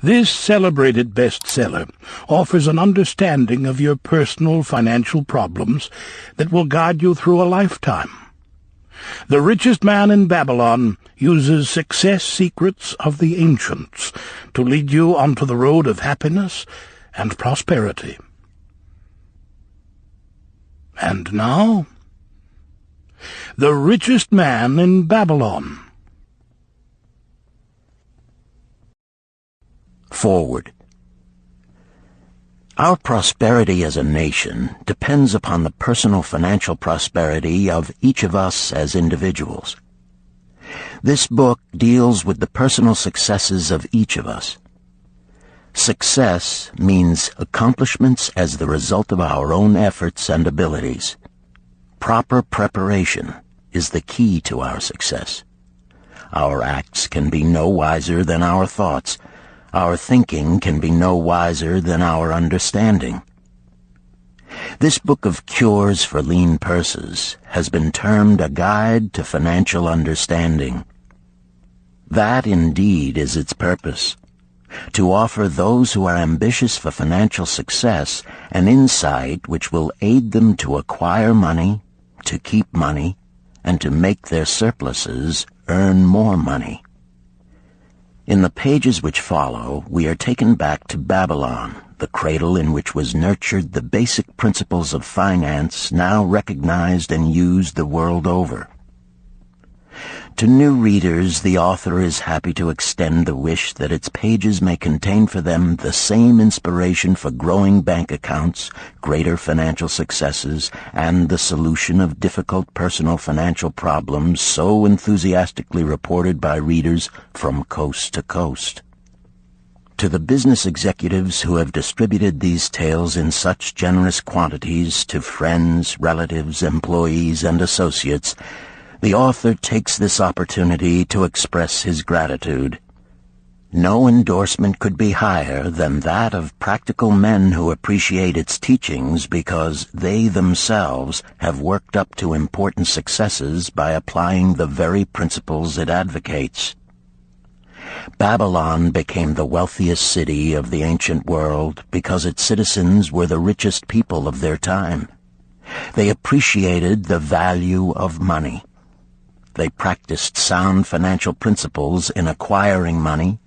This celebrated bestseller offers an understanding of your personal financial problems that will guide you through a lifetime. The Richest Man in Babylon uses success secrets of the ancients to lead you onto the road of happiness and prosperity. And now, The Richest Man in Babylon. Forward. Our prosperity as a nation depends upon the personal financial prosperity of each of us as individuals. This book deals with the personal successes of each of us. Success means accomplishments as the result of our own efforts and abilities. Proper preparation is the key to our success. Our acts can be no wiser than our thoughts. Our thinking can be no wiser than our understanding. This book of cures for lean purses has been termed a guide to financial understanding. That indeed is its purpose, to offer those who are ambitious for financial success an insight which will aid them to acquire money, to keep money, and to make their surpluses earn more money. In the pages which follow, we are taken back to Babylon, the cradle in which was nurtured the basic principles of finance now recognized and used the world over. To new readers, the author is happy to extend the wish that its pages may contain for them the same inspiration for growing bank accounts, greater financial successes, and the solution of difficult personal financial problems so enthusiastically reported by readers from coast to coast. To the business executives who have distributed these tales in such generous quantities to friends, relatives, employees, and associates, the author takes this opportunity to express his gratitude. No endorsement could be higher than that of practical men who appreciate its teachings because they themselves have worked up to important successes by applying the very principles it advocates. Babylon became the wealthiest city of the ancient world because its citizens were the richest people of their time. They appreciated the value of money. They practiced sound financial principles in acquiring money,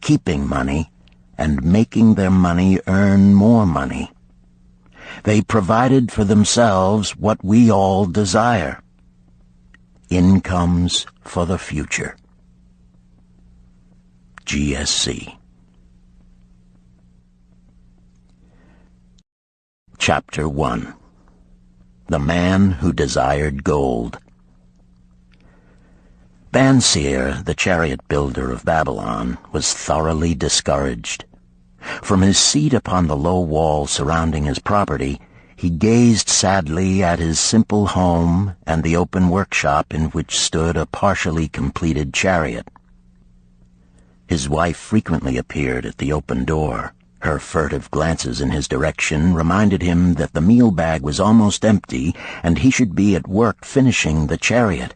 keeping money, and making their money earn more money. They provided for themselves what we all desire: incomes for the future. GSC. Chapter 1. The Man Who Desired Gold. Banseer, the chariot builder of Babylon, was thoroughly discouraged. From his seat upon the low wall surrounding his property, he gazed sadly at his simple home and the open workshop in which stood a partially completed chariot. His wife frequently appeared at the open door. Her furtive glances in his direction reminded him that the meal bag was almost empty and he should be at work finishing the chariot,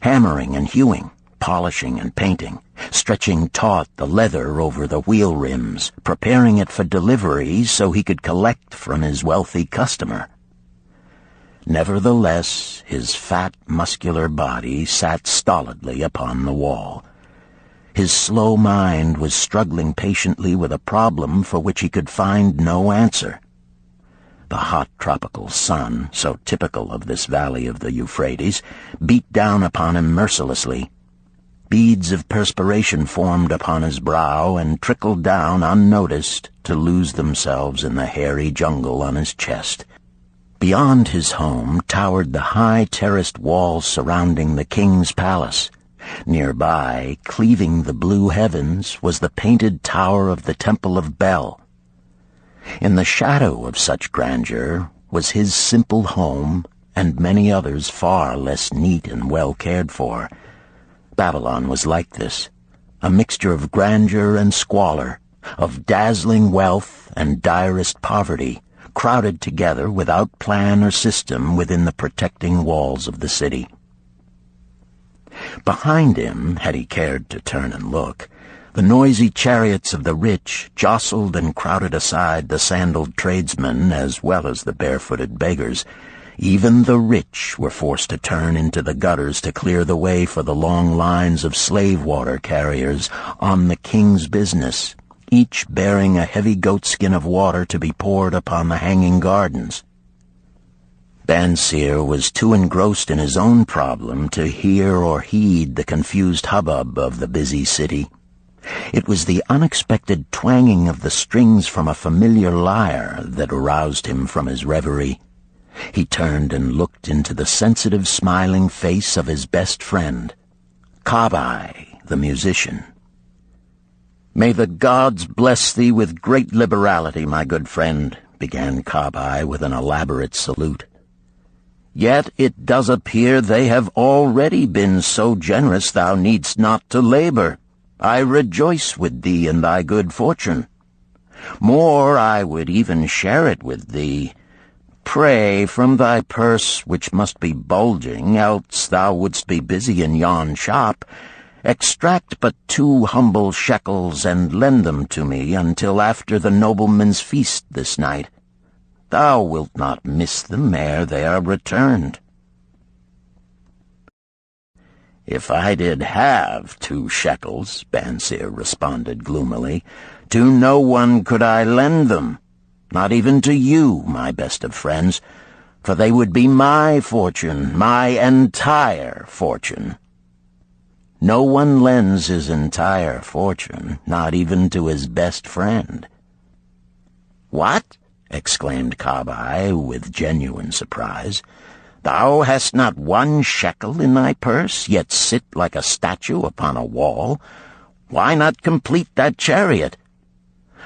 hammering and hewing, polishing and painting, stretching taut the leather over the wheel rims, preparing it for delivery so he could collect from his wealthy customer. Nevertheless, his fat, muscular body sat stolidly upon the wall. His slow mind was struggling patiently with a problem for which he could find no answer. The hot tropical sun, so typical of this valley of the Euphrates, beat down upon him mercilessly. Beads of perspiration formed upon his brow and trickled down unnoticed to lose themselves in the hairy jungle on his chest. Beyond his home towered the high terraced walls surrounding the king's palace. Nearby, cleaving the blue heavens, was the painted tower of the Temple of Bel. In the shadow of such grandeur was his simple home and many others far less neat and well cared for. Babylon was like this, a mixture of grandeur and squalor, of dazzling wealth and direst poverty, crowded together without plan or system within the protecting walls of the city. Behind him, had he cared to turn and look, The noisy chariots of the rich jostled and crowded aside the sandaled tradesmen as well as the barefooted beggars. Even the rich were forced to turn into the gutters to clear the way for the long lines of slave water carriers on the king's business, each bearing a heavy goatskin of water to be poured upon the hanging gardens. Bansier was too engrossed in his own problem to hear or heed the confused hubbub of the busy city. It was the unexpected twanging of the strings from a familiar lyre that aroused him from his reverie. He turned and looked into the sensitive, smiling face of his best friend, Kabai, the musician. "May the gods bless thee with great liberality, my good friend," began Kabai with an elaborate salute. "Yet it does appear they have already been so generous thou needst not to labor. I rejoice with thee in thy good fortune. More, I would even share it with thee. Pray, from thy purse, which must be bulging, else thou wouldst be busy in yon shop, extract but 2 humble shekels and lend them to me until after the nobleman's feast this night. Thou wilt not miss them ere they are returned." "If I did have 2 shekels," Bansier responded gloomily, "to no one could I lend them, not even to you, my best of friends, for they would be my fortune, my entire fortune." "No one lends his entire fortune, not even to his best friend." "What?" exclaimed Kabai with genuine surprise. "Thou hast not 1 shekel in thy purse, yet sit like a statue upon a wall. Why not complete that chariot?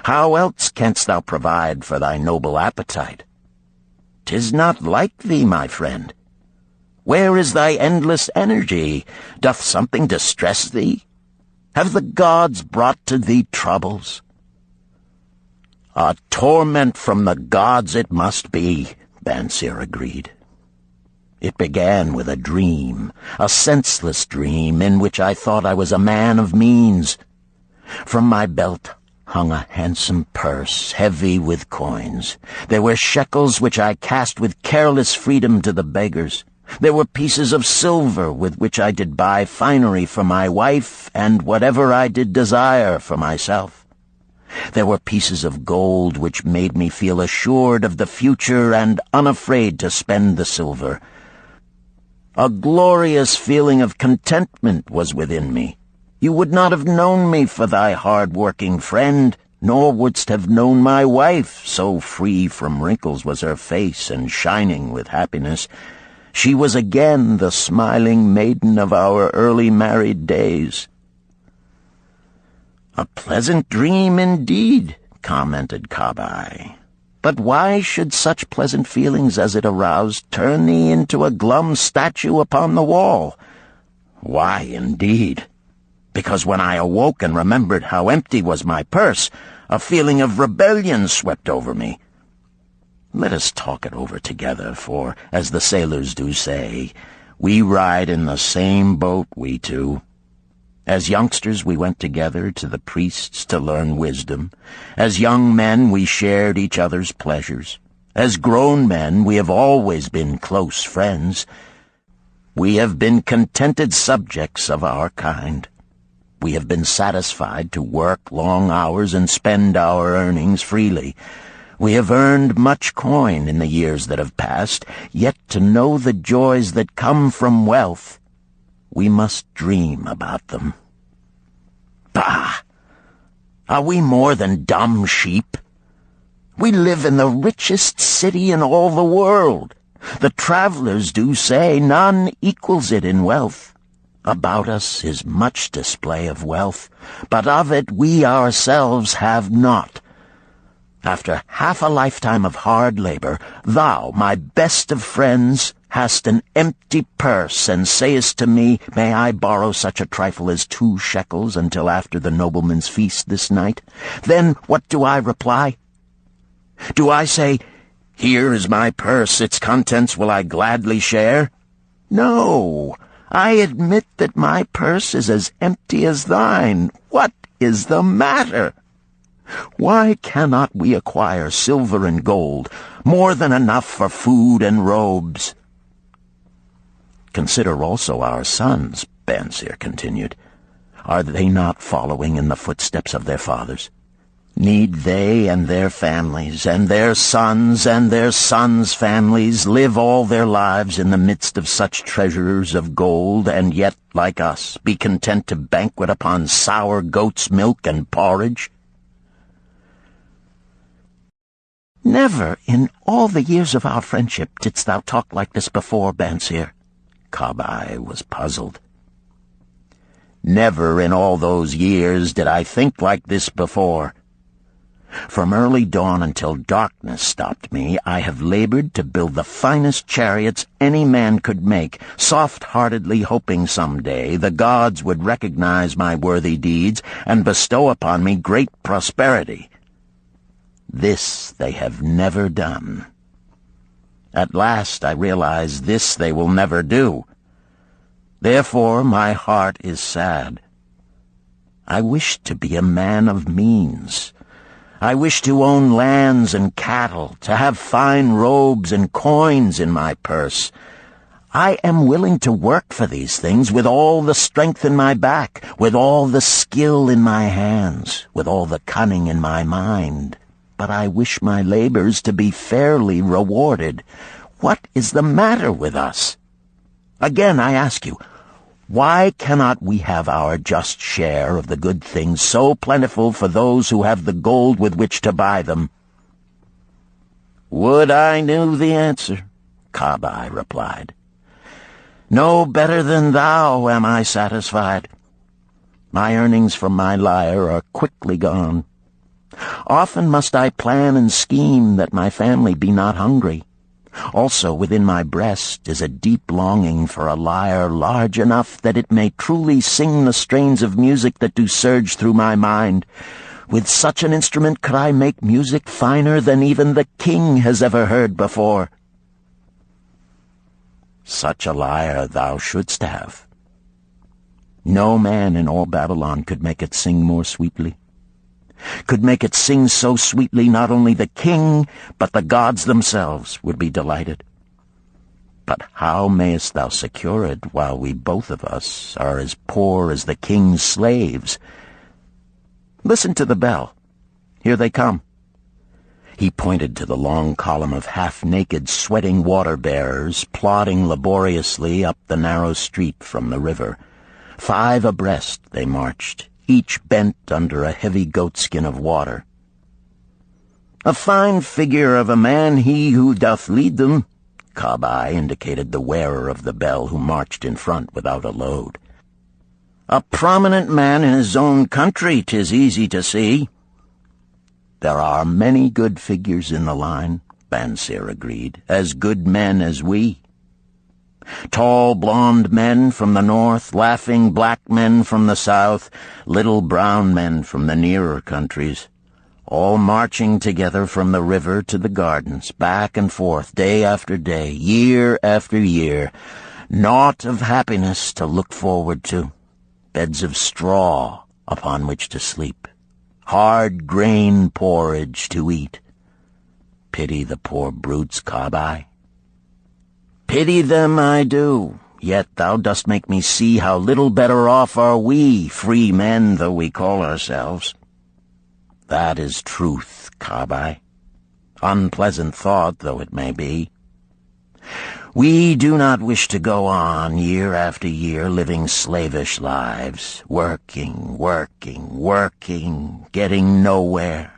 How else canst thou provide for thy noble appetite? 'Tis not like thee, my friend. Where is thy endless energy? Doth something distress thee? Have the gods brought to thee troubles?" "A torment from the gods it must be," Bansier agreed. "It began with a dream, a senseless dream in which I thought I was a man of means. From my belt hung a handsome purse, heavy with coins. There were shekels which I cast with careless freedom to the beggars. There were pieces of silver with which I did buy finery for my wife and whatever I did desire for myself. There were pieces of gold which made me feel assured of the future and unafraid to spend the silver. A glorious feeling of contentment was within me. You would not have known me for thy hard-working friend, nor wouldst have known my wife, so free from wrinkles was her face and shining with happiness. She was again the smiling maiden of our early married days." "A pleasant dream indeed," commented Kabai. "But why should such pleasant feelings as it aroused turn thee into a glum statue upon the wall?" "Why, indeed? Because when I awoke and remembered how empty was my purse, a feeling of rebellion swept over me. Let us talk it over together, for, as the sailors do say, we ride in the same boat, we two. As youngsters we went together to the priests to learn wisdom. As young men we shared each other's pleasures. As grown men we have always been close friends. We have been contented subjects of our kind. We have been satisfied to work long hours and spend our earnings freely. We have earned much coin in the years that have passed, yet to know the joys that come from wealth, we must dream about them. Bah! Are we more than dumb sheep? We live in the richest city in all the world. The travelers do say none equals it in wealth. About us is much display of wealth, but of it we ourselves have not. After half a lifetime of hard labor, thou, my best of friends, hast an empty purse, and sayest to me, may I borrow such a trifle as 2 shekels until after the nobleman's feast this night? Then what do I reply? Do I say, here is my purse, its contents will I gladly share? No, I admit that my purse is as empty as thine. What is the matter? Why cannot we acquire silver and gold, more than enough for food and robes? Consider also our sons, Bansir continued. Are they not following in the footsteps of their fathers? Need they and their families, and their sons' families, live all their lives in the midst of such treasures of gold, and yet, like us, be content to banquet upon sour goat's milk and porridge? Never in all the years of our friendship didst thou talk like this before, Bansir. Kabai was puzzled. Never in all those years did I think like this before. From early dawn until darkness stopped me, I have labored to build the finest chariots any man could make, soft-heartedly hoping some day the gods would recognize my worthy deeds and bestow upon me great prosperity. This they have never done. At last I realize this they will never do. Therefore my heart is sad. I wish to be a man of means. I wish to own lands and cattle, to have fine robes and coins in my purse. I am willing to work for these things with all the strength in my back, with all the skill in my hands, with all the cunning in my mind. But I wish my labors to be fairly rewarded. What is the matter with us? Again, I ask you, why cannot we have our just share of the good things so plentiful for those who have the gold with which to buy them? Would I knew the answer, Kabai replied. No better than thou am I satisfied. My earnings from my lyre are quickly gone. Often must I plan and scheme that my family be not hungry. Also within my breast is a deep longing for a lyre large enough that it may truly sing the strains of music that do surge through my mind. With such an instrument could I make music finer than even the king has ever heard before. Such a lyre thou shouldst have. No man in all Babylon could make it sing more sweetly. Could make it sing so sweetly not only the king, but the gods themselves would be delighted. But how mayest thou secure it while we both of us are as poor as the king's slaves? Listen to the bell. Here they come. He pointed to the long column of half-naked, sweating water-bearers plodding laboriously up the narrow street from the river. 5 abreast they marched, each bent under a heavy goatskin of water. A fine figure of a man he who doth lead them. Kabai indicated the wearer of the bell who marched in front without a load. A prominent man in his own country, 'tis easy to see. There are many good figures in the line, Bansir agreed, as good men as we. Tall, blond men from the north, laughing black men from the south, little brown men from the nearer countries, all marching together from the river to the gardens, back and forth, day after day, year after year, naught of happiness to look forward to, beds of straw upon which to sleep, hard grain porridge to eat. Pity the poor brutes, Kabai. Pity them I do, yet thou dost make me see how little better off are we, free men though we call ourselves. That is truth, Kabai. Unpleasant thought though it may be. We do not wish to go on year after year living slavish lives, working, getting nowhere.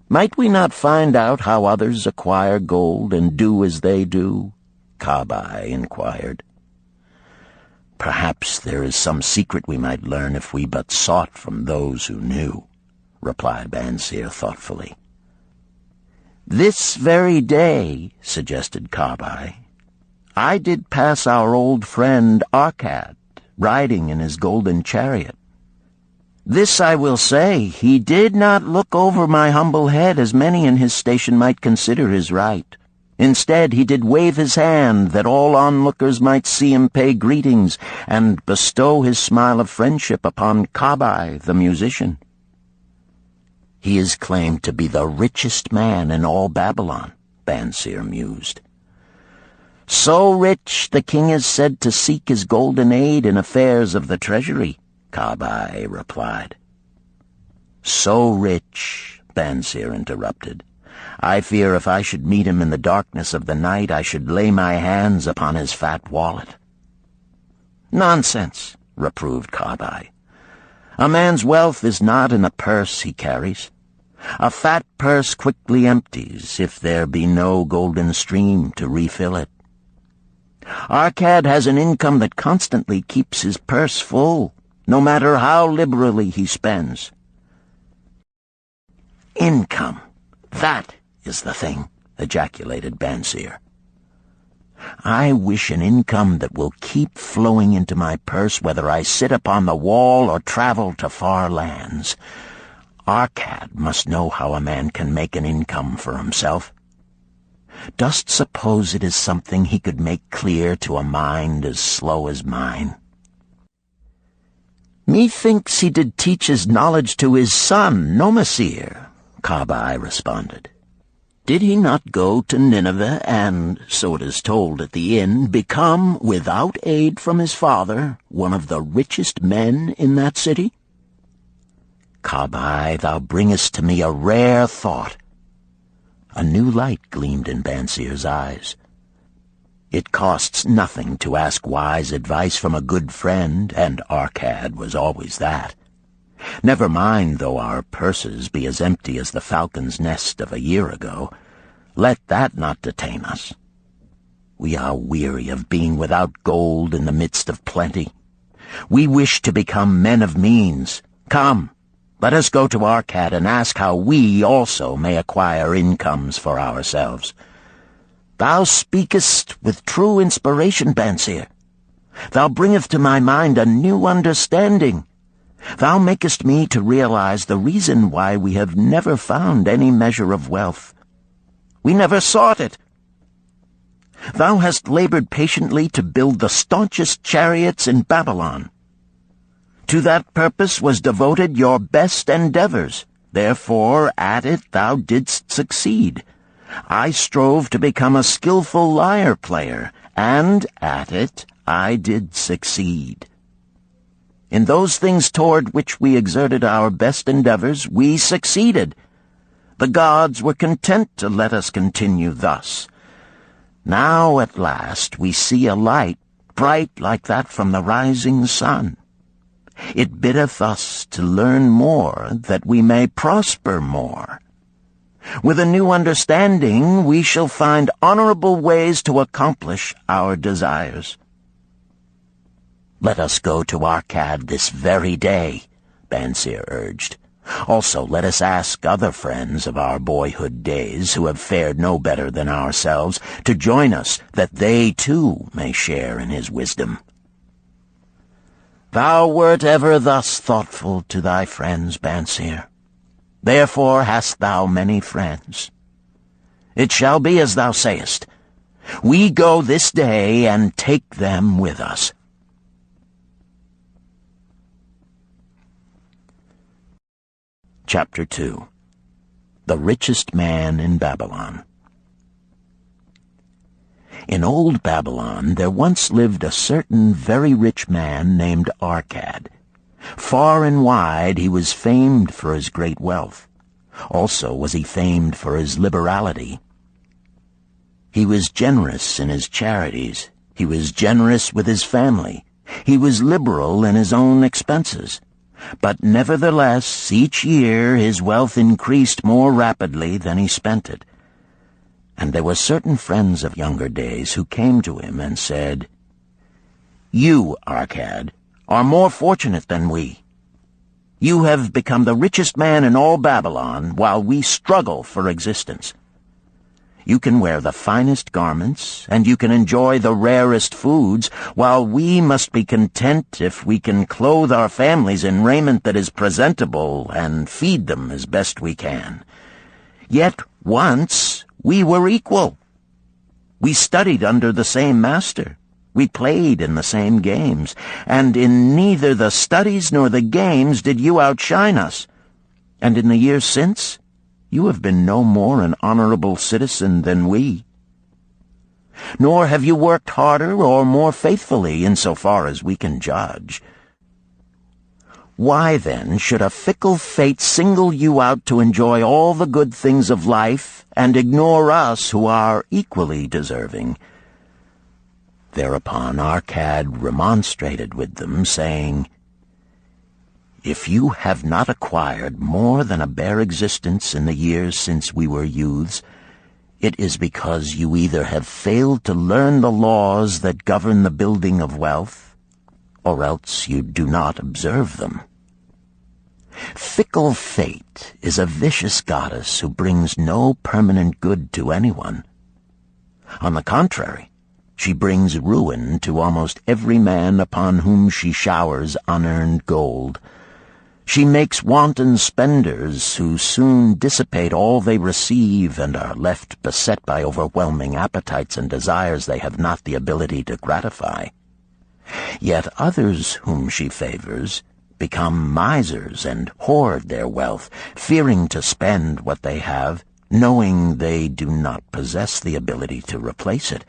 Might we not find out how others acquire gold and do as they do? Kabai inquired. Perhaps there is some secret we might learn if we but sought from those who knew, replied Bansir thoughtfully. This very day, suggested Kabai, I did pass our old friend Arkad, riding in his golden chariot. This I will say, he did not look over my humble head as many in his station might consider his right. Instead, he did wave his hand that all onlookers might see him pay greetings and bestow his smile of friendship upon Kabai, the musician. He is claimed to be the richest man in all Babylon, Bansir mused. So rich, the king is said to seek his golden aid in affairs of the treasury, Kabai replied. So rich, Bansir interrupted. I fear if I should meet him in the darkness of the night, I should lay my hands upon his fat wallet. Nonsense, reproved Kabai. A man's wealth is not in a purse he carries. A fat purse quickly empties if there be no golden stream to refill it. Arkad has an income that constantly keeps his purse full, no matter how liberally he spends. Income, that is the thing, ejaculated Bansir. I wish an income that will keep flowing into my purse whether I sit upon the wall or travel to far lands. Arkad must know how a man can make an income for himself. Dost suppose it is something he could make clear to a mind as slow as mine? Methinks he did teach his knowledge to his son, Nomasir, Kabai responded. Did he not go to Nineveh and, so it is told at the inn, become, without aid from his father, one of the richest men in that city? Kabai, thou bringest to me a rare thought. A new light gleamed in Bansir's eyes. It costs nothing to ask wise advice from a good friend, and Arkad was always that. Never mind though our purses be as empty as the falcon's nest of a year ago. Let that not detain us. We are weary of being without gold in the midst of plenty. We wish to become men of means. Come, let us go to Arkad and ask how we also may acquire incomes for ourselves. Thou speakest with true inspiration, Bansir. Thou bringest to my mind a new understanding. Thou makest me to realize the reason why we have never found any measure of wealth. We never sought it. Thou hast labored patiently to build the staunchest chariots in Babylon. To that purpose was devoted your best endeavors. Therefore, at it thou didst succeed. I strove to become a skillful lyre player, and at it I did succeed. In those things toward which we exerted our best endeavors, we succeeded. The gods were content to let us continue thus. Now at last we see a light, bright like that from the rising sun. It biddeth us to learn more, that we may prosper more. With a new understanding, we shall find honorable ways to accomplish our desires. Let us go to Arkad this very day, Bansir urged. Also, let us ask other friends of our boyhood days who have fared no better than ourselves to join us, that they too may share in his wisdom. Thou wert ever thus thoughtful to thy friends, Bansir. Therefore hast thou many friends. It shall be as thou sayest. We go this day and take them with us. Chapter 2. The Richest Man in Babylon. In old Babylon there once lived a certain very rich man named Arkad. Far and wide he was famed for his great wealth. Also was he famed for his liberality. He was generous in his charities. He was generous with his family. He was liberal in his own expenses. But nevertheless, each year his wealth increased more rapidly than he spent it. And there were certain friends of younger days who came to him and said, You, Arkad, are more fortunate than we. You have become the richest man in all Babylon, while we struggle for existence. You can wear the finest garments, and you can enjoy the rarest foods, while we must be content if we can clothe our families in raiment that is presentable and feed them as best we can. Yet once we were equal. We studied under the same master. We played in the same games, and in neither the studies nor the games did you outshine us. And in the years since, you have been no more an honorable citizen than we. Nor have you worked harder or more faithfully in so far as we can judge. Why, then, should a fickle fate single you out to enjoy all the good things of life and ignore us who are equally deserving? Thereupon Arcad remonstrated with them, saying, If you have not acquired more than a bare existence in the years since we were youths, it is because you either have failed to learn the laws that govern the building of wealth, or else you do not observe them. Fickle fate is a vicious goddess who brings no permanent good to anyone. On the contrary, she brings ruin to almost every man upon whom she showers unearned gold. She makes wanton spenders who soon dissipate all they receive and are left beset by overwhelming appetites and desires they have not the ability to gratify. Yet others whom she favors become misers and hoard their wealth, fearing to spend what they have, knowing they do not possess the ability to replace it.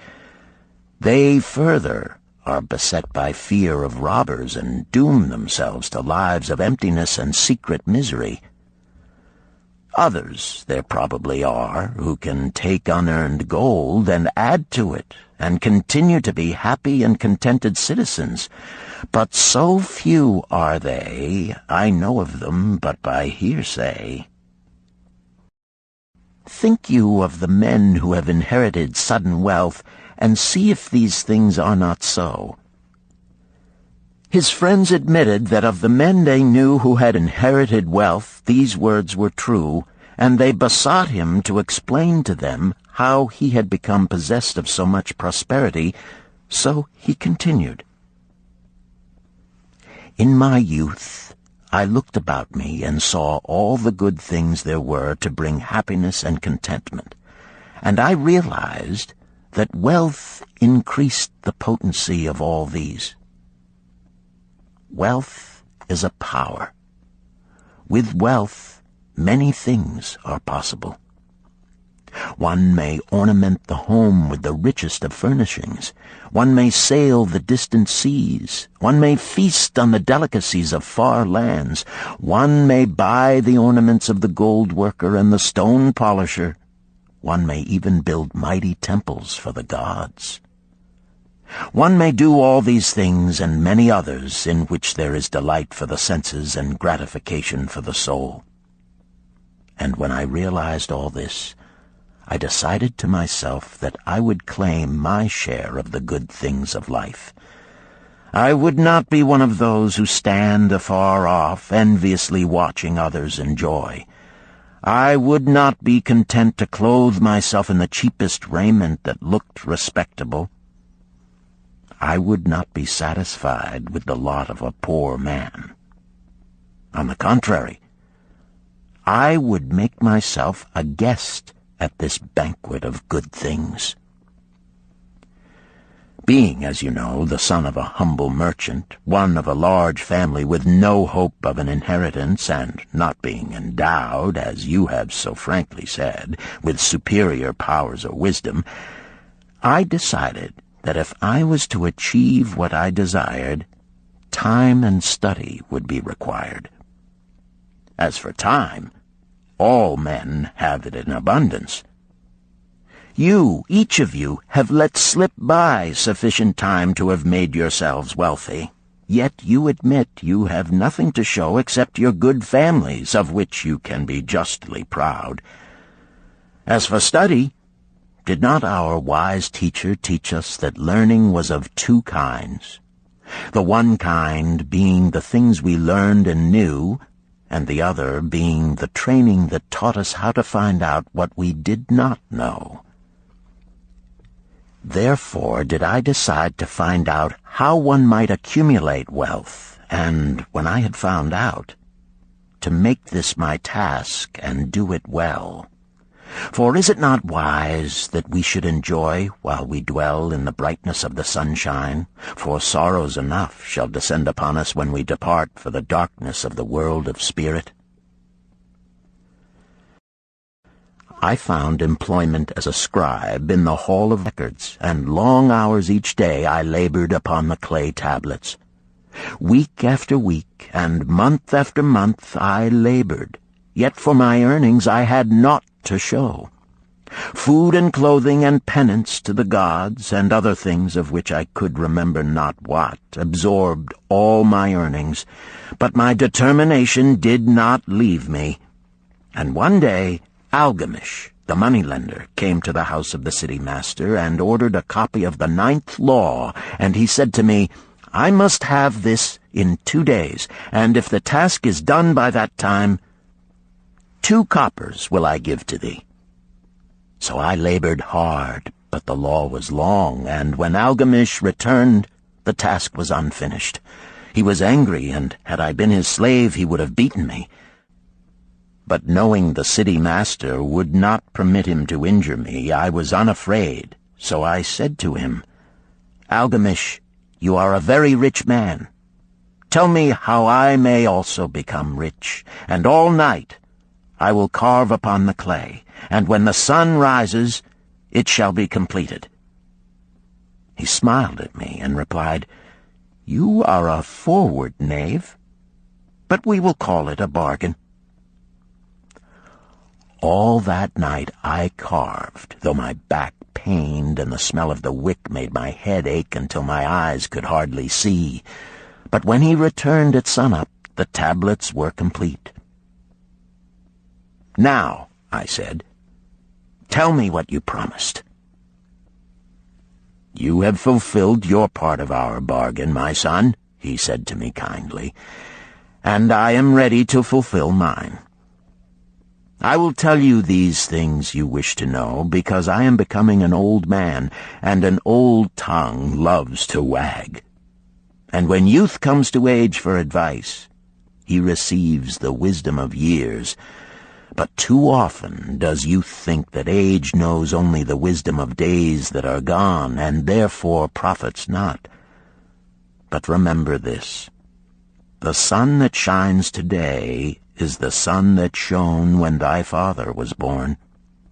They further are beset by fear of robbers and doom themselves to lives of emptiness and secret misery. Others there probably are who can take unearned gold and add to it and continue to be happy and contented citizens, but so few are they, I know of them but by hearsay. Think you of the men who have inherited sudden wealth, and see if these things are not so. His friends admitted that of the men they knew who had inherited wealth, these words were true, and they besought him to explain to them how he had become possessed of so much prosperity, so he continued. In my youth, I looked about me and saw all the good things there were to bring happiness and contentment, and I realized that wealth increased the potency of all these. Wealth is a power. With wealth, many things are possible. One may ornament the home with the richest of furnishings. One may sail the distant seas. One may feast on the delicacies of far lands. One may buy the ornaments of the gold worker and the stone polisher. One may even build mighty temples for the gods. One may do all these things and many others in which there is delight for the senses and gratification for the soul. And when I realized all this, I decided to myself that I would claim my share of the good things of life. I would not be one of those who stand afar off, enviously watching others enjoy. I would not be content to clothe myself in the cheapest raiment that looked respectable. I would not be satisfied with the lot of a poor man. On the contrary, I would make myself a guest at this banquet of good things. Being, as you know, the son of a humble merchant, one of a large family with no hope of an inheritance, and not being endowed, as you have so frankly said, with superior powers or wisdom, I decided that if I was to achieve what I desired, time and study would be required. As for time, all men have it in abundance. You, each of you, have let slip by sufficient time to have made yourselves wealthy. Yet you admit you have nothing to show except your good families, of which you can be justly proud. As for study, did not our wise teacher teach us that learning was of two kinds? The one kind being the things we learned and knew, and the other being the training that taught us how to find out what we did not know. Therefore did I decide to find out how one might accumulate wealth, and, when I had found out, to make this my task and do it well. For is it not wise that we should enjoy while we dwell in the brightness of the sunshine? For sorrows enough shall descend upon us when we depart for the darkness of the world of spirit. I found employment as a scribe in the hall of records, and long hours each day I labored upon the clay tablets. Week after week, and month after month I labored, yet for my earnings I had naught to show. Food and clothing and penance to the gods, and other things of which I could remember not what, absorbed all my earnings, but my determination did not leave me. And one day Algamish, the moneylender, came to the house of the city master and ordered a copy of the 9th law, and he said to me, I must have this in 2 days, and if the task is done by that time, 2 coppers will I give to thee. So I labored hard, but the law was long, and when Algamish returned, the task was unfinished. He was angry, and had I been his slave, he would have beaten me. But knowing the city master would not permit him to injure me, I was unafraid. So I said to him, Algamish, you are a very rich man. Tell me how I may also become rich, and all night I will carve upon the clay, and when the sun rises, it shall be completed. He smiled at me and replied, You are a forward knave, but we will call it a bargain. All that night I carved, though my back pained and the smell of the wick made my head ache until my eyes could hardly see. But when he returned at sunup, the tablets were complete. Now, I said, tell me what you promised. You have fulfilled your part of our bargain, my son, he said to me kindly, and I am ready to fulfill mine. I will tell you these things you wish to know, because I am becoming an old man, and an old tongue loves to wag. And when youth comes to age for advice, he receives the wisdom of years. But too often does youth think that age knows only the wisdom of days that are gone, and therefore profits not. But remember this, the sun that shines today is the sun that shone when thy father was born,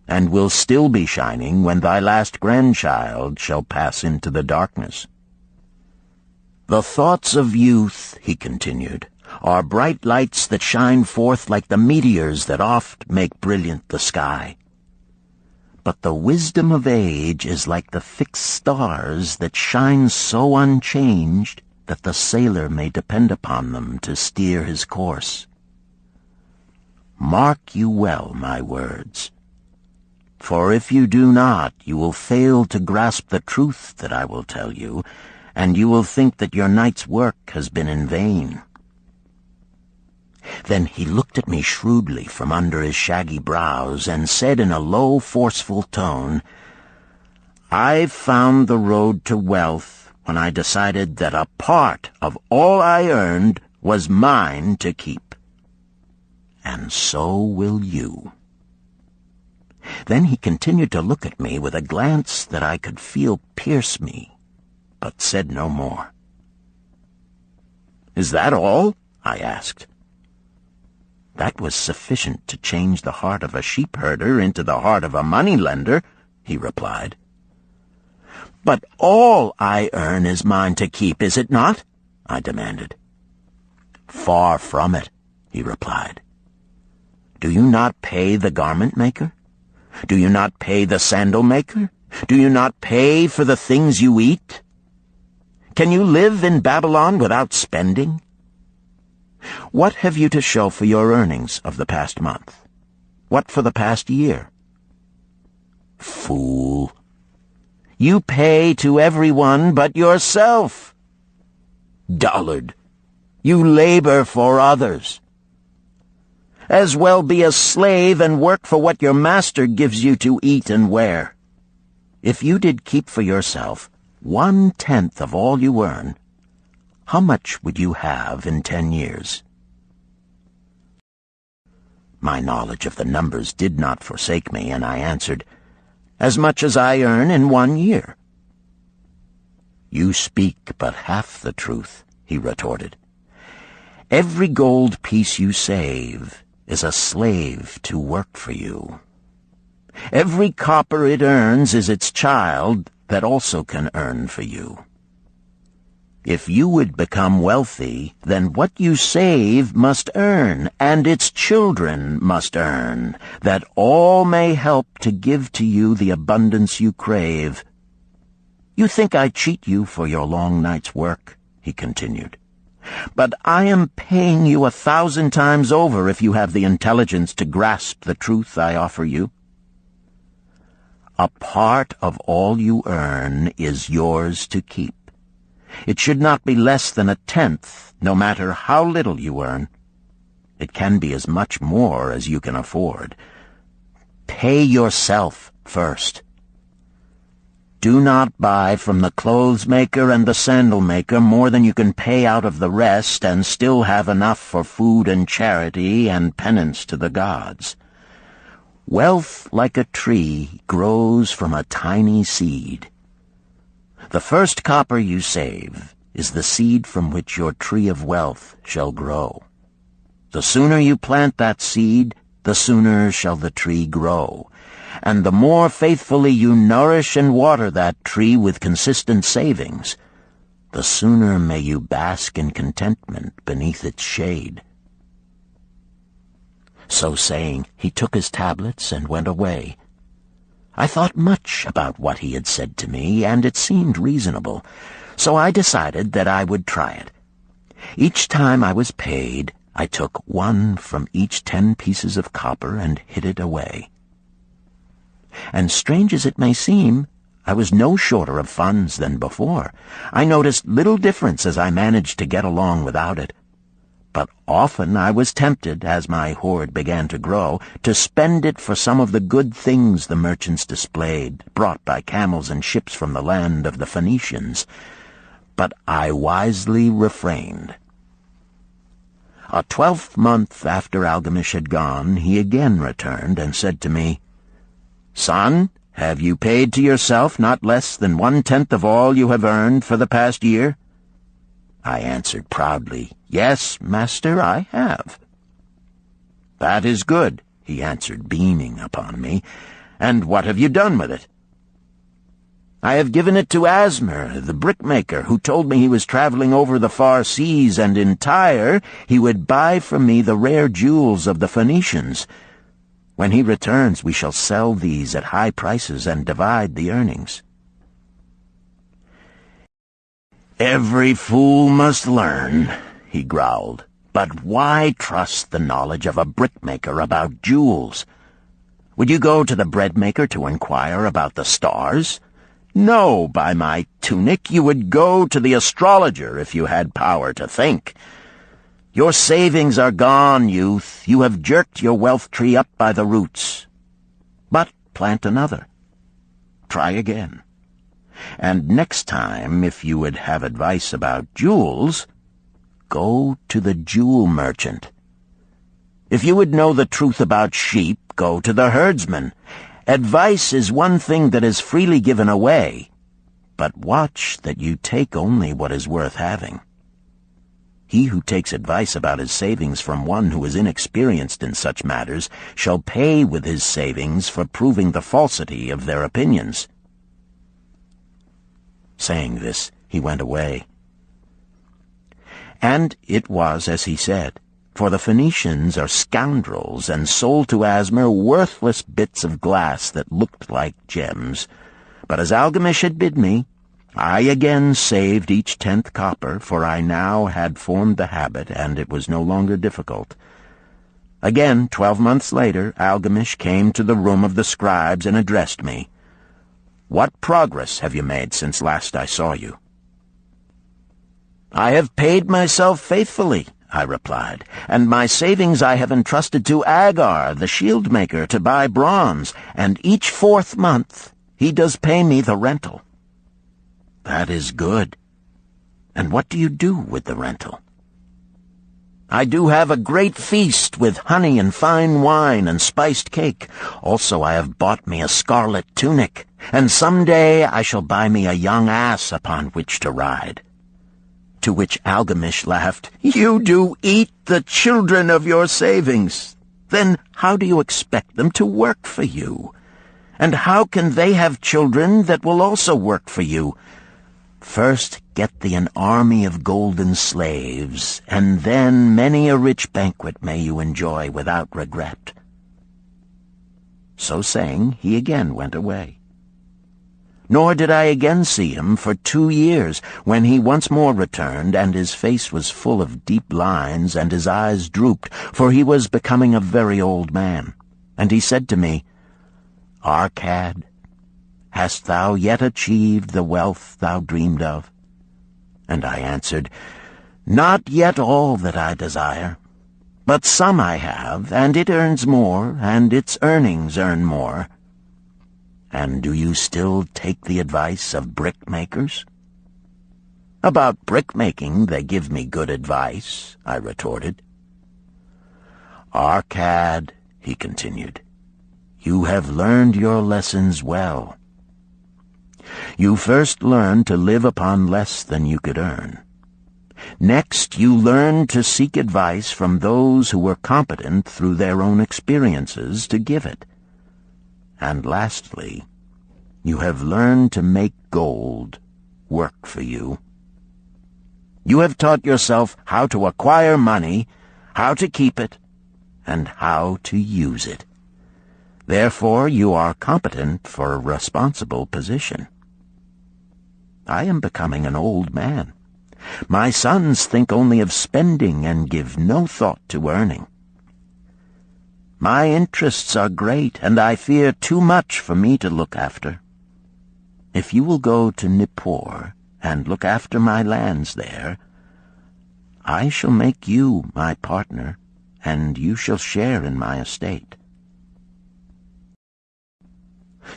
and will still be shining when thy last grandchild shall pass into the darkness. The thoughts of youth, he continued, are bright lights that shine forth like the meteors that oft make brilliant the sky. But the wisdom of age is like the fixed stars that shine so unchanged that the sailor may depend upon them to steer his course. Mark you well my words, for if you do not, you will fail to grasp the truth that I will tell you, and you will think that your night's work has been in vain. Then he looked at me shrewdly from under his shaggy brows and said in a low, forceful tone, I've found the road to wealth when I decided that a part of all I earned was mine to keep. And so will you. Then he continued to look at me with a glance that I could feel pierce me, but said no more. Is that all? I asked. That was sufficient to change the heart of a sheep-herder into the heart of a money-lender, he replied. But all I earn is mine to keep, is it not? I demanded. Far from it, he replied. Do you not pay the garment maker? Do you not pay the sandal maker? Do you not pay for the things you eat? Can you live in Babylon without spending? What have you to show for your earnings of the past month? What for the past year? Fool! You pay to everyone but yourself. Dullard! You labor for others. As well be a slave and work for what your master gives you to eat and wear. If you did keep for yourself 1/10 of all you earn, how much would you have in 10 years? My knowledge of the numbers did not forsake me, and I answered, "As much as I earn in 1 year." "You speak but half the truth," he retorted. "Every gold piece you save is a slave to work for you. Every copper it earns is its child that also can earn for you. If you would become wealthy, then what you save must earn, and its children must earn, that all may help to give to you the abundance you crave. You think I cheat you for your long night's work," he continued, "but I am paying you 1,000 times over if you have the intelligence to grasp the truth I offer you. A part of all you earn is yours to keep. It should not be less than 1/10, no matter how little you earn. It can be as much more as you can afford. Pay yourself first. Do not buy from the clothes maker and the sandal maker more than you can pay out of the rest and still have enough for food and charity and penance to the gods. Wealth, like a tree, grows from a tiny seed. The first copper you save is the seed from which your tree of wealth shall grow. The sooner you plant that seed, the sooner shall the tree grow. And the more faithfully you nourish and water that tree with consistent savings, the sooner may you bask in contentment beneath its shade." So saying, he took his tablets and went away. I thought much about what he had said to me, and it seemed reasonable, so I decided that I would try it. Each time I was paid, I took 1 from each 10 pieces of copper and hid it away. And strange as it may seem, I was no shorter of funds than before. I noticed little difference as I managed to get along without it. But often I was tempted, as my hoard began to grow, to spend it for some of the good things the merchants displayed, brought by camels and ships from the land of the Phoenicians. But I wisely refrained. A 12th month after Algamish had gone, he again returned and said to me, "Son, have you paid to yourself not less than 1/10 of all you have earned for the past year?" I answered proudly, "Yes, master, I have." "That is good," he answered, beaming upon me. "And what have you done with it?" "I have given it to Asmer, the brickmaker, who told me he was traveling over the far seas, and in Tyre he would buy from me the rare jewels of the Phoenicians. When he returns, we shall sell these at high prices and divide the earnings." "Every fool must learn," he growled. "But why trust the knowledge of a brickmaker about jewels? Would you go to the breadmaker to inquire about the stars? No, by my tunic, you would go to the astrologer if you had power to think. Your savings are gone, youth. You have jerked your wealth tree up by the roots. But plant another. Try again. And next time, if you would have advice about jewels, go to the jewel merchant. If you would know the truth about sheep, go to the herdsman. Advice is one thing that is freely given away, but watch that you take only what is worth having. He who takes advice about his savings from one who is inexperienced in such matters shall pay with his savings for proving the falsity of their opinions." Saying this, he went away. And it was as he said, for the Phoenicians are scoundrels and sold to Asmer worthless bits of glass that looked like gems. But as Algamish had bid me, I again saved each 10th copper, for I now had formed the habit, and it was no longer difficult. Again, 12 months later, Algamish came to the room of the scribes and addressed me. "What progress have you made since last I saw you?" "I have paid myself faithfully," I replied, "and my savings I have entrusted to Agar, the shield-maker, to buy bronze, and each 4th month he does pay me the rental." "That is good. And what do you do with the rental?" I do have a great feast with honey and fine wine and spiced cake. Also I have bought me a scarlet tunic, and some day I shall buy me a young ass upon which to ride." To which Algamish laughed, "You do eat the children of your savings. Then how do you expect them to work for you? And how can they have children that will also work for you? First get thee an army of golden slaves, and then many a rich banquet may you enjoy without regret." So saying, he again went away. Nor did I again see him for 2 years, when he once more returned, and his face was full of deep lines, and his eyes drooped, for he was becoming a very old man. And he said to me, "Arcad, hast thou yet achieved the wealth thou dreamed of?" And I answered, "Not yet all that I desire, but some I have, and it earns more, and its earnings earn more." "And do you still take the advice of brickmakers?" "About brickmaking they give me good advice," I retorted. "Arcad," he continued, "you have learned your lessons well. You first learned to live upon less than you could earn. Next, you learned to seek advice from those who were competent through their own experiences to give it. And lastly, you have learned to make gold work for you. You have taught yourself how to acquire money, how to keep it, and how to use it. Therefore, you are competent for a responsible position. I am becoming an old man. My sons think only of spending and give no thought to earning. My interests are great, and I fear too much for me to look after. If you will go to Nippur and look after my lands there, I shall make you my partner, and you shall share in my estate."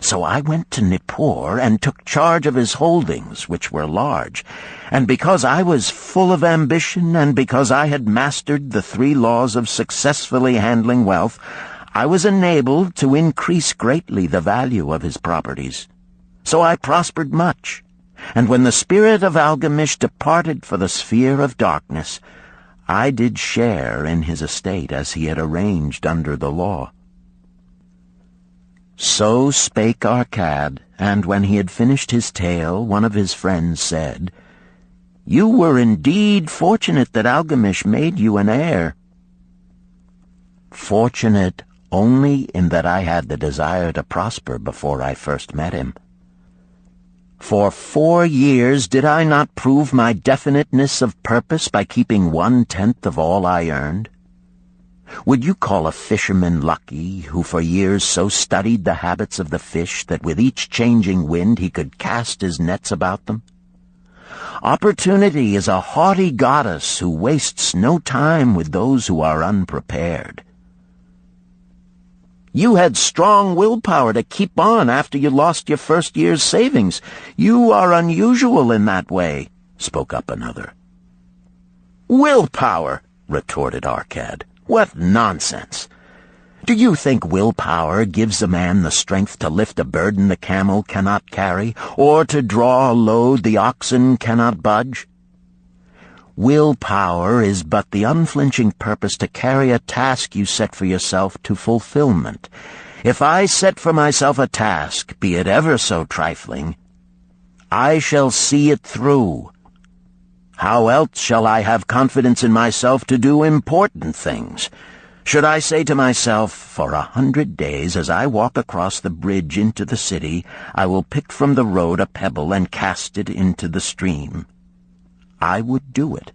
So I went to Nippur and took charge of his holdings, which were large, and because I was full of ambition and because I had mastered the 3 laws of successfully handling wealth, I was enabled to increase greatly the value of his properties. So I prospered much, and when the spirit of Algamish departed for the sphere of darkness, I did share in his estate as he had arranged under the law. So spake Arcad, and when he had finished his tale, one of his friends said, "You were indeed fortunate that Algamish made you an heir." "Fortunate only in that I had the desire to prosper before I first met him. For 4 years did I not prove my definiteness of purpose by keeping 1/10 of all I earned? Would you call a fisherman lucky who for years so studied the habits of the fish that with each changing wind he could cast his nets about them? Opportunity is a haughty goddess who wastes no time with those who are unprepared. You had strong willpower to keep on after you lost your first year's savings. You are unusual in that way," spoke up another. "Willpower," retorted Arcad. "What nonsense! Do you think willpower gives a man the strength to lift a burden the camel cannot carry, or to draw a load the oxen cannot budge? Willpower is but the unflinching purpose to carry a task you set for yourself to fulfillment. If I set for myself a task, be it ever so trifling, I shall see it through. How else shall I have confidence in myself to do important things? Should I say to myself, for 100 days as I walk across the bridge into the city, I will pick from the road a pebble and cast it into the stream? I would do it.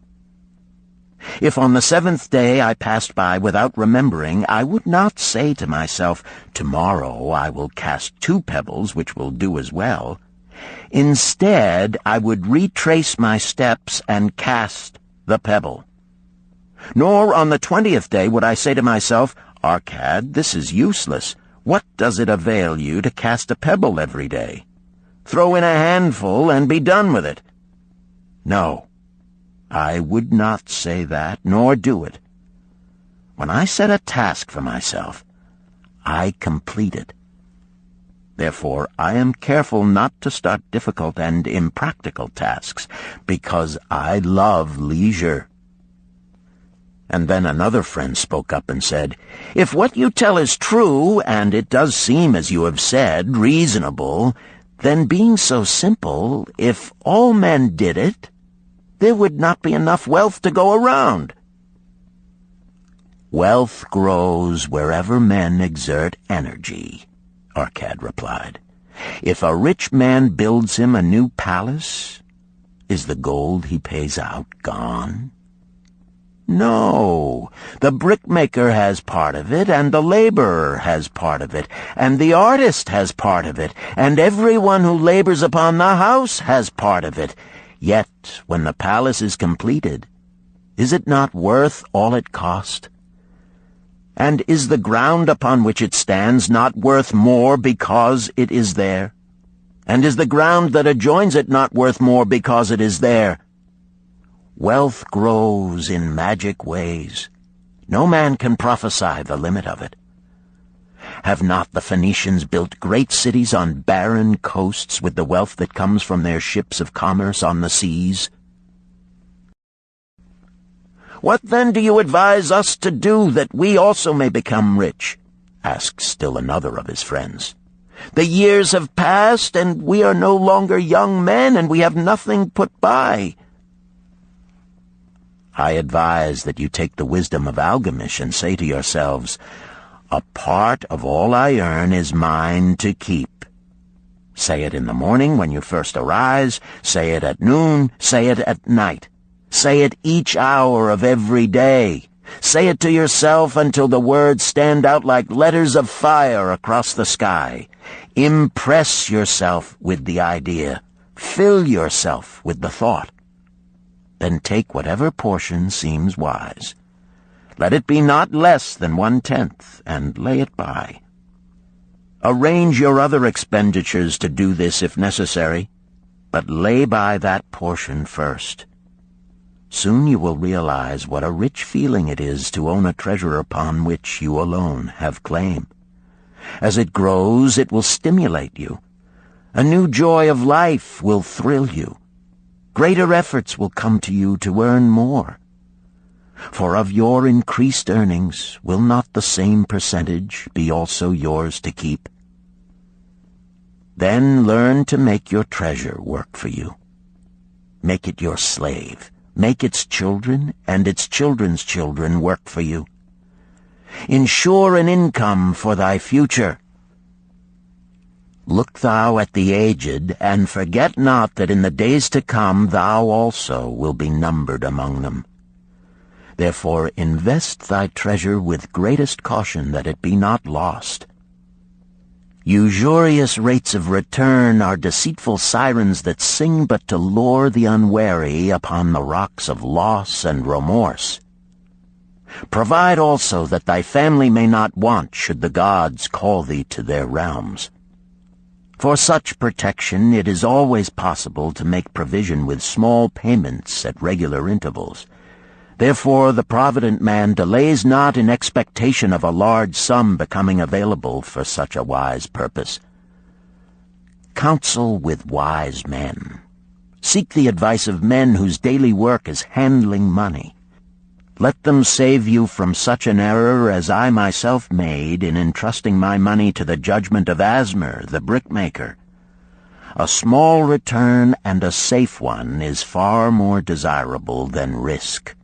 If on the 7th day I passed by without remembering, I would not say to myself, tomorrow I will cast 2 pebbles which will do as well. Instead, I would retrace my steps and cast the pebble. Nor on the 20th day would I say to myself, Arcad, this is useless. What does it avail you to cast a pebble every day? Throw in a handful and be done with it. No, I would not say that, nor do it, When I set a task for myself, I complete it. Therefore, I am careful not to start difficult and impractical tasks, because I love leisure." And then another friend spoke up and said, "If what you tell is true, and it does seem, as you have said, reasonable, then being so simple, if all men did it, there would not be enough wealth to go around." "Wealth grows wherever men exert energy," Arcad replied. "If a rich man builds him a new palace, is the gold he pays out gone? No, the brickmaker has part of it, and the laborer has part of it, and the artist has part of it, and everyone who labors upon the house has part of it. Yet, when the palace is completed, is it not worth all it cost? And is the ground upon which it stands not worth more because it is there? And is the ground that adjoins it not worth more because it is there? Wealth grows in magic ways. No man can prophesy the limit of it. Have not the Phoenicians built great cities on barren coasts with the wealth that comes from their ships of commerce on the seas? What then do you advise us to do that we also may become rich?" asked still another of his friends. "The years have passed, and we are no longer young men, and we have nothing put by." "I advise that you take the wisdom of Algamish and say to yourselves, 'A part of all I earn is mine to keep.' Say it in the morning when you first arise, say it at noon, say it at night. Say it each hour of every day. Say it to yourself until the words stand out like letters of fire across the sky. Impress yourself with the idea. Fill yourself with the thought. Then take whatever portion seems wise. Let it be not less than 1/10, and lay it by. Arrange your other expenditures to do this if necessary, but lay by that portion first. Soon you will realize what a rich feeling it is to own a treasure upon which you alone have claim. As it grows, it will stimulate you. A new joy of life will thrill you. Greater efforts will come to you to earn more. For of your increased earnings, will not the same percentage be also yours to keep? Then learn to make your treasure work for you. Make it your slave. Make its children and its children's children work for you. Ensure an income for thy future. Look thou at the aged, and forget not that in the days to come thou also will be numbered among them. Therefore invest thy treasure with greatest caution that it be not lost. Usurious rates of return are deceitful sirens that sing but to lure the unwary upon the rocks of loss and remorse. Provide also that thy family may not want should the gods call thee to their realms. For such protection it is always possible to make provision with small payments at regular intervals. Therefore the provident man delays not in expectation of a large sum becoming available for such a wise purpose. Counsel with wise men. Seek the advice of men whose daily work is handling money. Let them save you from such an error as I myself made in entrusting my money to the judgment of Asmer, the brickmaker. A small return and a safe one is far more desirable than risk.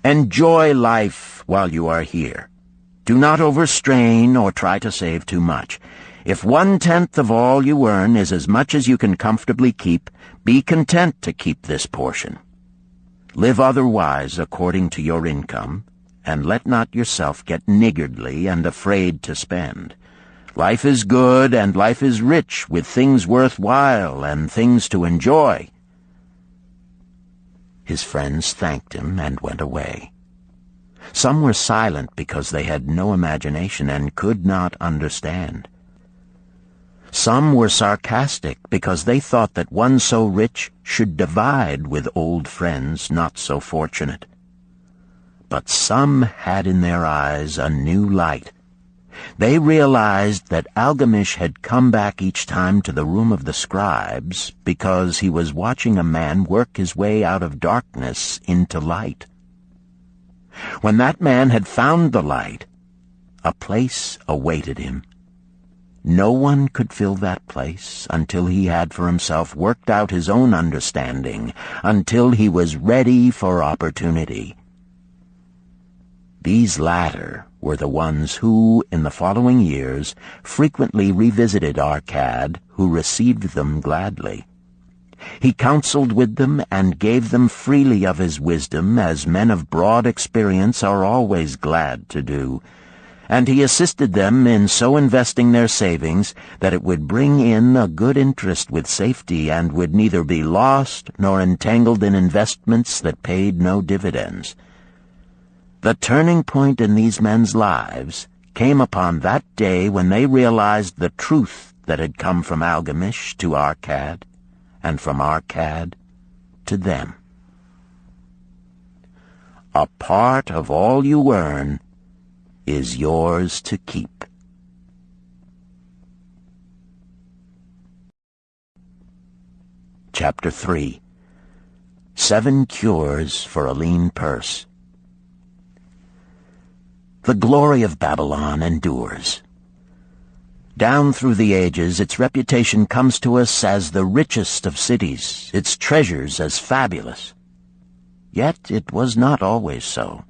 Enjoy life while you are here. Do not overstrain or try to save too much. If 1/10 of all you earn is as much as you can comfortably keep, be content to keep this portion. Live otherwise according to your income, and let not yourself get niggardly and afraid to spend. Life is good, and life is rich with things worthwhile and things to enjoy. His friends thanked him and went away. Some were silent because they had no imagination and could not understand. Some were sarcastic because they thought that one so rich should divide with old friends not so fortunate. But some had in their eyes a new light. They realized that Algamish had come back each time to the room of the scribes because he was watching a man work his way out of darkness into light. When that man had found the light, a place awaited him. No one could fill that place until he had for himself worked out his own understanding, until he was ready for opportunity. These latter were the ones who, in the following years, frequently revisited Arcad, who received them gladly. He counseled with them and gave them freely of his wisdom, as men of broad experience are always glad to do, and he assisted them in so investing their savings that it would bring in a good interest with safety and would neither be lost nor entangled in investments that paid no dividends. The turning point in these men's lives came upon that day when they realized the truth that had come from Algamish to Arcad, and from Arcad to them. A part of all you earn is yours to keep. Chapter 3. 7 Cures for a Lean Purse. The glory of Babylon endures. Down through the ages, its reputation comes to us as the richest of cities, its treasures as fabulous. Yet it was not always so.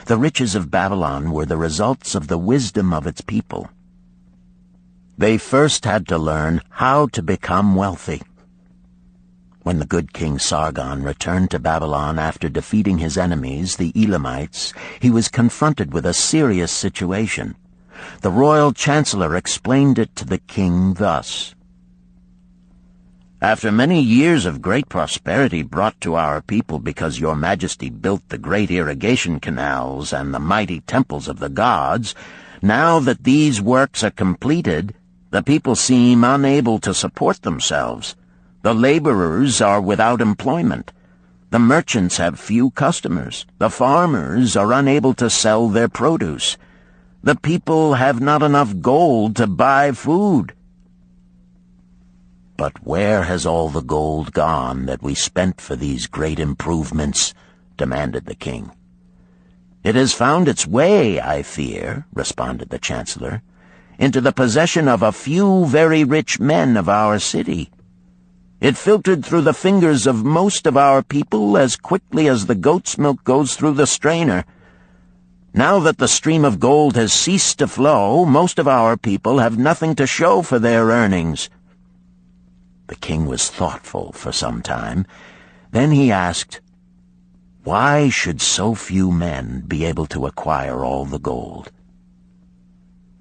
The riches of Babylon were the results of the wisdom of its people. They first had to learn how to become wealthy. When the good King Sargon returned to Babylon after defeating his enemies, the Elamites, he was confronted with a serious situation. The royal chancellor explained it to the king thus: "After many years of great prosperity brought to our people because your majesty built the great irrigation canals and the mighty temples of the gods, now that these works are completed, the people seem unable to support themselves. The laborers are without employment. The merchants have few customers. The farmers are unable to sell their produce. The people have not enough gold to buy food." "But where has all the gold gone that we spent for these great improvements?" demanded the king. "It has found its way, I fear," responded the chancellor, "into the possession of a few very rich men of our city. It filtered through the fingers of most of our people as quickly as the goat's milk goes through the strainer. Now that the stream of gold has ceased to flow, most of our people have nothing to show for their earnings." The king was thoughtful for some time. Then he asked, "Why should so few men be able to acquire all the gold?"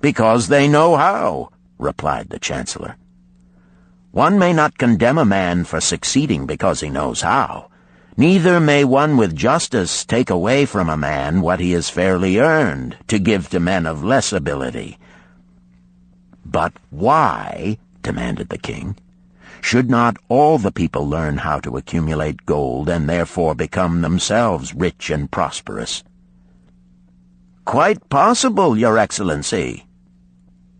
"Because they know how," replied the chancellor. "One may not condemn a man for succeeding because he knows how. Neither may one with justice take away from a man what he has fairly earned to give to men of less ability." "But why," demanded the king, "should not all the people learn how to accumulate gold and therefore become themselves rich and prosperous?" "Quite possible, Your Excellency.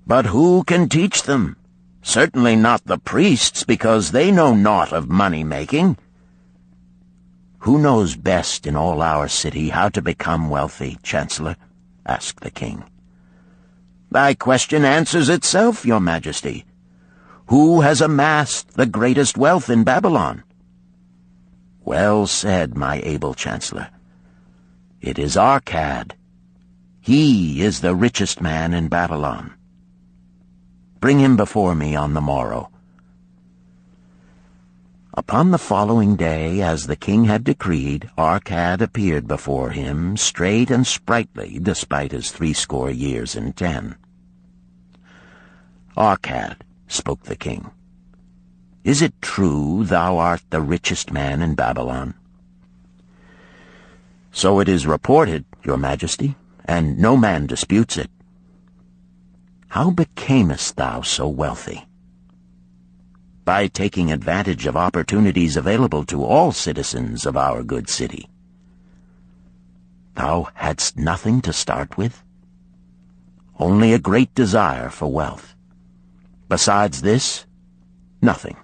But who can teach them? Certainly not the priests, because they know naught of money-making." "Who knows best in all our city how to become wealthy, Chancellor?" asked the king. "Thy question answers itself, Your Majesty. Who has amassed the greatest wealth in Babylon?" "Well said, my able Chancellor. It is Arcad. He is the richest man in Babylon. Bring him before me on the morrow." Upon the following day, as the king had decreed, Arcad appeared before him, straight and sprightly, despite his 80 years and 10. "Arcad," spoke the king, "is it true thou art the richest man in Babylon?" "So it is reported, Your Majesty, and no man disputes it." "How becamest thou so wealthy?" "By taking advantage of opportunities available to all citizens of our good city." Thou hadst nothing to start with? Only a great desire for wealth. Besides this, nothing.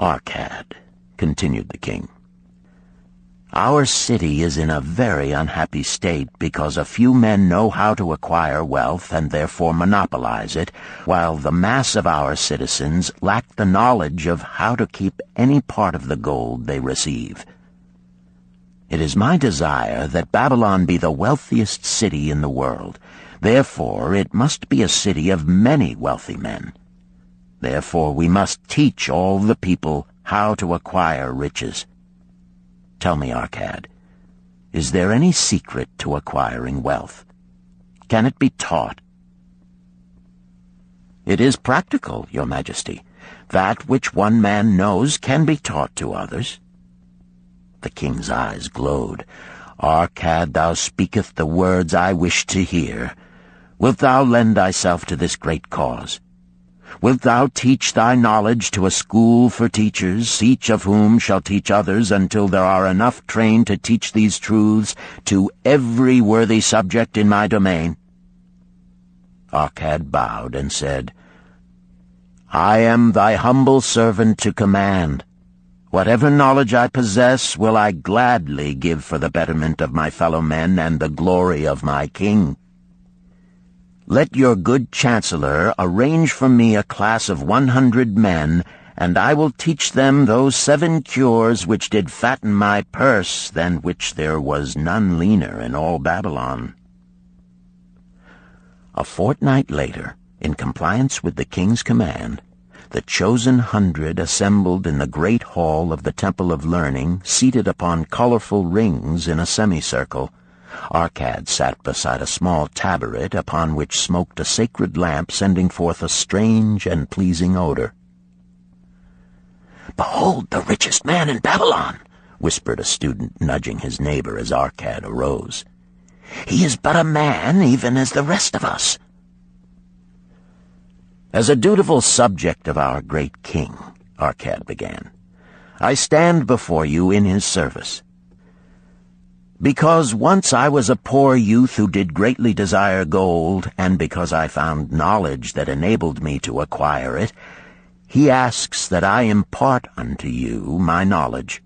Arcad, continued the king, our city is in a very unhappy state because a few men know how to acquire wealth and therefore monopolize it, while the mass of our citizens lack the knowledge of how to keep any part of the gold they receive. It is my desire that Babylon be the wealthiest city in the world. Therefore it must be a city of many wealthy men. Therefore we must teach all the people how to acquire riches. Tell me, Arcad, is there any secret to acquiring wealth? Can it be taught? It is practical, Your Majesty. That which one man knows can be taught to others. The king's eyes glowed. Arcad, thou speakest the words I wish to hear. Wilt thou lend thyself to this great cause? Wilt thou teach thy knowledge to a school for teachers, each of whom shall teach others until there are enough trained to teach these truths to every worthy subject in my domain? Arcad bowed and said, I am thy humble servant to command. Whatever knowledge I possess will I gladly give for the betterment of my fellow men and the glory of my king. Let your good chancellor arrange for me a class of 100 men, and I will teach them those 7 cures which did fatten my purse, than which there was none leaner in all Babylon. A fortnight later, in compliance with the king's command, the chosen 100 assembled in the great hall of the Temple of Learning, seated upon colorful rings in a semicircle. Arcad sat beside a small tabaret upon which smoked a sacred lamp sending forth a strange and pleasing odor. "Behold the richest man in Babylon," whispered a student, nudging his neighbor as Arcad arose. "He is but a man, even as the rest of us." "As a dutiful subject of our great king," Arcad began, "I stand before you in his service. Because once I was a poor youth who did greatly desire gold, and because I found knowledge that enabled me to acquire it, he asks that I impart unto you my knowledge.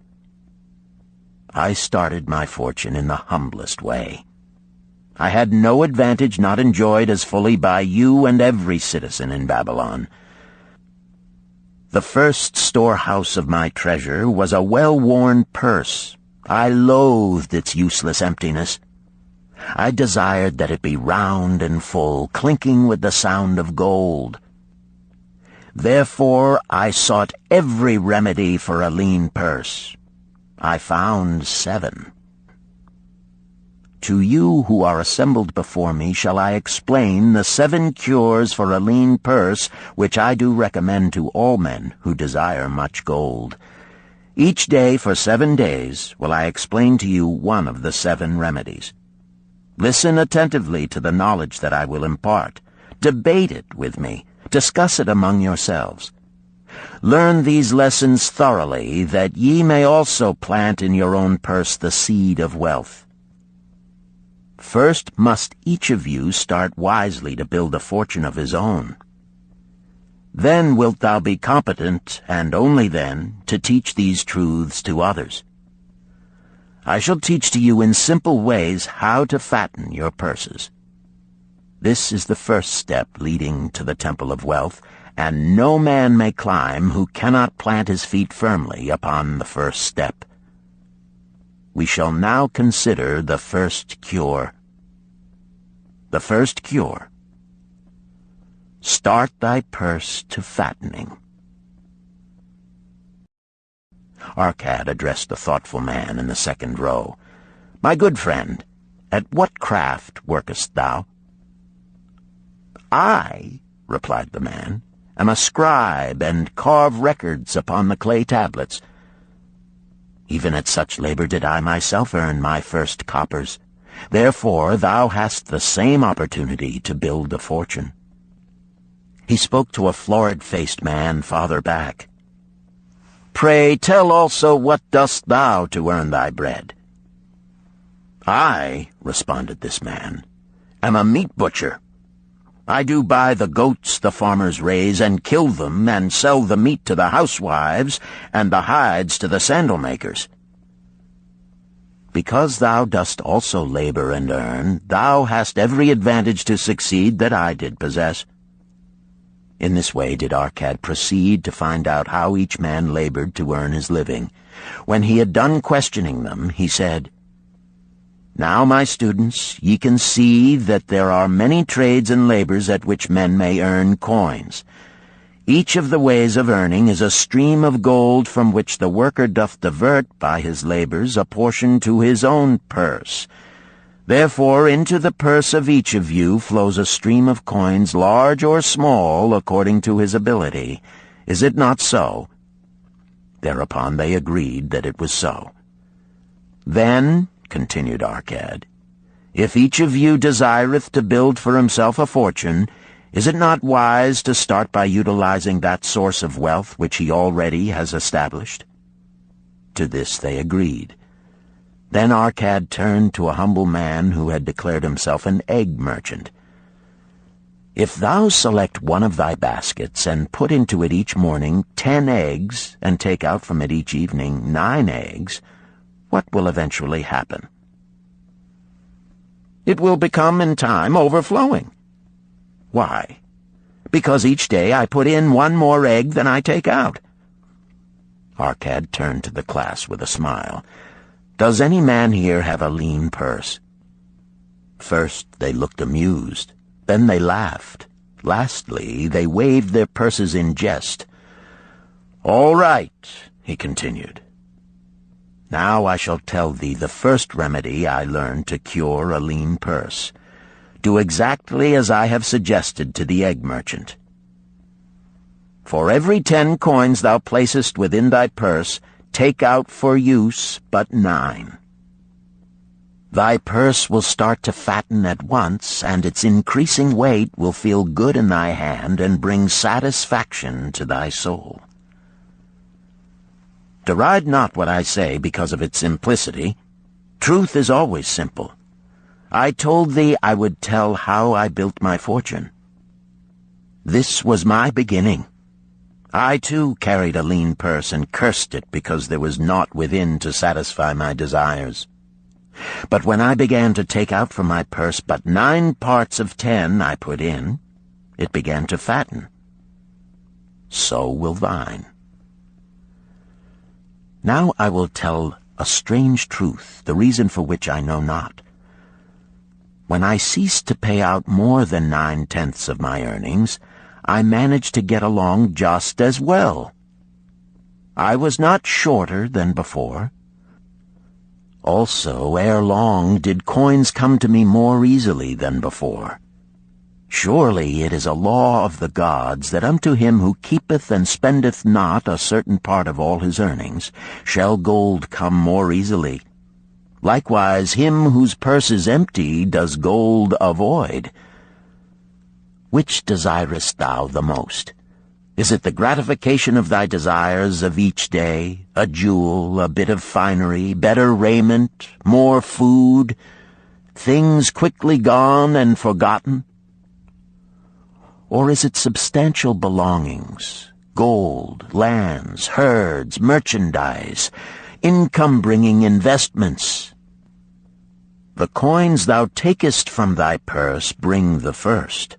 I started my fortune in the humblest way. I had no advantage not enjoyed as fully by you and every citizen in Babylon. The first storehouse of my treasure was a well-worn purse. I loathed its useless emptiness. I desired that it be round and full, clinking with the sound of gold. Therefore I sought every remedy for a lean purse. I found 7. To you who are assembled before me shall I explain the 7 cures for a lean purse, which I do recommend to all men who desire much gold. Each day for 7 days will I explain to you one of the 7 remedies. Listen attentively to the knowledge that I will impart. Debate it with me. Discuss it among yourselves. Learn these lessons thoroughly, that ye may also plant in your own purse the seed of wealth. First must each of you start wisely to build a fortune of his own. Then wilt thou be competent, and only then, to teach these truths to others. I shall teach to you in simple ways how to fatten your purses. This is the first step leading to the Temple of Wealth, and no man may climb who cannot plant his feet firmly upon the first step. We shall now consider the first cure. The first cure. Start thy purse to fattening. Arcad addressed the thoughtful man in the second row. My good friend, at what craft workest thou? I, replied the man, am a scribe and carve records upon the clay tablets. Even at such labor did I myself earn my first coppers. Therefore thou hast the same opportunity to build a fortune. He spoke to a florid-faced man farther back. Pray tell also what dost thou to earn thy bread? I, responded this man, am a meat butcher. I do buy the goats the farmers raise, and kill them, and sell the meat to the housewives, and the hides to the sandal makers. Because thou dost also labor and earn, thou hast every advantage to succeed that I did possess. In this way did Arcad proceed to find out how each man labored to earn his living. When he had done questioning them, he said, Now, my students, ye can see that there are many trades and labors at which men may earn coins. Each of the ways of earning is a stream of gold from which the worker doth divert by his labors a portion to his own purse. Therefore into the purse of each of you flows a stream of coins, large or small, according to his ability. Is it not so? Thereupon they agreed that it was so. Then, continued Arcad, if each of you desireth to build for himself a fortune, is it not wise to start by utilizing that source of wealth which he already has established? To this they agreed. Then Arcad turned to a humble man who had declared himself an egg merchant. If thou select one of thy baskets, and put into it each morning 10 eggs, and take out from it each evening 9 eggs, what will eventually happen? It will become in time overflowing. Why? Because each day I put in 1 more egg than I take out. Arcad turned to the class with a smile. Does any man here have a lean purse? First they looked amused, then they laughed. Lastly, they waved their purses in jest. All right, he continued. Now I shall tell thee the first remedy I learned to cure a lean purse. Do exactly as I have suggested to the egg merchant. For every 10 coins thou placest within thy purse, take out for use but 9. Thy purse will start to fatten at once, and its increasing weight will feel good in thy hand and bring satisfaction to thy soul. Deride not what I say because of its simplicity. Truth is always simple. I told thee I would tell how I built my fortune. This was my beginning. I, too, carried a lean purse and cursed it because there was naught within to satisfy my desires. But when I began to take out from my purse but 9 parts of 10 I put in, it began to fatten. So will thine. Now I will tell a strange truth, the reason for which I know not. When I ceased to pay out more than 9/10 of my earnings, I managed to get along just as well. I was not shorter than before. Also, ere long did coins come to me more easily than before. Surely it is a law of the gods that unto him who keepeth and spendeth not a certain part of all his earnings shall gold come more easily. Likewise him whose purse is empty does gold avoid. Which desirest thou the most? Is it the gratification of thy desires of each day, a jewel, a bit of finery, better raiment, more food, things quickly gone and forgotten? Or is it substantial belongings, gold, lands, herds, merchandise, income-bringing investments? The coins thou takest from thy purse bring the first.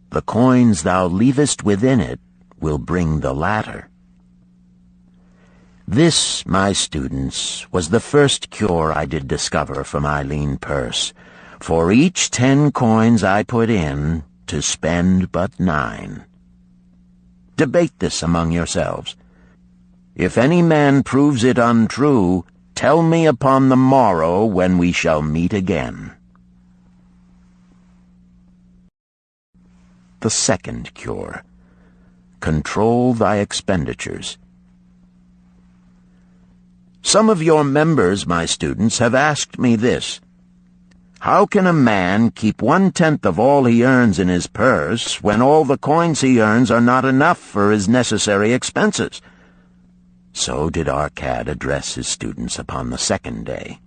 The coins thou leavest within it will bring the latter. This, my students, was the first cure I did discover for my lean purse. For each 10 coins I put in, to spend but 9. Debate this among yourselves. If any man proves it untrue, tell me upon the morrow when we shall meet again. The second cure. Control thy expenditures. Some of your members, my students, have asked me this. How can a man keep 1/10 of all he earns in his purse when all the coins he earns are not enough for his necessary expenses? So did Arcad address his students upon the second day.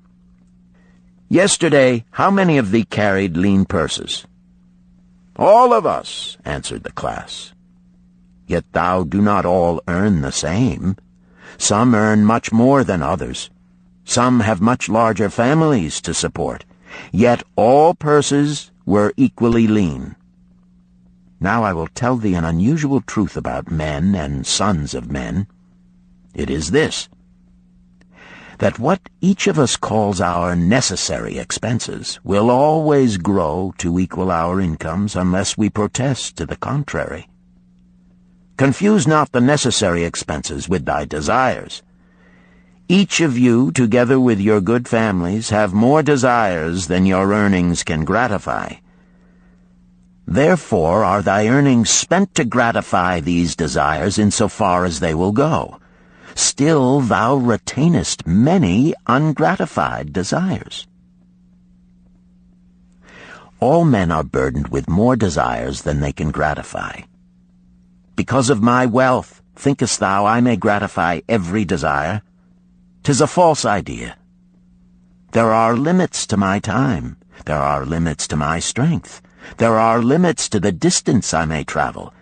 "Yesterday, how many of thee carried lean purses?" "All of us," answered the class. "Yet thou do not all earn the same. Some earn much more than others. Some have much larger families to support. Yet all purses were equally lean. Now I will tell thee an unusual truth about men and sons of men. It is this: that what each of us calls our necessary expenses will always grow to equal our incomes unless we protest to the contrary. Confuse not the necessary expenses with thy desires. Each of you, together with your good families, have more desires than your earnings can gratify. Therefore are thy earnings spent to gratify these desires in so far as they will go. Still thou retainest many ungratified desires. All men are burdened with more desires than they can gratify. Because of my wealth, thinkest thou I may gratify every desire? 'Tis a false idea. There are limits to my time. There are limits to my strength. There are limits to the distance I may travel.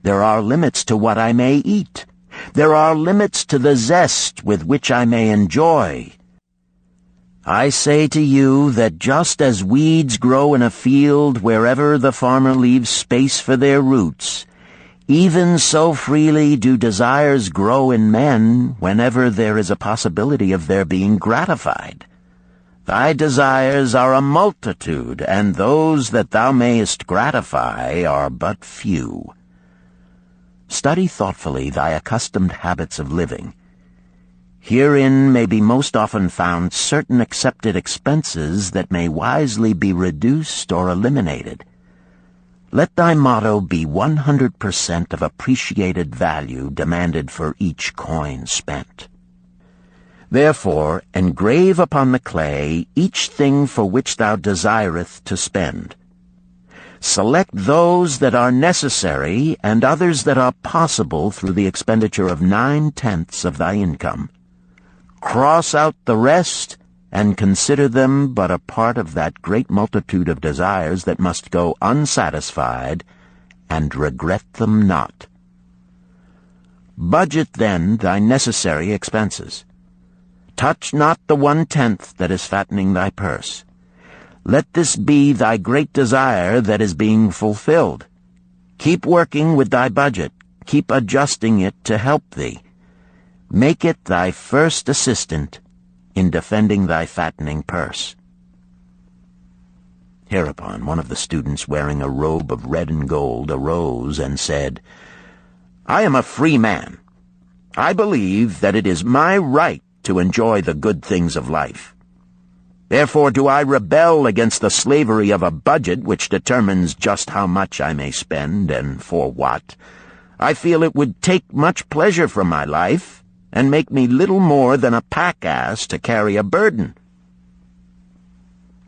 There are limits to what I may eat. There are limits to the zest with which I may enjoy. I say to you that just as weeds grow in a field wherever the farmer leaves space for their roots, even so freely do desires grow in men whenever there is a possibility of their being gratified. Thy desires are a multitude, and those that thou mayest gratify are but few. Study thoughtfully thy accustomed habits of living. Herein may be most often found certain accepted expenses that may wisely be reduced or eliminated. Let thy motto be 100% of appreciated value demanded for each coin spent. Therefore, engrave upon the clay each thing for which thou desireth to spend. Select those that are necessary and others that are possible through the expenditure of 9/10 of thy income. Cross out the rest and consider them but a part of that great multitude of desires that must go unsatisfied, and regret them not. Budget then thy necessary expenses. Touch not the 1/10 that is fattening thy purse. Let this be thy great desire that is being fulfilled. Keep working with thy budget. Keep adjusting it to help thee. Make it thy first assistant in defending thy fattening purse. Hereupon one of the students, wearing a robe of red and gold, arose and said, "I am a free man. I believe that it is my right to enjoy the good things of life. Therefore do I rebel against the slavery of a budget which determines just how much I may spend and for what. I feel it would take much pleasure from my life and make me little more than a pack-ass to carry a burden."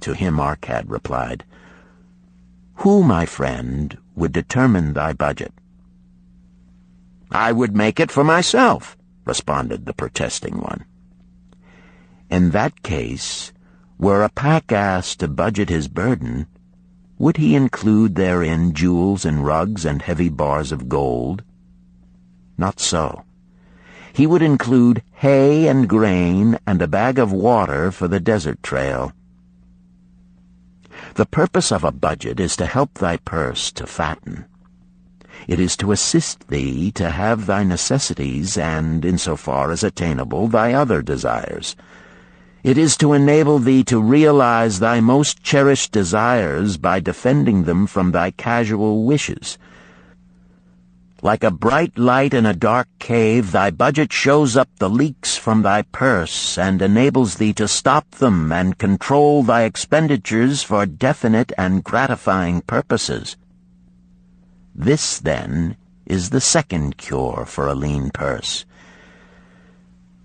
To him Arcad replied, "Who, my friend, would determine thy budget?" "I would make it for myself," responded the protesting one. "In that case, were a pack-ass to budget his burden, would he include therein jewels and rugs and heavy bars of gold? Not so. He would include hay and grain and a bag of water for the desert trail. The purpose of a budget is to help thy purse to fatten. It is to assist thee to have thy necessities and, insofar as attainable, thy other desires. It is to enable thee to realize thy most cherished desires by defending them from thy casual wishes. Like a bright light in a dark cave, thy budget shows up the leaks from thy purse and enables thee to stop them and control thy expenditures for definite and gratifying purposes. This, then, is the second cure for a lean purse.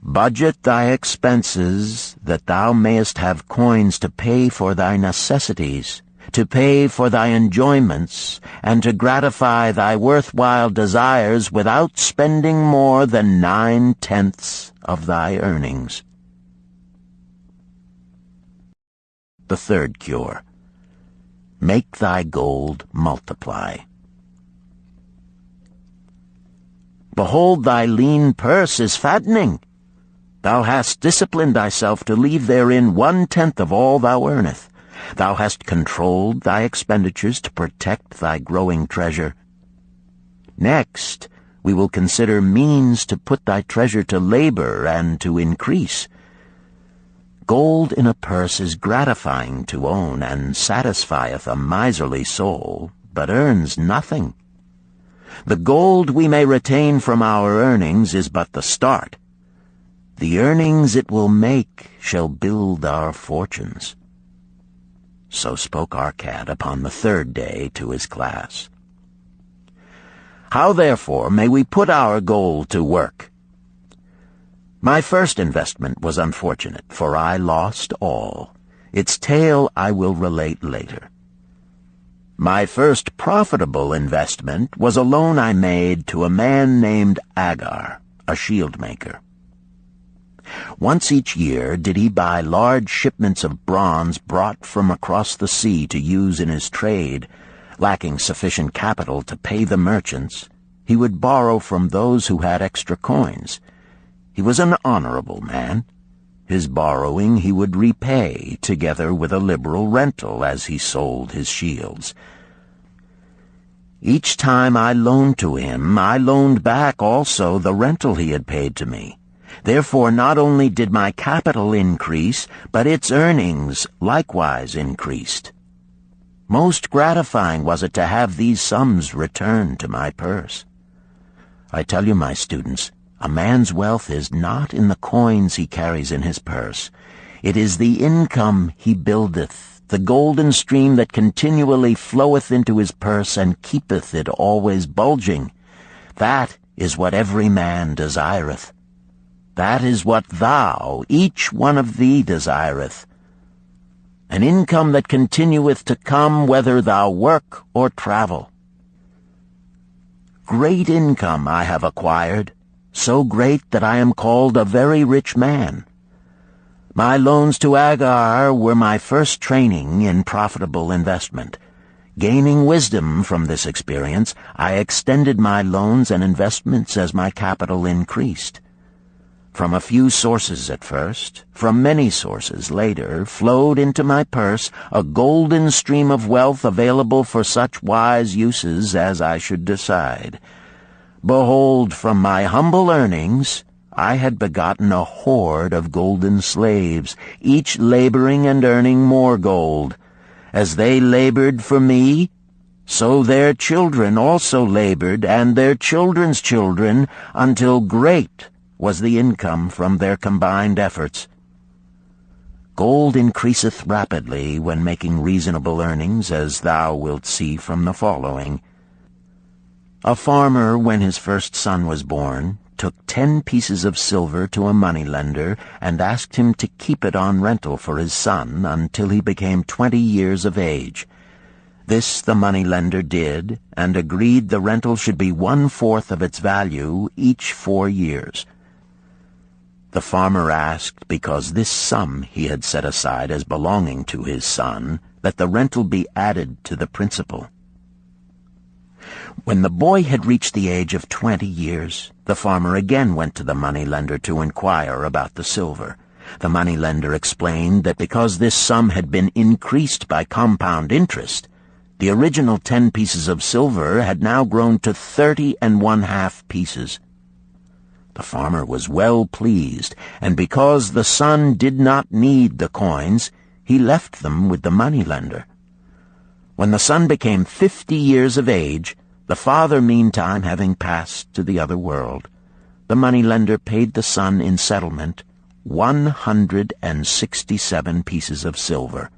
Budget thy expenses, that thou mayest have coins to pay for thy necessities, to pay for thy enjoyments, and to gratify thy worthwhile desires without spending more than 9/10 of thy earnings. The third cure: make thy gold multiply. Behold, thy lean purse is fattening. Thou hast disciplined thyself to leave therein 1/10 of all thou earnest. Thou hast controlled thy expenditures to protect thy growing treasure. Next, we will consider means to put thy treasure to labor and to increase. Gold in a purse is gratifying to own, and satisfieth a miserly soul, but earns nothing. The gold we may retain from our earnings is but the start. The earnings it will make shall build our fortunes. So spoke our cat upon the third day to his class. How, therefore, may we put our gold to work? My first investment was unfortunate, for I lost all. Its tale I will relate later. My first profitable investment was a loan I made to a man named Agar, a shield maker. Once each year did he buy large shipments of bronze brought from across the sea to use in his trade. Lacking sufficient capital to pay the merchants, he would borrow from those who had extra coins. He was an honorable man. His borrowing he would repay, together with a liberal rental as he sold his shields. Each time I loaned to him, I loaned back also the rental he had paid to me. Therefore not only did my capital increase, but its earnings likewise increased. Most gratifying was it to have these sums returned to my purse. I tell you, my students, a man's wealth is not in the coins he carries in his purse. It is the income he buildeth, the golden stream that continually floweth into his purse and keepeth it always bulging. That is what every man desireth. That is what thou, each one of thee, desireth. An income that continueth to come whether thou work or travel. Great income I have acquired, so great that I am called a very rich man. My loans to Agar were my first training in profitable investment. Gaining wisdom from this experience, I extended my loans and investments as my capital increased. From a few sources at first, from many sources later, flowed into my purse a golden stream of wealth available for such wise uses as I should decide. Behold, from my humble earnings, I had begotten a horde of golden slaves, each laboring and earning more gold. As they labored for me, so their children also labored, and their children's children, until great was the income from their combined efforts. Gold increaseth rapidly when making reasonable earnings, as thou wilt see from the following. A farmer, when his first son was born, took 10 pieces of silver to a moneylender and asked him to keep it on rental for his son until he became 20 years of age. This the moneylender did, and agreed the rental should be 1/4 of its value each 4 years. The farmer asked, because this sum he had set aside as belonging to his son, that the rental be added to the principal. When the boy had reached the age of 20 years, the farmer again went to the moneylender to inquire about the silver. The moneylender explained that because this sum had been increased by compound interest, the original 10 pieces of silver had now grown to 30½ pieces. The farmer was well pleased, and because the son did not need the coins, he left them with the moneylender. When the son became 50 years of age, the father meantime having passed to the other world, the moneylender paid the son in settlement 167 pieces of silver.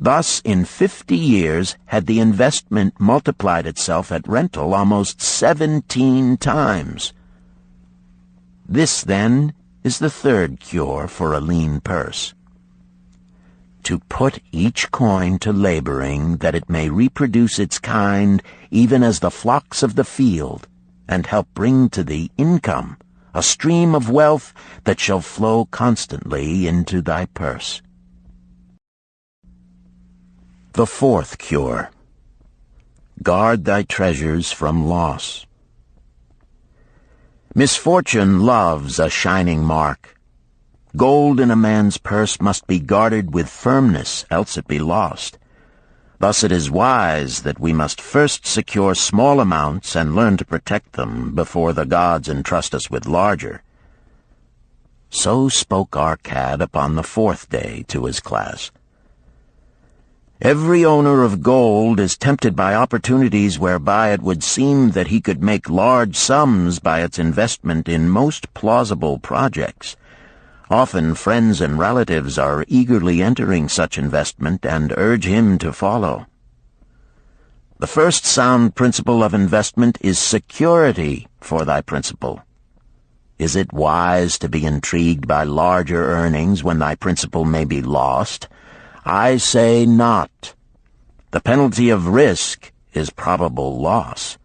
Thus, in 50 years, had the investment multiplied itself at rental almost 17 times. This, then, is the third cure for a lean purse. to put each coin to laboring, that it may reproduce its kind, even as the flocks of the field, and help bring to thee income, a stream of wealth that shall flow constantly into thy purse. The fourth cure. Guard thy treasures from loss. Misfortune loves a shining mark. Gold in a man's purse must be guarded with firmness, else it be lost. Thus it is wise that we must first secure small amounts and learn to protect them before the gods entrust us with larger. So spoke Arcad upon the fourth day to his class. Every owner of gold is tempted by opportunities whereby it would seem that he could make large sums by its investment in most plausible projects. Often friends and relatives are eagerly entering such investment and urge him to follow. The first sound principle of investment is security for thy principal. Is it wise to be intrigued by larger earnings when thy principal may be lost? I say not. The penalty of risk is probable loss.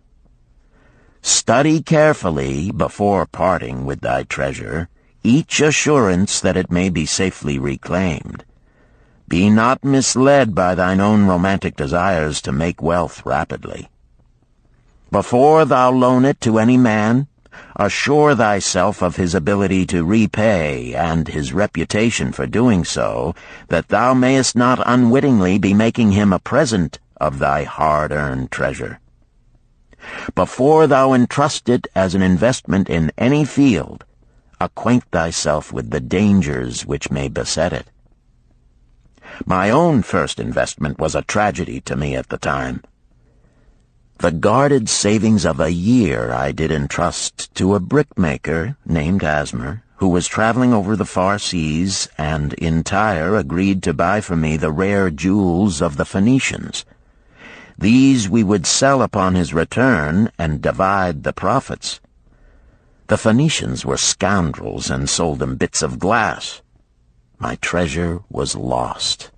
Study carefully, before parting with thy treasure, each assurance that it may be safely reclaimed. Be not misled by thine own romantic desires to make wealth rapidly. Before thou loan it to any man, assure thyself of his ability to repay and his reputation for doing so, that thou mayest not unwittingly be making him a present of thy hard-earned treasure. Before thou entrust it as an investment in any field, acquaint thyself with the dangers which may beset it. My own first investment was a tragedy to me at the time. The guarded savings of a year I did entrust to a brickmaker named Asmer, who was traveling over the far seas, and in Tyre agreed to buy for me the rare jewels of the Phoenicians. These we would sell upon his return and divide the profits. The Phoenicians were scoundrels and sold him bits of glass. My treasure was lost.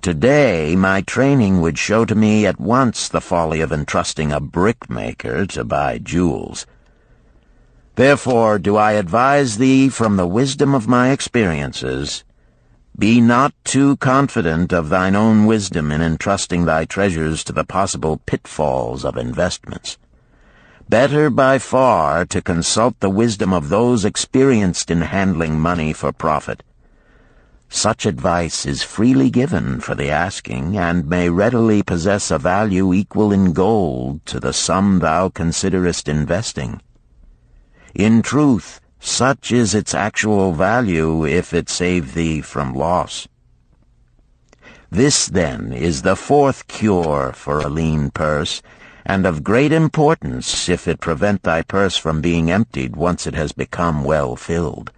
Today, my training would show to me at once the folly of entrusting a brickmaker to buy jewels. Therefore do I advise thee from the wisdom of my experiences, be not too confident of thine own wisdom in entrusting thy treasures to the possible pitfalls of investments. Better by far to consult the wisdom of those experienced in handling money for profit. Such advice is freely given for the asking, and may readily possess a value equal in gold to the sum thou considerest investing. In truth, such is its actual value if it save thee from loss. This, then, is the fourth cure for a lean purse, and of great importance if it prevent thy purse from being emptied once it has become well filled.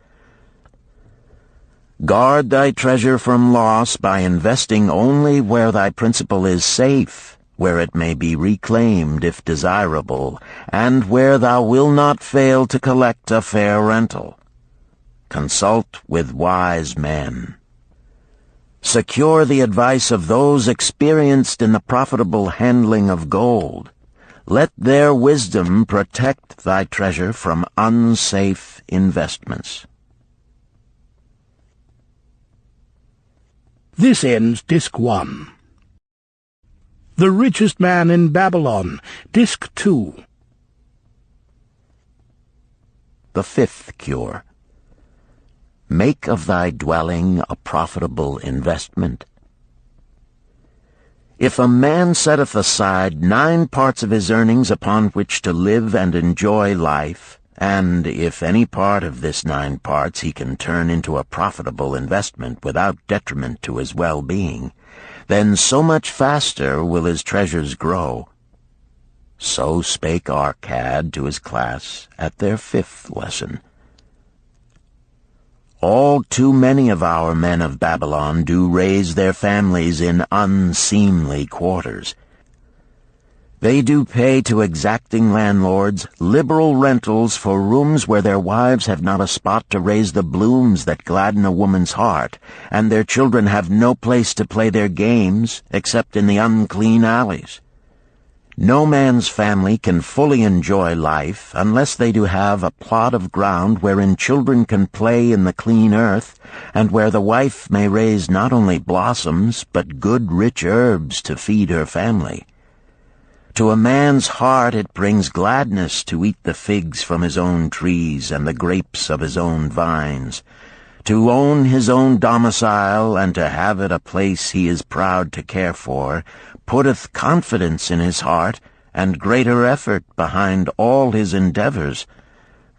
Guard thy treasure from loss by investing only where thy principal is safe, where it may be reclaimed if desirable, and where thou wilt not fail to collect a fair rental. Consult with wise men. Secure the advice of those experienced in the profitable handling of gold. Let their wisdom protect thy treasure from unsafe investments. This ends Disc 1. The Richest Man in Babylon, Disc 2. The fifth cure. Make of thy dwelling a profitable investment. If a man setteth aside 9 parts of his earnings upon which to live and enjoy life, and if any part of this 9 parts he can turn into a profitable investment without detriment to his well-being, then so much faster will his treasures grow. So spake Arcad to his class at their 5th lesson. All too many of our men of Babylon do raise their families in unseemly quarters. They do pay to exacting landlords liberal rentals for rooms where their wives have not a spot to raise the blooms that gladden a woman's heart, and their children have no place to play their games except in the unclean alleys. No man's family can fully enjoy life unless they do have a plot of ground wherein children can play in the clean earth, and where the wife may raise not only blossoms but good rich herbs to feed her family. To a man's heart it brings gladness to eat the figs from his own trees and the grapes of his own vines, to own his own domicile and to have it a place he is proud to care for, putteth confidence in his heart and greater effort behind all his endeavors.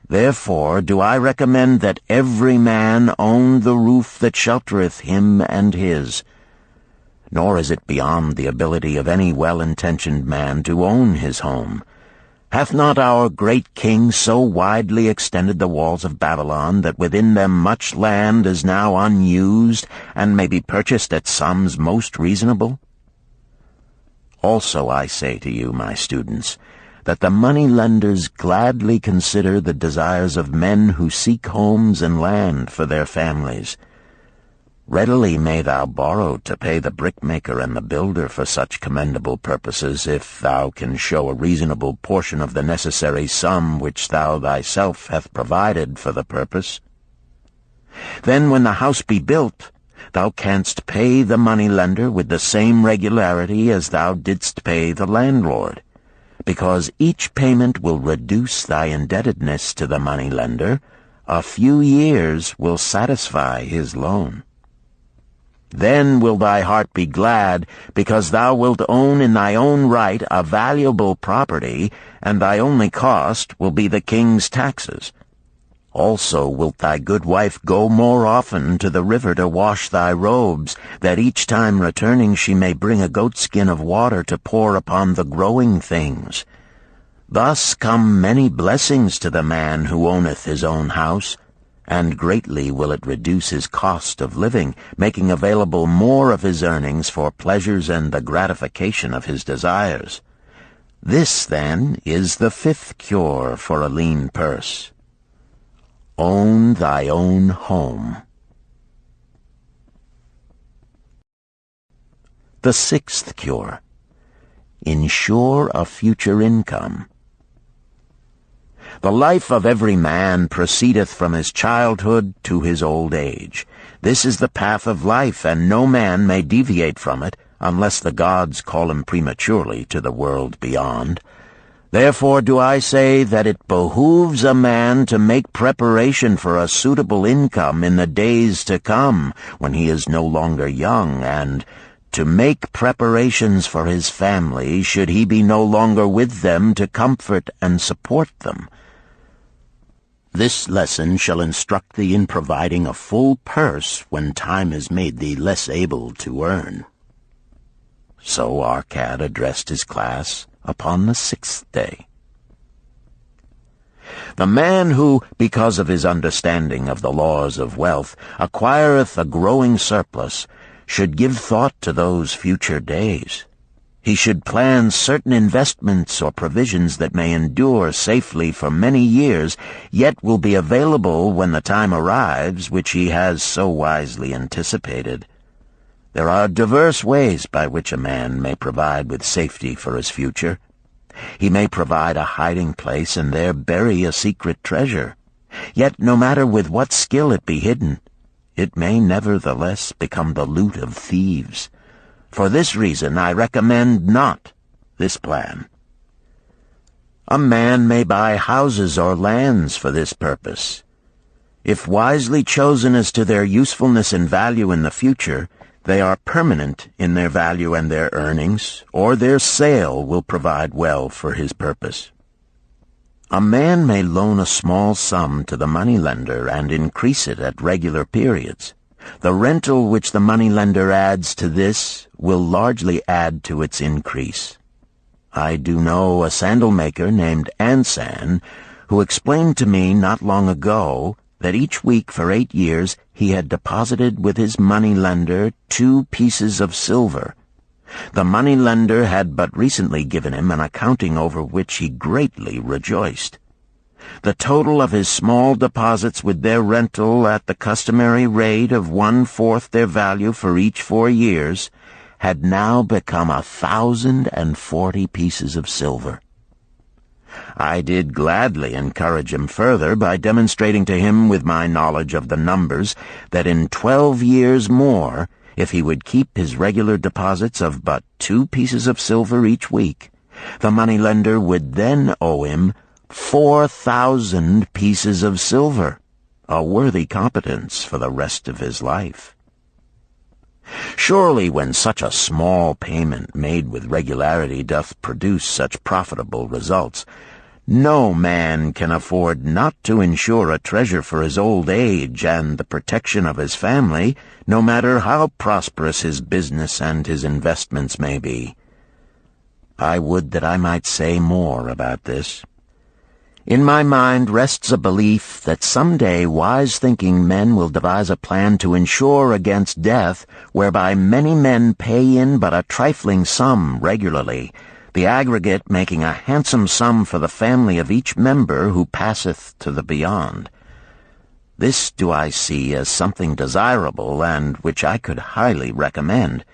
Therefore do I recommend that every man own the roof that sheltereth him and his. Nor is it beyond the ability of any well-intentioned man to own his home. Hath not our great king so widely extended the walls of Babylon that within them much land is now unused, and may be purchased at sums most reasonable? Also I say to you, my students, that the money-lenders gladly consider the desires of men who seek homes and land for their families. Readily may thou borrow to pay the brickmaker and the builder for such commendable purposes, if thou can show a reasonable portion of the necessary sum which thou thyself hast provided for the purpose. Then when the house be built, thou canst pay the money-lender with the same regularity as thou didst pay the landlord, because each payment will reduce thy indebtedness to the money-lender. A few years will satisfy his loan. Then will thy heart be glad, because thou wilt own in thy own right a valuable property, and thy only cost will be the king's taxes. Also wilt thy good wife go more often to the river to wash thy robes, that each time returning she may bring a goatskin of water to pour upon the growing things. Thus come many blessings to the man who owneth his own house, and greatly will it reduce his cost of living, making available more of his earnings for pleasures and the gratification of his desires. This, then, is the fifth cure for a lean purse. Own thy own home. The sixth cure. Ensure a future income. The life of every man proceedeth from his childhood to his old age. This is the path of life, and no man may deviate from it, unless the gods call him prematurely to the world beyond. Therefore do I say that it behooves a man to make preparation for a suitable income in the days to come, when he is no longer young, and to make preparations for his family, should he be no longer with them to comfort and support them. This lesson shall instruct thee in providing a full purse when time has made thee less able to earn. So Arcad addressed his class upon the sixth day. The man who, because of his understanding of the laws of wealth, acquireth a growing surplus, should give thought to those future days. He should plan certain investments or provisions that may endure safely for many years, yet will be available when the time arrives which he has so wisely anticipated. There are diverse ways by which a man may provide with safety for his future. He may provide a hiding place and there bury a secret treasure. Yet no matter with what skill it be hidden, it may nevertheless become the loot of thieves. For this reason I recommend not this plan. A man may buy houses or lands for this purpose. If wisely chosen as to their usefulness and value in the future, they are permanent in their value and their earnings, or their sale will provide well for his purpose. A man may loan a small sum to the moneylender and increase it at regular periods. The rental which the moneylender adds to this will largely add to its increase. I do know a sandal-maker named Ansan, who explained to me not long ago that each week for 8 years he had deposited with his moneylender 2 pieces of silver. The money-lender had but recently given him an accounting over which he greatly rejoiced. The total of his small deposits with their rental at the customary rate of 1/4 their value for each 4 years had now become 1,040 pieces of silver. I did gladly encourage him further by demonstrating to him with my knowledge of the numbers that in 12 years more, if he would keep his regular deposits of but 2 pieces of silver each week, the moneylender would then owe him 4,000 pieces of silver, a worthy competence for the rest of his life. Surely when such a small payment made with regularity doth produce such profitable results, no man can afford not to insure a treasure for his old age and the protection of his family, no matter how prosperous his business and his investments may be. I would that I might say more about this. In my mind rests a belief that someday wise-thinking men will devise a plan to insure against death, whereby many men pay in but a trifling sum regularly, the aggregate making a handsome sum for the family of each member who passeth to the beyond. This do I see as something desirable and which I could highly recommend.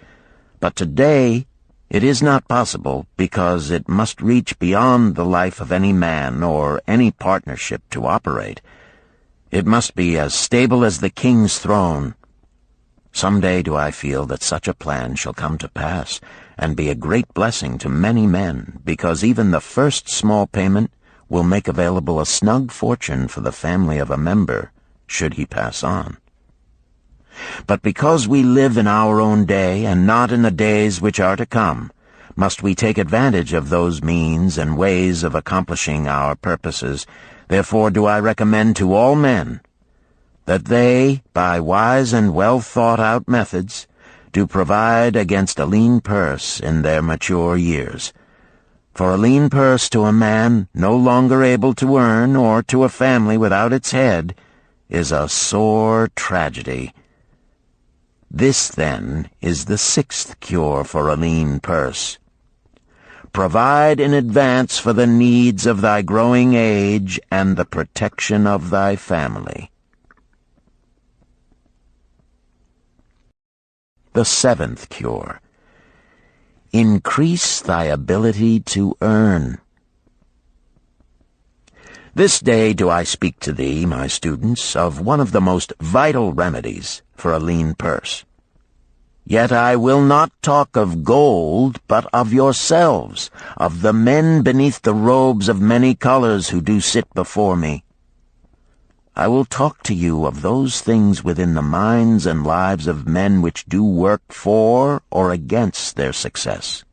But today it is not possible, because it must reach beyond the life of any man or any partnership to operate. It must be as stable as the king's throne. Some day do I feel that such a plan shall come to pass, and be a great blessing to many men, because even the first small payment will make available a snug fortune for the family of a member, should he pass on. But because we live in our own day, and not in the days which are to come, must we take advantage of those means and ways of accomplishing our purposes. Therefore do I recommend to all men that they, by wise and well-thought-out methods, do provide against a lean purse in their mature years. For a lean purse to a man no longer able to earn, or to a family without its head, is a sore tragedy. This, then, is the 6th cure for a lean purse. Provide in advance for the needs of thy growing age and the protection of thy family. The 7th cure. Increase thy ability to earn. This day do I speak to thee, my students, of one of the most vital remedies for a lean purse. Yet I will not talk of gold, but of yourselves, of the men beneath the robes of many colors who do sit before me. I will talk to you of those things within the minds and lives of men which do work for or against their success.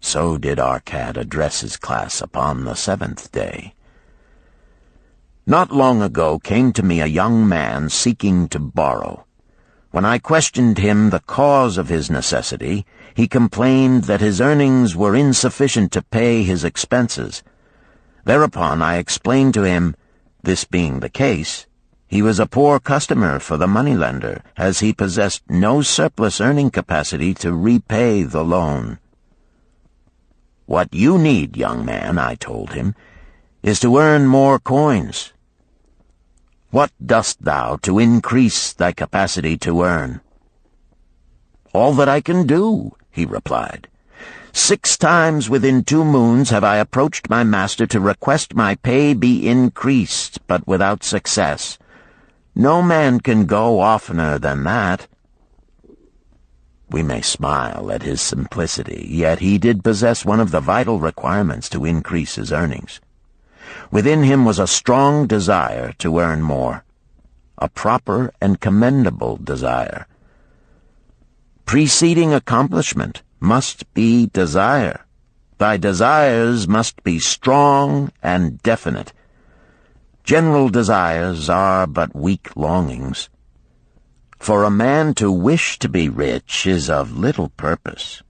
So did Arcad address his class upon the 7th day. Not long ago came to me a young man seeking to borrow. When I questioned him the cause of his necessity, he complained that his earnings were insufficient to pay his expenses. Thereupon I explained to him, this being the case, he was a poor customer for the moneylender, as he possessed no surplus earning capacity to repay the loan. What you need, young man, I told him, is to earn more coins. What dost thou to increase thy capacity to earn? All that I can do, he replied. 6 times within 2 moons have I approached my master to request my pay be increased, but without success. No man can go oftener than that. We may smile at his simplicity, yet he did possess one of the vital requirements to increase his earnings. Within him was a strong desire to earn more, a proper and commendable desire. Preceding accomplishment must be desire. Thy desires must be strong and definite. General desires are but weak longings. For a man to wish to be rich is of little purpose.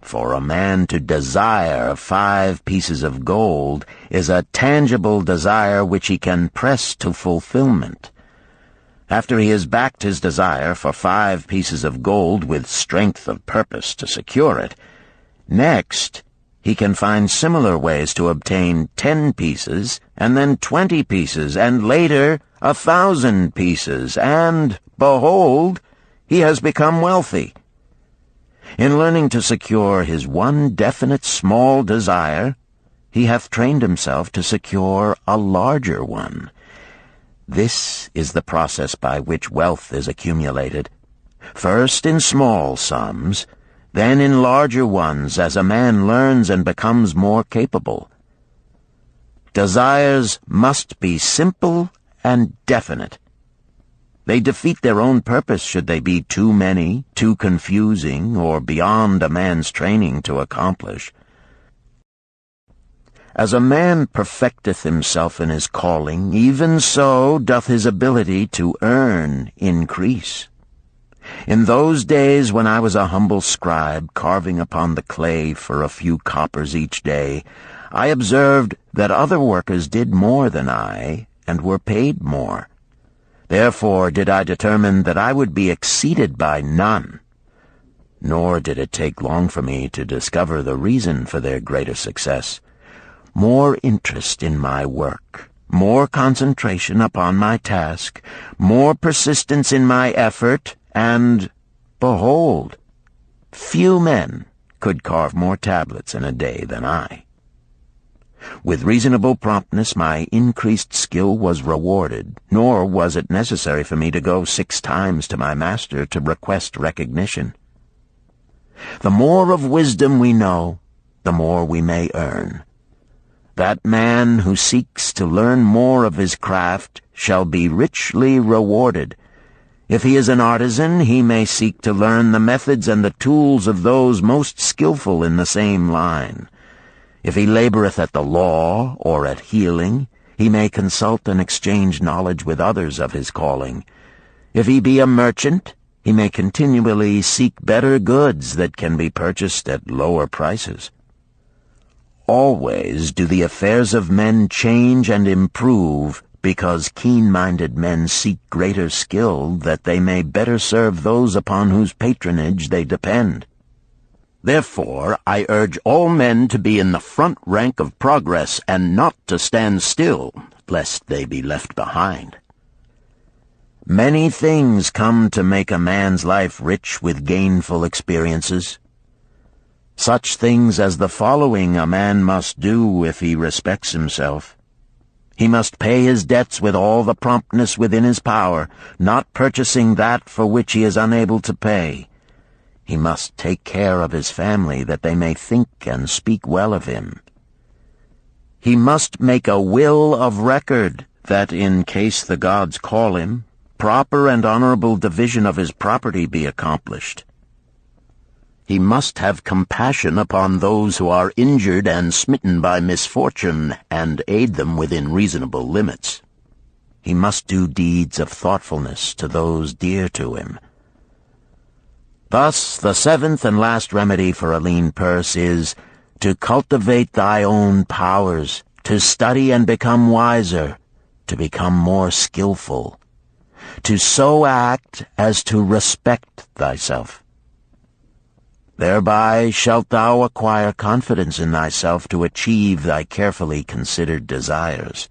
For a man to desire 5 pieces of gold is a tangible desire which he can press to fulfillment. After he has backed his desire for 5 pieces of gold with strength of purpose to secure it, next he can find similar ways to obtain 10 pieces, and then 20 pieces, and later 1,000 pieces, and, behold, he has become wealthy. In learning to secure his one definite small desire, he hath trained himself to secure a larger one. This is the process by which wealth is accumulated, first in small sums, then in larger ones as a man learns and becomes more capable. Desires must be simple and definite. They defeat their own purpose should they be too many, too confusing, or beyond a man's training to accomplish. As a man perfecteth himself in his calling, even so doth his ability to earn increase. In those days when I was a humble scribe carving upon the clay for a few coppers each day, I observed that other workers did more than I, and were paid more. Therefore did I determine that I would be exceeded by none. Nor did it take long for me to discover the reason for their greater success. More interest in my work, more concentration upon my task, more persistence in my effort, and, behold, few men could carve more tablets in a day than I. With reasonable promptness my increased skill was rewarded, nor was it necessary for me to go 6 times to my master to request recognition. The more of wisdom we know, the more we may earn. That man who seeks to learn more of his craft shall be richly rewarded. If he is an artisan, he may seek to learn the methods and the tools of those most skillful in the same line. If he laboreth at the law or at healing, he may consult and exchange knowledge with others of his calling. If he be a merchant, he may continually seek better goods that can be purchased at lower prices. Always do the affairs of men change and improve, because keen-minded men seek greater skill that they may better serve those upon whose patronage they depend. Therefore I urge all men to be in the front rank of progress, and not to stand still, lest they be left behind. Many things come to make a man's life rich with gainful experiences. Such things as the following a man must do if he respects himself. He must pay his debts with all the promptness within his power, not purchasing that for which he is unable to pay. He must take care of his family, that they may think and speak well of him. He must make a will of record, that in case the gods call him, proper and honorable division of his property be accomplished. He must have compassion upon those who are injured and smitten by misfortune, and aid them within reasonable limits. He must do deeds of thoughtfulness to those dear to him. Thus, the 7th and last remedy for a lean purse is to cultivate thy own powers, to study and become wiser, to become more skillful, to so act as to respect thyself. Thereby shalt thou acquire confidence in thyself to achieve thy carefully considered desires.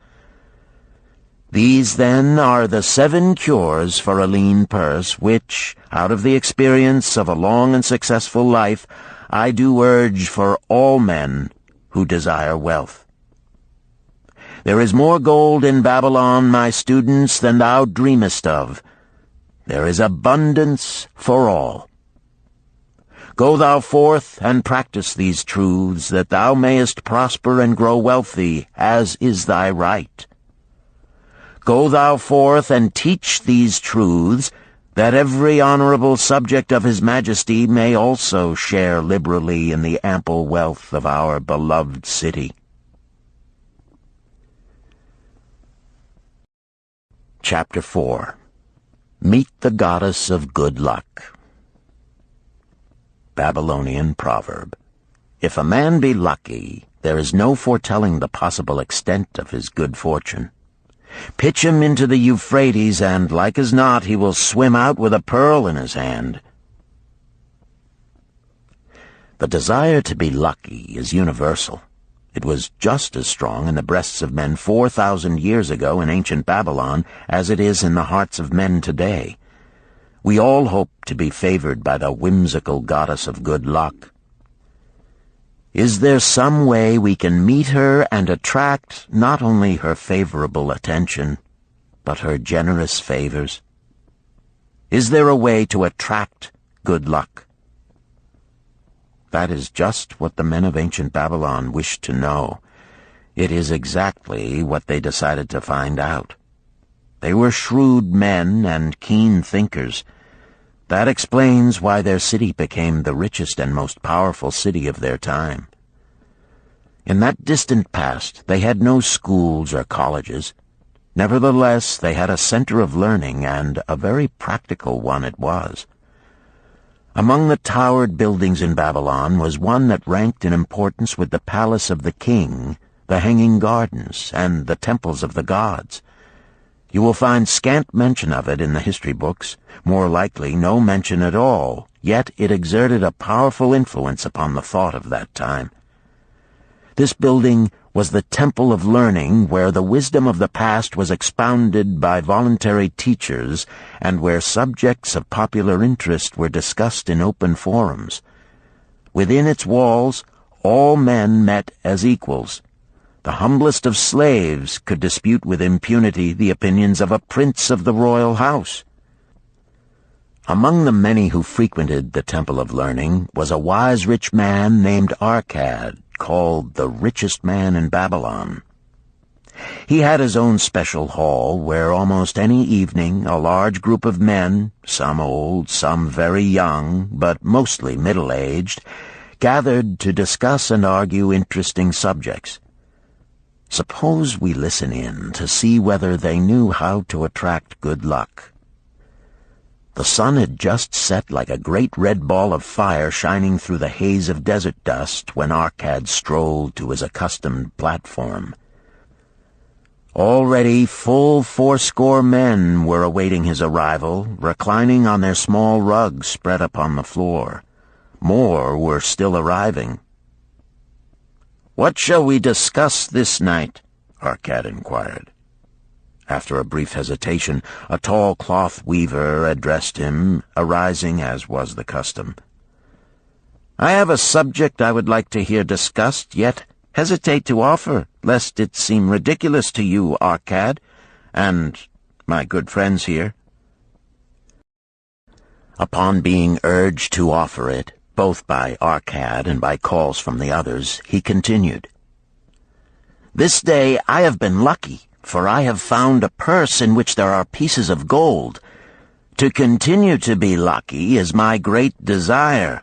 These, then, are the 7 cures for a lean purse, which, out of the experience of a long and successful life, I do urge for all men who desire wealth. There is more gold in Babylon, my students, than thou dreamest of. There is abundance for all. Go thou forth and practice these truths, that thou mayest prosper and grow wealthy, as is thy right. Go thou forth and teach these truths, that every honorable subject of his majesty may also share liberally in the ample wealth of our beloved city. Chapter 4. Meet the Goddess of Good Luck. Babylonian Proverb. If a man be lucky, there is no foretelling the possible extent of his good fortune. Pitch him into the Euphrates, and like as not he will swim out with a pearl in his hand. The desire to be lucky is universal. It was just as strong in the breasts of men 4,000 years ago in ancient Babylon as it is in the hearts of men today. We all hope to be favored by the whimsical goddess of good luck. Is there some way we can meet her and attract not only her favorable attention, but her generous favors? Is there a way to attract good luck? That is just what the men of ancient Babylon wished to know. It is exactly what they decided to find out. They were shrewd men and keen thinkers. That explains why their city became the richest and most powerful city of their time. In that distant past, they had no schools or colleges. Nevertheless, they had a center of learning, and a very practical one it was. Among the towered buildings in Babylon was one that ranked in importance with the palace of the king, the hanging gardens, and the temples of the gods. You will find scant mention of it in the history books, more likely no mention at all, yet it exerted a powerful influence upon the thought of that time. This building was the temple of learning, where the wisdom of the past was expounded by voluntary teachers, and where subjects of popular interest were discussed in open forums. Within its walls, all men met as equals. The humblest of slaves could dispute with impunity the opinions of a prince of the royal house. Among the many who frequented the Temple of Learning was a wise rich man named Arcad, called the richest man in Babylon. He had his own special hall where almost any evening a large group of men, some old, some very young, but mostly middle-aged, gathered to discuss and argue interesting subjects. Suppose we listen in to see whether they knew how to attract good luck. The sun had just set like a great red ball of fire shining through the haze of desert dust when Arcad strolled to his accustomed platform. Already full 80 men were awaiting his arrival, reclining on their small rugs spread upon the floor. More were still arriving. "What shall we discuss this night?" Arcad inquired. After a brief hesitation, a tall cloth weaver addressed him, arising as was the custom. "I have a subject I would like to hear discussed, yet hesitate to offer, lest it seem ridiculous to you, Arcad, and my good friends here." Upon being urged to offer it, both by Arcad and by calls from the others, he continued, "This day I have been lucky, for I have found a purse in which there are pieces of gold. To continue to be lucky is my great desire.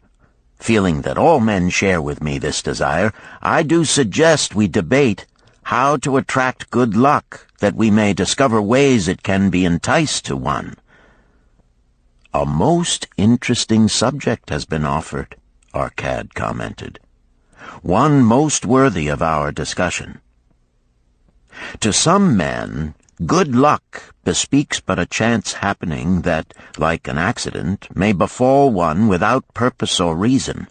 Feeling that all men share with me this desire, I do suggest we debate how to attract good luck, that we may discover ways it can be enticed to one." "A most interesting subject has been offered," Arcad commented. "One most worthy of our discussion. To some men, good luck bespeaks but a chance happening that, like an accident, may befall one without purpose or reason.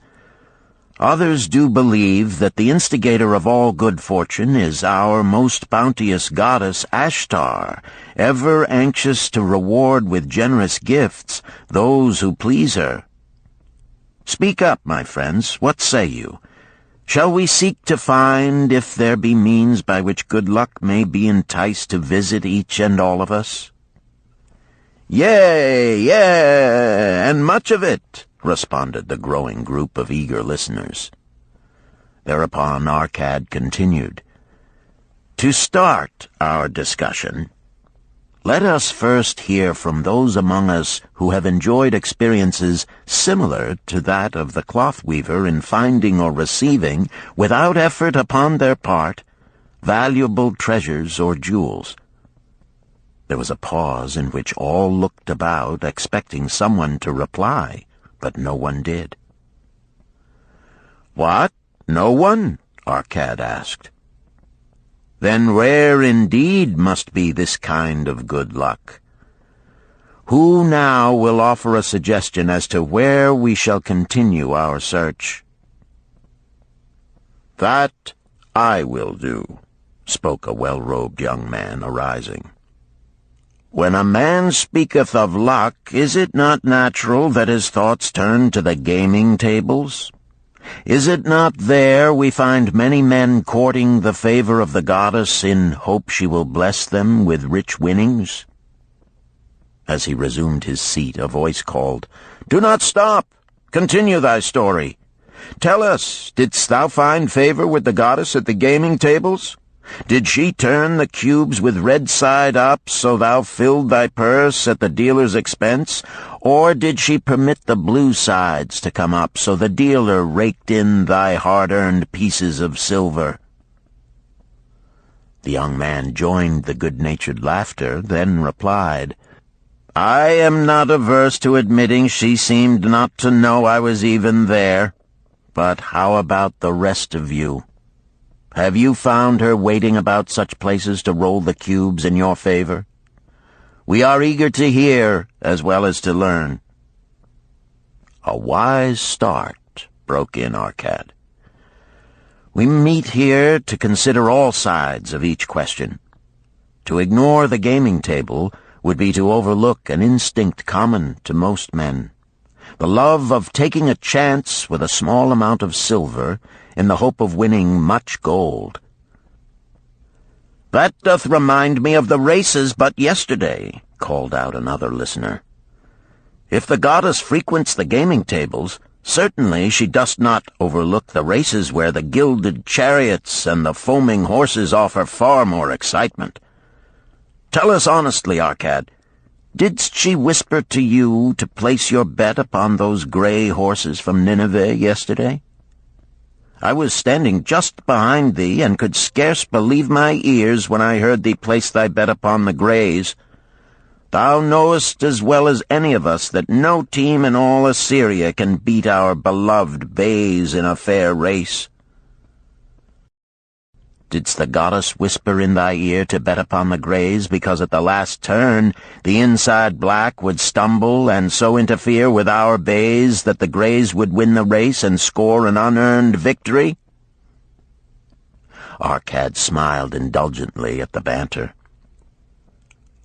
Others do believe that the instigator of all good fortune is our most bounteous goddess Ashtar, ever anxious to reward with generous gifts those who please her. Speak up, my friends, what say you? Shall we seek to find if there be means by which good luck may be enticed to visit each and all of us?" "Yea, and much of it," responded the growing group of eager listeners. Thereupon Arcad continued, "To start our discussion, let us first hear from those among us who have enjoyed experiences similar to that of the cloth weaver in finding or receiving, without effort upon their part, valuable treasures or jewels." There was a pause in which all looked about, expecting someone to reply, but no one did. "What? No one?" Arcad asked. Then rare indeed must be this kind of good luck. Who now will offer a suggestion as to where we shall continue our search?" "That I will do," spoke a well-robed young man, arising. "When a man speaketh of luck, is it not natural that his thoughts turn to the gaming tables? Is it not there we find many men courting the favor of the goddess in hope she will bless them with rich winnings?" As he resumed his seat, a voice called, "Do not stop! Continue thy story. Tell us, didst thou find favor with the goddess at the gaming tables? Did she turn the cubes with red side up, so thou filled thy purse at the dealer's expense? Or did she permit the blue sides to come up, so the dealer raked in thy hard-earned pieces of silver?" The young man joined the good-natured laughter, then replied, "I am not averse to admitting she seemed not to know I was even there. But how about the rest of you? Have you found her waiting about such places to roll the cubes in your favor? We are eager to hear as well as to learn." "A wise start," broke in Arcad. "We meet here to consider all sides of each question. To ignore the gaming table would be to overlook an instinct common to most men, the love of taking a chance with a small amount of silver in the hope of winning much gold." "That doth remind me of the races but yesterday," called out another listener. "If the goddess frequents the gaming tables, certainly she doth not overlook the races where the gilded chariots and the foaming horses offer far more excitement. Tell us honestly, Arcad, didst she whisper to you to place your bet upon those gray horses from Nineveh yesterday? I was standing just behind thee, and could scarce believe my ears when I heard thee place thy bet upon the grays. Thou knowest as well as any of us that no team in all Assyria can beat our beloved bays in a fair race. Didst the goddess whisper in thy ear to bet upon the grays, because at the last turn the inside black would stumble and so interfere with our bays that the grays would win the race and score an unearned victory?" Arcad smiled indulgently at the banter.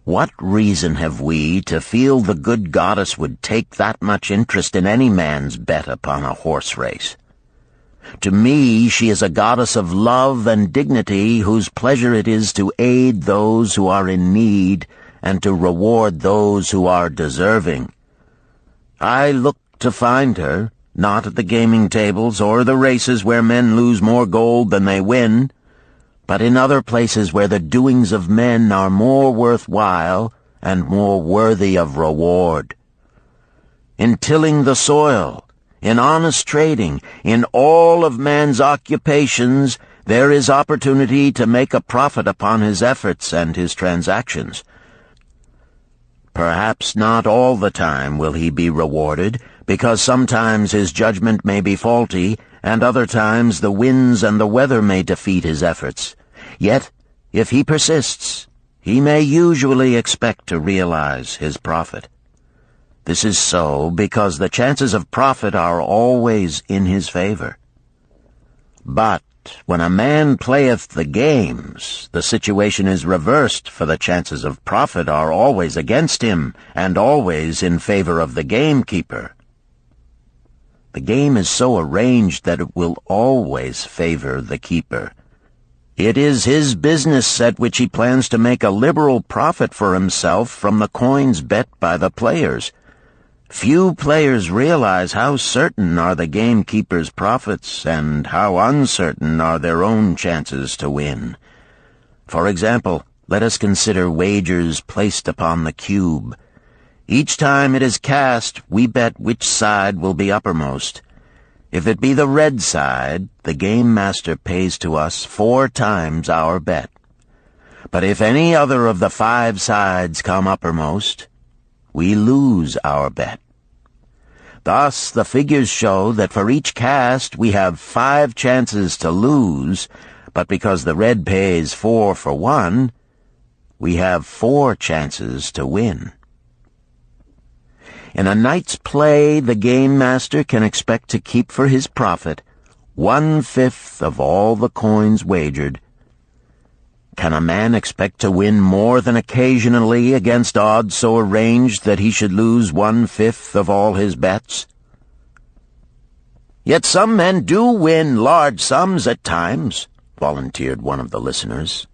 "What reason have we to feel the good goddess would take that much interest in any man's bet upon a horse race? To me, she is a goddess of love and dignity, whose pleasure it is to aid those who are in need and to reward those who are deserving. I look to find her, not at the gaming tables or the races where men lose more gold than they win, but in other places where the doings of men are more worthwhile and more worthy of reward. In tilling the soil, in honest trading, in all of man's occupations, there is opportunity to make a profit upon his efforts and his transactions. Perhaps not all the time will he be rewarded, because sometimes his judgment may be faulty, and other times the winds and the weather may defeat his efforts. Yet, if he persists, he may usually expect to realize his profit. This is so because the chances of profit are always in his favor. But when a man playeth the games, the situation is reversed, for the chances of profit are always against him, and always in favor of the gamekeeper. The game is so arranged that it will always favor the keeper. It is his business at which he plans to make a liberal profit for himself from the coins bet by the players. Few players realize how certain are the gamekeeper's profits and how uncertain are their own chances to win. For example, let us consider wagers placed upon the cube. Each time it is cast, we bet which side will be uppermost. If it be the red side, the game master pays to us 4 times our bet. But if any other of the 5 sides come uppermost, we lose our bet. Thus, the figures show that for each cast we have 5 chances to lose, but because the red pays 4 for 1, we have 4 chances to win. In a night's play, the game master can expect to keep for his profit 1/5 of all the coins wagered. Can a man expect to win more than occasionally against odds so arranged that he should lose 1/5 of all his bets? Yet some men do win large sums at times, volunteered one of the listeners.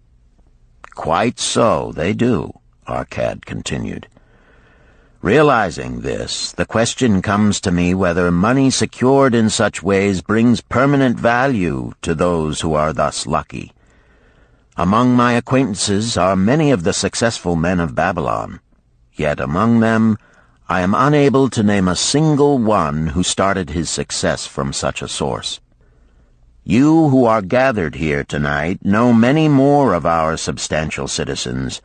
Quite so, they do, Arcad continued. Realizing this, the question comes to me whether money secured in such ways brings permanent value to those who are thus lucky. Among my acquaintances are many of the successful men of Babylon, yet among them I am unable to name a single one who started his success from such a source. You who are gathered here tonight know many more of our substantial citizens.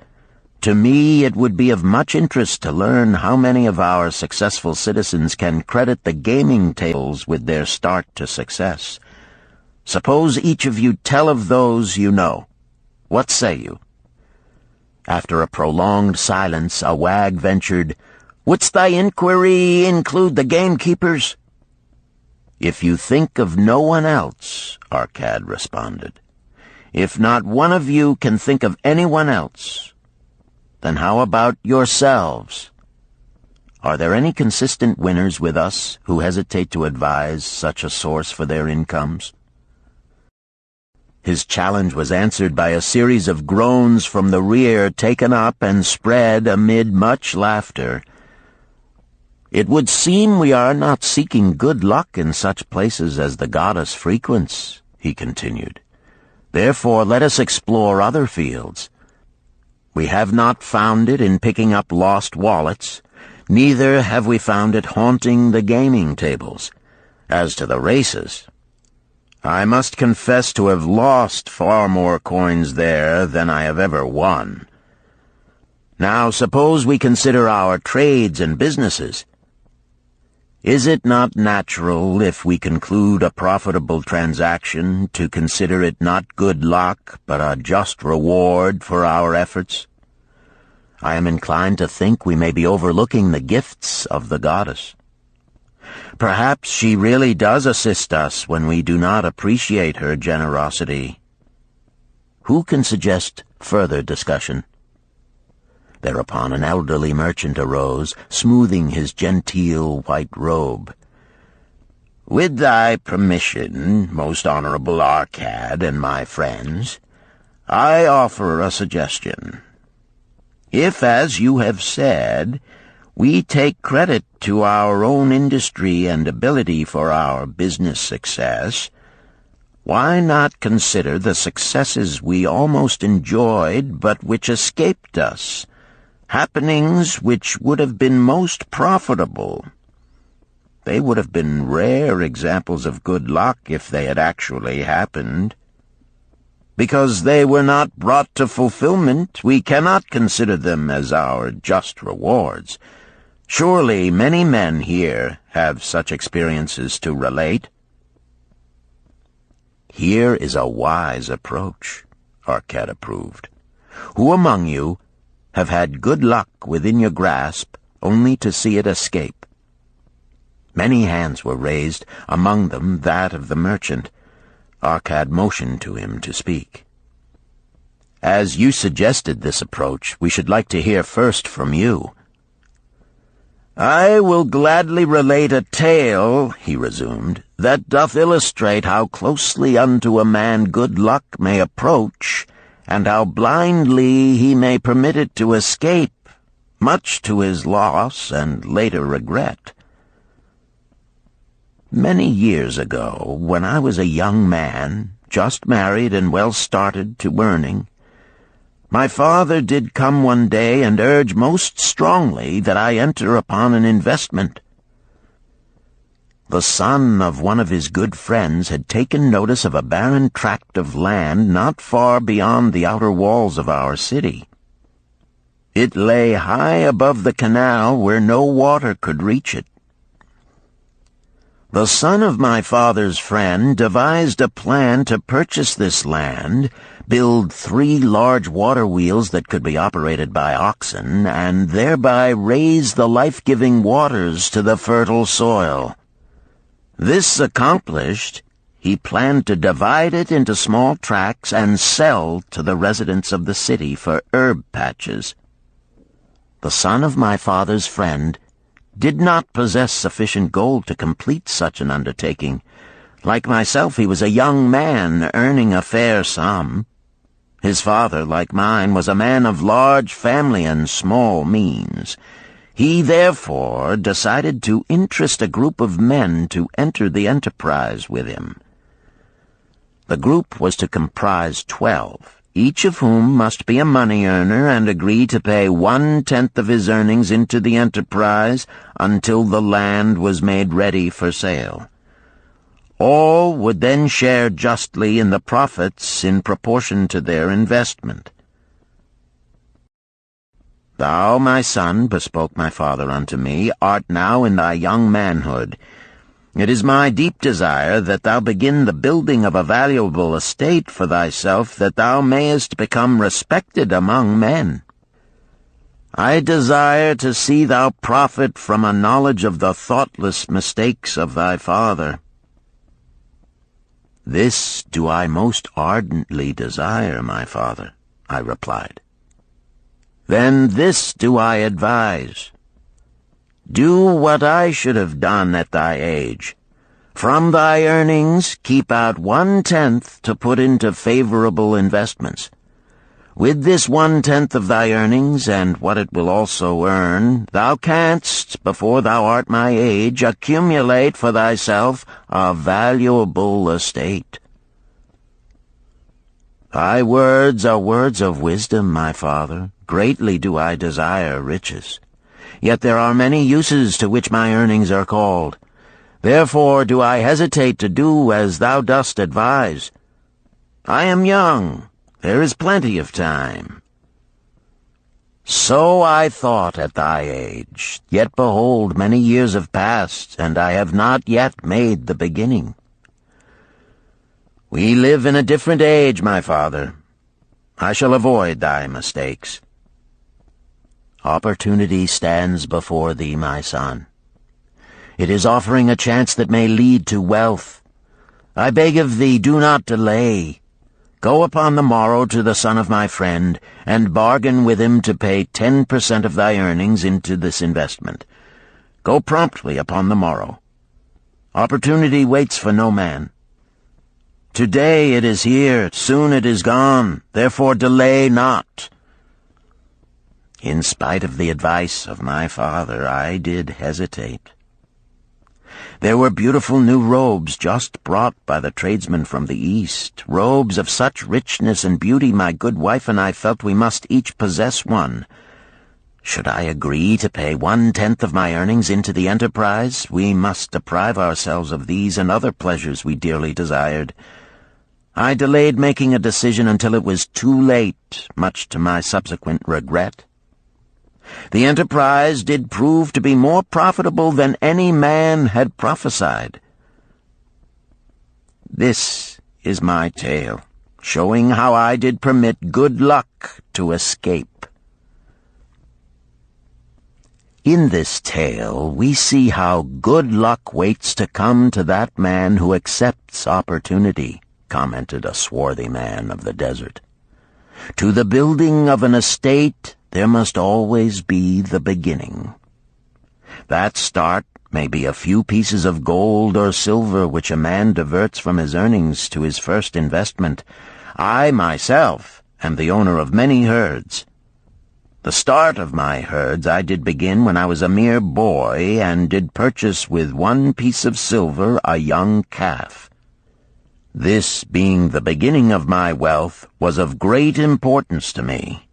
To me, it would be of much interest to learn how many of our successful citizens can credit the gaming tables with their start to success. Suppose each of you tell of those you know. What say you? After a prolonged silence, a wag ventured, "Wouldst thy inquiry include the gamekeepers?" "If you think of no one else," Arcad responded. "If not one of you can think of anyone else, then how about yourselves? Are there any consistent winners with us who hesitate to advise such a source for their incomes?" His challenge was answered by a series of groans from the rear, taken up and spread amid much laughter. "It would seem we are not seeking good luck in such places as the goddess frequents," he continued. "Therefore let us explore other fields. We have not found it in picking up lost wallets, neither have we found it haunting the gaming tables. As to the races, I must confess to have lost far more coins there than I have ever won. Now suppose we consider our trades and businesses. Is it not natural, if we conclude a profitable transaction, to consider it not good luck, but a just reward for our efforts? I am inclined to think we may be overlooking the gifts of the goddess. Perhaps she really does assist us when we do not appreciate her generosity. Who can suggest further discussion?" Thereupon an elderly merchant arose, smoothing his genteel white robe. "With thy permission, most honorable Arcad and my friends, I offer a suggestion. If, as you have said, we take credit to our own industry and ability for our business success, why not consider the successes we almost enjoyed but which escaped us, happenings which would have been most profitable? They would have been rare examples of good luck if they had actually happened. Because they were not brought to fulfillment, we cannot consider them as our just rewards. Surely many men here have such experiences to relate." "Here is a wise approach," Arcad approved. "Who among you have had good luck within your grasp only to see it escape?" Many hands were raised, among them that of the merchant. Arcad motioned to him to speak. "As you suggested this approach, we should like to hear first from you." "I will gladly relate a tale," he resumed, "that doth illustrate how closely unto a man good luck may approach, and how blindly he may permit it to escape, much to his loss and later regret. Many years ago, when I was a young man, just married and well started to earning, my father did come one day and urge most strongly that I enter upon an investment. The son of one of his good friends had taken notice of a barren tract of land not far beyond the outer walls of our city. It lay high above the canal where no water could reach it. The son of my father's friend devised a plan to purchase this land, build 3 large water wheels that could be operated by oxen, and thereby raise the life-giving waters to the fertile soil. This accomplished, he planned to divide it into small tracts and sell to the residents of the city for herb patches. The son of my father's friend did not possess sufficient gold to complete such an undertaking. Like myself, he was a young man earning a fair sum. His father, like mine, was a man of large family and small means. He therefore decided to interest a group of men to enter the enterprise with him. The group was to comprise 12, each of whom must be a money earner and agree to pay 1/10 of his earnings into the enterprise until the land was made ready for sale. All would then share justly in the profits in proportion to their investment. "Thou, my son," bespoke my father unto me, "art now in thy young manhood. It is my deep desire that thou begin the building of a valuable estate for thyself, that thou mayest become respected among men. I desire to see thou profit from a knowledge of the thoughtless mistakes of thy father." "This do I most ardently desire, my father," I replied. "Then this do I advise. Do what I should have done at thy age. From thy earnings keep out 1/10 to put into favorable investments. With this 1/10 of thy earnings, and what it will also earn, thou canst, before thou art my age, accumulate for thyself a valuable estate." "Thy words are words of wisdom, my father. Greatly do I desire riches. Yet there are many uses to which my earnings are called. Therefore do I hesitate to do as thou dost advise. I am young. There is plenty of time." "So I thought at thy age. Yet behold, many years have passed, and I have not yet made the beginning." "We live in a different age, my father. I shall avoid thy mistakes." "Opportunity stands before thee, my son. It is offering a chance that may lead to wealth. I beg of thee, do not delay. Go upon the morrow to the son of my friend, and bargain with him to pay 10% of thy earnings into this investment. Go promptly upon the morrow. Opportunity waits for no man. Today it is here, soon it is gone, therefore delay not." In spite of the advice of my father, I did hesitate. There were beautiful new robes just brought by the tradesmen from the East, robes of such richness and beauty my good wife and I felt we must each possess one. Should I agree to pay 1/10 of my earnings into the enterprise, we must deprive ourselves of these and other pleasures we dearly desired. I delayed making a decision until it was too late, much to my subsequent regret. The enterprise did prove to be more profitable than any man had prophesied. This is my tale, showing how I did permit good luck to escape. In this tale, we see how good luck waits to come to that man who accepts opportunity, commented a swarthy man of the desert. To the building of an estate, there must always be the beginning. That start may be a few pieces of gold or silver which a man diverts from his earnings to his first investment. I, myself, am the owner of many herds. The start of my herds I did begin when I was a mere boy, and did purchase with 1 piece of silver a young calf. This, being the beginning of my wealth, was of great importance to me.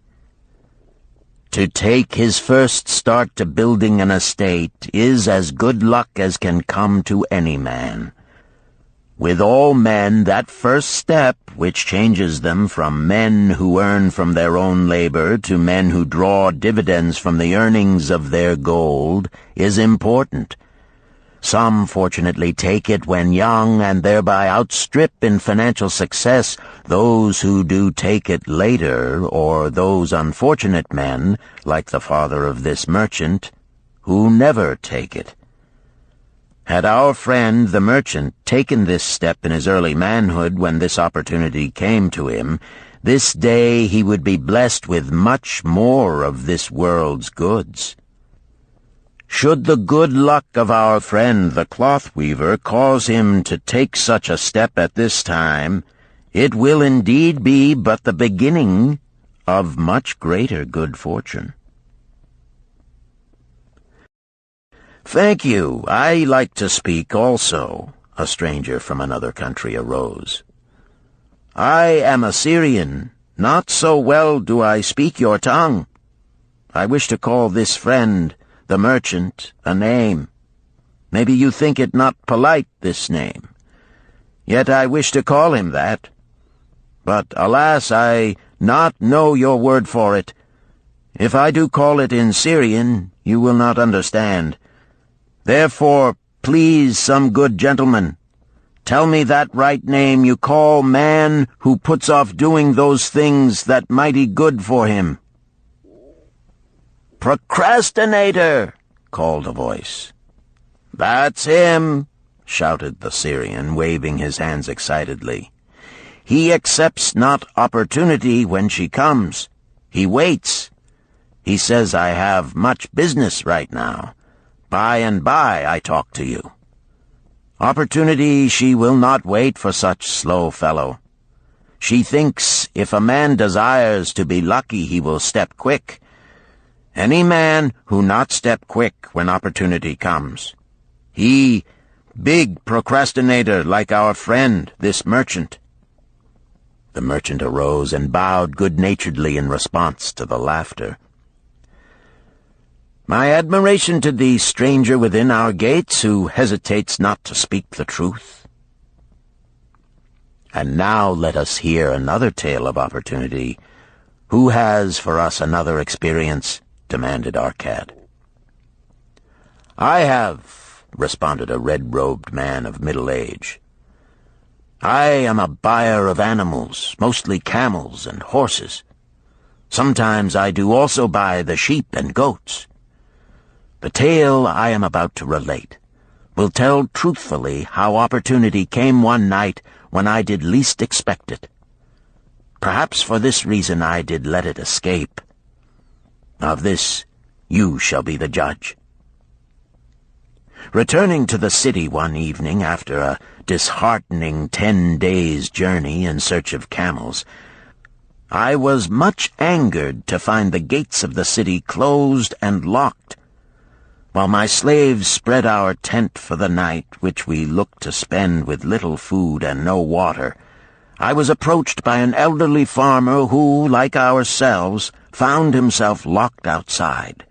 To take his first start to building an estate is as good luck as can come to any man. With all men, that first step, which changes them from men who earn from their own labor to men who draw dividends from the earnings of their gold, is important. Some fortunately take it when young and thereby outstrip in financial success those who do take it later, or those unfortunate men, like the father of this merchant, who never take it. Had our friend the merchant taken this step in his early manhood when this opportunity came to him, this day he would be blessed with much more of this world's goods. Should the good luck of our friend the cloth weaver cause him to take such a step at this time, it will indeed be but the beginning of much greater good fortune. "Thank you. I like to speak also," a stranger from another country arose. "I am a Syrian. Not so well do I speak your tongue. I wish to call this friend, the merchant, a name. Maybe you think it not polite, this name. Yet I wish to call him that. But, alas, I not know your word for it. If I do call it in Syrian, you will not understand. Therefore, please, some good gentleman, tell me that right name you call man who puts off doing those things that mighty good for him." "Procrastinator!" called a voice. "That's him!" shouted the Syrian, waving his hands excitedly. "He accepts not opportunity when she comes. He waits. He says, I have much business right now. By and by I talk to you. Opportunity she will not wait for such slow fellow. She thinks if a man desires to be lucky he will step quick. Any man who not step quick when opportunity comes. He, big procrastinator like our friend, this merchant." The merchant arose and bowed good-naturedly in response to the laughter. "My admiration to the stranger within our gates who hesitates not to speak the truth." And now let us hear another tale of opportunity. Who has for us another experience? Demanded Arcad. "I have," responded a red-robed man of middle age. "I am a buyer of animals, mostly camels and horses. Sometimes I do also buy the sheep and goats. The tale I am about to relate will tell truthfully how opportunity came one night when I did least expect it. Perhaps for this reason I did let it escape. Of this you shall be the judge. Returning to the city one evening after a disheartening 10 days' journey in search of camels, I was much angered to find the gates of the city closed and locked. While my slaves spread our tent for the night, which we looked to spend with little food and no water, I was approached by an elderly farmer who, like ourselves, found himself locked outside.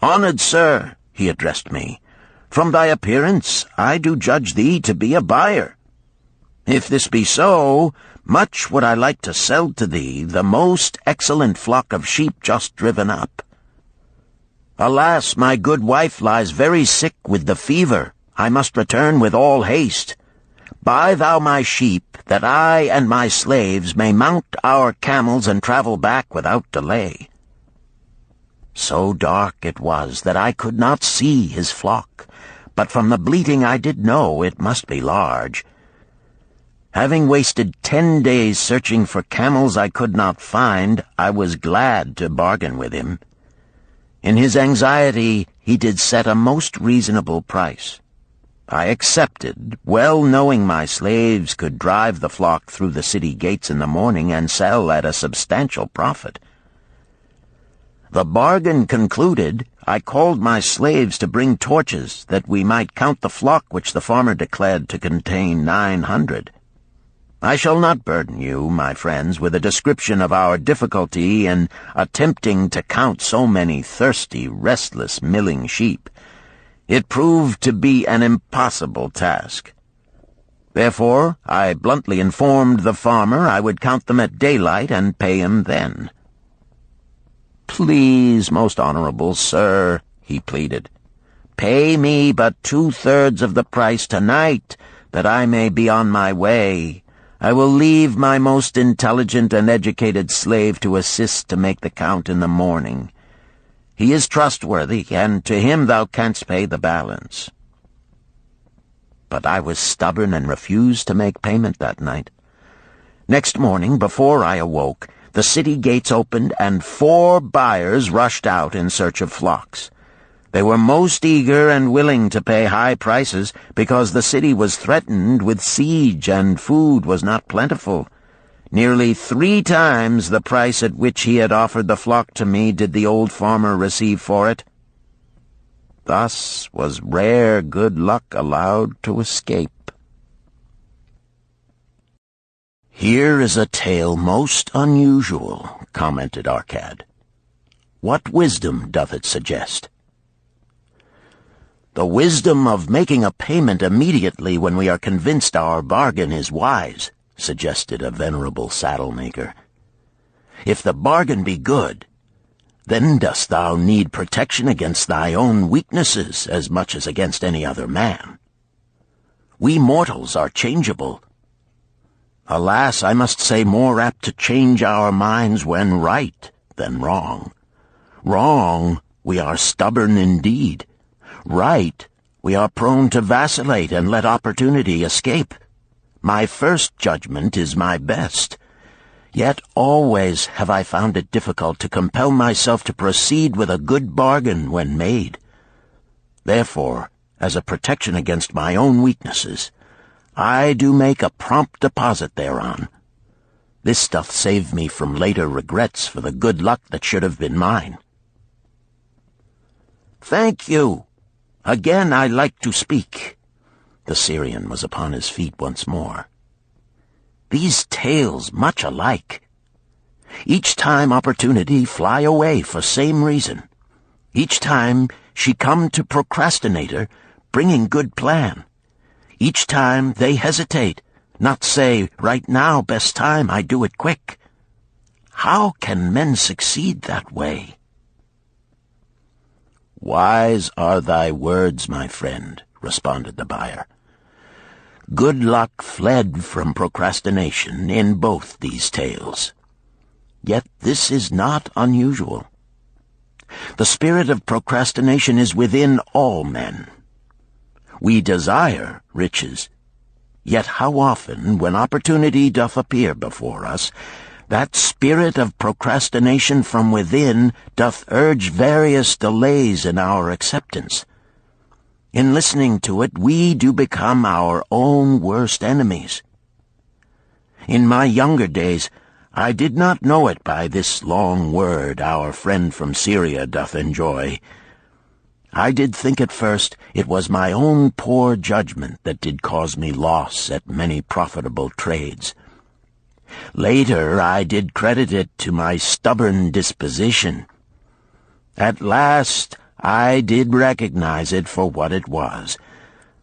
"Honored sir," he addressed me, "from thy appearance I do judge thee to be a buyer. If this be so, much would I like to sell to thee the most excellent flock of sheep just driven up. Alas, my good wife lies very sick with the fever. I must return with all haste. Buy thou my sheep, that I and my slaves may mount our camels and travel back without delay." So dark it was that I could not see his flock, but from the bleating I did know it must be large. Having wasted 10 days searching for camels I could not find, I was glad to bargain with him. In his anxiety he did set a most reasonable price. I accepted, well knowing my slaves could drive the flock through the city gates in the morning and sell at a substantial profit. The bargain concluded, I called my slaves to bring torches that we might count the flock which the farmer declared to contain 900. I shall not burden you, my friends, with a description of our difficulty in attempting to count so many thirsty, restless, milling sheep. It proved to be an impossible task. Therefore, I bluntly informed the farmer I would count them at daylight and pay him then. "Please, most honorable sir," he pleaded, Pay me but 2/3 of the price tonight, that I may be on my way. I will leave my most intelligent and educated slave to assist to make the count in the morning. He is trustworthy, and to him thou canst pay the balance." But I was stubborn and refused to make payment that night. Next morning, before I awoke, the city gates opened, and 4 buyers rushed out in search of flocks. They were most eager and willing to pay high prices because the city was threatened with siege and food was not plentiful. Nearly 3 times the price at which he had offered the flock to me did the old farmer receive for it. Thus was rare good luck allowed to escape. "Here is a tale most unusual," commented Arcad. "What wisdom doth it suggest?" "The wisdom of making a payment immediately when we are convinced our bargain is wise," suggested a venerable saddle-maker. "If the bargain be good, then dost thou need protection against thy own weaknesses as much as against any other man. We mortals are changeable. Alas, I must say more apt to change our minds when right than wrong. Wrong, we are stubborn indeed. Right, we are prone to vacillate and let opportunity escape. My first judgment is my best. Yet always have I found it difficult to compel myself to proceed with a good bargain when made. Therefore, as a protection against my own weaknesses, I do make a prompt deposit thereon. This doth save me from later regrets for the good luck that should have been mine." "Thank you. Again I like to speak." The Syrian was upon his feet once more. "These tales much alike. Each time opportunity fly away for same reason. Each time she come to procrastinator, bringing good plan. Each time they hesitate, not say, right now, best time, I do it quick. How can men succeed that way?" "Wise are thy words, my friend," responded the buyer. "Good luck fled from procrastination in both these tales. Yet this is not unusual. The spirit of procrastination is within all men. We desire riches, yet how often, when opportunity doth appear before us, that spirit of procrastination from within doth urge various delays in our acceptance. In listening to it, we do become our own worst enemies. In my younger days, I did not know it by this long word our friend from Syria doth enjoy. I did think at first it was my own poor judgment that did cause me loss at many profitable trades. Later I did credit it to my stubborn disposition. At last I did recognize it for what it was,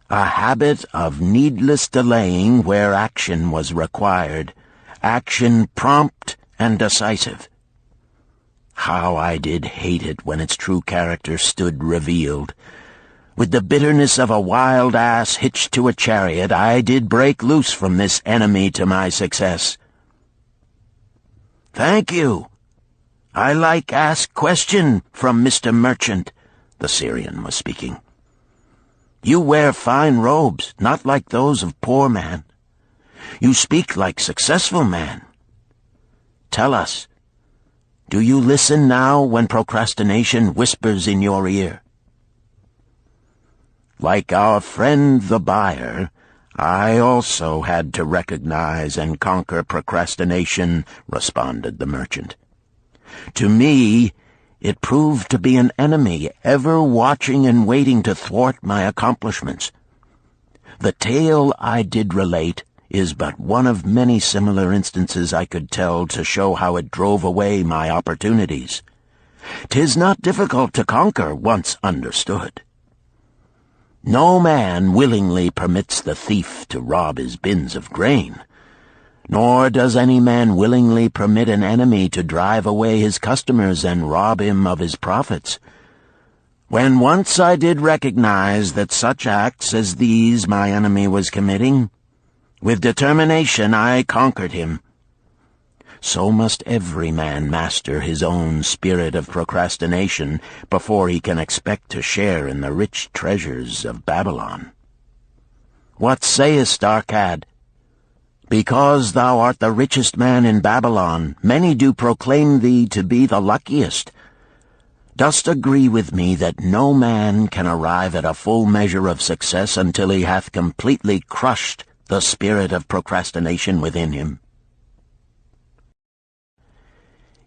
a habit of needless delaying where action was required, action prompt and decisive. How I did hate it when its true character stood revealed. With the bitterness of a wild ass hitched to a chariot, I did break loose from this enemy to my success. "Thank you. I like ask question from Mr. Merchant," the Syrian was speaking. "You wear fine robes, not like those of poor man. You speak like successful man. Tell us, do you listen now when procrastination whispers in your ear?" "Like our friend the buyer, I also had to recognize and conquer procrastination," responded the merchant. "To me, it proved to be an enemy ever watching and waiting to thwart my accomplishments. The tale I did relate is but one of many similar instances I could tell to show how it drove away my opportunities. 'Tis not difficult to conquer once understood. No man willingly permits the thief to rob his bins of grain, nor does any man willingly permit an enemy to drive away his customers and rob him of his profits. When once I did recognize that such acts as these my enemy was committing, with determination I conquered him. So must every man master his own spirit of procrastination before he can expect to share in the rich treasures of Babylon. What sayest, Arcad? Because thou art the richest man in Babylon, many do proclaim thee to be the luckiest. Dost agree with me that no man can arrive at a full measure of success until he hath completely crushed the spirit of procrastination within him?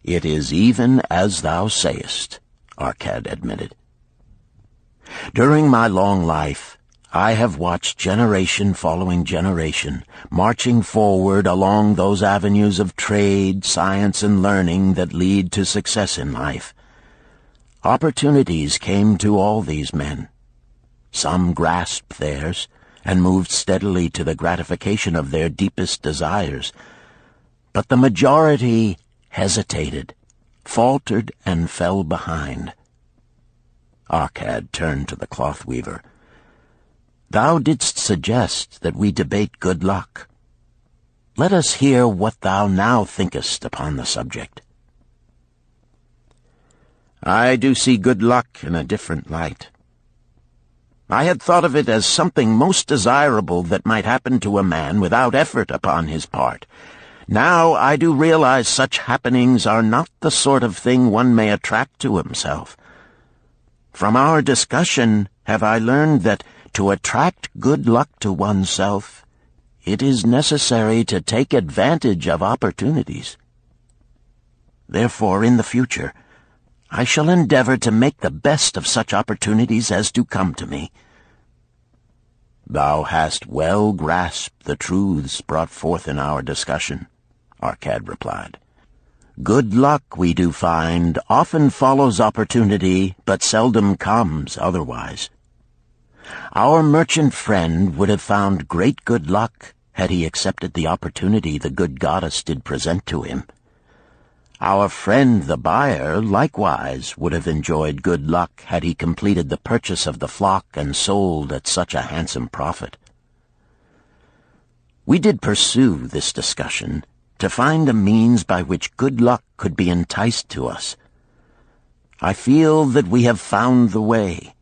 It is even as thou sayest, Arcad admitted. During my long life, I have watched generation following generation, marching forward along those avenues of trade, science, and learning that lead to success in life. Opportunities came to all these men. Some grasped theirs and moved steadily to the gratification of their deepest desires, but the majority hesitated, faltered, and fell behind. Arcad turned to the cloth weaver. Thou didst suggest that we debate good luck. Let us hear what thou now thinkest upon the subject. I do see good luck in a different light. I had thought of it as something most desirable that might happen to a man without effort upon his part. Now I do realize such happenings are not the sort of thing one may attract to himself. From our discussion have I learned that to attract good luck to oneself, it is necessary to take advantage of opportunities. Therefore, in the future, I shall endeavor to make the best of such opportunities as do come to me. Thou hast well grasped the truths brought forth in our discussion, Arcad replied. Good luck, we do find, often follows opportunity, but seldom comes otherwise. Our merchant friend would have found great good luck had he accepted the opportunity the good goddess did present to him. Our friend the buyer likewise would have enjoyed good luck had he completed the purchase of the flock and sold at such a handsome profit. We did pursue this discussion to find a means by which good luck could be enticed to us. I feel that we have found the way.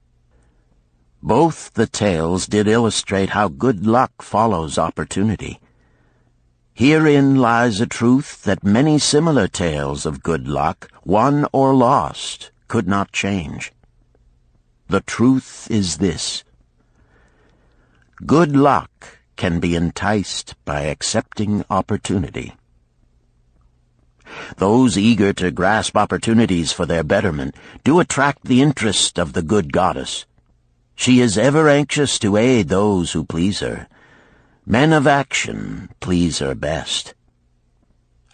Both the tales did illustrate how good luck follows opportunity. Herein lies a truth that many similar tales of good luck, won or lost, could not change. The truth is this: good luck can be enticed by accepting opportunity. Those eager to grasp opportunities for their betterment do attract the interest of the good goddess. She is ever anxious to aid those who please her. Men of action please her best.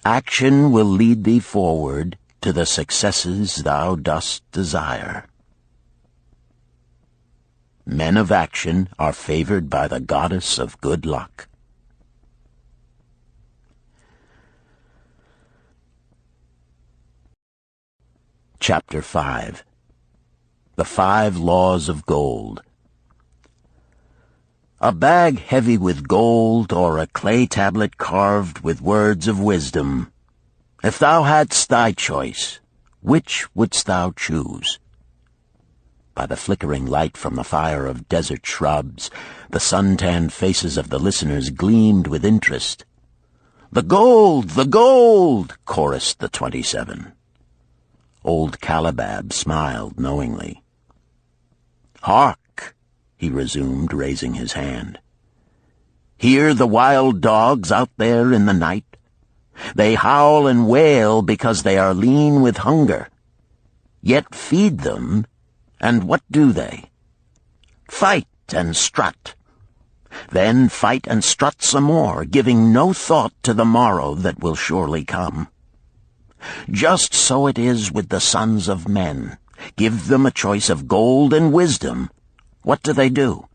Action will lead thee forward to the successes thou dost desire. Men of action are favored by the goddess of good luck. Chapter 5. The 5 Laws of Gold. A bag heavy with gold, or a clay tablet carved with words of wisdom. If thou hadst thy choice, which wouldst thou choose? By the flickering light from the fire of desert shrubs, the sun-tanned faces of the listeners gleamed with interest. "The gold! The gold!" chorused the 27. Old Calibab smiled knowingly. "Hark!" he resumed, raising his hand. "Hear the wild dogs out there in the night? They howl and wail because they are lean with hunger. Yet feed them, and what do they? Fight and strut. Then fight and strut some more, giving no thought to the morrow that will surely come. Just so it is with the sons of men. Give them a choice of gold and wisdom. What do?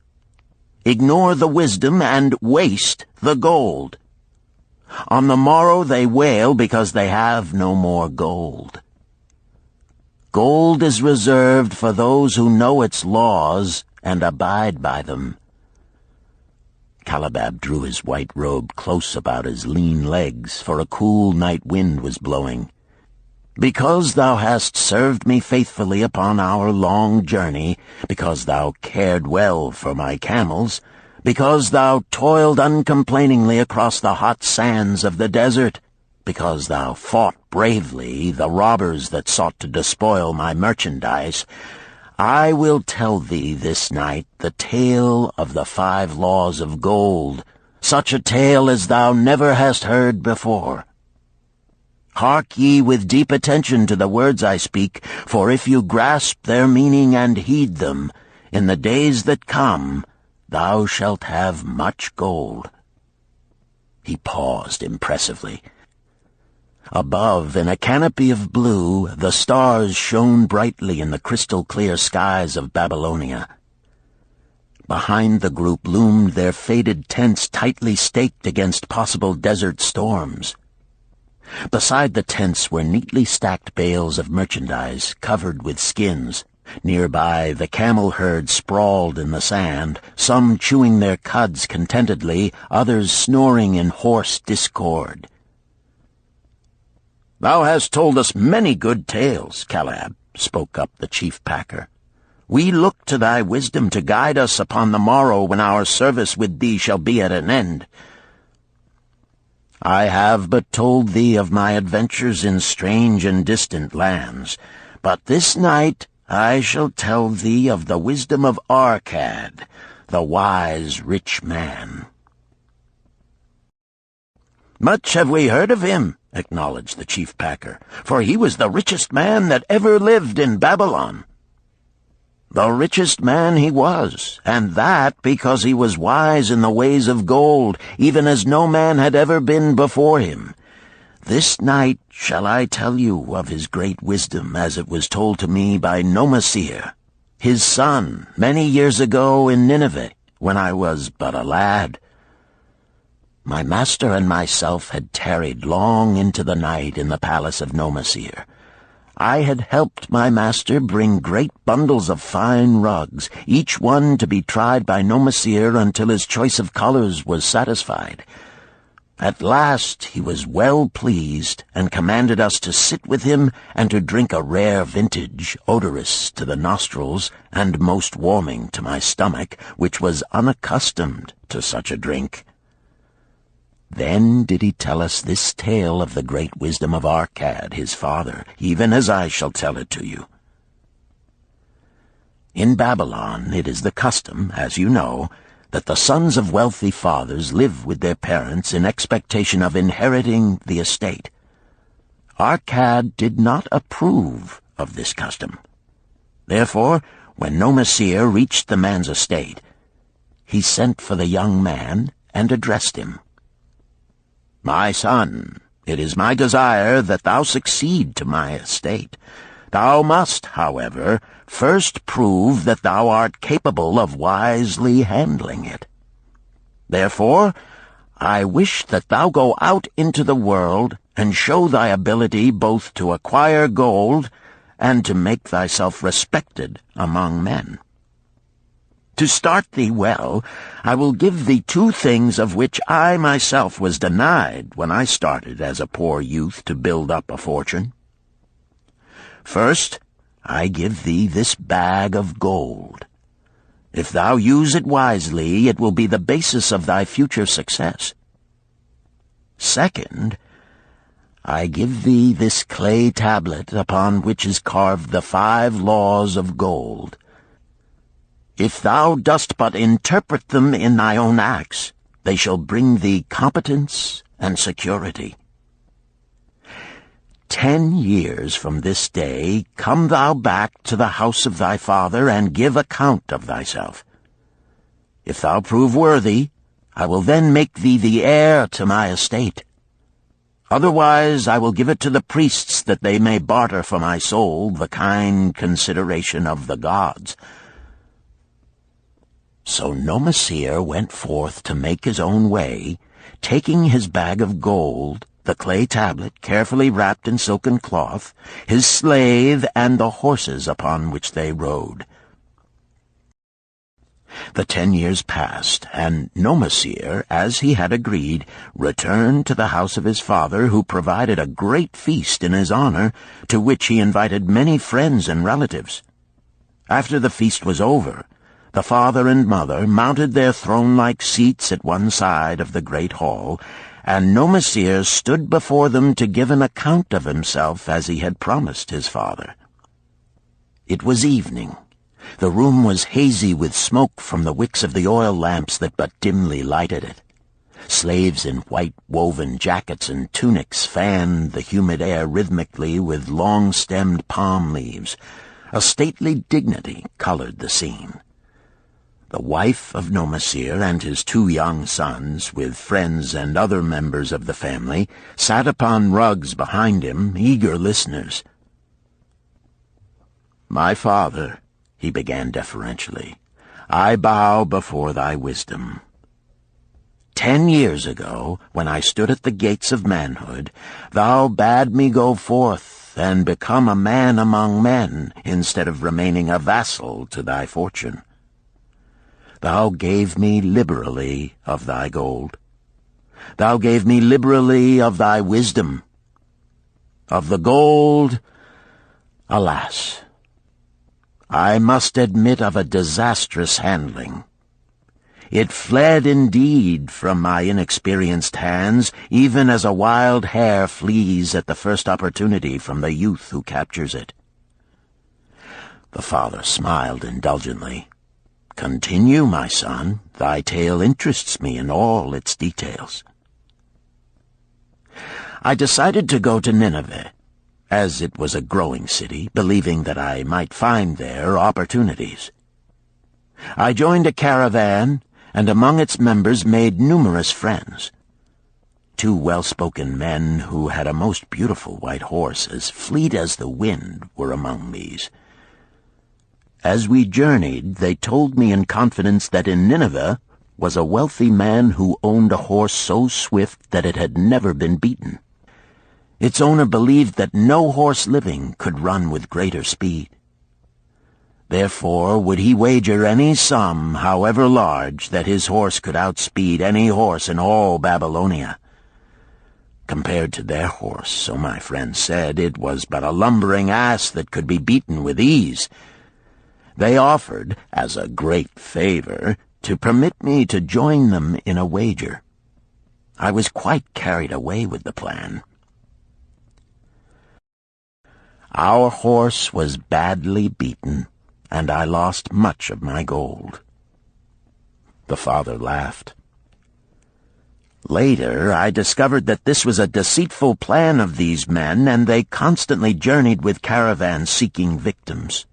Ignore the wisdom and waste the gold. On the morrow they wail because they have no more gold. Gold is reserved for those who know its laws and abide by them." Calabab drew his white robe close about his lean legs, for a cool night wind was blowing. "Because thou hast served me faithfully upon our long journey, because thou cared well for my camels, because thou toiled uncomplainingly across the hot sands of the desert, because thou fought bravely the robbers that sought to despoil my merchandise, I will tell thee this night the tale of the 5 laws of gold, such a tale as thou never hast heard before. Hark ye with deep attention to the words I speak, for if you grasp their meaning and heed them, in the days that come thou shalt have much gold." He paused impressively. Above, in a canopy of blue, the stars shone brightly in the crystal-clear skies of Babylonia. Behind the group loomed their faded tents tightly staked against possible desert storms. Beside the tents were neatly stacked bales of merchandise covered with skins. Nearby, the camel herd sprawled in the sand, some chewing their cuds contentedly, others snoring in hoarse discord. "Thou hast told us many good tales, Calab," spoke up the chief packer. "We look to thy wisdom to guide us upon the morrow when our service with thee shall be at an end. I have but told thee of my adventures in strange and distant lands, but this night I shall tell thee of the wisdom of Arkad, the wise rich man." "Much have we heard of him," acknowledged the chief packer, "for he was the richest man that ever lived in Babylon." "The richest man he was, and that because he was wise in the ways of gold, even as no man had ever been before him. This night shall I tell you of his great wisdom as it was told to me by Nomasir, his son, many years ago in Nineveh, when I was but a lad. My master and myself had tarried long into the night in the palace of Nomasir. I had helped my master bring great bundles of fine rugs, each one to be tried by Nomasir until his choice of colors was satisfied. At last he was well pleased, and commanded us to sit with him and to drink a rare vintage, odorous to the nostrils and most warming to my stomach, which was unaccustomed to such a drink. Then did he tell us this tale of the great wisdom of Arkad, his father, even as I shall tell it to you. In Babylon it is the custom, as you know, that the sons of wealthy fathers live with their parents in expectation of inheriting the estate. Arkad did not approve of this custom. Therefore, when Nomasir reached the man's estate, he sent for the young man and addressed him. "My son, it is my desire that thou succeed to my estate. Thou must, however, first prove that thou art capable of wisely handling it. Therefore, I wish that thou go out into the world and show thy ability both to acquire gold and to make thyself respected among men. To start thee well, I will give thee 2 things of which I myself was denied when I started as a poor youth to build up a fortune. First, I give thee this bag of gold. If thou use it wisely, it will be the basis of thy future success. Second, I give thee this clay tablet upon which is carved the 5 laws of gold. If thou dost but interpret them in thy own acts, they shall bring thee competence and security. 10 years from this day come thou back to the house of thy father and give account of thyself. If thou prove worthy, I will then make thee the heir to my estate. Otherwise I will give it to the priests that they may barter for my soul the kind consideration of the gods." So Nomasir went forth to make his own way, taking his bag of gold the clay tablet carefully wrapped in silken cloth, his slave, and the horses upon which they rode. The 10 years passed, and Nomasir, as he had agreed, returned to the house of his father, who provided a great feast in his honor, to which he invited many friends and relatives. After the feast was over, the father and mother mounted their throne-like seats at one side of the great hall, and Nomasir stood before them to give an account of himself as he had promised his father. It was evening. The room was hazy with smoke from the wicks of the oil lamps that but dimly lighted it. Slaves in white woven jackets and tunics fanned the humid air rhythmically with long-stemmed palm leaves. A stately dignity colored the scene. The wife of Nomasir and his 2 young sons, with friends and other members of the family, sat upon rugs behind him, eager listeners. "My father," he began deferentially, "I bow before thy wisdom. 10 years ago, when I stood at the gates of manhood, thou bade me go forth and become a man among men, instead of remaining a vassal to thy fortune. Thou gave me liberally of thy gold. Thou gave me liberally of thy wisdom. Of the gold, alas, I must admit of a disastrous handling. It fled indeed from my inexperienced hands, even as a wild hare flees at the first opportunity from the youth who captures it." The father smiled indulgently. "Continue, my son. Thy tale interests me in all its details." I decided to go to Nineveh, as it was a growing city, believing that I might find there opportunities. I joined a caravan, and among its members made numerous friends. 2 well-spoken men who had a most beautiful white horse, as fleet as the wind, were among these. As we journeyed, they told me in confidence that in Nineveh was a wealthy man who owned a horse so swift that it had never been beaten. Its owner believed that no horse living could run with greater speed. Therefore would he wager any sum, however large, that his horse could outspeed any horse in all Babylonia. Compared to their horse, so my friend said, it was but a lumbering ass that could be beaten with ease. They offered, as a great favor, to permit me to join them in a wager. I was quite carried away with the plan. Our horse was badly beaten, and I lost much of my gold. The father laughed. Later, I discovered that this was a deceitful plan of these men, and they constantly journeyed with caravans seeking victims.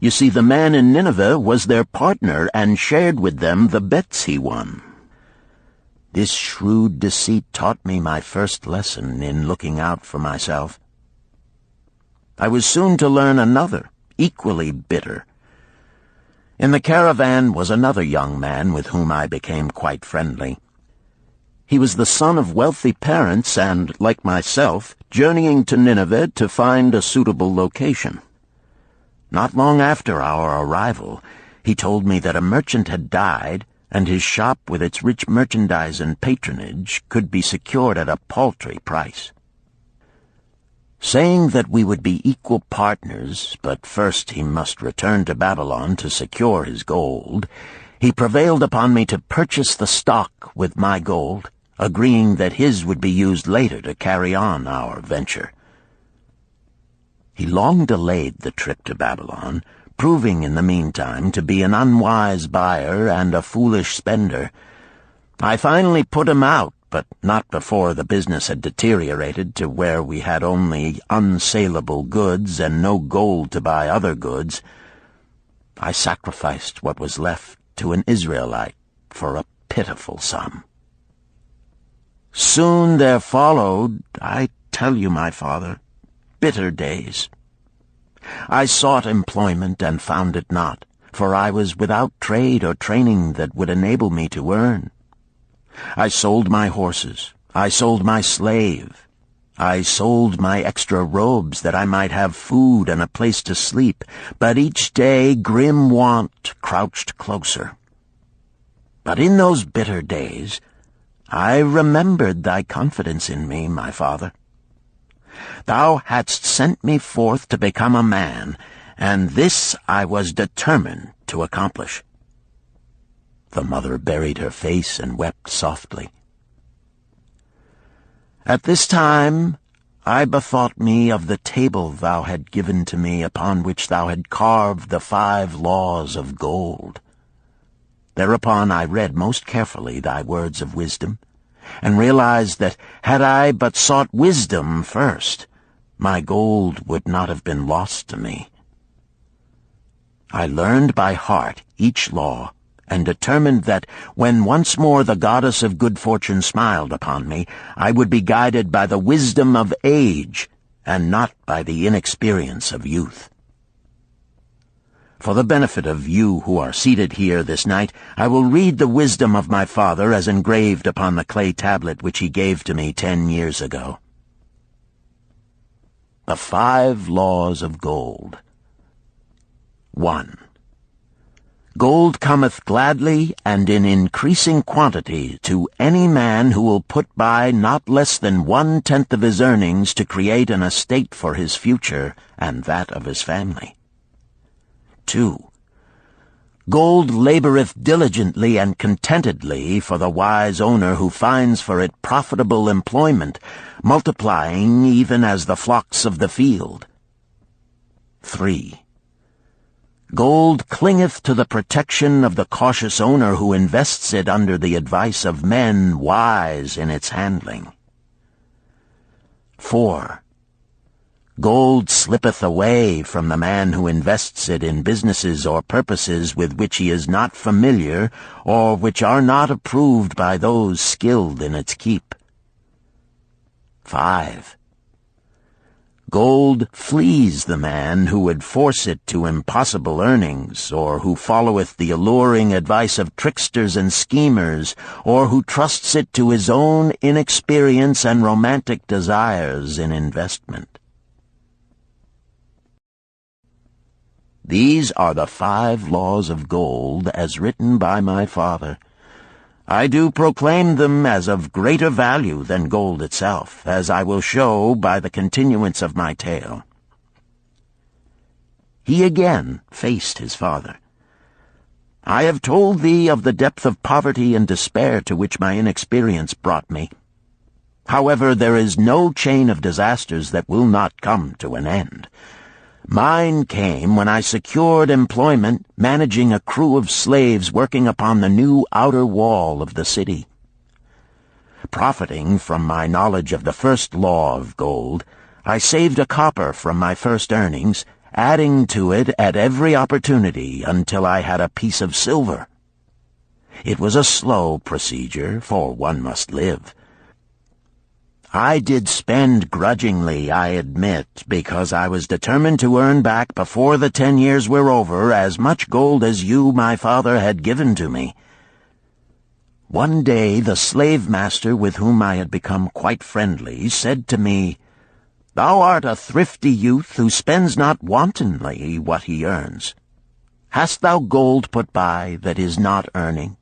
You see, the man in Nineveh was their partner and shared with them the bets he won. This shrewd deceit taught me my first lesson in looking out for myself. I was soon to learn another, equally bitter. In the caravan was another young man with whom I became quite friendly. He was the son of wealthy parents and, like myself, journeying to Nineveh to find a suitable location. Not long after our arrival, he told me that a merchant had died, and his shop with its rich merchandise and patronage could be secured at a paltry price. Saying that we would be equal partners, but first he must return to Babylon to secure his gold, he prevailed upon me to purchase the stock with my gold, agreeing that his would be used later to carry on our venture. He long delayed the trip to Babylon, proving in the meantime to be an unwise buyer and a foolish spender. I finally put him out, but not before the business had deteriorated to where we had only unsaleable goods and no gold to buy other goods. I sacrificed what was left to an Israelite for a pitiful sum. Soon there followed, I tell you, my father, bitter days. I sought employment and found it not, for I was without trade or training that would enable me to earn. I sold my horses, I sold my slave. I sold my extra robes that I might have food and a place to sleep, but each day grim want crouched closer. But in those bitter days, I remembered thy confidence in me, my father. Thou hadst sent me forth to become a man, and this I was determined to accomplish. The mother buried her face and wept softly. At this time I bethought me of the table thou had given to me, upon which thou had carved the 5 laws of gold. Thereupon I read most carefully thy words of wisdom, and realized that had I but sought wisdom first, my gold would not have been lost to me. I learned by heart each law, and determined that when once more the goddess of good fortune smiled upon me, I would be guided by the wisdom of age, and not by the inexperience of youth. For the benefit of you who are seated here this night, I will read the wisdom of my father as engraved upon the clay tablet which he gave to me 10 years ago. The 5 laws of gold. 1. Gold cometh gladly and in increasing quantity to any man who will put by not less than 1/10 of his earnings to create an estate for his future and that of his family. 2. Gold laboreth diligently and contentedly for the wise owner who finds for it profitable employment, multiplying even as the flocks of the field. 3. Gold clingeth to the protection of the cautious owner who invests it under the advice of men wise in its handling. 4. Gold slippeth away from the man who invests it in businesses or purposes with which he is not familiar, or which are not approved by those skilled in its keep. 5. Gold flees the man who would force it to impossible earnings, or who followeth the alluring advice of tricksters and schemers, or who trusts it to his own inexperience and romantic desires in investment. These are the 5 laws of gold as written by my father. I do proclaim them as of greater value than gold itself, as I will show by the continuance of my tale. He again faced his father. I have told thee of the depth of poverty and despair to which my inexperience brought me. However, there is no chain of disasters that will not come to an end. Mine came when I secured employment managing a crew of slaves working upon the new outer wall of the city. Profiting from my knowledge of the first law of gold, I saved a copper from my first earnings, adding to it at every opportunity until I had a piece of silver. It was a slow procedure, for one must live. I did spend grudgingly, I admit, because I was determined to earn back before the 10 years were over as much gold as you, my father, had given to me. One day the slave-master with whom I had become quite friendly said to me, "Thou art a thrifty youth who spends not wantonly what he earns. Hast thou gold put by that is not earning?"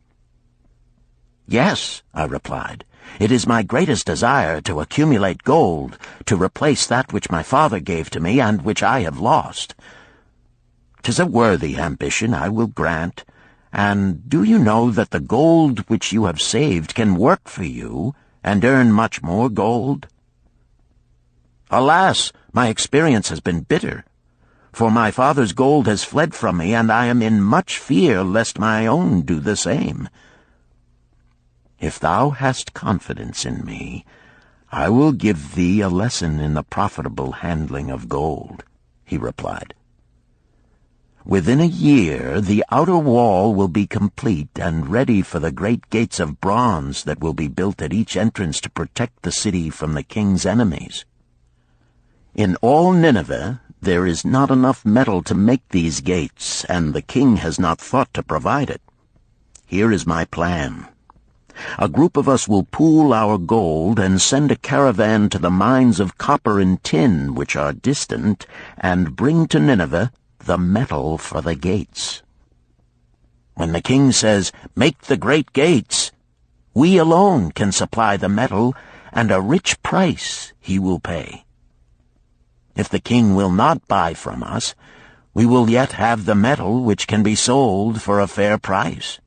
"Yes," I replied. "It is my greatest desire to accumulate gold, to replace that which my father gave to me and which I have lost. 'Tis a worthy ambition, I will grant. And do you know that the gold which you have saved can work for you and earn much more gold?" "Alas, my experience has been bitter, for my father's gold has fled from me, and I am in much fear lest my own do the same." "If thou hast confidence in me, I will give thee a lesson in the profitable handling of gold," he replied. "Within a year the outer wall will be complete and ready for the great gates of bronze that will be built at each entrance to protect the city from the king's enemies. In all Nineveh there is not enough metal to make these gates, and the king has not thought to provide it. Here is my plan. A group of us will pool our gold and send a caravan to the mines of copper and tin which are distant, and bring to Nineveh the metal for the gates. When the king says, 'Make the great gates,' we alone can supply the metal, and a rich price he will pay. If the king will not buy from us, we will yet have the metal which can be sold for a fair price."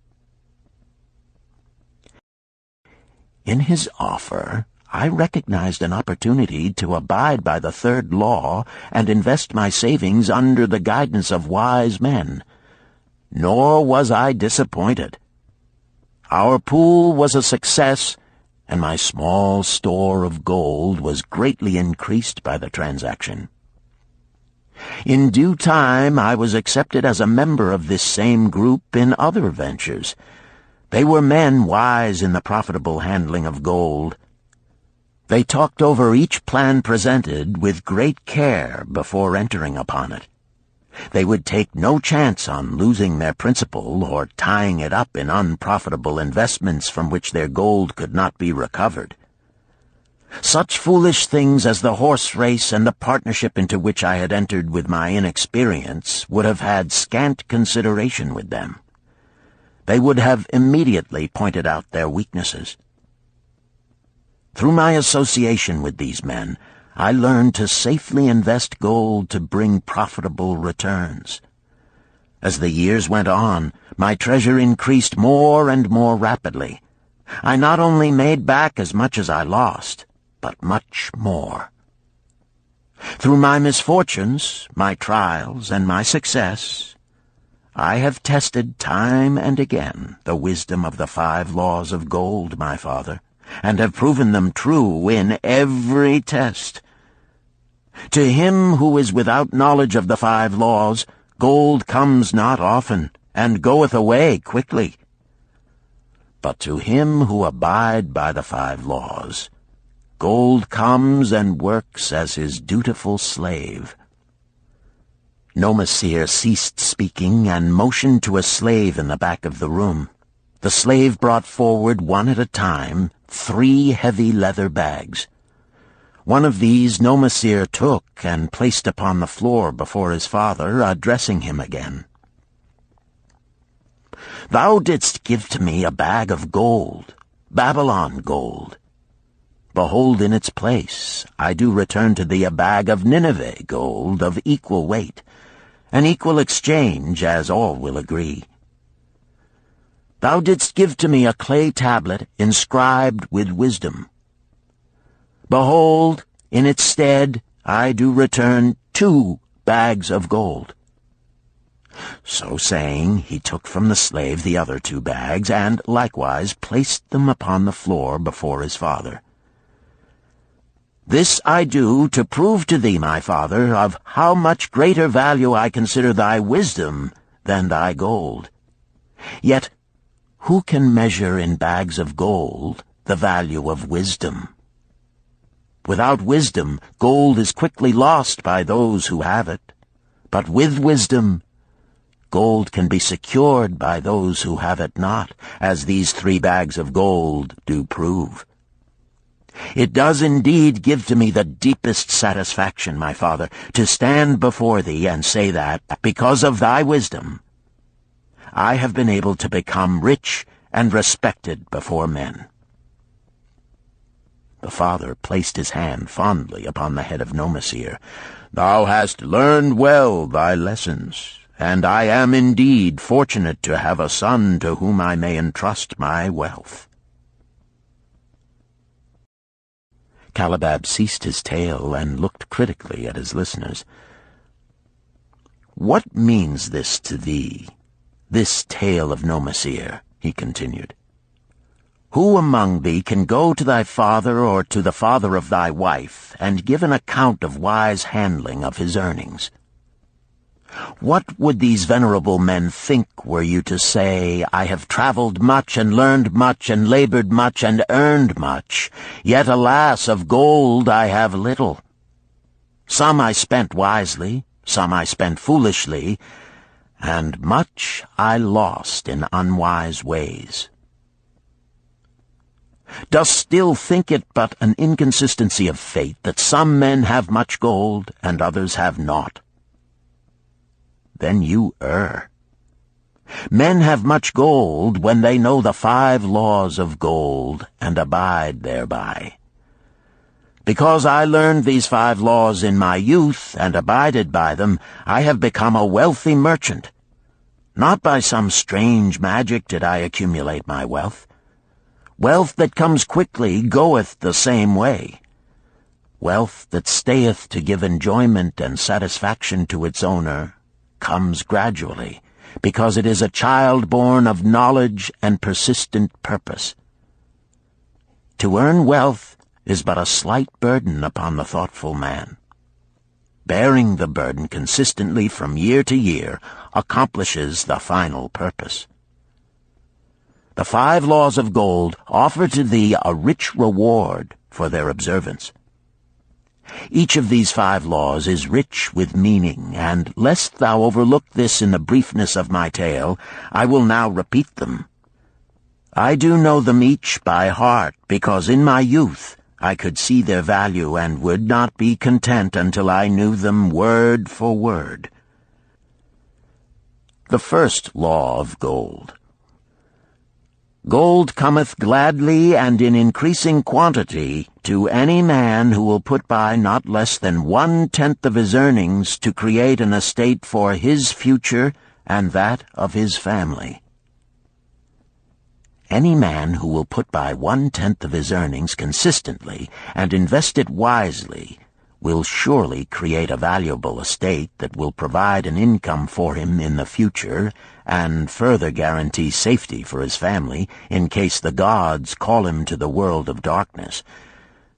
In his offer, I recognized an opportunity to abide by the third law and invest my savings under the guidance of wise men. Nor was I disappointed. Our pool was a success, and my small store of gold was greatly increased by the transaction. In due time I was accepted as a member of this same group in other ventures. They were men wise in the profitable handling of gold. They talked over each plan presented with great care before entering upon it. They would take no chance on losing their principal or tying it up in unprofitable investments from which their gold could not be recovered. Such foolish things as the horse race and the partnership into which I had entered with my inexperience would have had scant consideration with them. They would have immediately pointed out their weaknesses. Through my association with these men, I learned to safely invest gold to bring profitable returns. As the years went on, my treasure increased more and more rapidly. I not only made back as much as I lost, but much more. Through my misfortunes, my trials, and my success, I have tested time and again the wisdom of the 5 laws of gold, my father, and have proven them true in every test. To him who is without knowledge of the 5 laws, gold comes not often, and goeth away quickly. But to him who abide by the 5 laws, gold comes and works as his dutiful slave. Nomasir ceased speaking and motioned to a slave in the back of the room. The slave brought forward, one at a time, 3 heavy leather bags. One of these Nomasir took and placed upon the floor before his father, addressing him again. "Thou didst give to me a bag of gold, Babylon gold. Behold, in its place I do return to thee a bag of Nineveh gold of equal weight, an equal exchange, as all will agree. Thou didst give to me a clay tablet inscribed with wisdom. Behold, in its stead I do return 2 bags of gold." So saying, he took from the slave the other 2 bags, and likewise placed them upon the floor before his father. "This I do to prove to thee, my father, of how much greater value I consider thy wisdom than thy gold. Yet who can measure in bags of gold the value of wisdom? Without wisdom, gold is quickly lost by those who have it. But with wisdom, gold can be secured by those who have it not, as these 3 bags of gold do prove. It does indeed give to me the deepest satisfaction, my father, to stand before thee and say that, because of thy wisdom, I have been able to become rich and respected before men." The father placed his hand fondly upon the head of Nomasir. "Thou hast learned well thy lessons, and I am indeed fortunate to have a son to whom I may entrust my wealth." Calabab ceased his tale and looked critically at his listeners. "What means this to thee, this tale of Nomasir?" he continued. "Who among thee can go to thy father or to the father of thy wife and give an account of wise handling of his earnings? What would these venerable men think were you to say, 'I have traveled much and learned much and labored much and earned much, yet alas, of gold I have little. Some I spent wisely, some I spent foolishly, and much I lost in unwise ways.' Dost still think it but an inconsistency of fate that some men have much gold and others have naught? Then you err. Men have much gold when they know the 5 laws of gold and abide thereby. Because I learned these 5 laws in my youth and abided by them, I have become a wealthy merchant. Not by some strange magic did I accumulate my wealth. Wealth that comes quickly goeth the same way. Wealth that stayeth to give enjoyment and satisfaction to its owner comes gradually, because it is a child born of knowledge and persistent purpose. To earn wealth is but a slight burden upon the thoughtful man. Bearing the burden consistently from year to year accomplishes the final purpose. The 5 laws of gold offer to thee a rich reward for their observance. Each of these 5 laws is rich with meaning, and lest thou overlook this in the briefness of my tale, I will now repeat them. I do know them each by heart, because in my youth I could see their value and would not be content until I knew them word for word. The first law of gold. Gold cometh gladly and in increasing quantity to any man who will put by not less than 1/10 of his earnings to create an estate for his future and that of his family. Any man who will put by 1/10 of his earnings consistently and invest it wisely will surely create a valuable estate that will provide an income for him in the future and further guarantee safety for his family in case the gods call him to the world of darkness.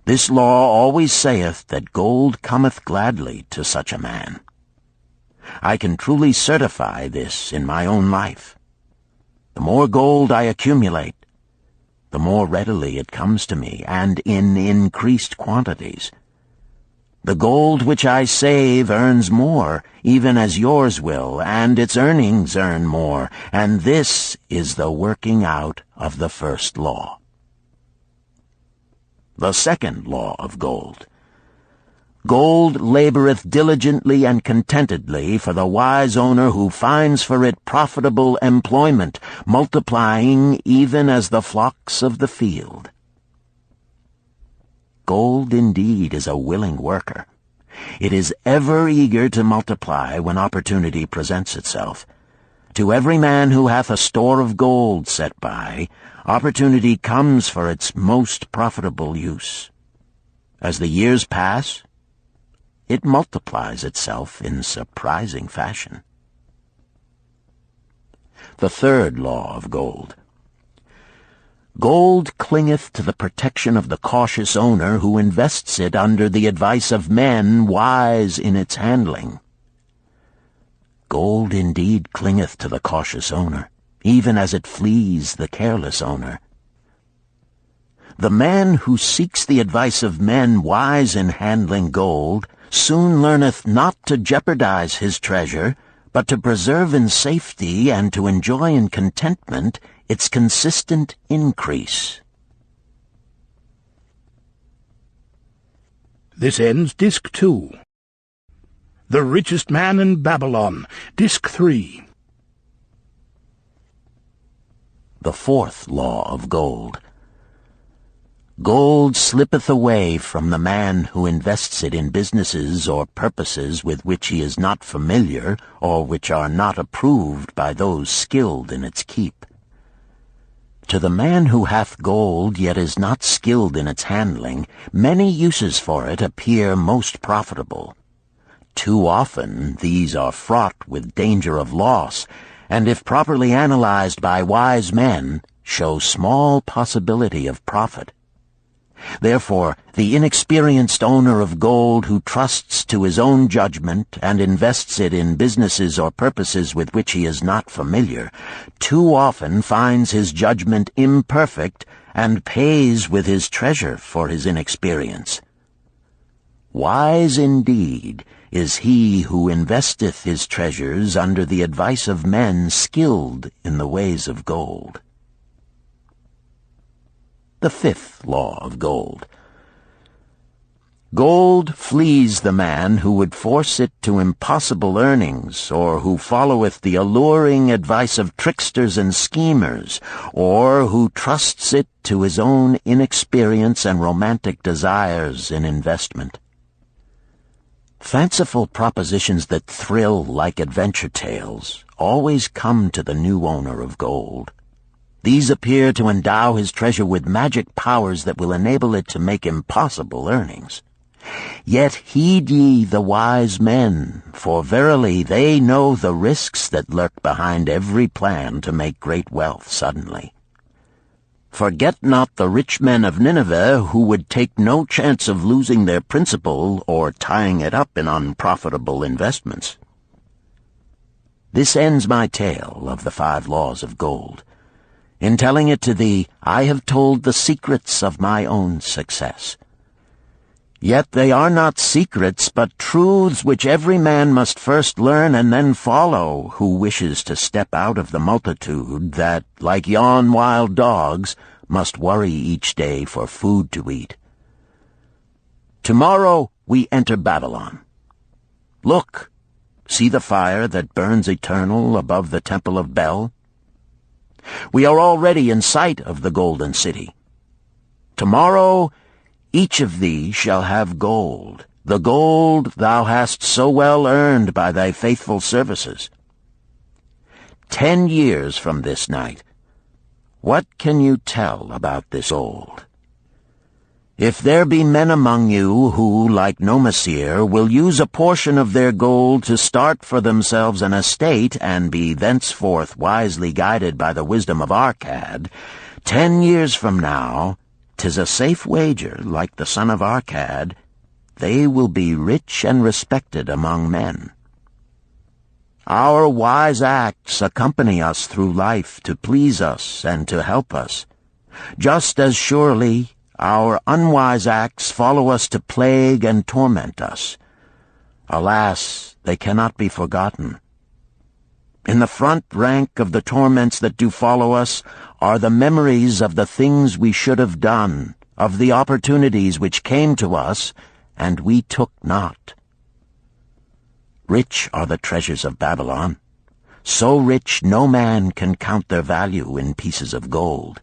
This law always saith that gold cometh gladly to such a man. I can truly certify this in my own life. The more gold I accumulate, the more readily it comes to me, and in increased quantities. The gold which I save earns more, even as yours will, and its earnings earn more, and this is the working out of the first law. The second law of gold. Gold laboreth diligently and contentedly for the wise owner who finds for it profitable employment, multiplying even as the flocks of the field. Gold indeed is a willing worker. It is ever eager to multiply when opportunity presents itself. To every man who hath a store of gold set by, opportunity comes for its most profitable use. As the years pass, it multiplies itself in surprising fashion. The third law of gold. Gold clingeth to the protection of the cautious owner who invests it under the advice of men wise in its handling. Gold indeed clingeth to the cautious owner, even as it flees the careless owner. The man who seeks the advice of men wise in handling gold soon learneth not to jeopardize his treasure, but to preserve in safety and to enjoy in contentment its consistent increase. This ends Disc 2. The Richest Man in Babylon, Disc 3. The fourth law of gold. Gold slippeth away from the man who invests it in businesses or purposes with which he is not familiar or which are not approved by those skilled in its keep. To the man who hath gold yet is not skilled in its handling, many uses for it appear most profitable. Too often these are fraught with danger of loss, and if properly analyzed by wise men, show small possibility of profit. Therefore, the inexperienced owner of gold who trusts to his own judgment and invests it in businesses or purposes with which he is not familiar, too often finds his judgment imperfect and pays with his treasure for his inexperience. Wise indeed is he who investeth his treasures under the advice of men skilled in the ways of gold. The 5th law of gold. Gold flees the man who would force it to impossible earnings, or who followeth the alluring advice of tricksters and schemers, or who trusts it to his own inexperience and romantic desires in investment. Fanciful propositions that thrill like adventure tales always come to the new owner of gold. These appear to endow his treasure with magic powers that will enable it to make impossible earnings. Yet heed ye the wise men, for verily they know the risks that lurk behind every plan to make great wealth suddenly. Forget not the rich men of Nineveh, who would take no chance of losing their principal or tying it up in unprofitable investments. This ends my tale of the 5 laws of gold. In telling it to thee, I have told the secrets of my own success. Yet they are not secrets, but truths which every man must first learn and then follow, who wishes to step out of the multitude that, like yon wild dogs, must worry each day for food to eat. Tomorrow we enter Babylon. Look, see the fire that burns eternal above the temple of Bel? We are already in sight of the golden city. Tomorrow each of thee shall have gold, the gold thou hast so well earned by thy faithful services. 10 years from this night, what can you tell about this gold? If there be men among you who, like Nomasir, will use a portion of their gold to start for themselves an estate and be thenceforth wisely guided by the wisdom of Arkad, 10 years from now, 'tis a safe wager, like the son of Arkad, they will be rich and respected among men. Our wise acts accompany us through life to please us and to help us. Just as surely our unwise acts follow us to plague and torment us. Alas, they cannot be forgotten. In the front rank of the torments that do follow us are the memories of the things we should have done, of the opportunities which came to us, and we took not. Rich are the treasures of Babylon. So rich no man can count their value in pieces of gold.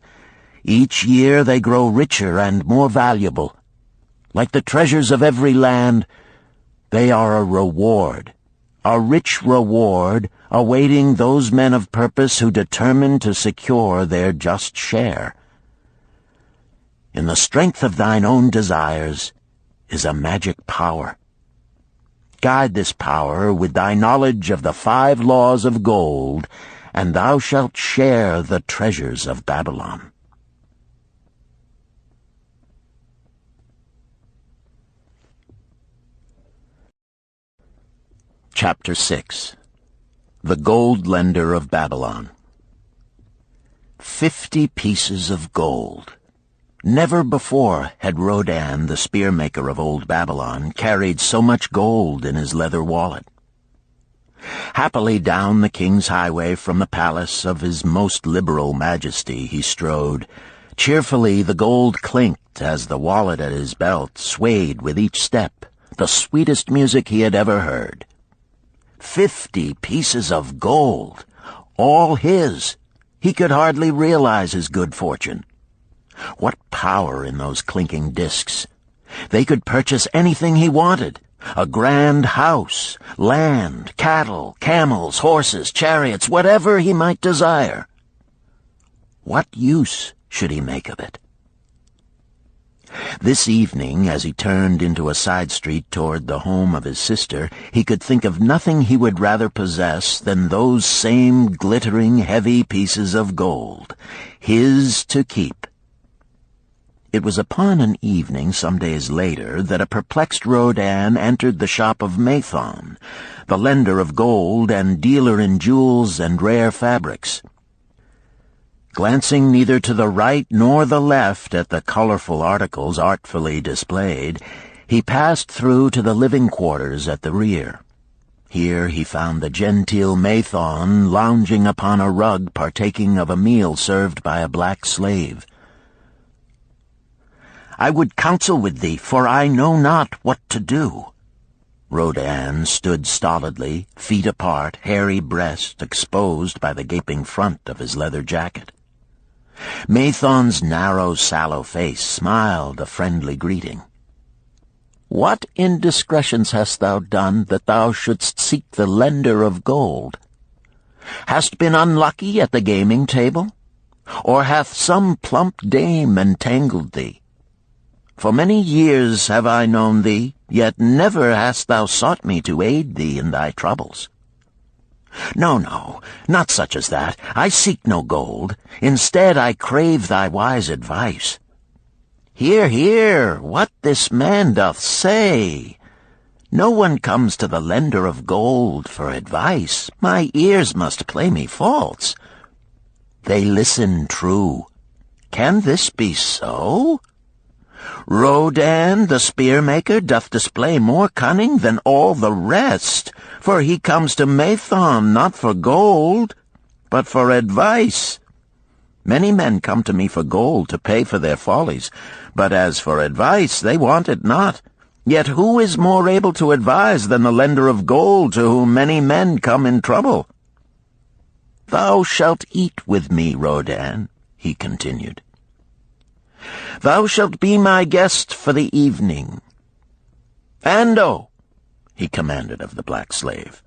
Each year they grow richer and more valuable. Like the treasures of every land, they are a reward, a rich reward, awaiting those men of purpose who determine to secure their just share. In the strength of thine own desires is a magic power. Guide this power with thy knowledge of the 5 laws of gold, and thou shalt share the treasures of Babylon. Chapter 6. The Gold Lender of Babylon. 50 pieces of gold. Never before had Rodan, the spearmaker of old Babylon, carried so much gold in his leather wallet. Happily down the king's highway from the palace of his most liberal majesty he strode. Cheerfully the gold clinked as the wallet at his belt swayed with each step, the sweetest music he had ever heard. 50 pieces of gold, all his. He could hardly realize his good fortune. What power in those clinking discs! They could purchase anything he wanted. A grand house, land, cattle, camels, horses, chariots, whatever he might desire. What use should he make of it? This evening, as he turned into a side street toward the home of his sister, he could think of nothing he would rather possess than those same glittering, heavy pieces of gold, his to keep. It was upon an evening some days later that a perplexed Rodan entered the shop of Mathon, the lender of gold and dealer in jewels and rare fabrics. Glancing neither to the right nor the left at the colorful articles artfully displayed, he passed through to the living quarters at the rear. Here he found the genteel Mathon lounging upon a rug partaking of a meal served by a black slave. I would counsel with thee, for I know not what to do." Rodan stood stolidly, feet apart, hairy breast exposed by the gaping front of his leather jacket. Mathon's narrow, sallow face smiled a friendly greeting. "What indiscretions hast thou done that thou shouldst seek the lender of gold? Hast been unlucky at the gaming table? Or hath some plump dame entangled thee? For many years have I known thee, yet never hast thou sought me to aid thee in thy troubles. No, no, not such as that. I seek no gold. Instead I crave thy wise advice. Hear, hear, what this man doth say. No one comes to the lender of gold for advice. My ears must play me false. They listen true. Can this be so? Rodan, the spear-maker, doth display more cunning than all the rest, for he comes to Mathon not for gold, but for advice. Many men come to me for gold to pay for their follies, but as for advice, they want it not. Yet who is more able to advise than the lender of gold to whom many men come in trouble? Thou shalt eat with me, Rodan," he continued. "Thou shalt be my guest for the evening. Ando," he commanded of the black slave,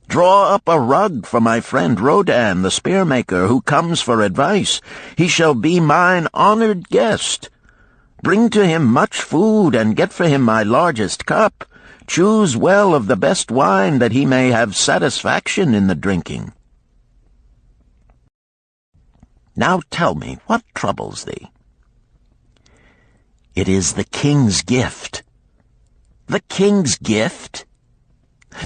"draw up a rug for my friend Rodan, the spear-maker, who comes for advice. He shall be mine honored guest. Bring to him much food, and get for him my largest cup. Choose well of the best wine, that he may have satisfaction in the drinking. Now tell me, what troubles thee?" "It is the king's gift." "The king's gift?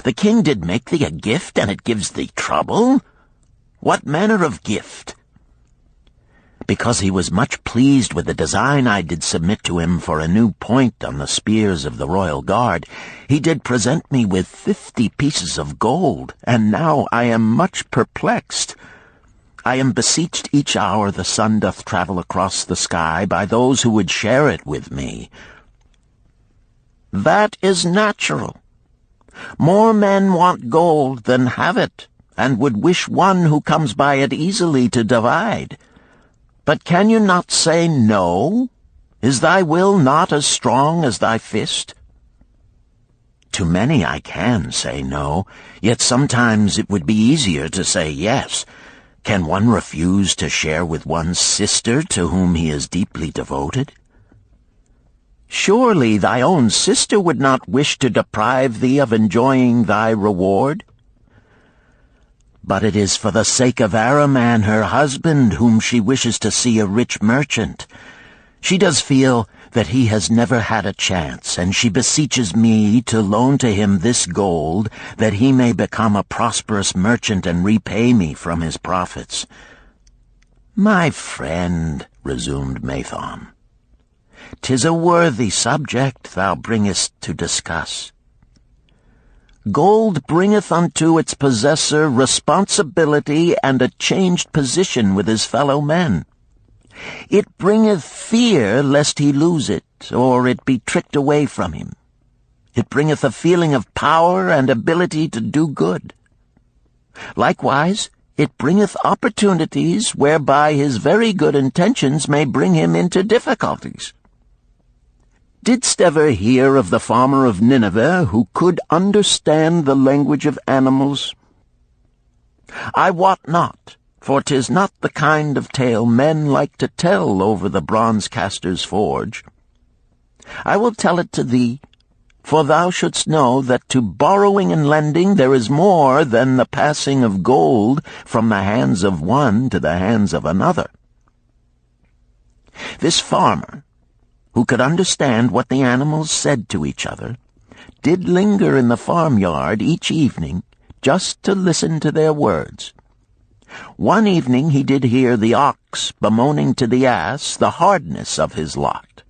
The king did make thee a gift, and it gives thee trouble? What manner of gift?" "Because he was much pleased with the design I did submit to him for a new point on the spears of the royal guard, he did present me with 50 pieces of gold, and now I am much perplexed. I am beseeched each hour the sun doth travel across the sky by those who would share it with me." "That is natural. More men want gold than have it, and would wish one who comes by it easily to divide. But can you not say no? Is thy will not as strong as thy fist?" "To many I can say no, yet sometimes it would be easier to say yes. Can one refuse to share with one's sister to whom he is deeply devoted?" "Surely thy own sister would not wish to deprive thee of enjoying thy reward?" "But it is for the sake of Araman, her husband, whom she wishes to see a rich merchant. She does feel that he has never had a chance, and she beseeches me to loan to him this gold, that he may become a prosperous merchant and repay me from his profits." "My friend," resumed Mathon, "'tis a worthy subject thou bringest to discuss. Gold bringeth unto its possessor responsibility and a changed position with his fellow men. It bringeth fear lest he lose it, or it be tricked away from him. It bringeth a feeling of power and ability to do good. Likewise, it bringeth opportunities whereby his very good intentions may bring him into difficulties. Didst ever hear of the farmer of Nineveh who could understand the language of animals? I wot not, for 'tis not the kind of tale men like to tell over the bronze-caster's forge. I will tell it to thee, for thou shouldst know that to borrowing and lending there is more than the passing of gold from the hands of one to the hands of another. This farmer, who could understand what the animals said to each other, did linger in the farmyard each evening just to listen to their words. One evening he did hear the ox bemoaning to the ass the hardness of his lot.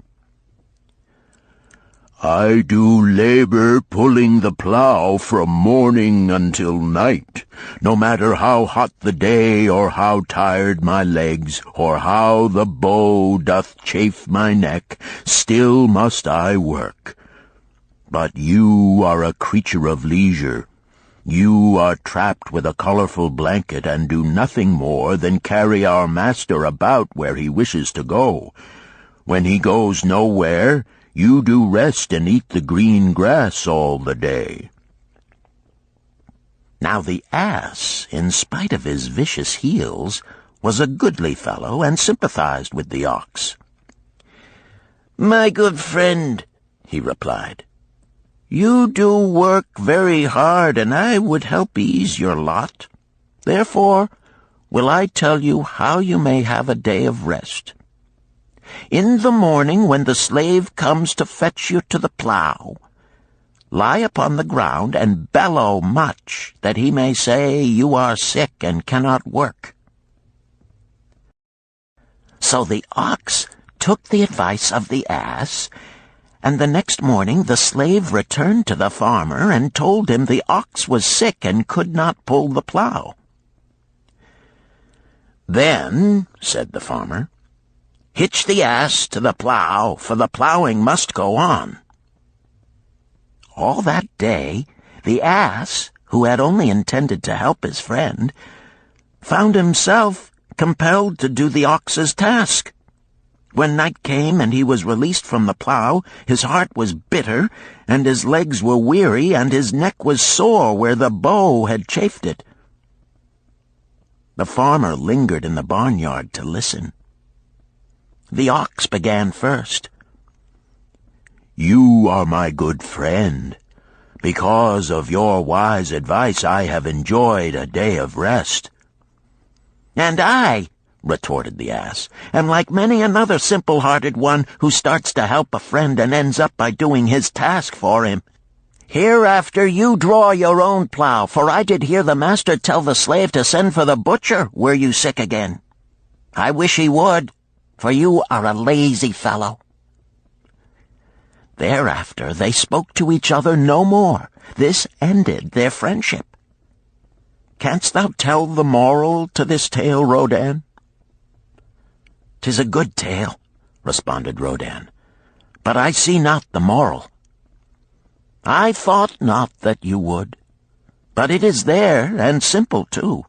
I do labor pulling the plow from morning until night, no matter how hot the day, or how tired my legs, or how the bow doth chafe my neck, still must I work. But you are a creature of leisure. You are trapped with a colorful blanket and do nothing more than carry our master about where he wishes to go. When he goes nowhere, you do rest and eat the green grass all the day." Now the ass, in spite of his vicious heels, was a goodly fellow and sympathized with the ox. "My good friend," he replied, "you do work very hard, and I would help ease your lot. Therefore will I tell you how you may have a day of rest. In the morning, when the slave comes to fetch you to the plow, lie upon the ground and bellow much, that he may say you are sick and cannot work." So the ox took the advice of the ass, and the next morning the slave returned to the farmer and told him the ox was sick and could not pull the plow. "Then," said the farmer, "hitch the ass to the plow, for the plowing must go on." All that day, the ass, who had only intended to help his friend, found himself compelled to do the ox's task. When night came and he was released from the plow, his heart was bitter, and his legs were weary, and his neck was sore where the bow had chafed it. The farmer lingered in the barnyard to listen. The ox began first. "You are my good friend. Because of your wise advice I have enjoyed a day of rest." "And I," retorted the ass, "am like many another simple-hearted one who starts to help a friend and ends up by doing his task for him. Hereafter you draw your own plow, for I did hear the master tell the slave to send for the butcher were you sick again. I wish he would, for you are a lazy fellow." Thereafter they spoke to each other no more. This ended their friendship. "Canst thou tell the moral to this tale, Rodan?" "'Tis a good tale," responded Rodan, "but I see not the moral." "I thought not that you would, but it is there, and simple too.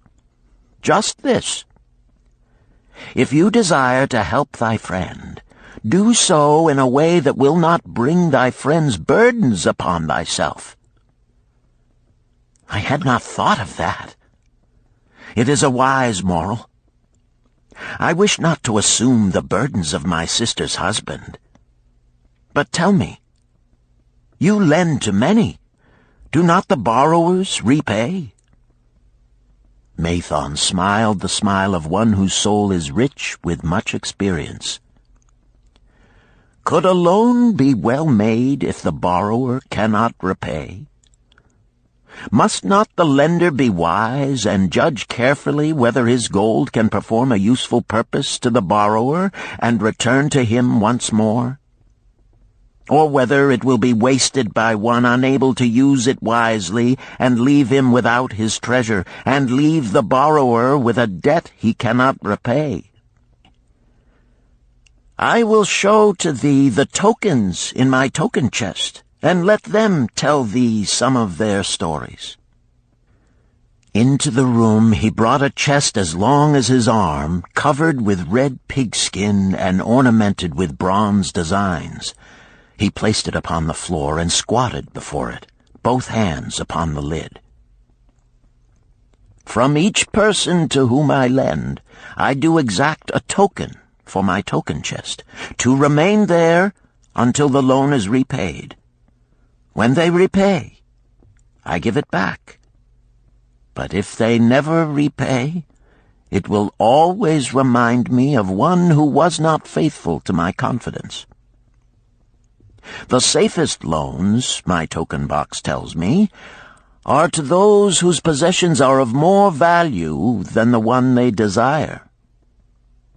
Just this: if you desire to help thy friend, do so in a way that will not bring thy friend's burdens upon thyself." "I had not thought of that. It is a wise moral. I wish not to assume the burdens of my sister's husband. But tell me, you lend to many. Do not the borrowers repay?" Mathon smiled the smile of one whose soul is rich with much experience. "Could a loan be well made if the borrower cannot repay? Must not the lender be wise and judge carefully whether his gold can perform a useful purpose to the borrower and return to him once more? Or whether it will be wasted by one unable to use it wisely and leave him without his treasure, and leave the borrower with a debt he cannot repay? I will show to thee the tokens in my token chest, and let them tell thee some of their stories." Into the room he brought a chest as long as his arm, covered with red pigskin and ornamented with bronze designs. He placed it upon the floor and squatted before it, both hands upon the lid. "From each person to whom I lend, I do exact a token for my token chest, to remain there until the loan is repaid. When they repay, I give it back. But if they never repay, it will always remind me of one who was not faithful to my confidence. The safest loans, my token box tells me, are to those whose possessions are of more value than the one they desire.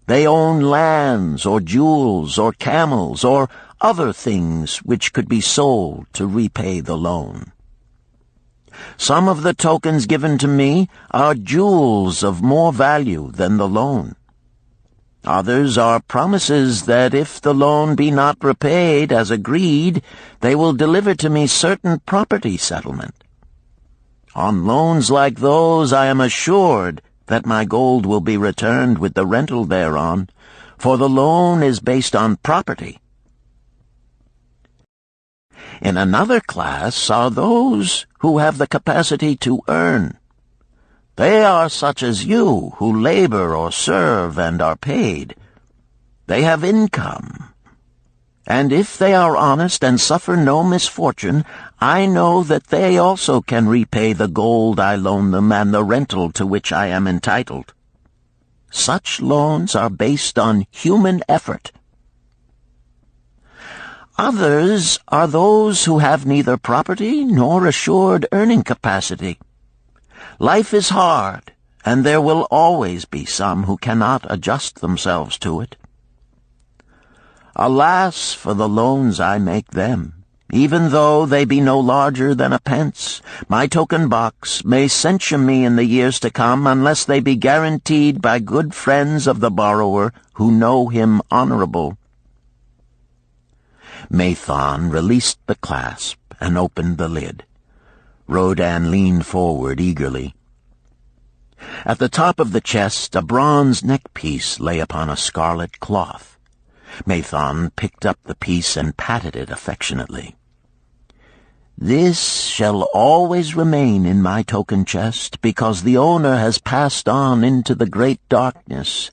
They own lands or jewels or camels or other things which could be sold to repay the loan. Some of the tokens given to me are jewels of more value than the loan. Others are promises that if the loan be not repaid as agreed, they will deliver to me certain property settlement. On loans like those I am assured that my gold will be returned with the rental thereon, for the loan is based on property. In another class are those who have the capacity to earn. They are such as you, who labor or serve and are paid. They have income. And if they are honest and suffer no misfortune, I know that they also can repay the gold I loan them and the rental to which I am entitled. Such loans are based on human effort. Others are those who have neither property nor assured earning capacity. Life is hard, and there will always be some who cannot adjust themselves to it. Alas for the loans I make them! Even though they be no larger than a pence, my token box may censure me in the years to come unless they be guaranteed by good friends of the borrower who know him honorable. Mathon released the clasp and opened the lid. Rodan leaned forward eagerly. At the top of the chest, a bronze neckpiece lay upon a scarlet cloth. Mathon picked up the piece and patted it affectionately. "This shall always remain in my token chest, because the owner has passed on into the great darkness.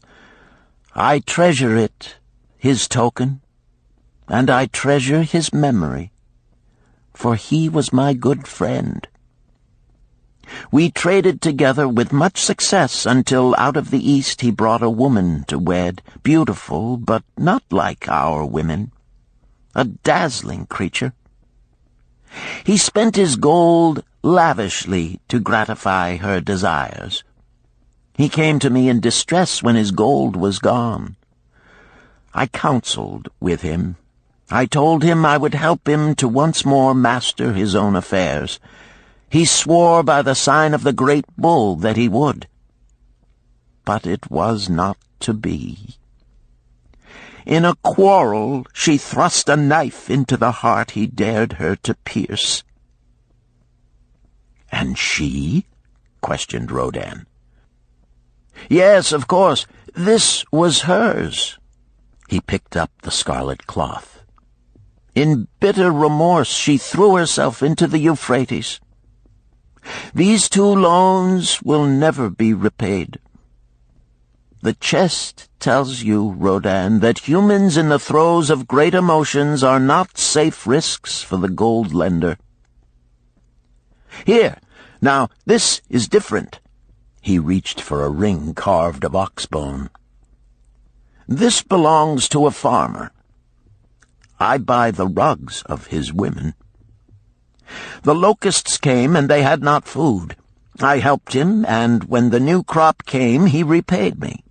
I treasure it, his token, and I treasure his memory, for he was my good friend. We traded together with much success until out of the East he brought a woman to wed, beautiful, but not like our women, a dazzling creature. He spent his gold lavishly to gratify her desires. He came to me in distress when his gold was gone. I counseled with him. I told him I would help him to once more master his own affairs. He swore by the sign of the great bull that he would. But it was not to be. In a quarrel, she thrust a knife into the heart he dared her to pierce." "And she?" questioned Rodan. "Yes, of course. This was hers." He picked up the scarlet cloth. "In bitter remorse, she threw herself into the Euphrates. These 2 loans will never be repaid. The chest tells you, Rodan, that humans in the throes of great emotions are not safe risks for the gold lender. Here, now, this is different." He reached for a ring carved of oxbone. "This belongs to a farmer. I buy the rugs of his women. The locusts came, and they had not food. I helped him, and when the new crop came, he repaid me.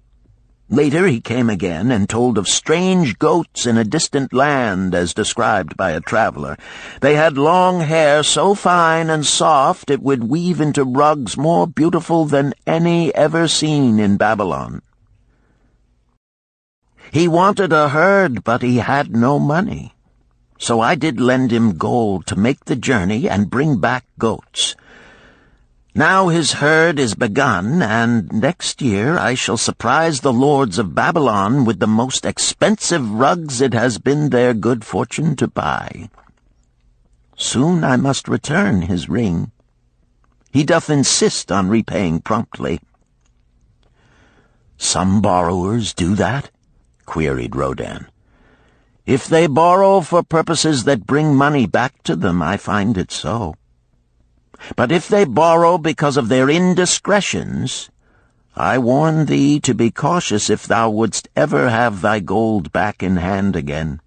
Later he came again and told of strange goats in a distant land, as described by a traveler. They had long hair so fine and soft it would weave into rugs more beautiful than any ever seen in Babylon. He wanted a herd, but he had no money. So I did lend him gold to make the journey and bring back goats. Now his herd is begun, and next year I shall surprise the lords of Babylon with the most expensive rugs it has been their good fortune to buy. Soon I must return his ring. He doth insist on repaying promptly." "Some borrowers do that?" queried Rodan. "If they borrow for purposes that bring money back to them, I find it so. But if they borrow because of their indiscretions, I warn thee to be cautious if thou wouldst ever have thy gold back in hand again."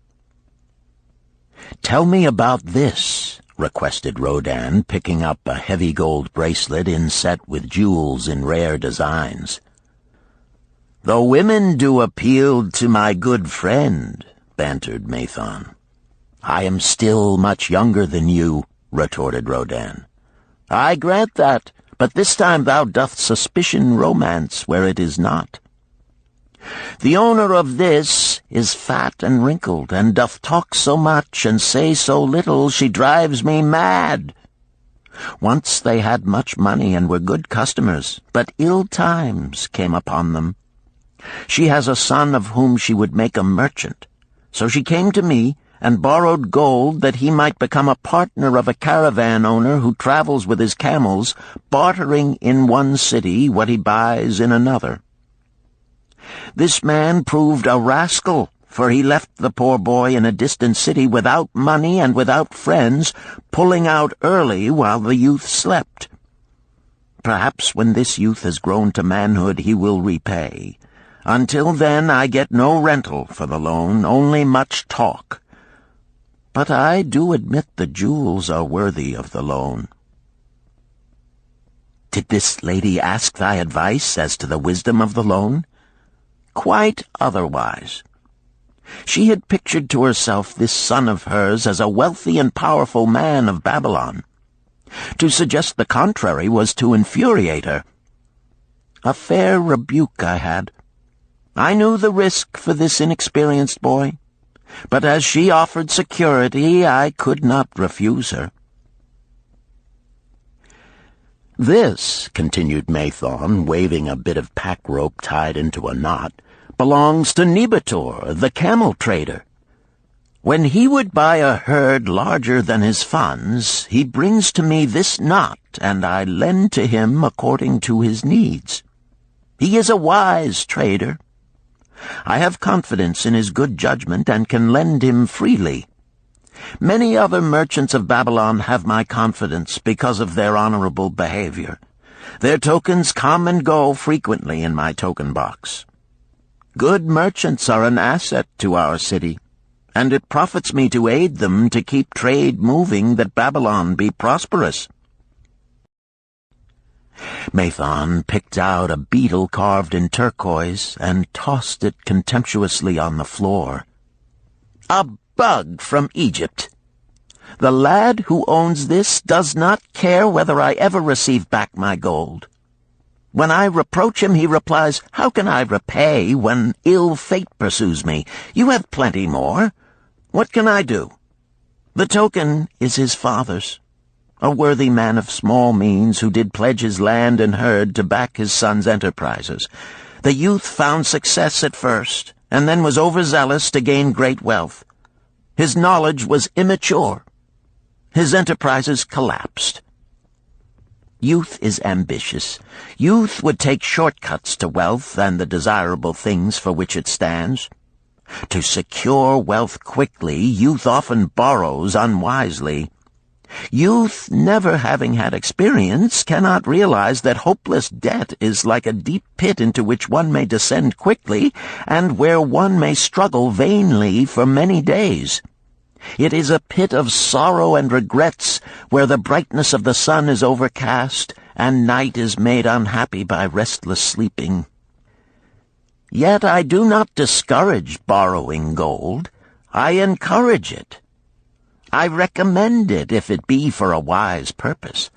"Tell me about this," requested Rodan, picking up a heavy gold bracelet inset with jewels in rare designs. "The women do appeal to my good friend," bantered Mathon. "I am still much younger than you," retorted Rodin. "I grant that, but this time thou doth suspicion romance where it is not. The owner of this is fat and wrinkled, and doth talk so much and say so little, she drives me mad. Once they had much money and were good customers, but ill times came upon them. She has a son of whom she would make a merchant. So she came to me and borrowed gold that he might become a partner of a caravan owner who travels with his camels, bartering in one city what he buys in another. This man proved a rascal, for he left the poor boy in a distant city without money and without friends, pulling out early while the youth slept. Perhaps when this youth has grown to manhood he will repay. Until then I get no rental for the loan, only much talk. But I do admit the jewels are worthy of the loan." "Did this lady ask thy advice as to the wisdom of the loan?" "Quite otherwise. She had pictured to herself this son of hers as a wealthy and powerful man of Babylon. To suggest the contrary was to infuriate her. A fair rebuke I had. I knew the risk for this inexperienced boy, but as she offered security, I could not refuse her." "This," continued Mathon, waving a bit of pack rope tied into a knot, "belongs to Nebator, the camel trader. When he would buy a herd larger than his funds, he brings to me this knot, and I lend to him according to his needs. He is a wise trader. I have confidence in his good judgment and can lend him freely. Many other merchants of Babylon have my confidence because of their honorable behavior. Their tokens come and go frequently in my token box. Good merchants are an asset to our city, and it profits me to aid them to keep trade moving that Babylon be prosperous." Mathon picked out a beetle carved in turquoise and tossed it contemptuously on the floor. "A bug from Egypt. The lad who owns this does not care whether I ever receive back my gold. When I reproach him, he replies, 'How can I repay when ill fate pursues me? You have plenty more. What can I do?' The token is his father's, a worthy man of small means who did pledge his land and herd to back his son's enterprises. The youth found success at first, and then was overzealous to gain great wealth. His knowledge was immature. His enterprises collapsed. Youth is ambitious. Youth would take shortcuts to wealth and the desirable things for which it stands. To secure wealth quickly, youth often borrows unwisely. Youth, never having had experience, cannot realize that hopeless debt is like a deep pit into which one may descend quickly, and where one may struggle vainly for many days. It is a pit of sorrow and regrets, where the brightness of the sun is overcast, and night is made unhappy by restless sleeping. Yet I do not discourage borrowing gold. I encourage it. I recommend it if it be for a wise purpose.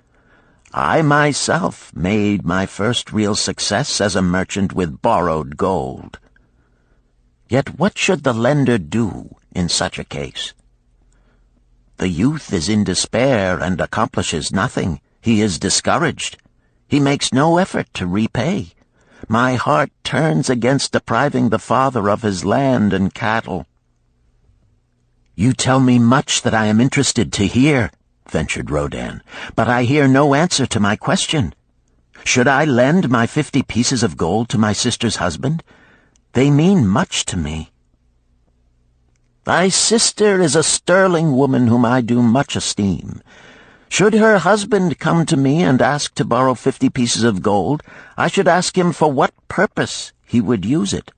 I myself made my first real success as a merchant with borrowed gold. Yet what should the lender do in such a case? The youth is in despair and accomplishes nothing. He is discouraged. He makes no effort to repay. My heart turns against depriving the father of his land and cattle." "You tell me much that I am interested to hear," ventured Rodin, "but I hear no answer to my question. Should I lend my 50 pieces of gold to my sister's husband? They mean much to me." "Thy sister is a sterling woman whom I do much esteem. Should her husband come to me and ask to borrow 50 pieces of gold, I should ask him for what purpose he would use it.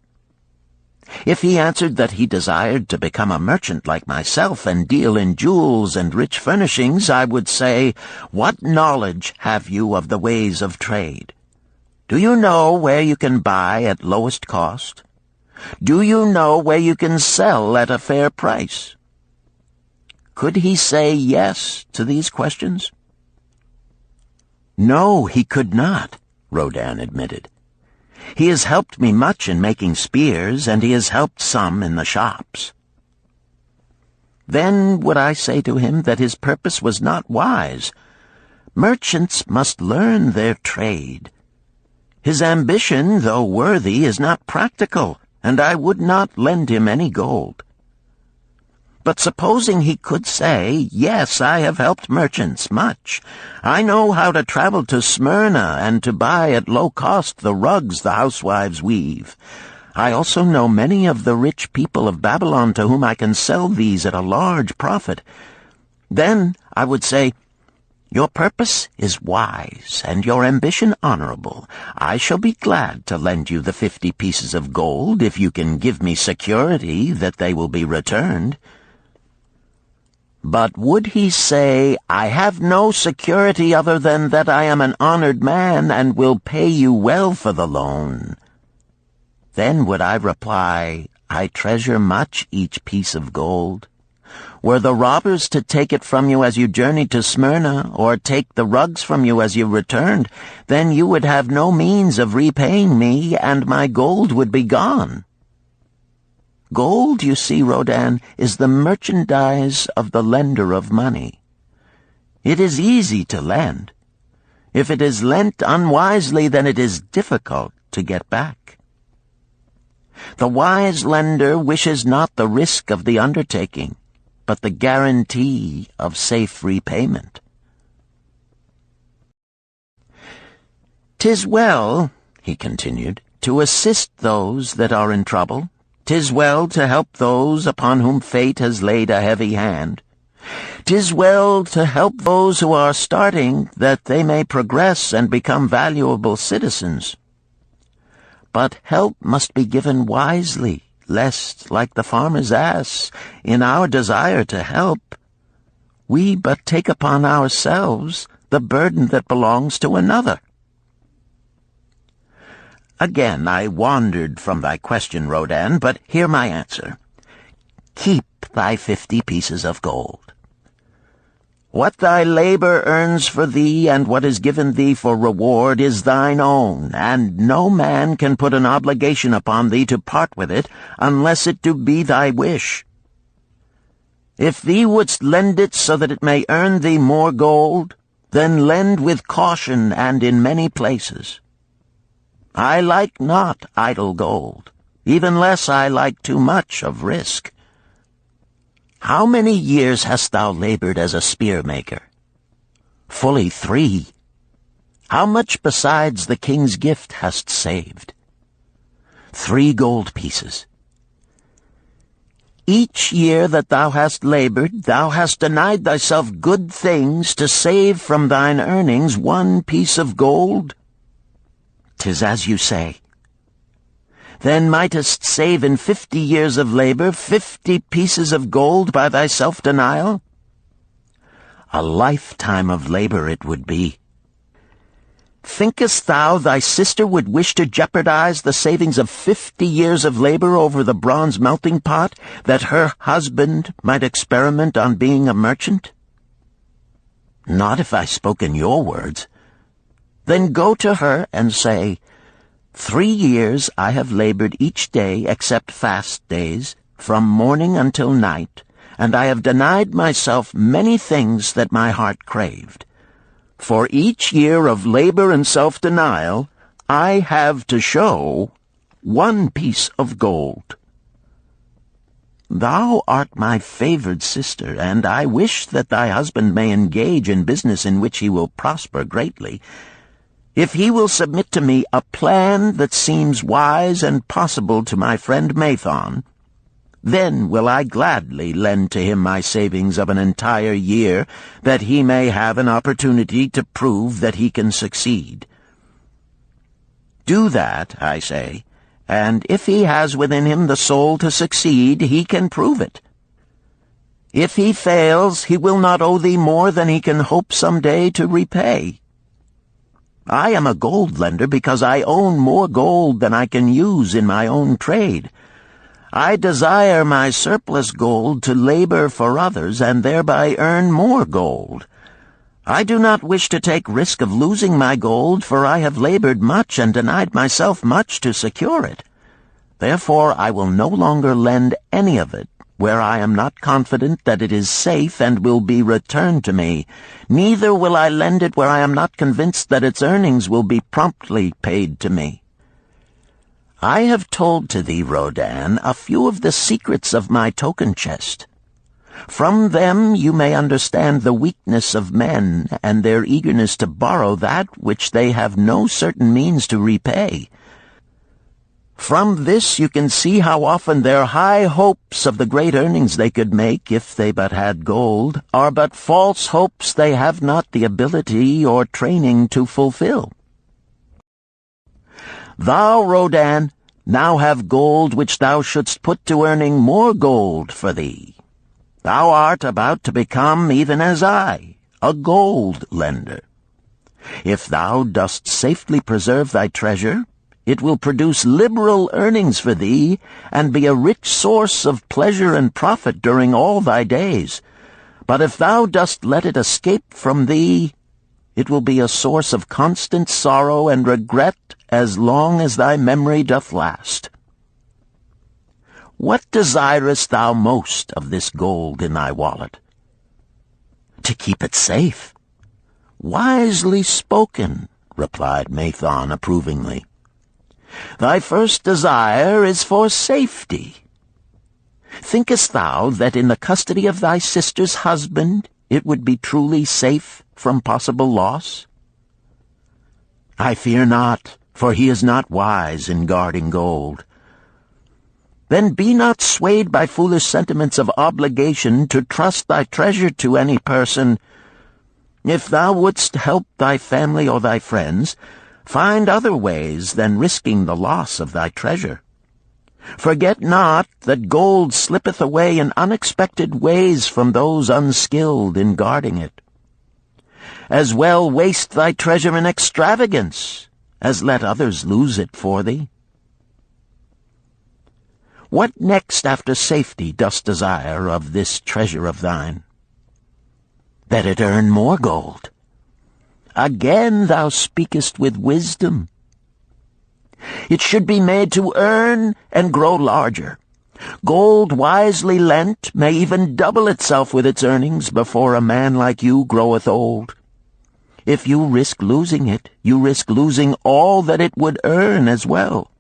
If he answered that he desired to become a merchant like myself and deal in jewels and rich furnishings, I would say, 'What knowledge have you of the ways of trade? Do you know where you can buy at lowest cost? Do you know where you can sell at a fair price? Could he say yes to these questions? No, he could not, Rodin admitted. He has helped me much in making spears, and he has helped some in the shops. Then would I say to him that his purpose was not wise. Merchants must learn their trade. His ambition, though worthy, is not practical, and I would not lend him any gold. But supposing he could say, yes, I have helped merchants much. I know how to travel to Smyrna and to buy at low cost the rugs the housewives weave. I also know many of the rich people of Babylon to whom I can sell these at a large profit. Then I would say, your purpose is wise and your ambition honorable. I shall be glad to lend you the 50 pieces of gold if you can give me security that they will be returned. But would he say, I have no security other than that I am an honored man and will pay you well for the loan? Then would I reply, I treasure much each piece of gold. Were the robbers to take it from you as you journeyed to Smyrna, or take the rugs from you as you returned, then you would have no means of repaying me, and my gold would be gone. Gold, you see, Rodin, is the merchandise of the lender of money. It is easy to lend. If it is lent unwisely, then it is difficult to get back. The wise lender wishes not the risk of the undertaking, but the guarantee of safe repayment. "'Tis well," he continued, "to assist those that are in trouble. 'Tis well to help those upon whom fate has laid a heavy hand. 'Tis well to help those who are starting, that they may progress and become valuable citizens. But help must be given wisely, lest, like the farmer's ass, in our desire to help, we but take upon ourselves the burden that belongs to another." Again I wandered from thy question, Rodin, but hear my answer. Keep thy 50 pieces of gold. What thy labor earns for thee and what is given thee for reward is thine own, and no man can put an obligation upon thee to part with it unless it do be thy wish. If thee wouldst lend it so that it may earn thee more gold, then lend with caution and in many places. I like not idle gold, even less I like too much of risk. How many years hast thou labored as a spear-maker? Fully 3. How much besides the king's gift hast saved? 3 gold pieces. Each year that thou hast labored, thou hast denied thyself good things to save from thine earnings 1 piece of gold? 'Tis as you say. Then mightest save in 50 years of labor 50 pieces of gold by thy self-denial? A lifetime of labor it would be. Thinkest thou thy sister would wish to jeopardize the savings of 50 years of labor over the bronze melting pot, that her husband might experiment on being a merchant? Not if I spoke in your words. Then go to her and say, 3 years I have labored each day except fast days, from morning until night, and I have denied myself many things that my heart craved. For each year of labor and self-denial, I have to show 1 piece of gold. Thou art my favored sister, and I wish that thy husband may engage in business in which he will prosper greatly. If he will submit to me a plan that seems wise and possible to my friend Mathon, then will I gladly lend to him my savings of an entire year, that he may have an opportunity to prove that he can succeed. Do that, I say, and if he has within him the soul to succeed, he can prove it. If he fails, he will not owe thee more than he can hope some day to repay. I am a gold lender because I own more gold than I can use in my own trade. I desire my surplus gold to labor for others and thereby earn more gold. I do not wish to take risk of losing my gold, for I have labored much and denied myself much to secure it. Therefore I will no longer lend any of it where I am not confident that it is safe and will be returned to me. Neither will I lend it where I am not convinced that its earnings will be promptly paid to me. I have told to thee, Rodan, a few of the secrets of my token chest. From them you may understand the weakness of men and their eagerness to borrow that which they have no certain means to repay. From this you can see how often their high hopes of the great earnings they could make if they but had gold are but false hopes they have not the ability or training to fulfill. Thou, Rodan, now have gold which thou shouldst put to earning more gold for thee. Thou art about to become, even as I, a gold lender. If thou dost safely preserve thy treasure, it will produce liberal earnings for thee, and be a rich source of pleasure and profit during all thy days. But if thou dost let it escape from thee, it will be a source of constant sorrow and regret as long as thy memory doth last. What desirest thou most of this gold in thy wallet? To keep it safe. Wisely spoken, replied Mathon approvingly. Thy first desire is for safety. Thinkest thou that in the custody of thy sister's husband it would be truly safe from possible loss? I fear not, for he is not wise in guarding gold. Then be not swayed by foolish sentiments of obligation to trust thy treasure to any person. If thou wouldst help thy family or thy friends, find other ways than risking the loss of thy treasure. Forget not that gold slippeth away in unexpected ways from those unskilled in guarding it. As well waste thy treasure in extravagance as let others lose it for thee. What next after safety dost desire of this treasure of thine? That it earn more gold. Again thou speakest with wisdom. It should be made to earn and grow larger. Gold wisely lent may even double itself with its earnings before a man like you groweth old. If you risk losing it, you risk losing all that it would earn as well.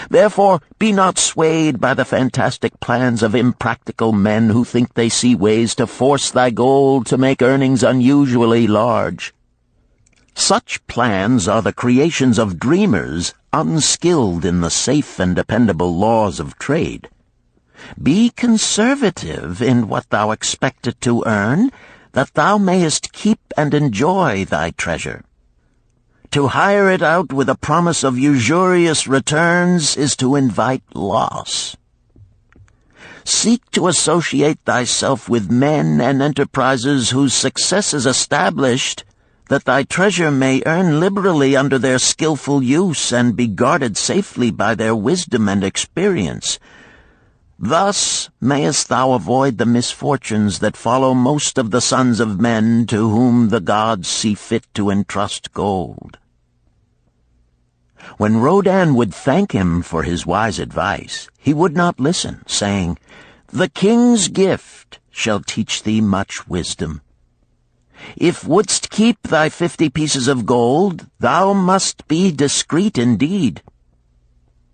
Therefore, be not swayed by the fantastic plans of impractical men who think they see ways to force thy gold to make earnings unusually large. Such plans are the creations of dreamers unskilled in the safe and dependable laws of trade. Be conservative in what thou expectest to earn, that thou mayest keep and enjoy thy treasure. To hire it out with a promise of usurious returns is to invite loss. Seek to associate thyself with men and enterprises whose success is established, that thy treasure may earn liberally under their skillful use and be guarded safely by their wisdom and experience. Thus mayest thou avoid the misfortunes that follow most of the sons of men to whom the gods see fit to entrust gold. When Rodan would thank him for his wise advice, he would not listen, saying, "The king's gift shall teach thee much wisdom. If wouldst keep thy 50 pieces of gold, thou must be discreet indeed.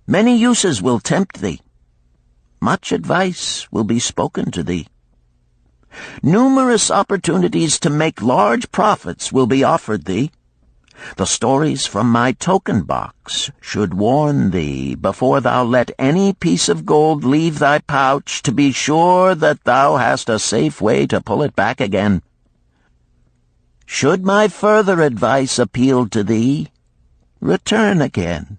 Many uses will tempt thee. Much advice will be spoken to thee. Numerous opportunities to make large profits will be offered thee. The stories from my token box should warn thee, before thou let any piece of gold leave thy pouch, to be sure that thou hast a safe way to pull it back again. Should my further advice appeal to thee, return again.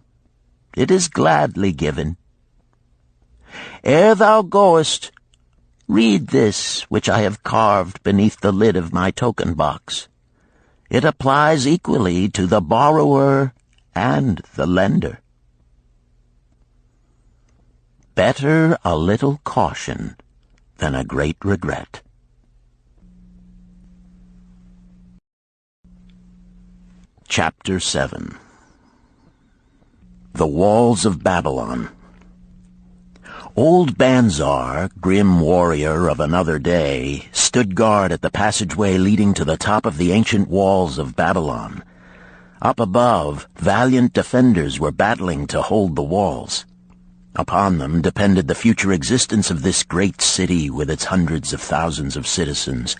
It is gladly given. Ere thou goest, read this which I have carved beneath the lid of my token box. It applies equally to the borrower and the lender." Better a little caution than a great regret. Chapter 7. The Walls of Babylon. Old Banzar, grim warrior of another day, stood guard at the passageway leading to the top of the ancient walls of Babylon. Up above, valiant defenders were battling to hold the walls. Upon them depended the future existence of this great city with its hundreds of thousands of citizens.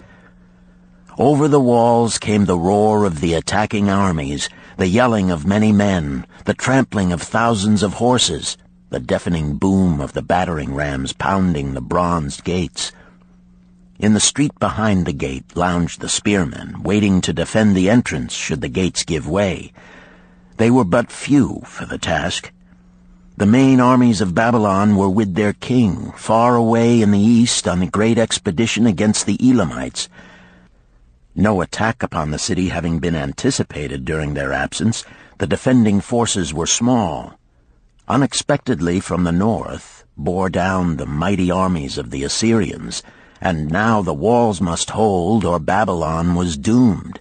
Over the walls came the roar of the attacking armies, the yelling of many men, the trampling of thousands of horses, the deafening boom of the battering rams pounding the bronzed gates. In the street behind the gate lounged the spearmen, waiting to defend the entrance should the gates give way. They were but few for the task. The main armies of Babylon were with their king, far away in the east on a great expedition against the Elamites. No attack upon the city having been anticipated during their absence, the defending forces were small. Unexpectedly from the north bore down the mighty armies of the Assyrians, and now the walls must hold or Babylon was doomed.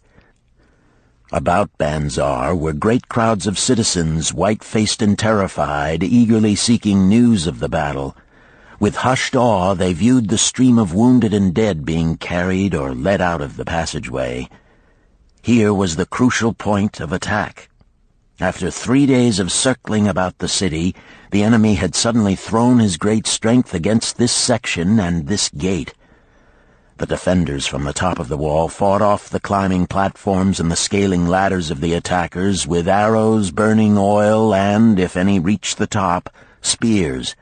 About Banzar were great crowds of citizens, white-faced and terrified, eagerly seeking news of the battle. With hushed awe they viewed the stream of wounded and dead being carried or led out of the passageway. Here was the crucial point of attack. After 3 days of circling about the city, the enemy had suddenly thrown his great strength against this section and this gate. The defenders from the top of the wall fought off the climbing platforms and the scaling ladders of the attackers with arrows, burning oil, and, if any reached the top, spears.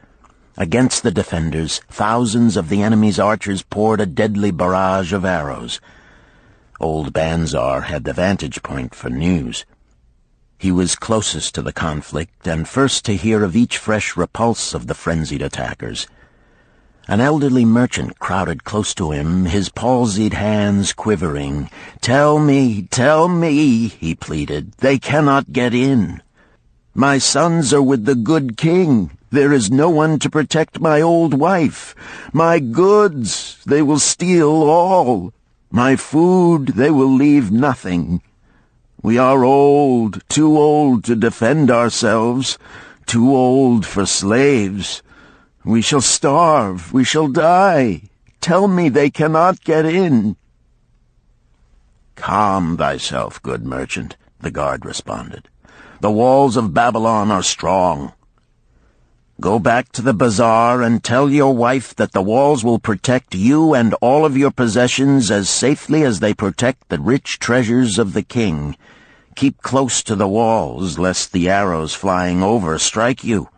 Against the defenders, thousands of the enemy's archers poured a deadly barrage of arrows. Old Banzar had the vantage point for news. He was closest to the conflict and first to hear of each fresh repulse of the frenzied attackers. An elderly merchant crowded close to him, his palsied hands quivering. tell me," he pleaded. "They cannot get in. My sons are with the good king. There is no one to protect my old wife. My goods, they will steal all. My food, they will leave nothing. We are old, too old to defend ourselves, too old for slaves. We shall starve, we shall die. Tell me they cannot get in." "Calm thyself, good merchant," the guard responded. "The walls of Babylon are strong. Go back to the bazaar and tell your wife that the walls will protect you and all of your possessions as safely as they protect the rich treasures of the king. Keep close to the walls, lest the arrows flying over strike you."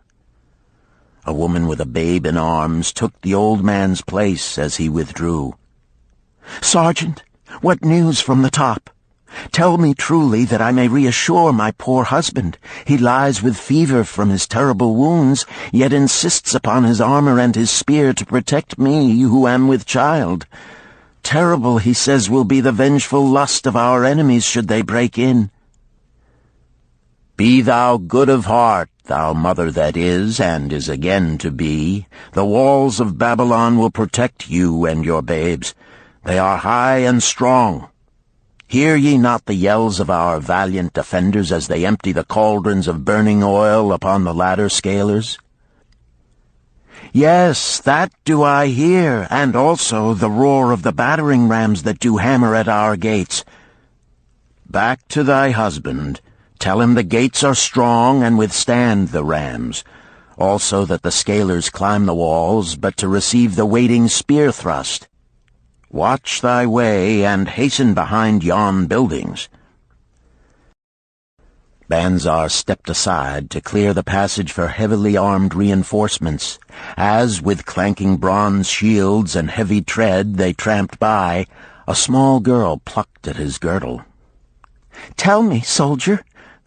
A woman with a babe in arms took the old man's place as he withdrew. "Sergeant, what news from the top? Tell me truly that I may reassure my poor husband. He lies with fever from his terrible wounds, yet insists upon his armor and his spear to protect me, who am with child. Terrible, he says, will be the vengeful lust of our enemies should they break in." "Be thou good of heart, thou mother that is and is again to be. The walls of Babylon will protect you and your babes. They are high and strong. Hear ye not the yells of our valiant defenders as they empty the cauldrons of burning oil upon the ladder scalers?" "Yes, that do I hear, and also the roar of the battering rams that do hammer at our gates." "Back to thy husband. Tell him the gates are strong and withstand the rams. Also that the scalers climb the walls, but to receive the waiting spear thrust. Watch thy way, and hasten behind yon buildings." Banzar stepped aside to clear the passage for heavily armed reinforcements, as, with clanking bronze shields and heavy tread they tramped by, a small girl plucked at his girdle. "Tell me, soldier,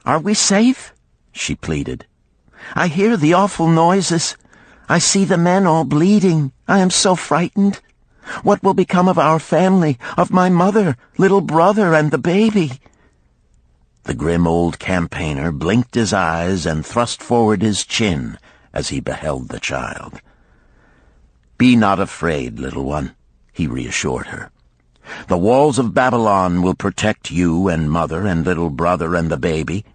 are we safe?" she pleaded. "I hear the awful noises. I see the men all bleeding. I am so frightened. What will become of our family, of my mother, little brother, and the baby?" The grim old campaigner blinked his eyes and thrust forward his chin, as he beheld the child. "Be not afraid, little one," he reassured her. "The walls of Babylon will protect you and mother and little brother and the baby.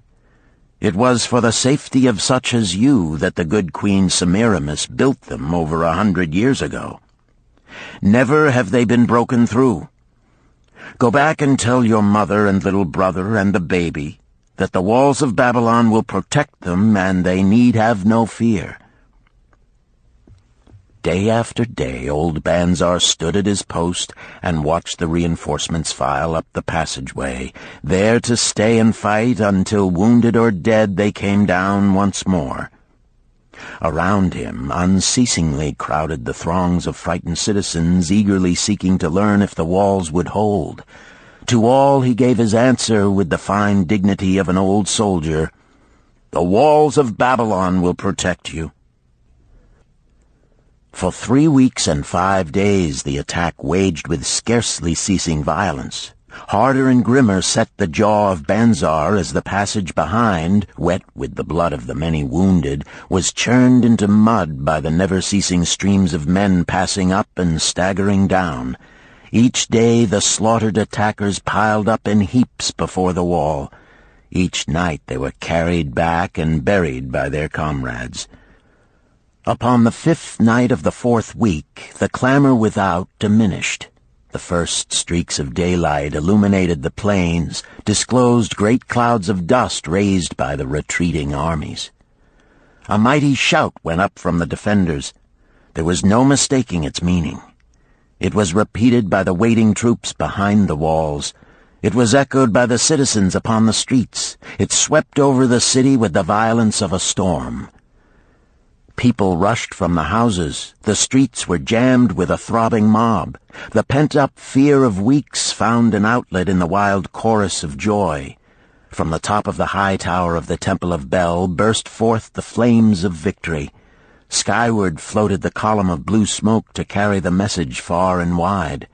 It was for the safety of such as you that the good Queen Semiramis built them over 100 years ago. Never have they been broken through. Go back and tell your mother and little brother and the baby that the walls of Babylon will protect them, and they need have no fear." Day after day old Banzar stood at his post and watched the reinforcements file up the passageway, there to stay and fight until, wounded or dead, they came down once more. Around him unceasingly crowded the throngs of frightened citizens, eagerly seeking to learn if the walls would hold. To all he gave his answer with the fine dignity of an old soldier: "The walls of Babylon will protect you." For 3 weeks and 5 days the attack waged with scarcely ceasing violence. Harder and grimmer set the jaw of Banzar as the passage behind, wet with the blood of the many wounded, was churned into mud by the never-ceasing streams of men passing up and staggering down. Each day the slaughtered attackers piled up in heaps before the wall. Each night they were carried back and buried by their comrades. Upon the 5th night of the 4th week, the clamor without diminished. The first streaks of daylight illuminated the plains, disclosed great clouds of dust raised by the retreating armies. A mighty shout went up from the defenders. There was no mistaking its meaning. It was repeated by the waiting troops behind the walls. It was echoed by the citizens upon the streets. It swept over the city with the violence of a storm. People rushed from the houses. The streets were jammed with a throbbing mob. The pent-up fear of weeks found an outlet in the wild chorus of joy. From the top of the high tower of the Temple of Bel burst forth the flames of victory. Skyward floated the column of blue smoke to carry the message far and wide.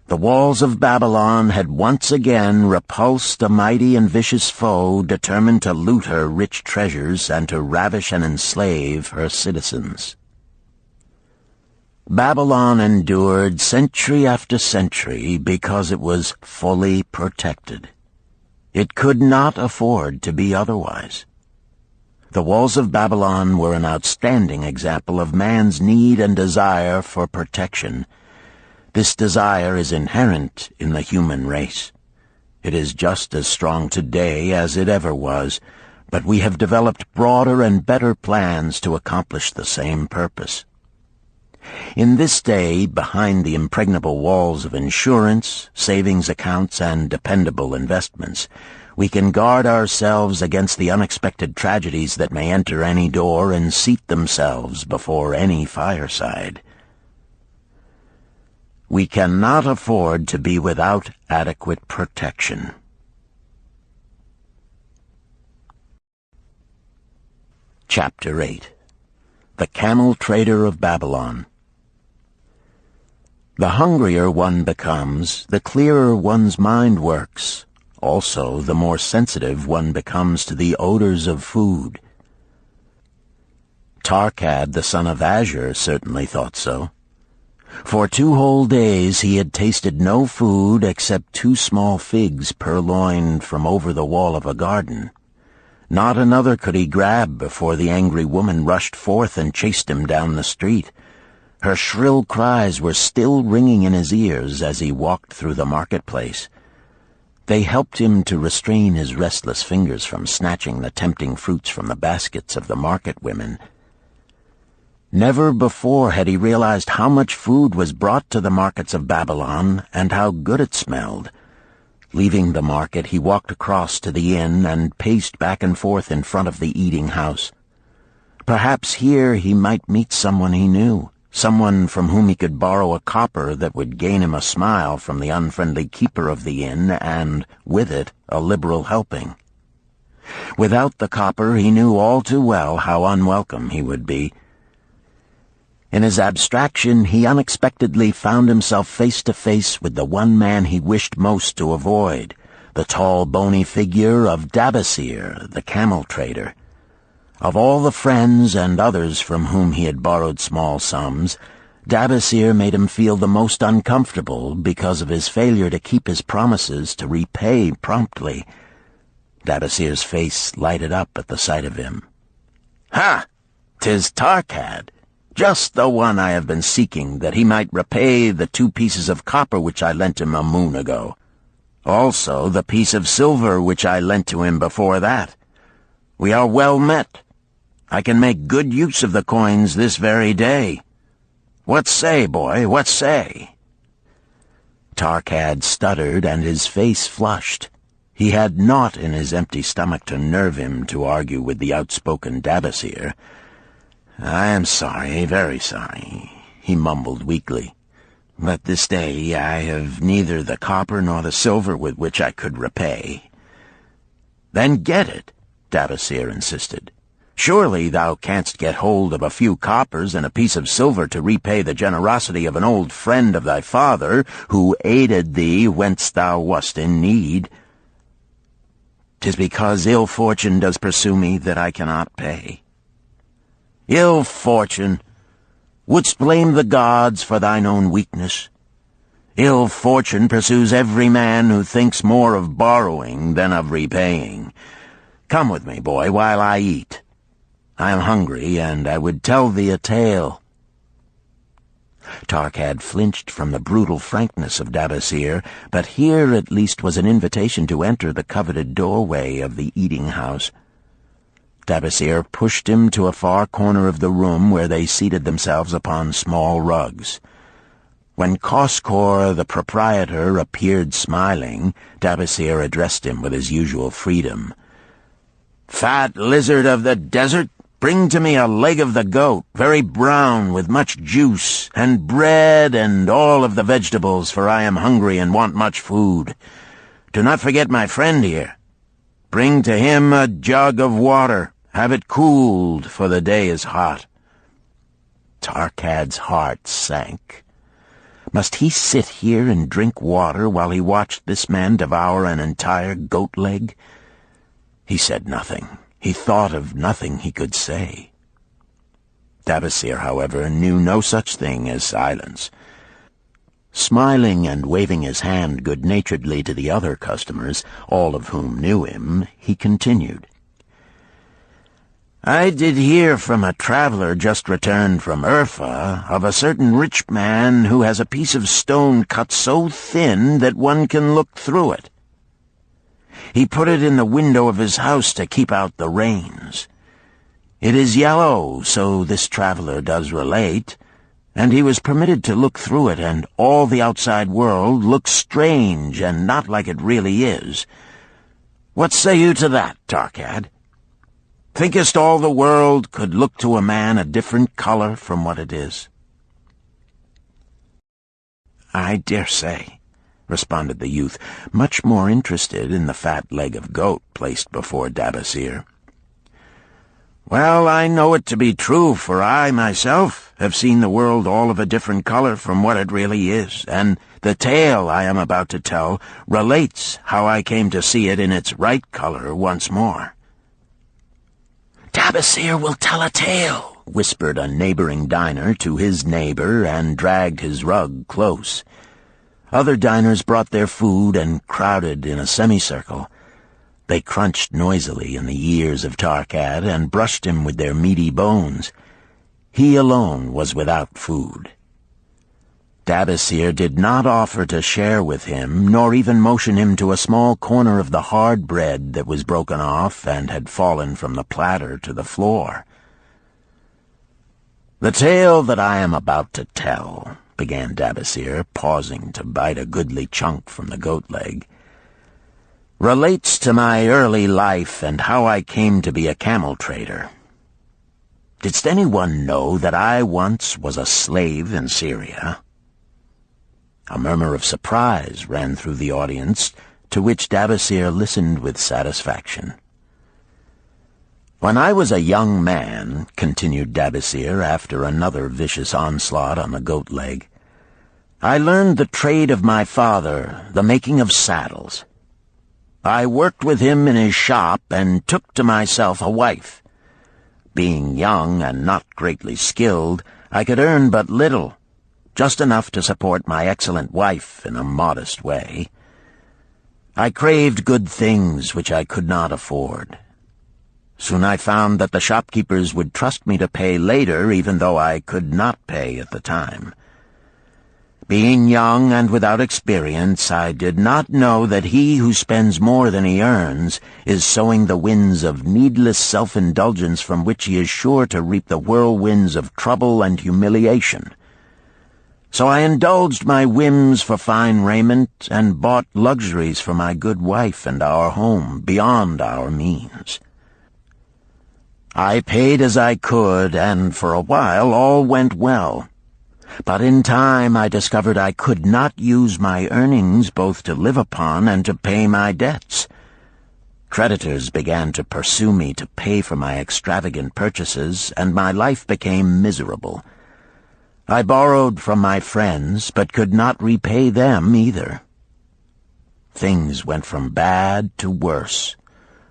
The walls of Babylon had once again repulsed a mighty and vicious foe determined to loot her rich treasures and to ravish and enslave her citizens. Babylon endured century after century because it was fully protected. It could not afford to be otherwise. The walls of Babylon were an outstanding example of man's need and desire for protection. This desire is inherent in the human race. It is just as strong today as it ever was, but we have developed broader and better plans to accomplish the same purpose. In this day, behind the impregnable walls of insurance, savings accounts, and dependable investments, we can guard ourselves against the unexpected tragedies that may enter any door and seat themselves before any fireside. We cannot afford to be without adequate protection. Chapter 8. The Camel Trader of Babylon. The hungrier one becomes, the clearer one's mind works. Also, the more sensitive one becomes to the odors of food. Tarkad, the son of Azure, certainly thought so. For 2 whole days he had tasted no food except 2 small figs purloined from over the wall of a garden. Not another could he grab before the angry woman rushed forth and chased him down the street. Her shrill cries were still ringing in his ears as he walked through the marketplace. They helped him to restrain his restless fingers from snatching the tempting fruits from the baskets of the market women. Never before had he realized how much food was brought to the markets of Babylon and how good it smelled. Leaving the market, he walked across to the inn and paced back and forth in front of the eating house. Perhaps here he might meet someone he knew, someone from whom he could borrow a copper that would gain him a smile from the unfriendly keeper of the inn and, with it, a liberal helping. Without the copper, he knew all too well how unwelcome he would be. In his abstraction, he unexpectedly found himself face to face with the one man he wished most to avoid, the tall, bony figure of Dabasir, the camel trader. Of all the friends and others from whom he had borrowed small sums, Dabasir made him feel the most uncomfortable because of his failure to keep his promises to repay promptly. Dabasir's face lighted up at the sight of him. "Ha! 'Tis Tarkad, just the one I have been seeking, that he might repay the 2 pieces of copper which I lent him a moon ago. Also the piece of silver which I lent to him before that. We are well met. I can make good use of the coins this very day. What say, boy, what say?" Tarkad stuttered, and his face flushed. He had naught in his empty stomach to nerve him to argue with the outspoken Dabasir. "I am sorry, very sorry," he mumbled weakly. "But this day I have neither the copper nor the silver with which I could repay." "Then get it," Dabasir insisted. "Surely thou canst get hold of a few coppers and a piece of silver to repay the generosity of an old friend of thy father, who aided thee whence thou wast in need." "'Tis because ill fortune does pursue me that I cannot pay." "Ill fortune? Wouldst blame the gods for thine own weakness? Ill fortune pursues every man who thinks more of borrowing than of repaying. Come with me, boy, while I eat. I am hungry, and I would tell thee a tale." Tarkad flinched from the brutal frankness of Dabasir, but here at least was an invitation to enter the coveted doorway of the eating-house. Dabasir pushed him to a far corner of the room where they seated themselves upon small rugs. When Koskor, the proprietor, appeared smiling, Dabasir addressed him with his usual freedom. "Fat lizard of the desert, bring to me a leg of the goat, very brown, with much juice, and bread and all of the vegetables, for I am hungry and want much food. Do not forget my friend here. Bring to him a jug of water. Have it cooled, for the day is hot." Tarkad's heart sank. Must he sit here and drink water while he watched this man devour an entire goat leg? He said nothing. He thought of nothing he could say. Dabasir, however, knew no such thing as silence. Smiling and waving his hand good-naturedly to the other customers, all of whom knew him, he continued. "I did hear from a traveler just returned from Urfa of a certain rich man who has a piece of stone cut so thin that one can look through it. He put it in the window of his house to keep out the rains. It is yellow, so this traveler does relate, and he was permitted to look through it, and all the outside world looks strange and not like it really is. What say you to that, Tarkad? Thinkest all the world could look to a man a different color from what it is?" "I dare say," responded the youth, much more interested in the fat leg of goat placed before Dabasir. "Well, I know it to be true, for I, myself, have seen the world all of a different color from what it really is, and the tale I am about to tell relates how I came to see it in its right color once more." "Dabasir will tell a tale," whispered a neighboring diner to his neighbor, and dragged his rug close. Other diners brought their food and crowded in a semicircle. They crunched noisily in the ears of Tarkad and brushed him with their meaty bones. He alone was without food. Dabasir did not offer to share with him, nor even motion him to a small corner of the hard bread that was broken off and had fallen from the platter to the floor. "The tale that I am about to tell," began Dabasir, pausing to bite a goodly chunk from the goat leg, "relates to my early life and how I came to be a camel trader. Didst anyone know that I once was a slave in Syria?" A murmur of surprise ran through the audience, to which Dabasir listened with satisfaction. "When I was a young man," continued Dabasir after another vicious onslaught on the goat leg, "I learned the trade of my father, the making of saddles. I worked with him in his shop and took to myself a wife. Being young and not greatly skilled, I could earn but little, just enough to support my excellent wife in a modest way. I craved good things which I could not afford. Soon I found that the shopkeepers would trust me to pay later, even though I could not pay at the time. Being young and without experience, I did not know that he who spends more than he earns is sowing the winds of needless self-indulgence from which he is sure to reap the whirlwinds of trouble and humiliation. So I indulged my whims for fine raiment and bought luxuries for my good wife and our home beyond our means. I paid as I could, and for a while all went well. But in time I discovered I could not use my earnings both to live upon and to pay my debts. Creditors began to pursue me to pay for my extravagant purchases, and my life became miserable. I borrowed from my friends, but could not repay them either. Things went from bad to worse.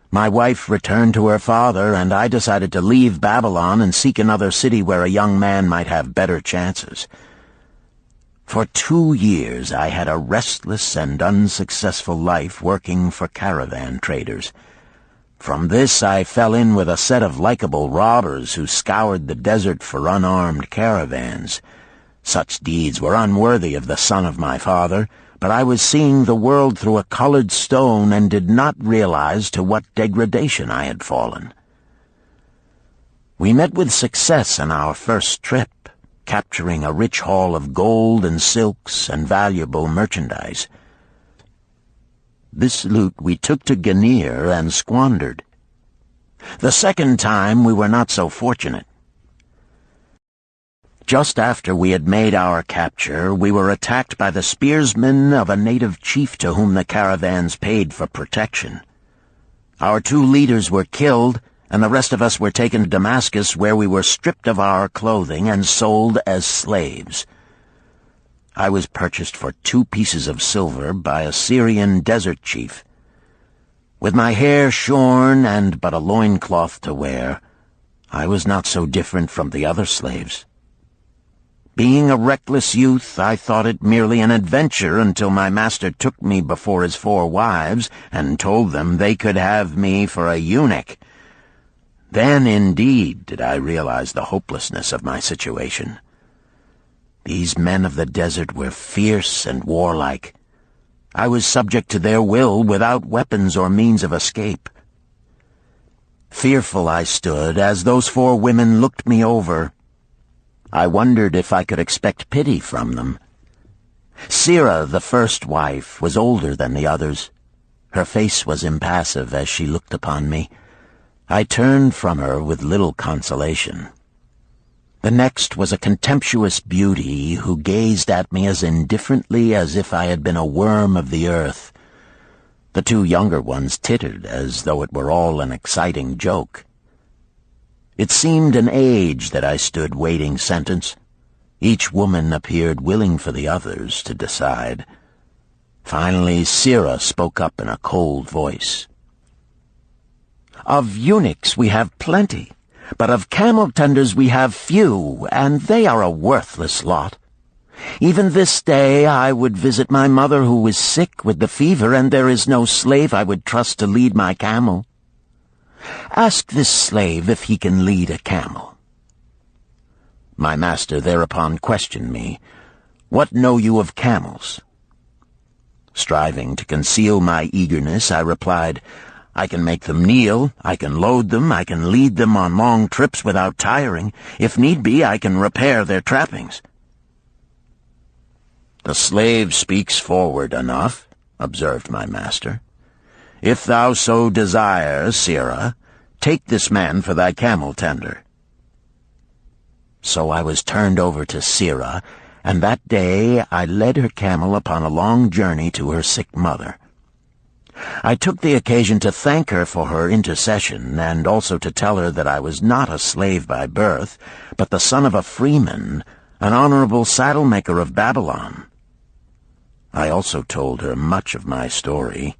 My wife returned to her father, and I decided to leave Babylon and seek another city where a young man might have better chances. For 2 years I had a restless and unsuccessful life working for caravan traders. From this I fell in with a set of likable robbers who scoured the desert for unarmed caravans. Such deeds were unworthy of the son of my father, but I was seeing the world through a colored stone and did not realize to what degradation I had fallen. We met with success on our first trip, capturing a rich haul of gold and silks and valuable merchandise. This loot we took to Ganir and squandered. The second time we were not so fortunate. Just after we had made our capture, we were attacked by the spearsmen of a native chief to whom the caravans paid for protection. Our 2 leaders were killed, and the rest of us were taken to Damascus, where we were stripped of our clothing and sold as slaves. I was purchased for 2 pieces of silver by a Syrian desert chief. With my hair shorn and but a loincloth to wear, I was not so different from the other slaves. Being a reckless youth, I thought it merely an adventure until my master took me before his 4 wives and told them they could have me for a eunuch. Then, indeed, did I realize the hopelessness of my situation. These men of the desert were fierce and warlike. I was subject to their will without weapons or means of escape. Fearful I stood as those 4 women looked me over. I wondered if I could expect pity from them. Sirah, the first wife, was older than the others. Her face was impassive as she looked upon me. I turned from her with little consolation. The next was a contemptuous beauty who gazed at me as indifferently as if I had been a worm of the earth. The 2 younger ones tittered as though it were all an exciting joke. It seemed an age that I stood waiting sentence. Each woman appeared willing for the others to decide. Finally, Sirah spoke up in a cold voice. "Of eunuchs we have plenty, but of camel-tenders we have few, and they are a worthless lot. Even this day I would visit my mother who is sick with the fever, and there is no slave I would trust to lead my camel. Ask this slave if he can lead a camel." My master thereupon questioned me, "What know you of camels?" Striving to conceal my eagerness, I replied, "I can make them kneel, I can load them, I can lead them on long trips without tiring. If need be, I can repair their trappings." "The slave speaks forward enough," observed my master. "If thou so desire, Sirah, take this man for thy camel-tender." So I was turned over to Sirah, and that day I led her camel upon a long journey to her sick mother. I took the occasion to thank her for her intercession, and also to tell her that I was not a slave by birth, but the son of a freeman, an honorable saddle-maker of Babylon. I also told her much of my story.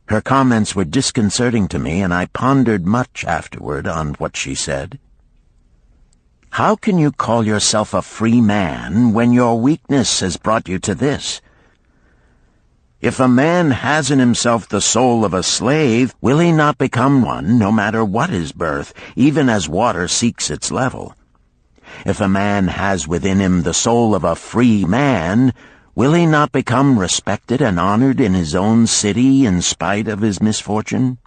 Her comments were disconcerting to me, and I pondered much afterward on what she said. How can you call yourself a free man when your weakness has brought you to this? If a man has in himself the soul of a slave, will he not become one, no matter what his birth, even as water seeks its level? If a man has within him the soul of a free man, will he not become respected and honored in his own city in spite of his misfortune?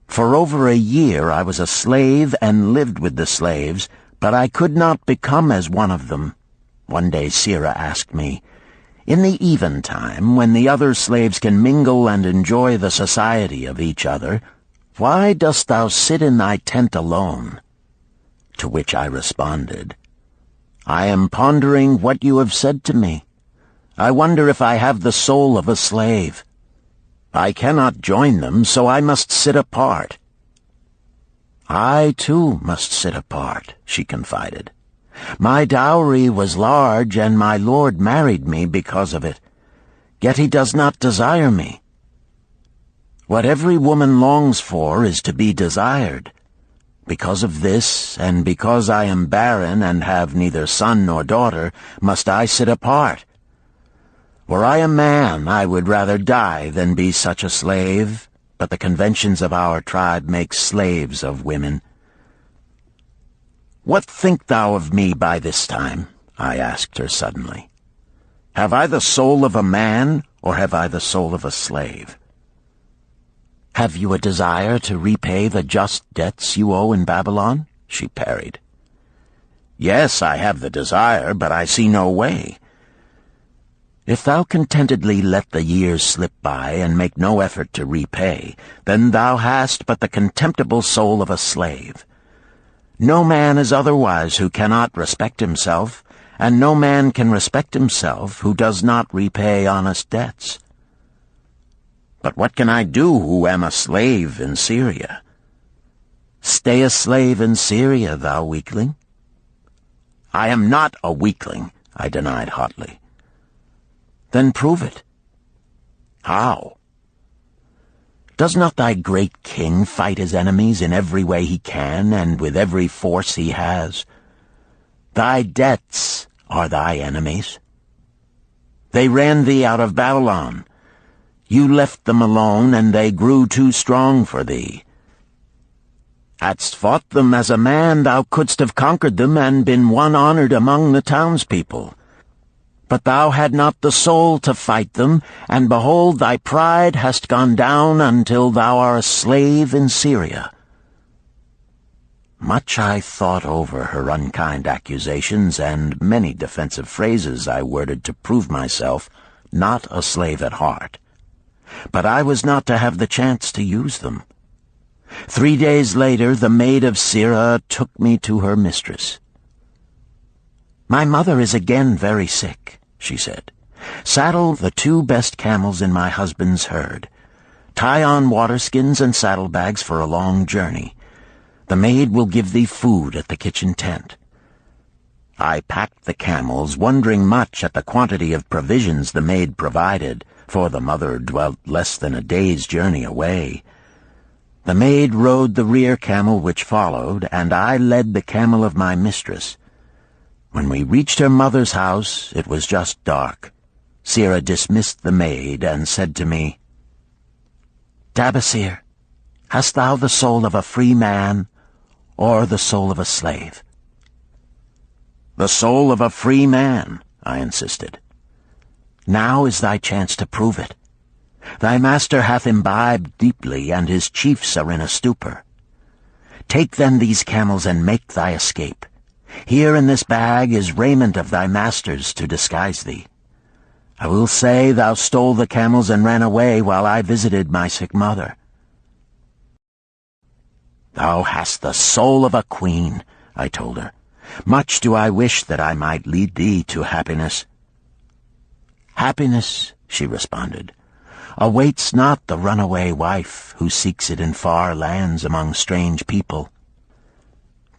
For over a year I was a slave and lived with the slaves, but I could not become as one of them. One day Sira asked me, "In the eventime, when the other slaves can mingle and enjoy the society of each other, why dost thou sit in thy tent alone?" To which I responded, "I am pondering what you have said to me. I wonder if I have the soul of a slave. I cannot join them, so I must sit apart." "I, too, must sit apart," she confided. "My dowry was large, and my lord married me because of it. Yet he does not desire me. What every woman longs for is to be desired. Because of this, and because I am barren and have neither son nor daughter, must I sit apart. Were I a man, I would rather die than be such a slave, but the conventions of our tribe make slaves of women." "What think thou of me by this time?" I asked her suddenly. "Have I the soul of a man, or have I the soul of a slave?" "Have you a desire to repay the just debts you owe in Babylon?" she parried. "Yes, I have the desire, but I see no way." "If thou contentedly let the years slip by and make no effort to repay, then thou hast but the contemptible soul of a slave. No man is otherwise who cannot respect himself, and no man can respect himself who does not repay honest debts." "But what can I do who am a slave in Syria?" "Stay a slave in Syria, thou weakling." "I am not a weakling," I denied hotly. "Then prove it." "How?" "Does not thy great king fight his enemies in every way he can and with every force he has? Thy debts are thy enemies. They ran thee out of Babylon. You left them alone, and they grew too strong for thee. Hadst fought them as a man, thou couldst have conquered them and been one honored among the townspeople. But thou had not the soul to fight them, and behold, thy pride hast gone down until thou art a slave in Syria." Much I thought over her unkind accusations, and many defensive phrases I worded to prove myself not a slave at heart. But I was not to have the chance to use them. 3 days later, the maid of Sira took me to her mistress. "My mother is again very sick," she said. "Saddle the 2 best camels in my husband's herd. Tie on waterskins and saddlebags for a long journey. The maid will give thee food at the kitchen tent." I packed the camels, wondering much at the quantity of provisions the maid provided, for the mother dwelt less than a day's journey away. The maid rode the rear camel which followed, and I led the camel of my mistress. When we reached her mother's house, it was just dark. Sira dismissed the maid and said to me, "Tabasir, hast thou the soul of a free man, or the soul of a slave?" "The soul of a free man," I insisted. "Now is thy chance to prove it. Thy master hath imbibed deeply, and his chiefs are in a stupor. Take then these camels and make thy escape. Here in this bag is raiment of thy master's to disguise thee. I will say thou stole the camels and ran away while I visited my sick mother." "Thou hast the soul of a queen," I told her. "Much do I wish that I might lead thee to happiness." "Happiness," she responded, "awaits not the runaway wife who seeks it in far lands among strange people.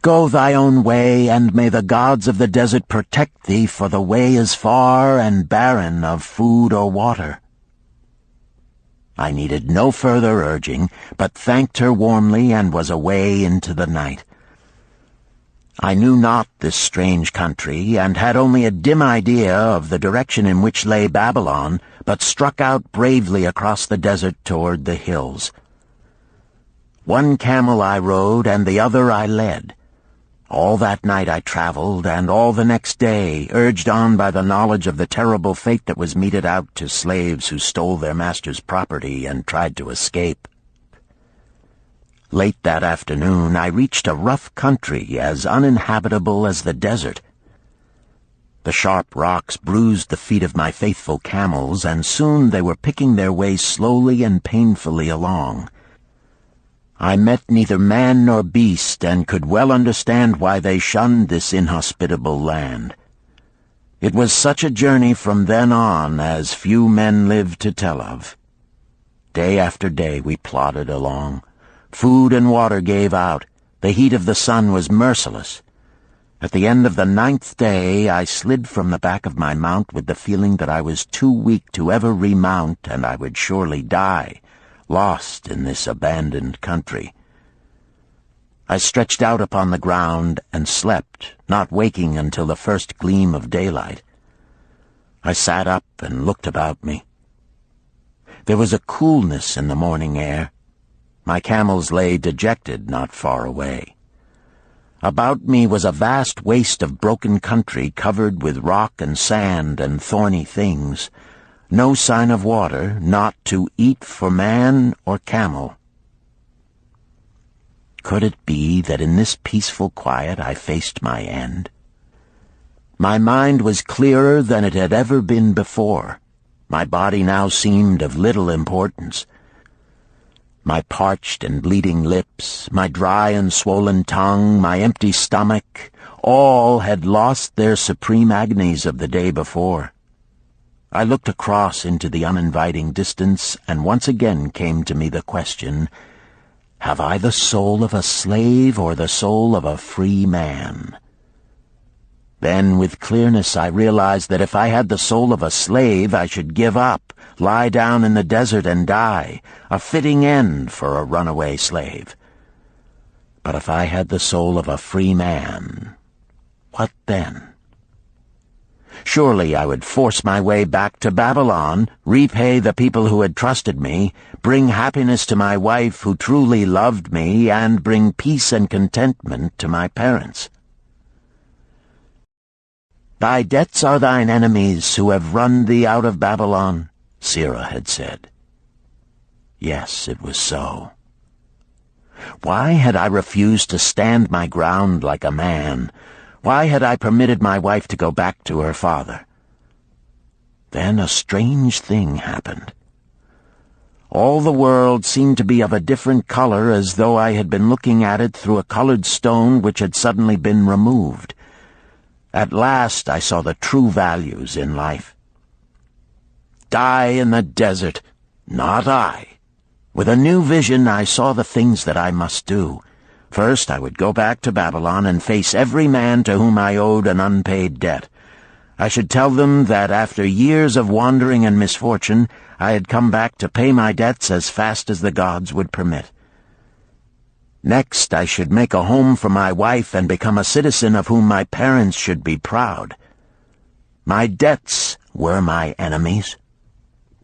Go thy own way, and may the gods of the desert protect thee, for the way is far and barren of food or water." I needed no further urging, but thanked her warmly and was away into the night. I knew not this strange country, and had only a dim idea of the direction in which lay Babylon, but struck out bravely across the desert toward the hills. One camel I rode, and the other I led. All that night I traveled, and all the next day, urged on by the knowledge of the terrible fate that was meted out to slaves who stole their master's property and tried to escape. Late that afternoon I reached a rough country as uninhabitable as the desert. The sharp rocks bruised the feet of my faithful camels, and soon they were picking their way slowly and painfully along. I met neither man nor beast, and could well understand why they shunned this inhospitable land. It was such a journey from then on as few men lived to tell of. Day after day we plodded along. Food and water gave out. The heat of the sun was merciless. At the end of the 9th day, I slid from the back of my mount with the feeling that I was too weak to ever remount, and I would surely die, lost in this abandoned country. I stretched out upon the ground and slept, not waking until the first gleam of daylight. I sat up and looked about me. There was a coolness in the morning air. My camels lay dejected not far away. About me was a vast waste of broken country covered with rock and sand and thorny things. No sign of water, not to eat for man or camel. Could it be that in this peaceful quiet I faced my end? My mind was clearer than it had ever been before. My body now seemed of little importance. My parched and bleeding lips, my dry and swollen tongue, my empty stomach, all had lost their supreme agonies of the day before. I looked across into the uninviting distance, and once again came to me the question, have I the soul of a slave or the soul of a free man? Then, with clearness, I realized that if I had the soul of a slave, I should give up, lie down in the desert and die, a fitting end for a runaway slave. But if I had the soul of a free man, what then? Surely I would force my way back to Babylon, repay the people who had trusted me, bring happiness to my wife who truly loved me, and bring peace and contentment to my parents. Thy debts are thine enemies who have run thee out of Babylon, Sirrah had said. Yes, it was so. Why had I refused to stand my ground like a man? Why had I permitted my wife to go back to her father? Then a strange thing happened. All the world seemed to be of a different color, as though I had been looking at it through a colored stone which had suddenly been removed. At last I saw the true values in life. Die in the desert, not I. With a new vision I saw the things that I must do. First, I would go back to Babylon and face every man to whom I owed an unpaid debt. I should tell them that after years of wandering and misfortune, I had come back to pay my debts as fast as the gods would permit. Next, I should make a home for my wife and become a citizen of whom my parents should be proud. My debts were my enemies,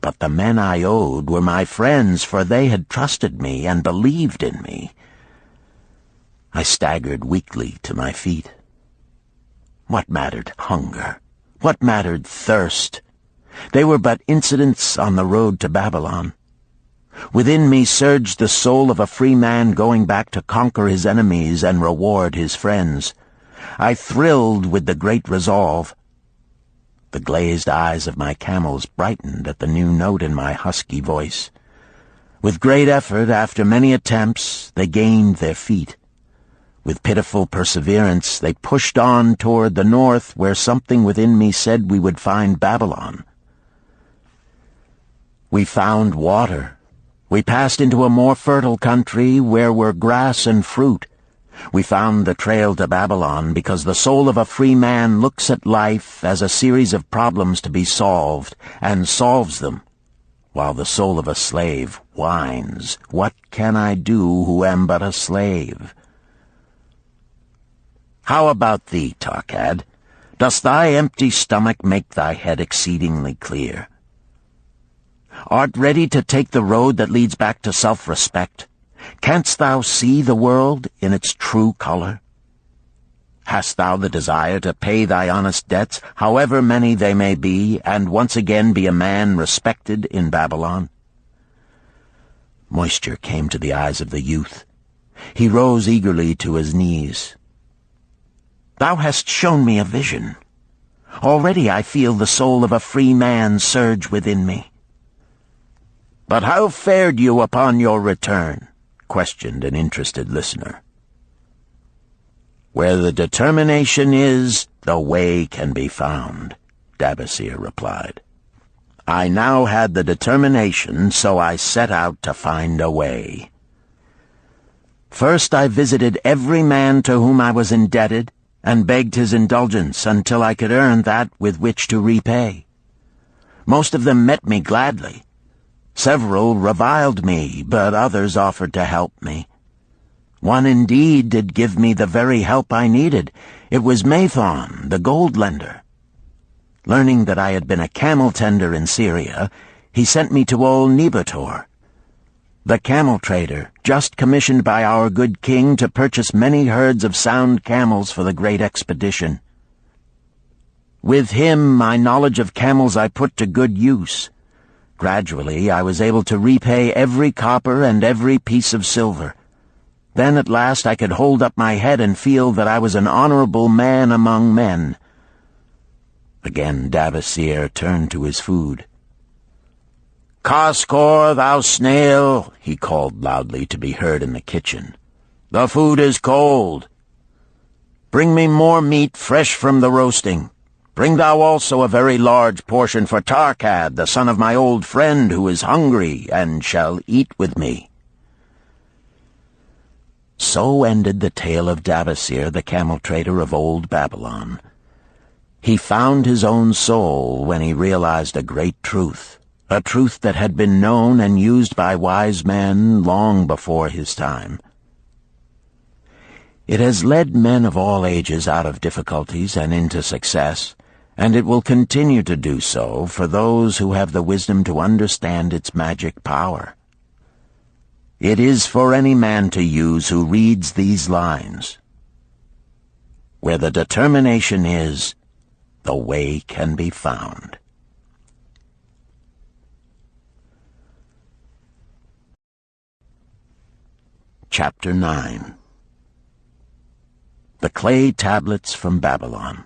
but the men I owed were my friends, for they had trusted me and believed in me. I staggered weakly to my feet. What mattered hunger? What mattered thirst? They were but incidents on the road to Babylon. Within me surged the soul of a free man going back to conquer his enemies and reward his friends. I thrilled with the great resolve. The glazed eyes of my camels brightened at the new note in my husky voice. With great effort, after many attempts, they gained their feet. With pitiful perseverance, they pushed on toward the north, where something within me said we would find Babylon. We found water. We passed into a more fertile country where were grass and fruit. We found the trail to Babylon because the soul of a free man looks at life as a series of problems to be solved, and solves them. while the soul of a slave whines, "What can I do who am but a slave?" How about thee, Tarkad? Does thy empty stomach make thy head exceedingly clear? Art ready to take the road that leads back to self-respect? Canst thou see the world in its true color? Hast thou the desire to pay thy honest debts, however many they may be, and once again be a man respected in Babylon? Moisture came to the eyes of the youth. He rose eagerly to his knees. "Thou hast shown me a vision. Already I feel the soul of a free man surge within me." "But how fared you upon your return?" questioned an interested listener. "Where the determination is, the way can be found," Dabasir replied. "I now had the determination, so I set out to find a way. First I visited every man to whom I was indebted, and begged his indulgence until I could earn that with which to repay. Most of them met me gladly. Several reviled me, but others offered to help me. One indeed did give me the very help I needed. It was Mathon, the gold lender. Learning that I had been a camel tender in Syria, he sent me to old Nebator, the camel trader, just commissioned by our good king to purchase many herds of sound camels for the great expedition. With him, my knowledge of camels I put to good use. Gradually, I was able to repay every copper and every piece of silver. Then at last I could hold up my head and feel that I was an honorable man among men." Again Dabasir turned to his food. "Kaskor, thou snail," he called loudly to be heard in the kitchen. "The food is cold. Bring me more meat fresh from the roasting. Bring thou also a very large portion for Tarkad, the son of my old friend, who is hungry and shall eat with me." So ended the tale of Dabasir, the camel trader of old Babylon. He found his own soul when he realized a great truth, a truth that had been known and used by wise men long before his time. It has led men of all ages out of difficulties and into success, and it will continue to do so for those who have the wisdom to understand its magic power. It is for any man to use who reads these lines. Where the determination is, the way can be found. Chapter 9. The Clay Tablets from Babylon.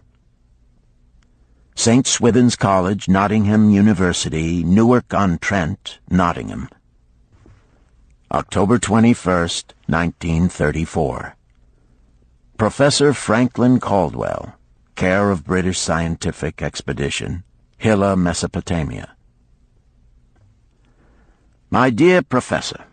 St. Swithin's College, Nottingham University, Newark-on-Trent, Nottingham. October 21st, 1934. Professor Franklin Caldwell, care of British Scientific Expedition, Hilla, Mesopotamia. My dear Professor,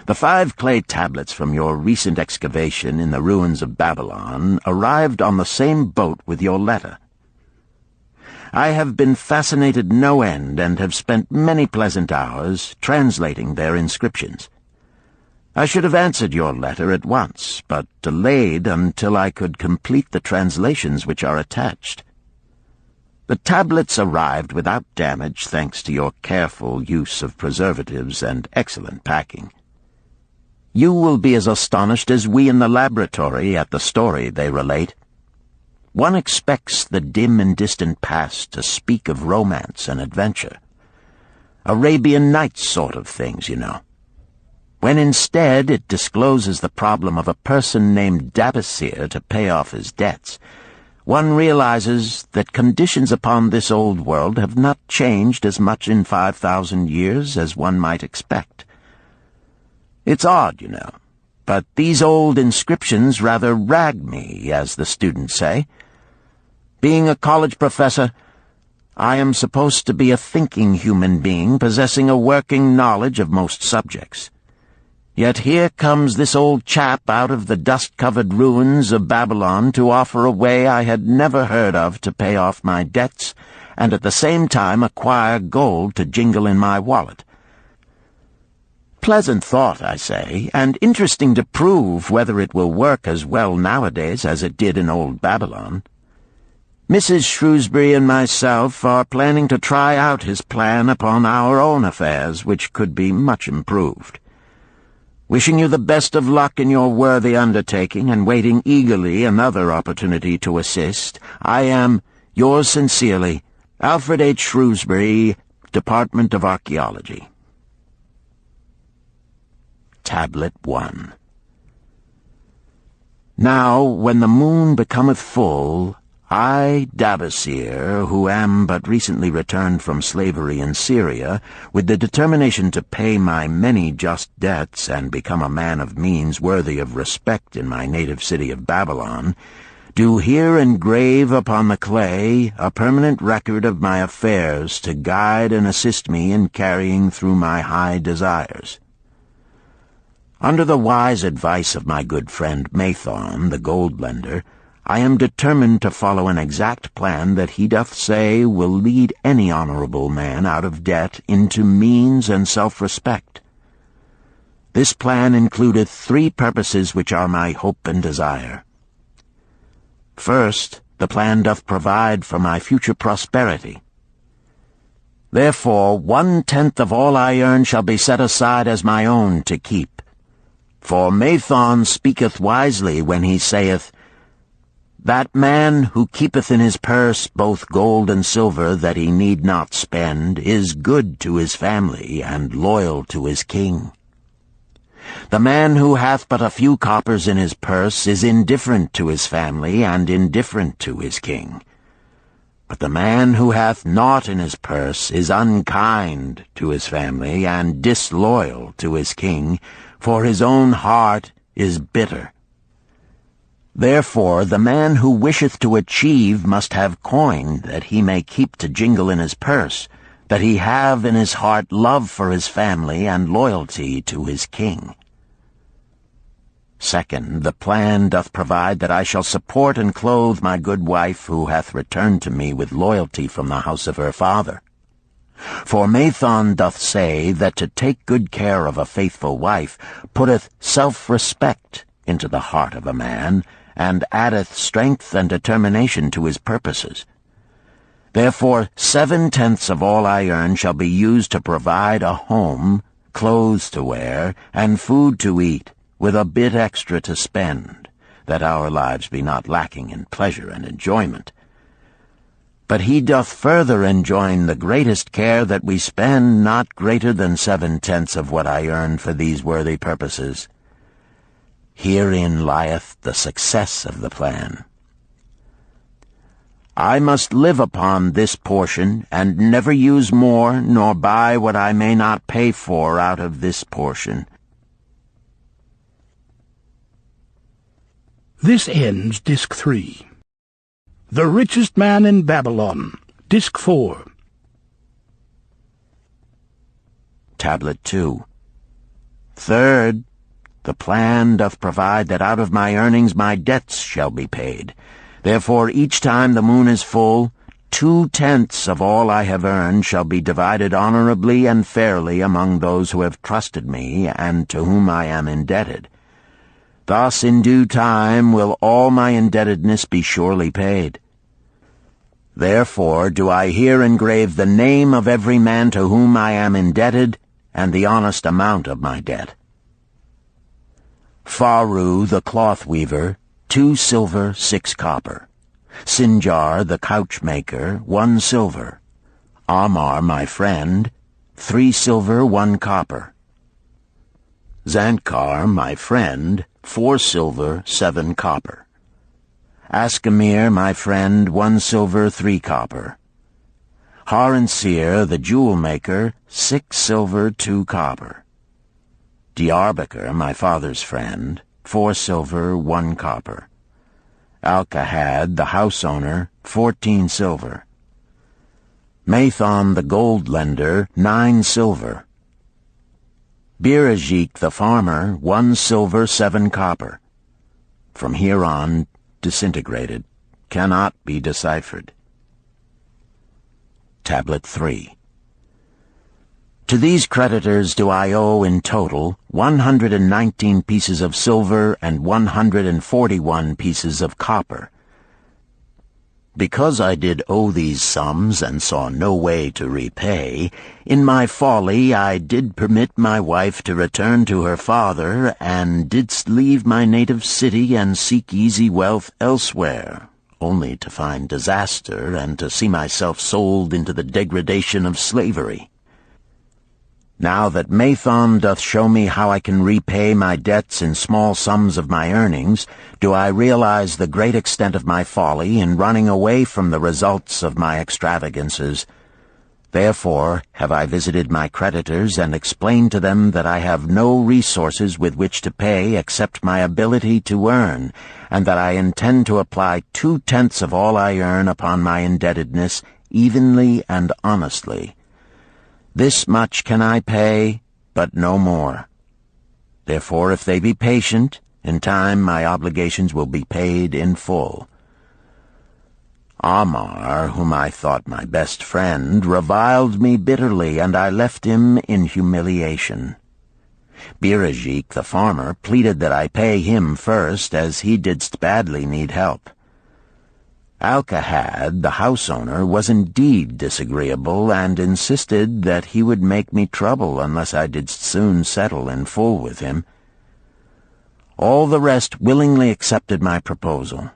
the 5 clay tablets from your recent excavation in the ruins of Babylon arrived on the same boat with your letter. I have been fascinated no end and have spent many pleasant hours translating their inscriptions. I should have answered your letter at once, but delayed until I could complete the translations which are attached. The tablets arrived without damage thanks to your careful use of preservatives and excellent packing. You will be as astonished as we in the laboratory at the story they relate. One expects the dim and distant past to speak of romance and adventure. Arabian Nights sort of things, you know. When instead it discloses the problem of a person named Dabasir to pay off his debts, one realizes that conditions upon this old world have not changed as much in 5,000 years as one might expect. It's odd, you know, but these old inscriptions rather rag me, as the students say. Being a college professor, I am supposed to be a thinking human being possessing a working knowledge of most subjects. Yet here comes this old chap out of the dust-covered ruins of Babylon to offer a way I had never heard of to pay off my debts and at the same time acquire gold to jingle in my wallet. Pleasant thought, I say, and interesting to prove whether it will work as well nowadays as it did in old Babylon. Mrs. Shrewsbury and myself are planning to try out his plan upon our own affairs, which could be much improved. Wishing you the best of luck in your worthy undertaking, and waiting eagerly another opportunity to assist, I am, yours sincerely, Alfred H. Shrewsbury, Department of Archaeology. Tablet 1. Now, when the moon becometh full, I, Dabasir, who am but recently returned from slavery in Syria, with the determination to pay my many just debts and become a man of means worthy of respect in my native city of Babylon, do here engrave upon the clay a permanent record of my affairs to guide and assist me in carrying through my high desires. Under the wise advice of my good friend Mathon, the gold lender, I am determined to follow an exact plan that he doth say will lead any honorable man out of debt into means and self-respect. This plan includeth 3 purposes which are my hope and desire. First, the plan doth provide for my future prosperity. Therefore, 1/10 of all I earn shall be set aside as my own to keep. For Mathon speaketh wisely when he saith, That man who keepeth in his purse both gold and silver that he need not spend is good to his family and loyal to his king. The man who hath but a few coppers in his purse is indifferent to his family and indifferent to his king. But the man who hath naught in his purse is unkind to his family and disloyal to his king, for his own heart is bitter. Therefore the man who wisheth to achieve must have coin that he may keep to jingle in his purse, that he have in his heart love for his family and loyalty to his king. Second, the plan doth provide that I shall support and clothe my good wife who hath returned to me with loyalty from the house of her father. For Mathon doth say that to take good care of a faithful wife putteth self-respect into the heart of a man, and addeth strength and determination to his purposes. Therefore 7/10 of all I earn shall be used to provide a home, clothes to wear, and food to eat, with a bit extra to spend, that our lives be not lacking in pleasure and enjoyment. But he doth further enjoin the greatest care that we spend not greater than 7/10 of what I earn for these worthy purposes. Herein lieth the success of the plan. I must live upon this portion, and never use more, nor buy what I may not pay for out of this portion. This ends Disc 3. The Richest Man in Babylon, Disc 4. Tablet 2. Third, the plan doth provide that out of my earnings my debts shall be paid. Therefore each time the moon is full, 2/10 of all I have earned shall be divided honorably and fairly among those who have trusted me and to whom I am indebted. Thus in due time will all my indebtedness be surely paid. Therefore do I here engrave the name of every man to whom I am indebted, and the honest amount of my debt. Faru the cloth weaver, 2 silver, 6 copper. Sinjar the couch maker, 1 silver. Amar my friend, 3 silver, 1 copper. Zankar my friend, 4 silver, 7 copper. Askamir my friend, 1 silver, 3 copper. Haransir the jewel maker, 6 silver, 2 copper. Diarbakir, my father's friend, 4 silver, 1 copper. Alkahad, the house owner, 14 silver. Mathon, the gold lender, 9 silver. Birajik, the farmer, 1 silver, 7 copper. From here on, disintegrated, cannot be deciphered. Tablet 3. To these creditors do I owe in total 119 pieces of silver and 141 pieces of copper. Because I did owe these sums and saw no way to repay, in my folly I did permit my wife to return to her father, and didst leave my native city and seek easy wealth elsewhere, only to find disaster and to see myself sold into the degradation of slavery. Now that Mathon doth show me how I can repay my debts in small sums of my earnings, do I realize the great extent of my folly in running away from the results of my extravagances. Therefore have I visited my creditors and explained to them that I have no resources with which to pay except my ability to earn, and that I intend to apply 2/10 of all I earn upon my indebtedness evenly and honestly. This much can I pay, but no more. Therefore, if they be patient, in time my obligations will be paid in full. Amar, whom I thought my best friend, reviled me bitterly, and I left him in humiliation. Birajik, the farmer, pleaded that I pay him first, as he didst badly need help. Alcahad, the house owner, was indeed disagreeable, and insisted that he would make me trouble unless I did soon settle in full with him. All the rest willingly accepted my proposal.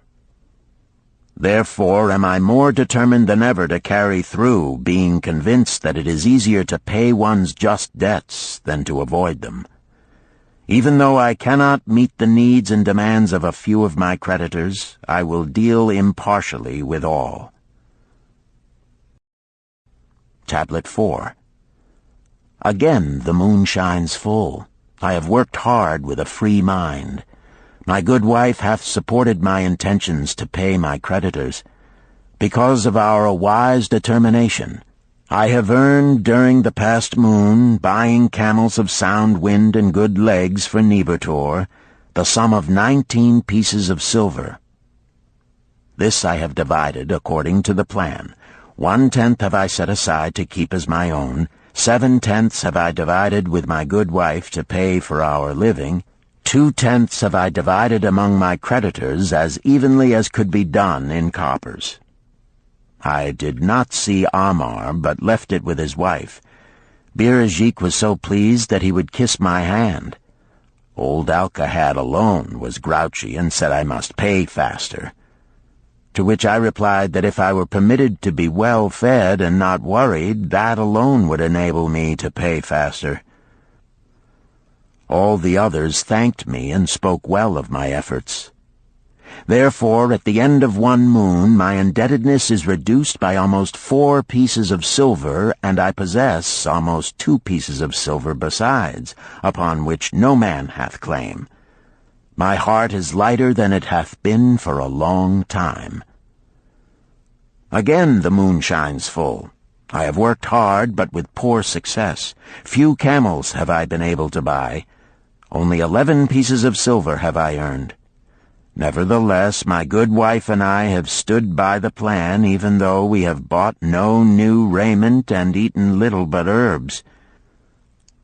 Therefore am I more determined than ever to carry through, being convinced that it is easier to pay one's just debts than to avoid them. Even though I cannot meet the needs and demands of a few of my creditors, I will deal impartially with all. Tablet 4. Again the moon shines full. I have worked hard with a free mind. My good wife hath supported my intentions to pay my creditors. Because of our wise determination, I have earned during the past moon, buying camels of sound wind and good legs for Nebertor, the sum of 19 pieces of silver. This I have divided according to the plan. 1/10 have I set aside to keep as my own, 7/10 have I divided with my good wife to pay for our living, 2/10 have I divided among my creditors as evenly as could be done in coppers. I did not see Amar, but left it with his wife. Birajik was so pleased that he would kiss my hand. Old Alcahad alone was grouchy and said I must pay faster. To which I replied that if I were permitted to be well fed and not worried, that alone would enable me to pay faster. All the others thanked me and spoke well of my efforts. Therefore, at the end of one moon, my indebtedness is reduced by almost 4 pieces of silver, and I possess almost 2 pieces of silver besides, upon which no man hath claim. My heart is lighter than it hath been for a long time. Again the moon shines full. I have worked hard, but with poor success. Few camels have I been able to buy. Only 11 pieces of silver have I earned. Nevertheless, my good wife and I have stood by the plan, even though we have bought no new raiment and eaten little but herbs.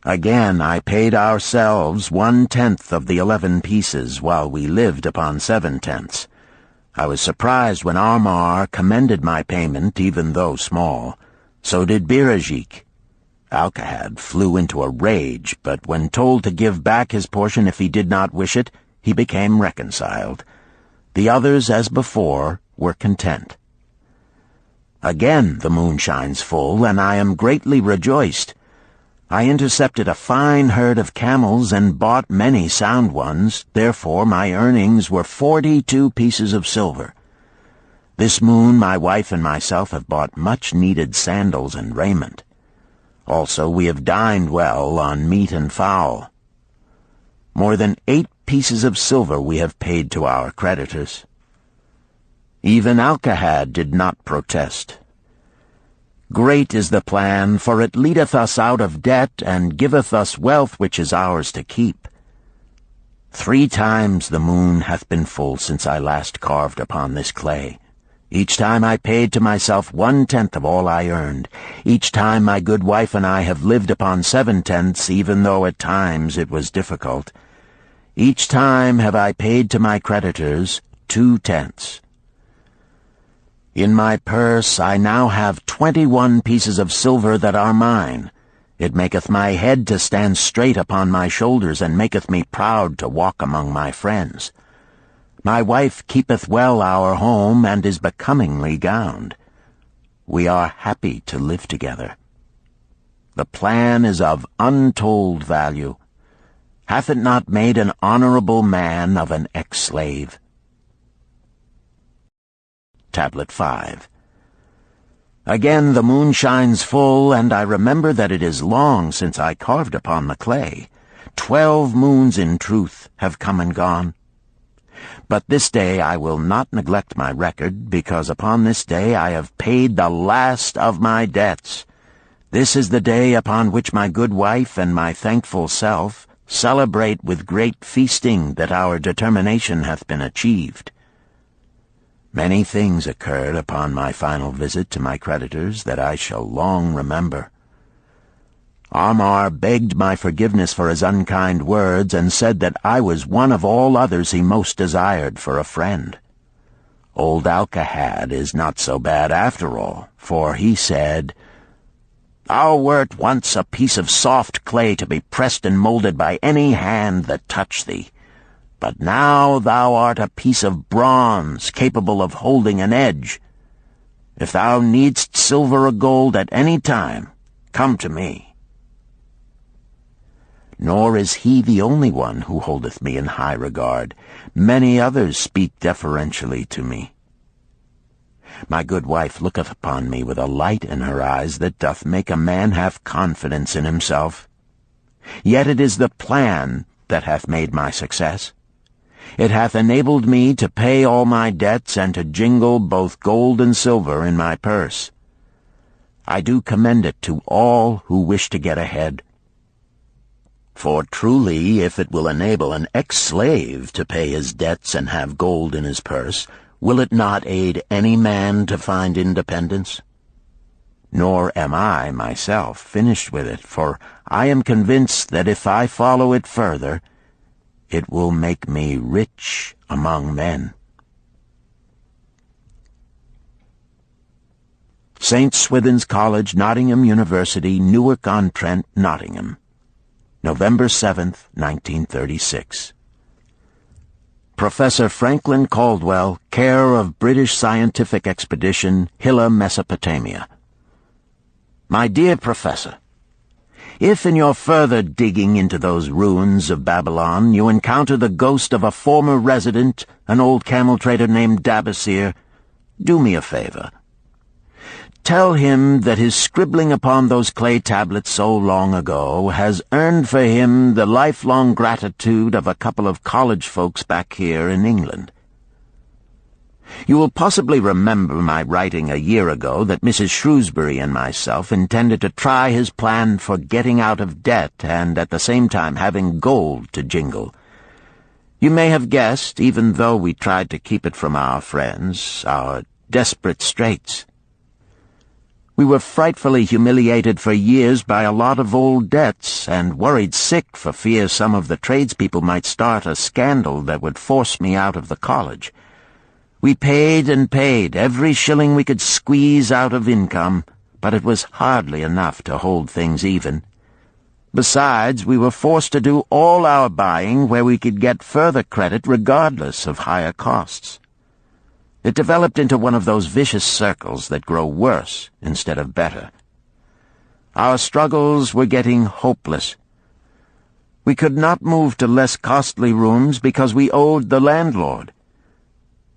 Again I paid ourselves 1/10 of the 11 pieces, while we lived upon 7/10. I was surprised when Amar commended my payment, even though small. So did Birajik. Alcahad flew into a rage, but when told to give back his portion if he did not wish it, he became reconciled. The others, as before, were content. Again the moon shines full, and I am greatly rejoiced. I intercepted a fine herd of camels and bought many sound ones, therefore my earnings were 42 pieces of silver. This moon my wife and myself have bought much-needed sandals and raiment. Also we have dined well on meat and fowl. More than 8 pieces of silver we have paid to our creditors. Even Alcahad did not protest. Great is the plan, for it leadeth us out of debt, and giveth us wealth which is ours to keep. 3 times the moon hath been full since I last carved upon this clay. Each time I paid to myself 1/10 of all I earned. Each time my good wife and I have lived upon 7/10, even though at times it was difficult. Each time have I paid to my creditors 2/10. In my purse I now have 21 pieces of silver that are mine. It maketh my head to stand straight upon my shoulders, and maketh me proud to walk among my friends. My wife keepeth well our home, and is becomingly gowned. We are happy to live together. The plan is of untold value. Hath it not made an honorable man of an ex-slave? Tablet 5. Again the moon shines full, and I remember that it is long since I carved upon the clay. 12 moons in truth have come and gone. But this day I will not neglect my record, because upon this day I have paid the last of my debts. This is the day upon which my good wife and my thankful self celebrate with great feasting that our determination hath been achieved. Many things occurred upon my final visit to my creditors that I shall long remember. Amar begged my forgiveness for his unkind words, and said that I was one of all others he most desired for a friend. Old Alcahad is not so bad after all, for he said, "Thou wert once a piece of soft clay to be pressed and molded by any hand that touched thee. But now thou art a piece of bronze, capable of holding an edge. If thou needst silver or gold at any time, come to me." Nor is he the only one who holdeth me in high regard. Many others speak deferentially to me. My good wife looketh upon me with a light in her eyes that doth make a man have confidence in himself. Yet it is the plan that hath made my success. It hath enabled me to pay all my debts and to jingle both gold and silver in my purse. I do commend it to all who wish to get ahead. For truly, if it will enable an ex-slave to pay his debts and have gold in his purse, will it not aid any man to find independence? Nor am I, myself, finished with it, for I am convinced that if I follow it further, it will make me rich among men. St. Swithin's College, Nottingham University, Newark-on-Trent, Nottingham, November 7th, 1936. Professor Franklin Caldwell, care of British Scientific Expedition, Hilla, Mesopotamia. My dear Professor, if in your further digging into those ruins of Babylon you encounter the ghost of a former resident, an old camel-trader named Dabasir, do me a favor. Tell him that his scribbling upon those clay tablets so long ago has earned for him the lifelong gratitude of a couple of college folks back here in England. You will possibly remember my writing a year ago that Mrs. Shrewsbury and myself intended to try his plan for getting out of debt and at the same time having gold to jingle. You may have guessed, even though we tried to keep it from our friends, our desperate straits. We were frightfully humiliated for years by a lot of old debts, and worried sick for fear some of the tradespeople might start a scandal that would force me out of the college. We paid and paid, every shilling we could squeeze out of income, but it was hardly enough to hold things even. Besides, we were forced to do all our buying where we could get further credit regardless of higher costs. It developed into one of those vicious circles that grow worse instead of better. Our struggles were getting hopeless. We could not move to less costly rooms because we owed the landlord.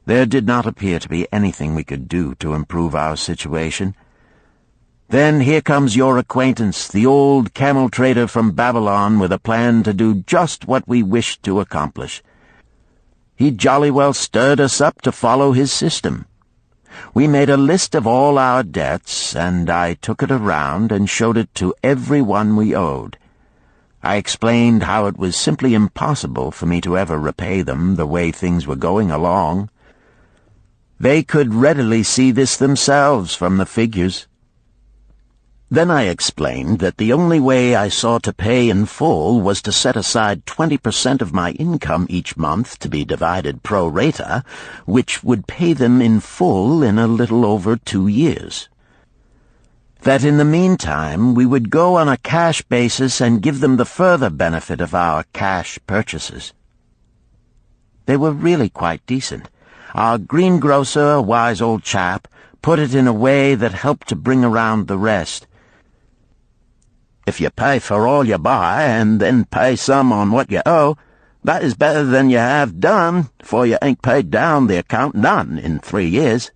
There did not appear to be anything we could do to improve our situation. Then here comes your acquaintance, the old camel-trader from Babylon, with a plan to do just what we wished to accomplish. He jolly well stirred us up to follow his system. We made a list of all our debts, and I took it around and showed it to every one we owed. I explained how it was simply impossible for me to ever repay them the way things were going along. They could readily see this themselves from the figures. Then I explained that the only way I saw to pay in full was to set aside 20% of my income each month to be divided pro rata, which would pay them in full in a little over 2 years. That in the meantime we would go on a cash basis and give them the further benefit of our cash purchases. They were really quite decent. Our greengrocer, a wise old chap, put it in a way that helped to bring around the rest. If you pay for all you buy and then pay some on what you owe, that is better than you have done, for you ain't paid down the account none in 3 years.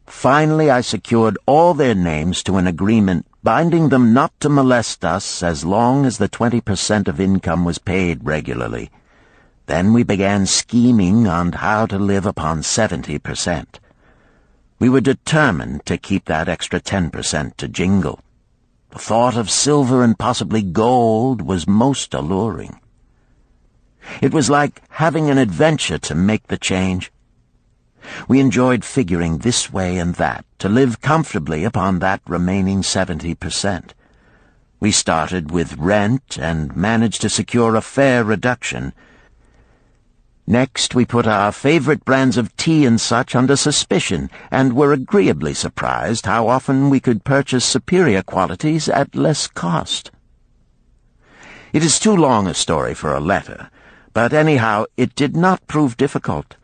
Finally, I secured all their names to an agreement binding them not to molest us as long as the 20% of income was paid regularly. Then we began scheming on how to live upon 70%. We were determined to keep that extra 10% to jingle. The thought of silver and possibly gold was most alluring. It was like having an adventure to make the change. We enjoyed figuring this way and that to live comfortably upon that remaining 70%. We started with rent and managed to secure a fair reduction. Next, we put our favorite brands of tea and such under suspicion, and were agreeably surprised how often we could purchase superior qualities at less cost. It is too long a story for a letter, but anyhow it did not prove difficult.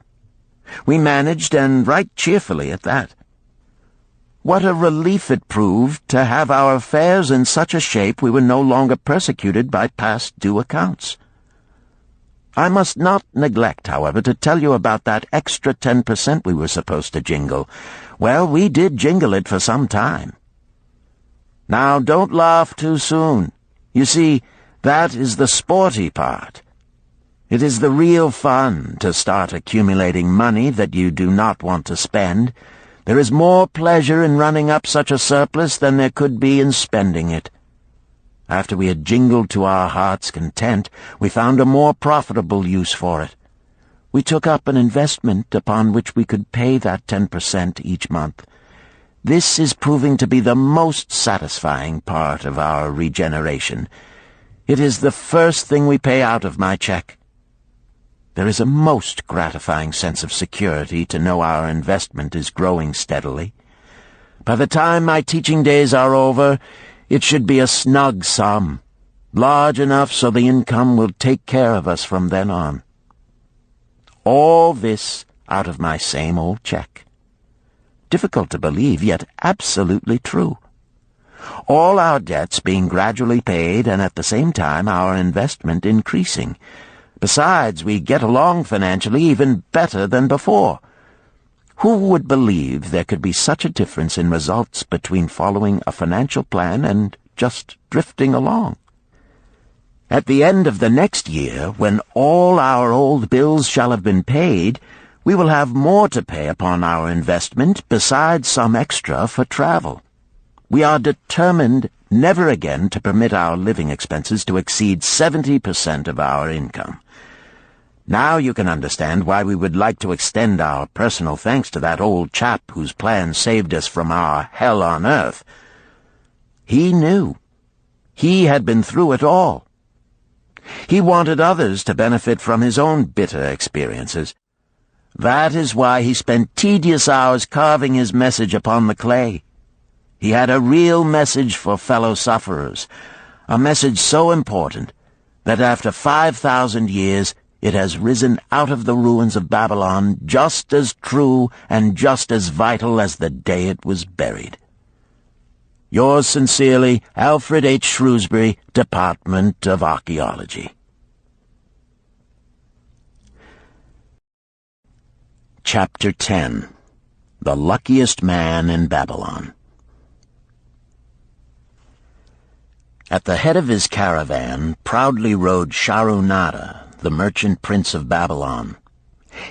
We managed, and right cheerfully at that. What a relief it proved to have our affairs in such a shape we were no longer persecuted by past due accounts. I must not neglect, however, to tell you about that extra 10% we were supposed to jingle. Well, we did jingle it for some time. Now, don't laugh too soon. You see, that is the sporty part. It is the real fun to start accumulating money that you do not want to spend. There is more pleasure in running up such a surplus than there could be in spending it. After we had jingled to our heart's content, we found a more profitable use for it. We took up an investment upon which we could pay that 10% each month. This is proving to be the most satisfying part of our regeneration. It is the first thing we pay out of my check. There is a most gratifying sense of security to know our investment is growing steadily. By the time my teaching days are over, it should be a snug sum, large enough so the income will take care of us from then on. All this out of my same old check. Difficult to believe, yet absolutely true. All our debts being gradually paid, and at the same time our investment increasing. Besides, we get along financially even better than before. Who would believe there could be such a difference in results between following a financial plan and just drifting along? At the end of the next year, when all our old bills shall have been paid, we will have more to pay upon our investment besides some extra for travel. We are determined never again to permit our living expenses to exceed 70% of our income. Now you can understand why we would like to extend our personal thanks to that old chap whose plan saved us from our hell on earth. He knew. He had been through it all. He wanted others to benefit from his own bitter experiences. That is why he spent tedious hours carving his message upon the clay. He had a real message for fellow sufferers, a message so important that after 5,000 years it has risen out of the ruins of Babylon just as true and just as vital as the day it was buried. Yours sincerely, Alfred H. Shrewsbury, Department of Archaeology. Chapter 10. The Luckiest Man in Babylon. At the head of his caravan proudly rode Shahrunada, the merchant prince of Babylon.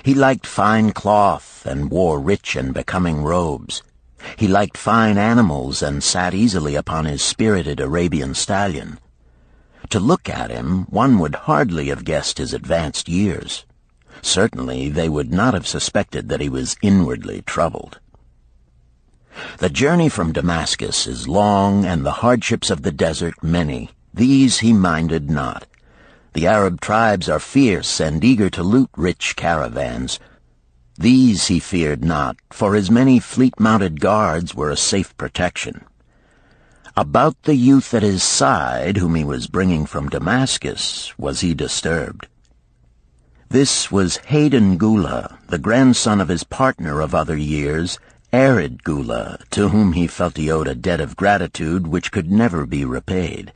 He liked fine cloth and wore rich and becoming robes. He liked fine animals and sat easily upon his spirited Arabian stallion. To look at him, one would hardly have guessed his advanced years. Certainly they would not have suspected that he was inwardly troubled. The journey from Damascus is long, and the hardships of the desert many. These he minded not. The Arab tribes are fierce and eager to loot rich caravans. These he feared not, for his many fleet-mounted guards were a safe protection. About the youth at his side, whom he was bringing from Damascus, was he disturbed. This was Hayden Gula, the grandson of his partner of other years, Arid Gula, to whom he felt he owed a debt of gratitude which could never be repaid.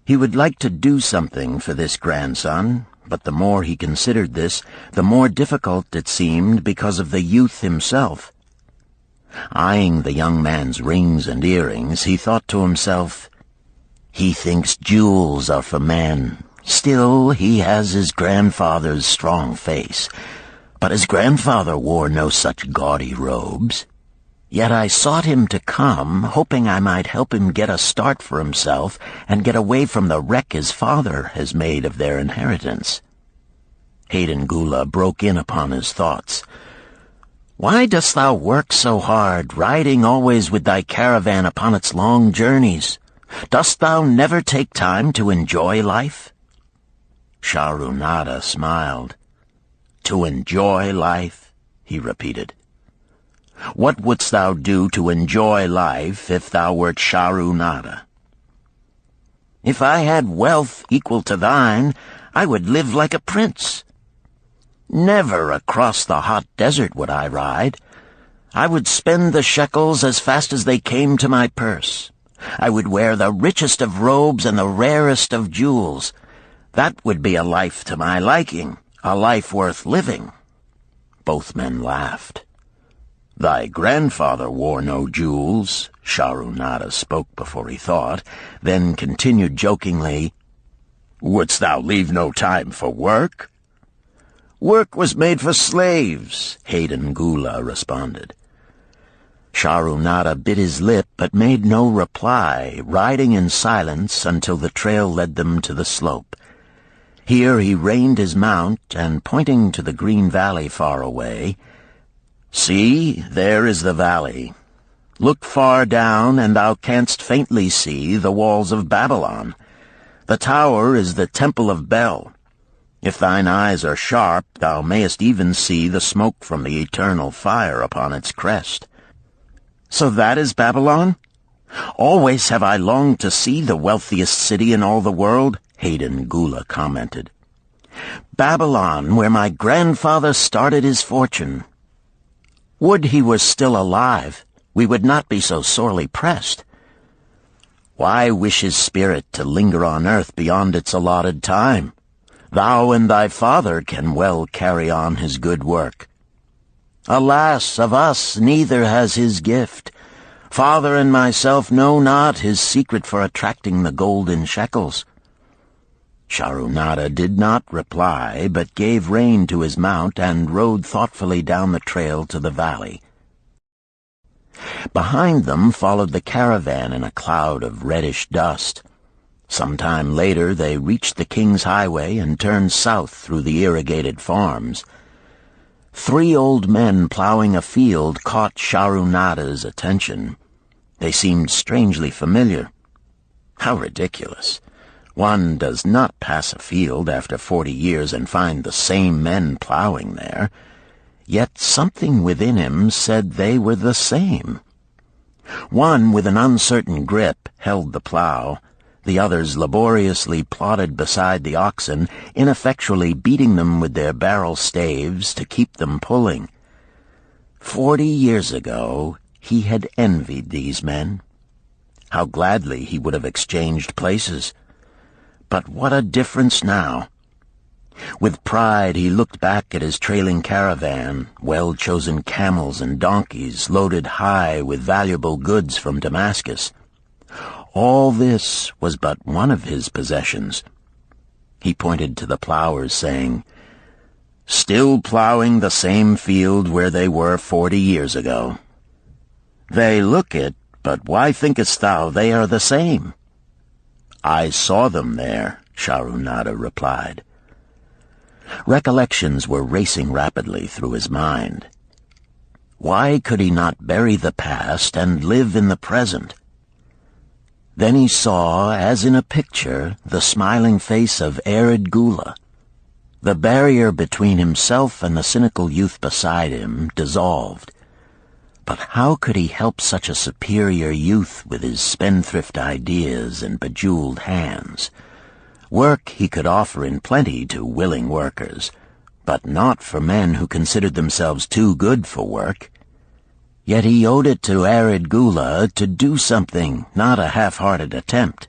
He would like to do something for this grandson, but the more he considered this, the more difficult it seemed because of the youth himself. Eyeing the young man's rings and earrings, he thought to himself, "He thinks jewels are for men. Still, he has his grandfather's strong face. But his grandfather wore no such gaudy robes. Yet I sought him to come, hoping I might help him get a start for himself and get away from the wreck his father has made of their inheritance." Hayden Gula broke in upon his thoughts. "Why dost thou work so hard, riding always with thy caravan upon its long journeys? Dost thou never take time to enjoy life?" Shahrunada smiled. "To enjoy life?" he repeated. "What wouldst thou do to enjoy life if thou wert Shahrunada?" "If I had wealth equal to thine, I would live like a prince. Never across the hot desert would I ride. I would spend the shekels as fast as they came to my purse. I would wear the richest of robes and the rarest of jewels. That would be a life to my liking, a life worth living." Both men laughed. "Thy grandfather wore no jewels," Shahrunada spoke before he thought, then continued jokingly, "Wouldst thou leave no time for work?" "Work was made for slaves," Hayden Gula responded. Shahrunada bit his lip but made no reply, riding in silence until the trail led them to the slope. Here he reined his mount, and pointing to the green valley far away, "See, there is the valley. Look far down, and thou canst faintly see the walls of Babylon. The tower is the temple of Bel. If thine eyes are sharp, thou mayest even see the smoke from the eternal fire upon its crest." "So that is Babylon? Always have I longed to see the wealthiest city in all the world," Hayden Gula commented. "Babylon, where my grandfather started his fortune. Would he were still alive, we would not be so sorely pressed. Why wish his spirit to linger on earth beyond its allotted time? Thou and thy father can well carry on his good work. Alas, of us neither has his gift. Father and myself know not his secret for attracting the golden shekels." Shahrunada did not reply, but gave rein to his mount and rode thoughtfully down the trail to the valley. Behind them followed the caravan in a cloud of reddish dust. Some time later they reached the King's Highway and turned south through the irrigated farms. 3 old men plowing a field caught Shahrunada's attention. They seemed strangely familiar. How ridiculous! One does not pass a field after 40 years and find the same men plowing there. Yet something within him said they were the same. One, with an uncertain grip, held the plow. The others laboriously plodded beside the oxen, ineffectually beating them with their barrel staves to keep them pulling. 40 years ago, he had envied these men. How gladly he would have exchanged places. But what a difference now! With pride he looked back at his trailing caravan, well-chosen camels and donkeys loaded high with valuable goods from Damascus. All this was but one of his possessions. He pointed to the plowers, saying, "Still plowing the same field where they were 40 years ago. They look it, but why thinkest thou they are the same?" "I saw them there," Shahrunada replied. Recollections were racing rapidly through his mind. Why could he not bury the past and live in the present? Then he saw, as in a picture, the smiling face of Arid Gula. The barrier between himself and the cynical youth beside him dissolved. But how could he help such a superior youth with his spendthrift ideas and bejeweled hands? Work he could offer in plenty to willing workers, but not for men who considered themselves too good for work. Yet he owed it to Arid Gula to do something, not a half-hearted attempt.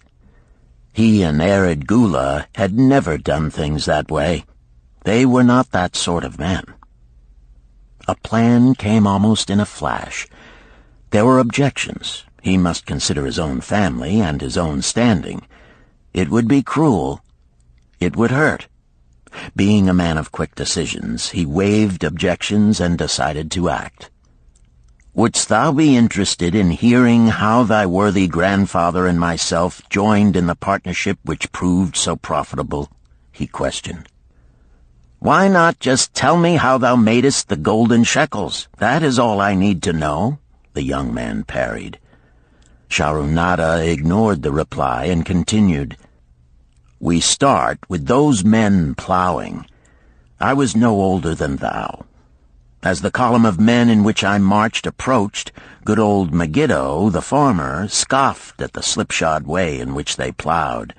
He and Arid Gula had never done things that way. They were not that sort of men. A plan came almost in a flash. There were objections. He must consider his own family and his own standing. It would be cruel. It would hurt. Being a man of quick decisions, he waived objections and decided to act. "Wouldst thou be interested in hearing how thy worthy grandfather and myself joined in the partnership which proved so profitable?" he questioned. "Why not just tell me how thou madest the golden shekels? That is all I need to know," the young man parried. Sharunada ignored the reply and continued, "We start with those men plowing. I was no older than thou. As the column of men in which I marched approached, good old Megiddo, the farmer, scoffed at the slipshod way in which they plowed.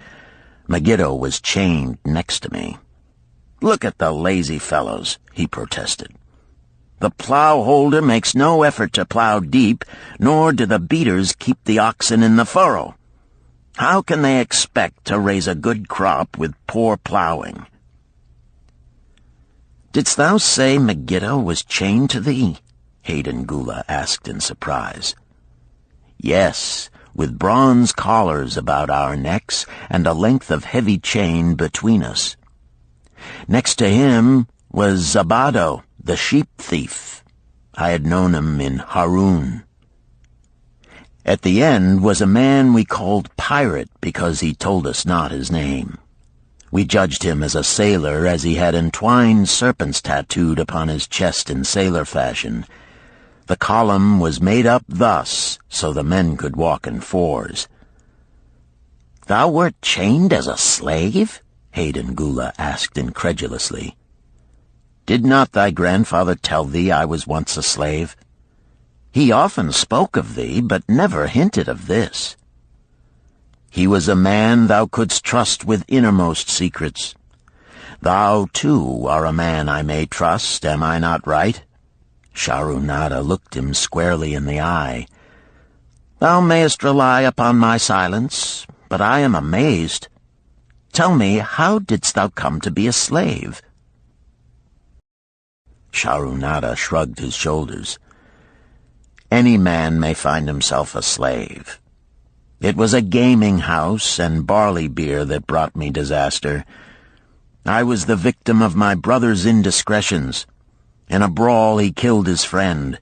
Megiddo was chained next to me. 'Look at the lazy fellows,' he protested. 'The plow holder makes no effort to plow deep, nor do the beaters keep the oxen in the furrow. How can they expect to raise a good crop with poor plowing?' "Didst thou say Megiddo was chained to thee?" Hayden Gula asked in surprise. "Yes, with bronze collars about our necks and a length of heavy chain between us. Next to him was Zabado, the sheep thief. I had known him in Harun. At the end was a man we called Pirate because he told us not his name. We judged him as a sailor as he had entwined serpents tattooed upon his chest in sailor fashion. The column was made up thus, so the men could walk in fours." "Thou wert chained as a slave?" Hayden Gula asked incredulously. "Did not thy grandfather tell thee I was once a slave? He often spoke of thee, but never hinted of this. He was a man thou couldst trust with innermost secrets. Thou, too, are a man I may trust, am I not right?" Sharunada looked him squarely in the eye. "Thou mayest rely upon my silence, but I am amazed. Tell me, how didst thou come to be a slave?" Sharunada shrugged his shoulders. "Any man may find himself a slave. It was a gaming house and barley beer that brought me disaster. I was the victim of my brother's indiscretions. In a brawl he killed his friend.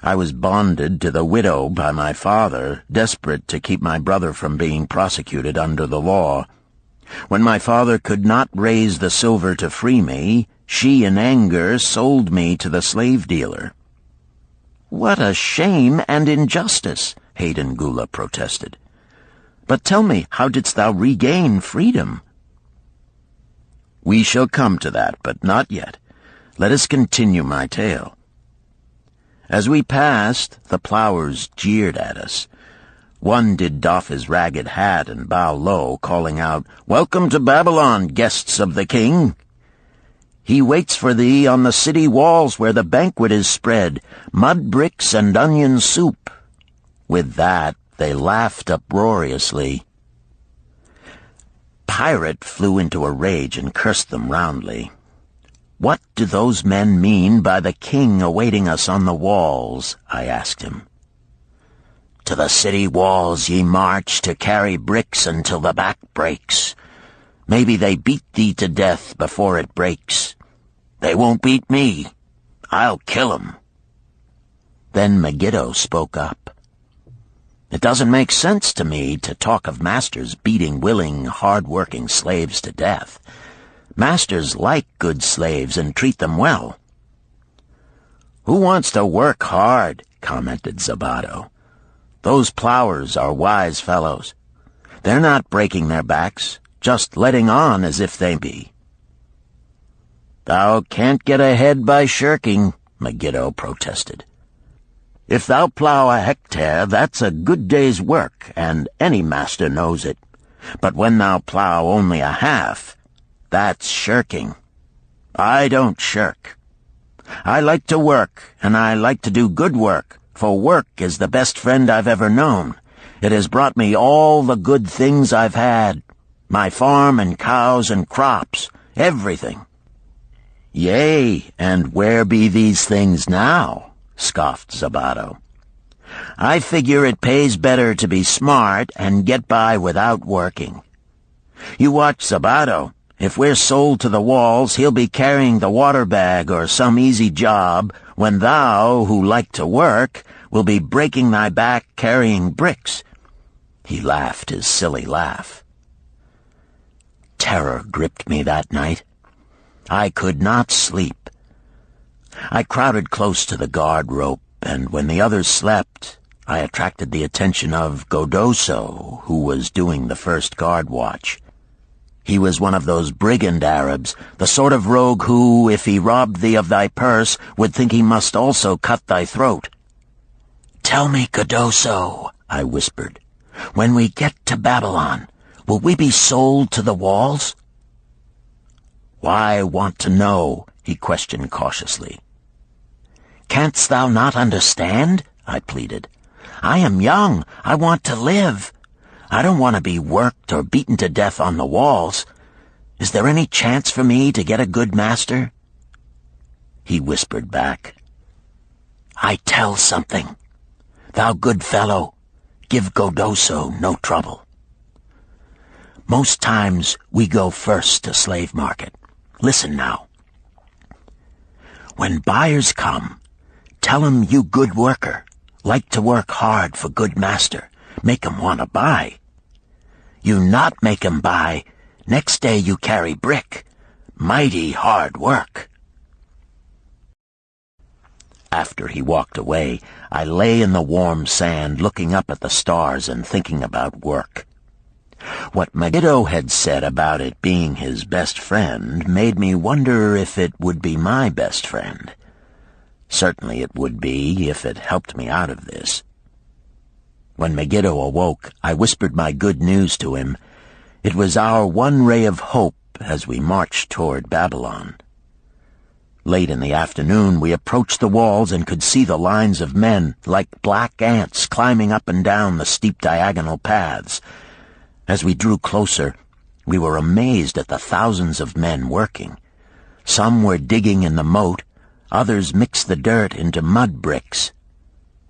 I was bonded to the widow by my father, desperate to keep my brother from being prosecuted under the law. When my father could not raise the silver to free me, she in anger sold me to the slave dealer." "What a shame and injustice," Hayden Gula protested. "But tell me, how didst thou regain freedom?" "We shall come to that, but not yet. Let us continue my tale. As we passed, the plowers jeered at us. One did doff his ragged hat and bow low, calling out, 'Welcome to Babylon, guests of the king! He waits for thee on the city walls where the banquet is spread, mud bricks and onion soup.' With that, they laughed uproariously. Pirate flew into a rage and cursed them roundly. 'What do those men mean by the king awaiting us on the walls?' I asked him. 'To the city walls ye march to carry bricks until the back breaks. Maybe they beat thee to death before it breaks. They won't beat me. I'll kill 'em.' Then Megiddo spoke up. 'It doesn't make sense to me to talk of masters beating willing, hard-working slaves to death. Masters like good slaves and treat them well." "Who wants to work hard?" commented Zabato. "Those plowers are wise fellows. They're not breaking their backs, just letting on as if they be." "Thou can't get ahead by shirking," Megiddo protested. "If thou plow a hectare, that's a good day's work, and any master knows it. But when thou plow only a half, that's shirking. I don't shirk. I like to work, and I like to do good work, for work is the best friend I've ever known. It has brought me all the good things I've had, my farm and cows and crops, everything." "Yea, and where be these things now?" scoffed Zabato. "I figure it pays better to be smart and get by without working. You watch Zabato. If we're sold to the walls, he'll be carrying the water bag or some easy job, when thou, who like to work, will be breaking thy back carrying bricks." He laughed his silly laugh. Terror gripped me that night. I could not sleep. I crowded close to the guard rope, and when the others slept, I attracted the attention of Godoso, who was doing the first guard watch. He was one of those brigand Arabs, the sort of rogue who, if he robbed thee of thy purse, would think he must also cut thy throat. "Tell me, Godoso," I whispered, "when we get to Babylon, will we be sold to the walls?" "Why want to know?" he questioned cautiously. "Canst thou not understand?" I pleaded. "I am young. I want to live. I don't want to be worked or beaten to death on the walls. Is there any chance for me to get a good master?" He whispered back, "I tell something. Thou good fellow, give Godoso no trouble. Most times we go first to slave market. Listen now. When buyers come, tell 'em you good worker, like to work hard for good master, make 'em want to buy. You not make 'em buy, next day you carry brick. Mighty hard work." After he walked away, I lay in the warm sand looking up at the stars and thinking about work. What Megiddo had said about it being his best friend made me wonder if it would be my best friend. Certainly it would be if it helped me out of this. When Megiddo awoke, I whispered my good news to him. It was our one ray of hope as we marched toward Babylon. Late in the afternoon, we approached the walls and could see the lines of men, like black ants, climbing up and down the steep diagonal paths. As we drew closer, we were amazed at the thousands of men working. Some were digging in the moat, others mixed the dirt into mud bricks.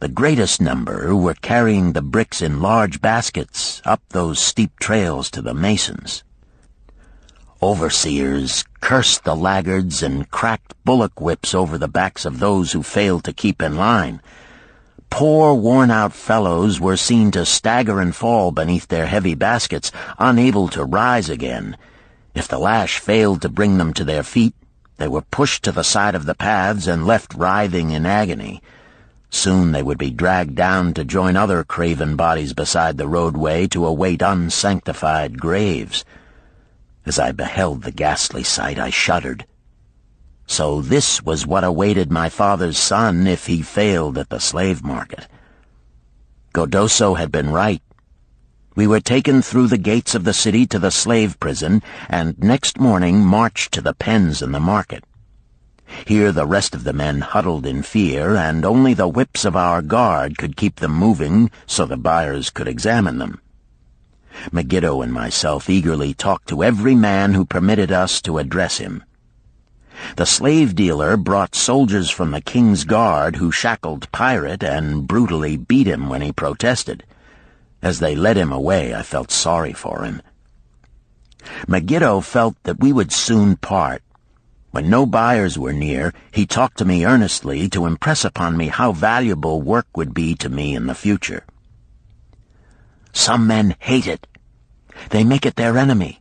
The greatest number were carrying the bricks in large baskets up those steep trails to the masons. Overseers cursed the laggards and cracked bullock whips over the backs of those who failed to keep in line. Poor, worn-out fellows were seen to stagger and fall beneath their heavy baskets, unable to rise again. If the lash failed to bring them to their feet, they were pushed to the side of the paths and left writhing in agony. Soon they would be dragged down to join other craven bodies beside the roadway to await unsanctified graves. As I beheld the ghastly sight, I shuddered. So this was what awaited my father's son if he failed at the slave market. Godoso had been right. We were taken through the gates of the city to the slave prison, and next morning marched to the pens in the market. Here the rest of the men huddled in fear, and only the whips of our guard could keep them moving so the buyers could examine them. Megiddo and myself eagerly talked to every man who permitted us to address him. The slave dealer brought soldiers from the king's guard who shackled Pirate and brutally beat him when he protested. As they led him away, I felt sorry for him. Megiddo felt that we would soon part. When no buyers were near, he talked to me earnestly to impress upon me how valuable work would be to me in the future. Some men hate it. They make it their enemy.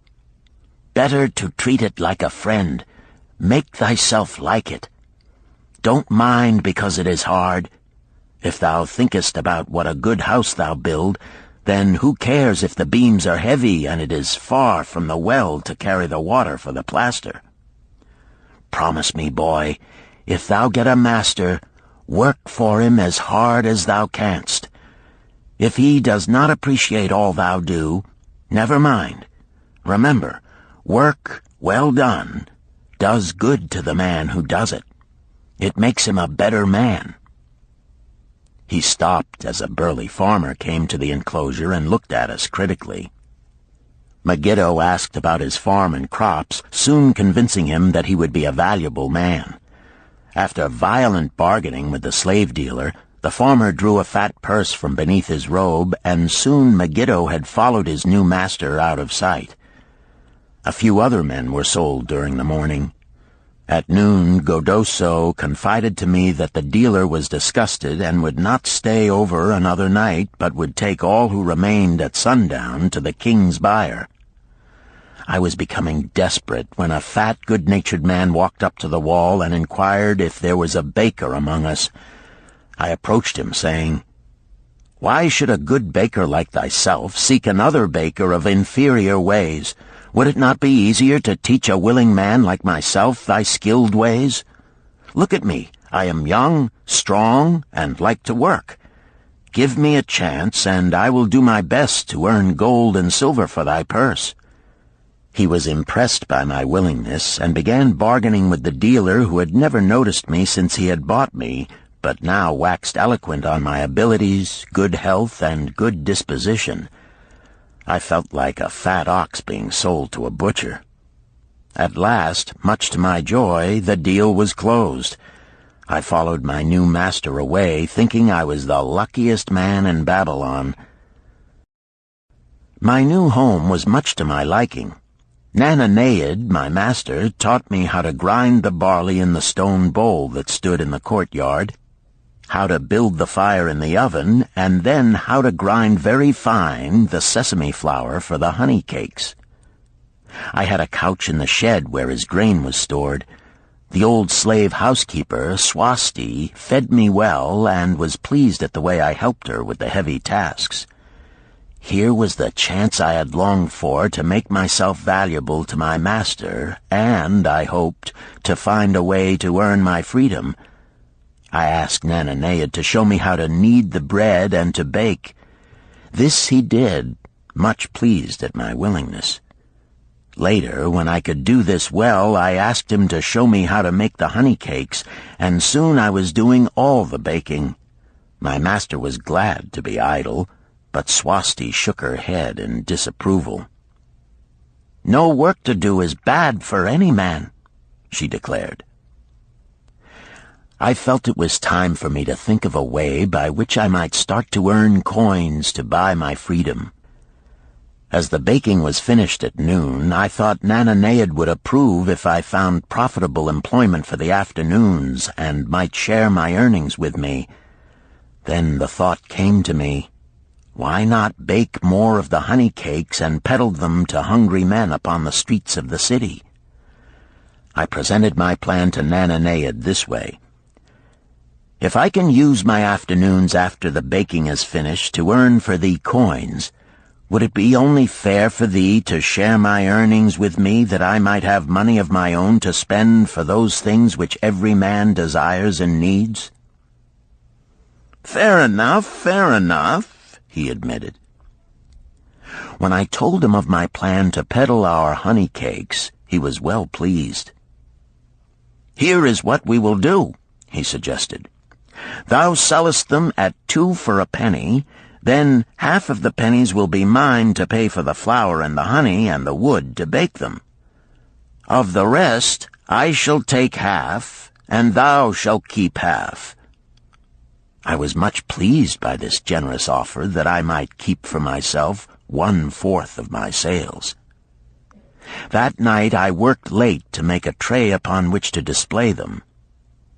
better to treat it like a friend. Make thyself like it. Don't mind because it is hard. If thou thinkest about what a good house thou build, then who cares if the beams are heavy and it is far from the well to carry the water for the plaster? Promise me, boy, if thou get a master, work for him as hard as thou canst. If he does not appreciate all thou do, never mind. Remember, work well done does good to the man who does it. It makes him a better man. He stopped as a burly farmer came to the enclosure and looked at us critically. Megiddo asked about his farm and crops, soon convincing him that he would be a valuable man. After violent bargaining with the slave dealer, the farmer drew a fat purse from beneath his robe, and soon Megiddo had followed his new master out of sight. A few other men were sold during the morning. At noon, Godoso confided to me that the dealer was disgusted and would not stay over another night, but would take all who remained at sundown to the king's buyer. I was becoming desperate when a fat, good-natured man walked up to the wall and inquired if there was a baker among us. I approached him, saying, "Why should a good baker like thyself seek another baker of inferior ways? Would it not be easier to teach a willing man like myself thy skilled ways? Look at me. I am young, strong, and like to work. Give me a chance, and I will do my best to earn gold and silver for thy purse." He was impressed by my willingness, and began bargaining with the dealer, who had never noticed me since he had bought me, but now waxed eloquent on my abilities, good health, and good disposition. I felt like a fat ox being sold to a butcher. At last, much to my joy, the deal was closed. I followed my new master away, thinking I was the luckiest man in Babylon. My new home was much to my liking. Nananeid, my master, taught me how to grind the barley in the stone bowl that stood in the courtyard, how to build the fire in the oven, and then how to grind very fine the sesame flour for the honey cakes. I had a couch in the shed where his grain was stored. The old slave housekeeper, Swasti, fed me well and was pleased at the way I helped her with the heavy tasks. Here was the chance I had longed for to make myself valuable to my master, and, I hoped, to find a way to earn my freedom. I asked Nananeid to show me how to knead the bread and to bake. This he did, much pleased at my willingness. Later, when I could do this well, I asked him to show me how to make the honey cakes, and soon I was doing all the baking. My master was glad to be idle, but Swasti shook her head in disapproval. "No work to do is bad for any man," she declared. I felt it was time for me to think of a way by which I might start to earn coins to buy my freedom. As the baking was finished at noon, I thought Nananeid would approve if I found profitable employment for the afternoons and might share my earnings with me. Then the thought came to me, why not bake more of the honey cakes and peddle them to hungry men upon the streets of the city? I presented my plan to Nananeid this way. "If I can use my afternoons after the baking is finished to earn for thee coins, would it be only fair for thee to share my earnings with me, that I might have money of my own to spend for those things which every man desires and needs?" Fair enough," he admitted. When I told him of my plan to peddle our honey cakes, he was well pleased. "Here is what we will do," he suggested. "Thou sellest them at 2 for a penny, then half of the pennies will be mine to pay for the flour and the honey and the wood to bake them. Of the rest I shall take half, and thou shalt keep half." I was much pleased by this generous offer that I might keep for myself 1/4 of my sales. That night I worked late to make a tray upon which to display them.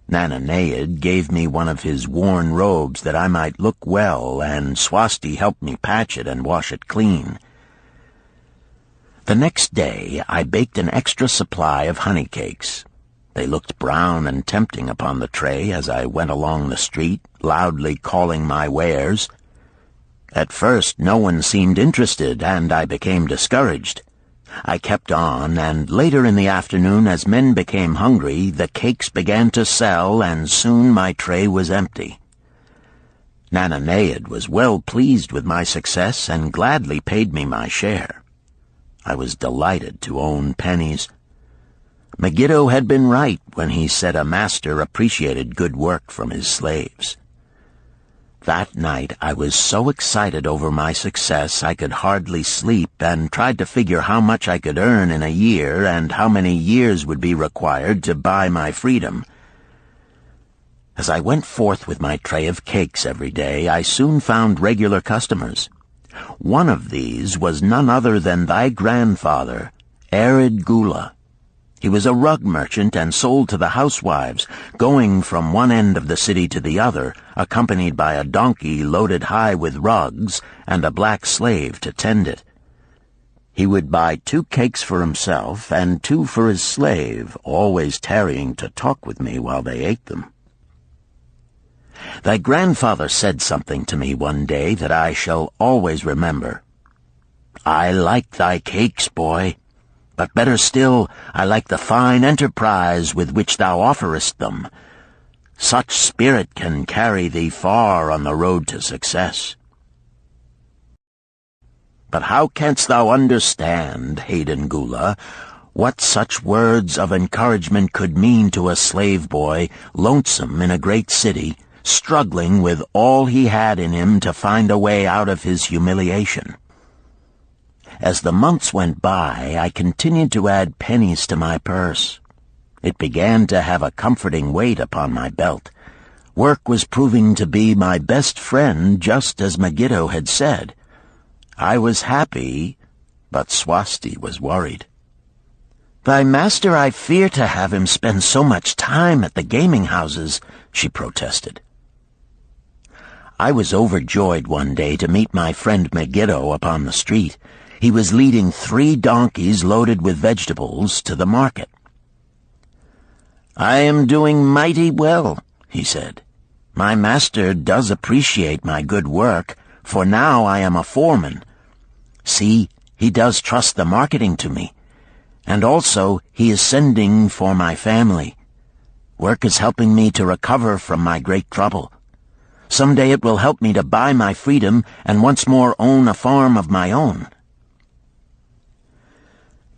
Nananeid gave me one of his worn robes that I might look well, and Swasti helped me patch it and wash it clean. The next day I baked an extra supply of honey cakes. They looked brown and tempting upon the tray as I went along the street, loudly calling my wares. At first no one seemed interested, and I became discouraged. I kept on, and later in the afternoon, as men became hungry, the cakes began to sell, and soon my tray was empty. Nananeid was well pleased with my success and gladly paid me my share. I was delighted to own pennies. Megiddo had been right when he said a master appreciated good work from his slaves. That night I was so excited over my success I could hardly sleep, and tried to figure how much I could earn in a year and how many years would be required to buy my freedom. As I went forth with my tray of cakes every day, I soon found regular customers. One of these was none other than thy grandfather, Arid Gula. He was a rug merchant and sold to the housewives, going from one end of the city to the other, accompanied by a donkey loaded high with rugs and a black slave to tend it. He would buy 2 cakes for himself and 2 for his slave, always tarrying to talk with me while they ate them. Thy grandfather said something to me one day that I shall always remember. "I like thy cakes, boy. But better still, I like the fine enterprise with which thou offerest them. Such spirit can carry thee far on the road to success." But how canst thou understand, Hayden Gula, what such words of encouragement could mean to a slave boy, lonesome in a great city, struggling with all he had in him to find a way out of his humiliation? As the months went by, I continued to add pennies to my purse. It began to have a comforting weight upon my belt. Work was proving to be my best friend, just as Megiddo had said. I was happy, but Swasti was worried. "Thy master, I fear to have him spend so much time at the gaming houses," she protested. I was overjoyed one day to meet my friend Megiddo upon the street. He was leading 3 donkeys loaded with vegetables to the market. "I am doing mighty well," he said. "My master does appreciate my good work, for now I am a foreman. See, he does trust the marketing to me. And also he is sending for my family. Work is helping me to recover from my great trouble. Someday it will help me to buy my freedom and once more own a farm of my own."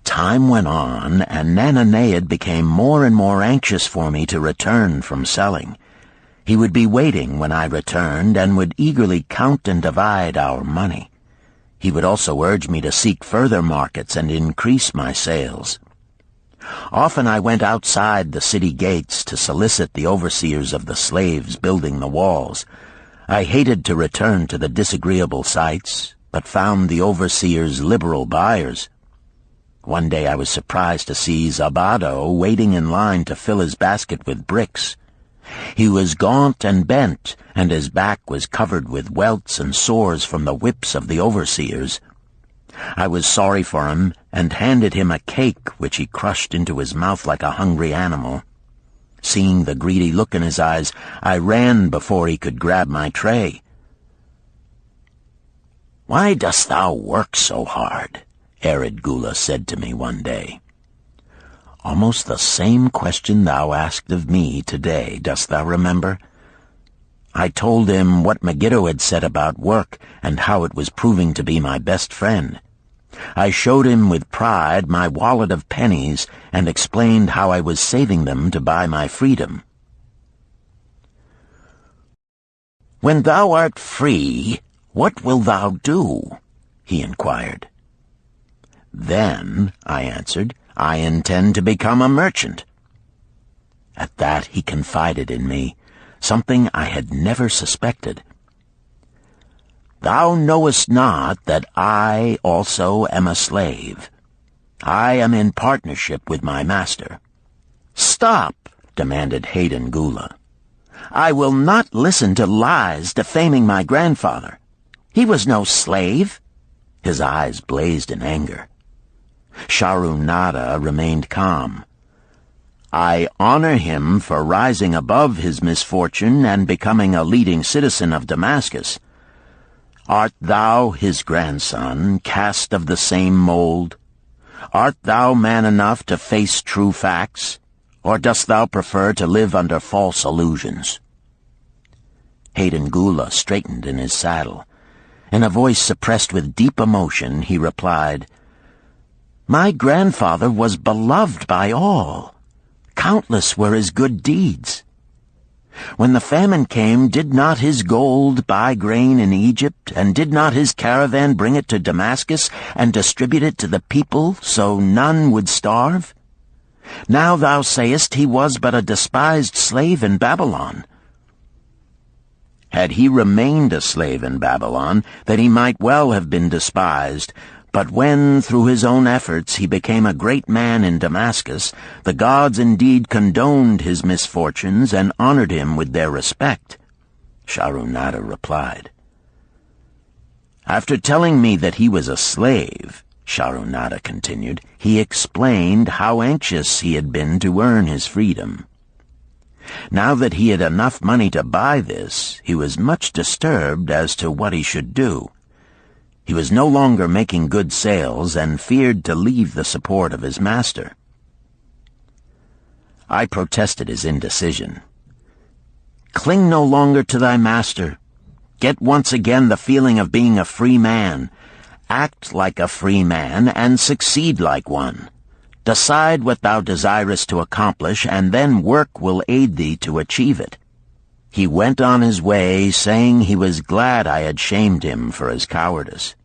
Time went on, and Nananeid became more and more anxious for me to return from selling. He would be waiting when I returned, and would eagerly count and divide our money. He would also urge me to seek further markets and increase my sales. Often I went outside the city gates to solicit the overseers of the slaves building the walls. I hated to return to the disagreeable sights, but found the overseers liberal buyers. One day I was surprised to see Zabado waiting in line to fill his basket with bricks. He was gaunt and bent, and his back was covered with welts and sores from the whips of the overseers. I was sorry for him, and handed him a cake which he crushed into his mouth like a hungry animal. Seeing the greedy look in his eyes, I ran before he could grab my tray. "Why dost thou work so hard?" Arid Gula said to me one day. "Almost the same question thou asked of me today, dost thou remember?" I told him what Megiddo had said about work and how it was proving to be my best friend. I showed him with pride my wallet of pennies and explained how I was saving them to buy my freedom. "When thou art free, what wilt thou do?" he inquired. "Then," I answered, "I intend to become a merchant." At that he confided in me, something I had never suspected. "Thou knowest not that I also am a slave. I am in partnership with my master." "Stop," demanded Hayden Gula. "I will not listen to lies defaming my grandfather. He was no slave." His eyes blazed in anger. Sharunada remained calm. "I honor him for rising above his misfortune and becoming a leading citizen of Damascus. Art thou his grandson, cast of the same mold? Art thou man enough to face true facts, or dost thou prefer to live under false illusions?" Hayden Gula straightened in his saddle. In a voice suppressed with deep emotion, he replied, "My grandfather was beloved by all. Countless were his good deeds. When the famine came, did not his gold buy grain in Egypt, and did not his caravan bring it to Damascus and distribute it to the people so none would starve? Now thou sayest he was but a despised slave in Babylon. Had he remained a slave in Babylon, then he might well have been despised. But when, through his own efforts, he became a great man in Damascus, the gods indeed condoned his misfortunes and honored him with their respect," Sharunada replied. "After telling me that he was a slave," Sharunada continued, "he explained how anxious he had been to earn his freedom. Now that he had enough money to buy this, he was much disturbed as to what he should do. He was no longer making good sales and feared to leave the support of his master." I protested his indecision. "Cling no longer to thy master. Get once again the feeling of being a free man. Act like a free man and succeed like one. Decide what thou desirest to accomplish, and then work will aid thee to achieve it." He went on his way, saying he was glad I had shamed him for his cowardice.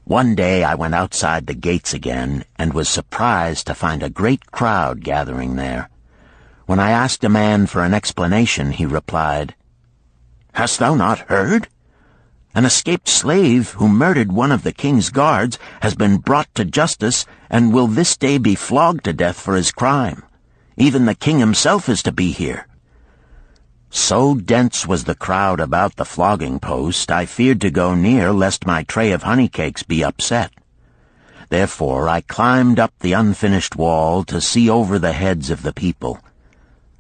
One day I went outside the gates again, and was surprised to find a great crowd gathering there. When I asked a man for an explanation, he replied, "Hast thou not heard? An escaped slave who murdered one of the king's guards has been brought to justice and will this day be flogged to death for his crime. Even the king himself is to be here." So dense was the crowd about the flogging post, I feared to go near lest my tray of honey cakes be upset. Therefore I climbed up the unfinished wall to see over the heads of the people.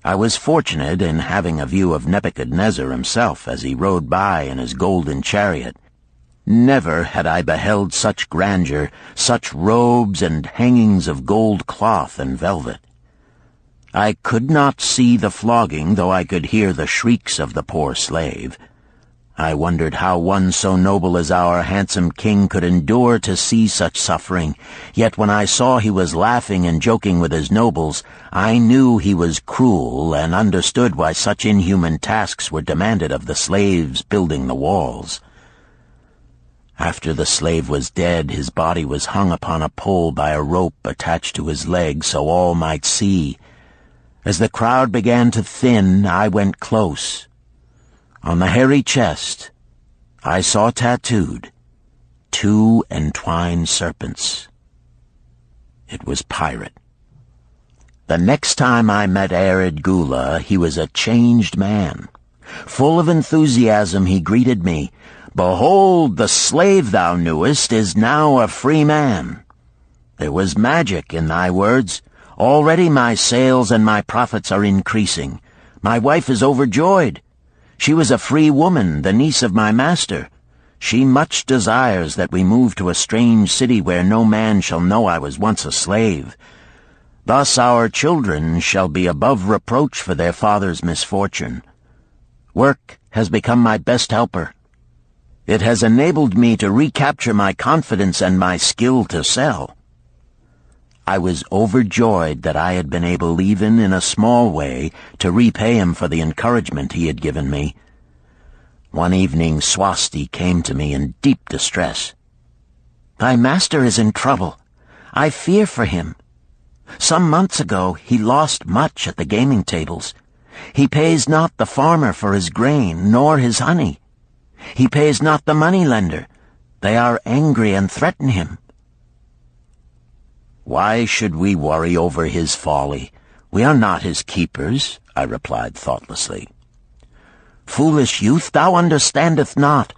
I was fortunate in having a view of Nebuchadnezzar himself as he rode by in his golden chariot. Never had I beheld such grandeur, such robes and hangings of gold cloth and velvet. I could not see the flogging, though I could hear the shrieks of the poor slave. I wondered how one so noble as our handsome king could endure to see such suffering, yet when I saw he was laughing and joking with his nobles, I knew he was cruel and understood why such inhuman tasks were demanded of the slaves building the walls. After the slave was dead, his body was hung upon a pole by a rope attached to his leg so all might see. As the crowd began to thin, I went close. On the hairy chest, I saw tattooed 2 entwined serpents. It was Pirate. The next time I met Arid Gula, he was a changed man. Full of enthusiasm, he greeted me. "Behold, the slave thou knewest is now a free man. There was magic in thy words. Already my sales and my profits are increasing. My wife is overjoyed. She was a free woman, the niece of my master. She much desires that we move to a strange city where no man shall know I was once a slave. Thus our children shall be above reproach for their father's misfortune. Work has become my best helper. It has enabled me to recapture my confidence and my skill to sell." I was overjoyed that I had been able, even in a small way, to repay him for the encouragement he had given me. One evening Swasti came to me in deep distress. "Thy master is in trouble. I fear for him. Some months ago he lost much at the gaming tables. He pays not the farmer for his grain, nor his honey. He pays not the money-lender. They are angry and threaten him." "Why should we worry over his folly? We are not his keepers," I replied thoughtlessly. "Foolish youth, thou understandest not.